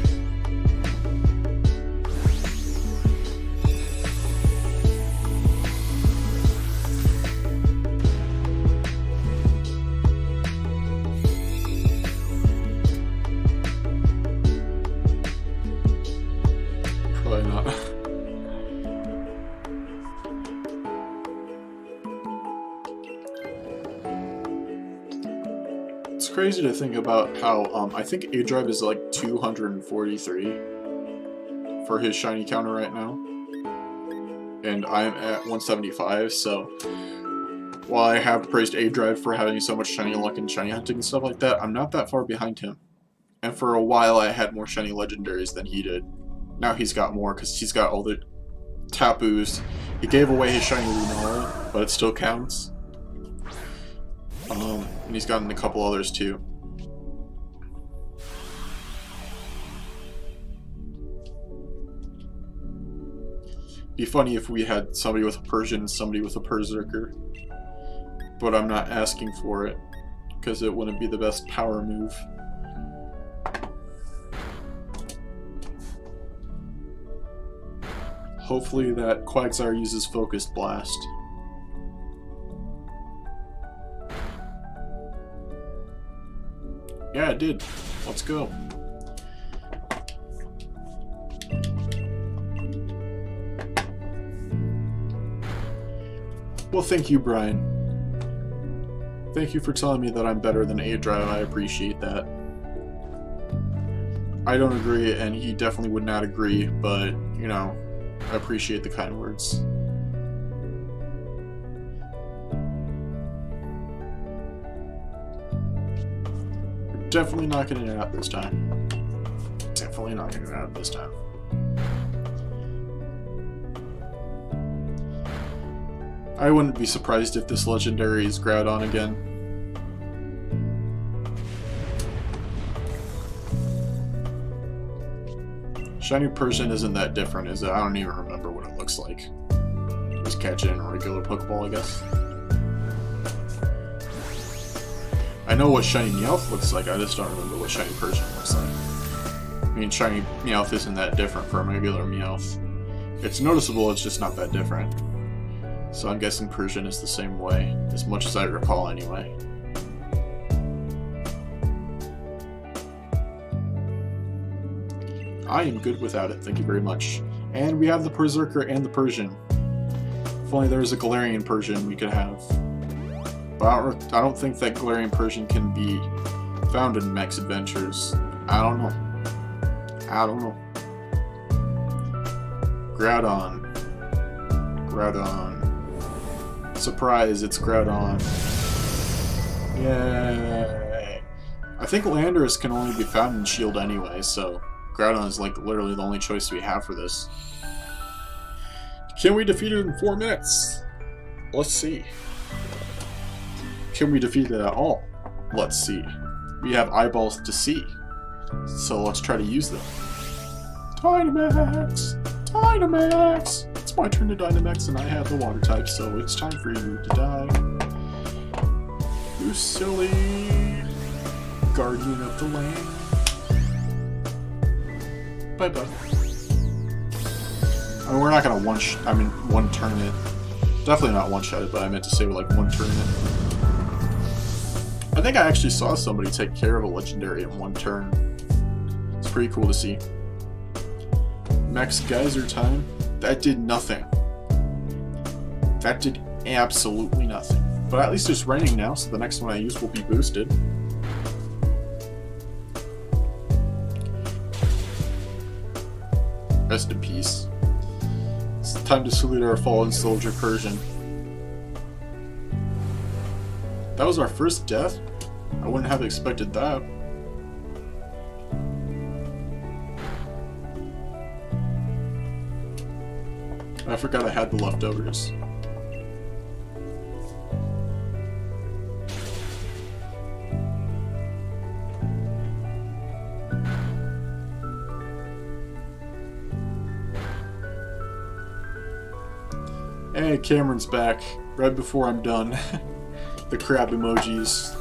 Probably not. It's crazy to think about how, I think A Drive is like 243 for his shiny counter right now. And I'm at 175, so while I have praised A Drive for having so much shiny luck and shiny hunting and stuff like that, I'm not that far behind him. And for a while I had more shiny legendaries than he did. Now he's got more because he's got all the Tapus. He gave away his shiny Lunala, but it still counts. And he's gotten a couple others too. Be funny if we had somebody with a Persian and somebody with a Berserker. But I'm not asking for it, because it wouldn't be the best power move. Hopefully that Quagsire uses Focused Blast. Yeah, it did. Let's go. Well, thank you, Brian. Thank you for telling me that I'm better than A Drive. I appreciate that. I don't agree, and he definitely would not agree, but, you know, I appreciate the kind words. Definitely not getting it out this time. Definitely not getting it out this time. I wouldn't be surprised if this legendary is Groudon again. Shiny Persian isn't that different, is it? I don't even remember what it looks like. Just catch it in a regular Pokeball, I guess. I know what Shiny Meowth looks like, I just don't remember what Shiny Persian looks like. I mean, Shiny Meowth isn't that different from regular Meowth. It's noticeable, it's just not that different. So I'm guessing Persian is the same way, as much as I recall anyway. I am good without it, thank you very much. And we have the Berserker and the Persian. If only there was a Galarian Persian we could have. But I don't think that Galarian Persian can be found in Max Adventures. I don't know. Groudon. Surprise, it's Groudon. Yay. I think Landorus can only be found in Shield anyway, so Groudon is like literally the only choice we have for this. Can we defeat it in 4 minutes? Let's see. Can we defeat it at all? Let's see. We have eyeballs to see, so let's try to use them. Dynamax! Dynamax! It's my turn to Dynamax and I have the water type, so it's time for you to die. You silly guardian of the land. Bye-bye. I mean, we're not gonna one turn it. Definitely not one-shot it, but I meant to say like one turn it. I think I actually saw somebody take care of a legendary in one turn. It's pretty cool to see. Max Geyser time. That did nothing. That did absolutely nothing. But at least it's raining now, so the next one I use will be boosted. Rest in peace. It's time to salute our fallen soldier Persian. That was our first death? I wouldn't have expected that. I forgot I had the leftovers. Hey, Cameron's back. Right before I'm done. The crab emojis.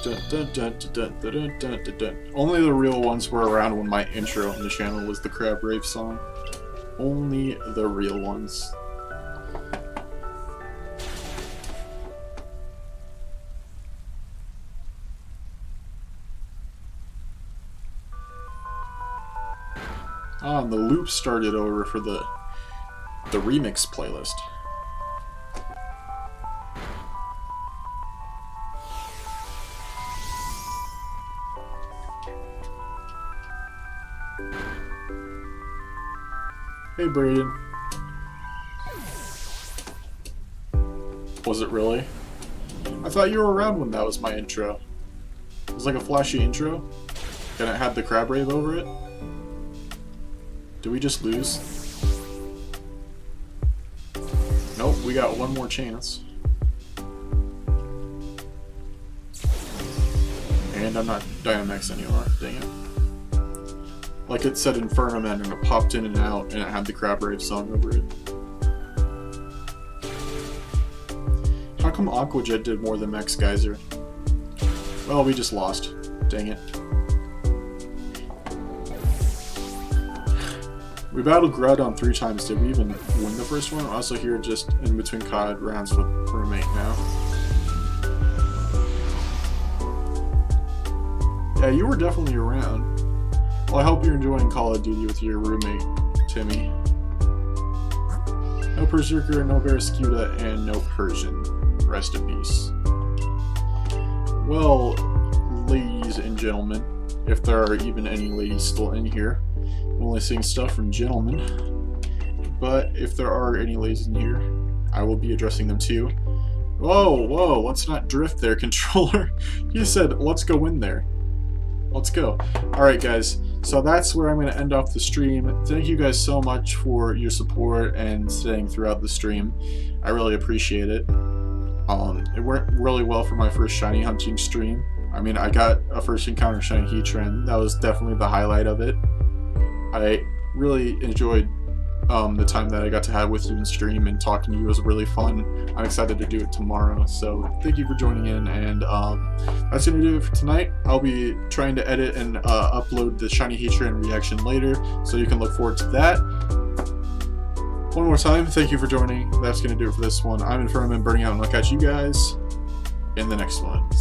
Dun, dun, dun, dun, dun, dun, dun, dun, dun. Only the real ones were around when my intro on the channel was the Crab Rave song. Only the real ones. Ah, and the loop started over for the remix playlist. Hey, Brayden. Was it really? I thought you were around when that was my intro. It was like a flashy intro, and it had the Crab Rave over it. Did we just lose? Nope, we got one more chance. And I'm not Dynamax anymore, dang it. Like it said Infernoman and it popped in and out and it had the Crab Rave song over it. How come Aqua Jet did more than Max Geyser? Well, we just lost. Dang it. We battled Groudon 3 times. Did we even win the first one? I'm also here just in between COD rounds with roommate now. Yeah, you were definitely around. Well, I hope you're enjoying Call of Duty with your roommate, Timmy. No Berserker, no Barraskewda, and no Persian. Rest in peace. Well, ladies and gentlemen, if there are even any ladies still in here, I'm only seeing stuff from gentlemen. But if there are any ladies in here, I will be addressing them too. Whoa, let's not drift there, controller. You said, let's go in there. Let's go. Alright, guys. So that's where I'm going to end off the stream. Thank you guys so much for your support and staying throughout the stream. I really appreciate it. It went really well for my first shiny hunting stream. I mean, I got a first encounter shiny Heatran. That was definitely the highlight of it. I really enjoyed the time that I got to have with you in stream, and talking to you was really fun. I'm excited to do it tomorrow, so thank you for joining in, and that's going to do it for tonight. I'll be trying to edit and upload the shiny Heatran reaction later, so you can look forward to that. One more time, thank you for joining. That's going to do it for this one. I'm Infernoman Burning Out, and I'll catch you guys in the next one.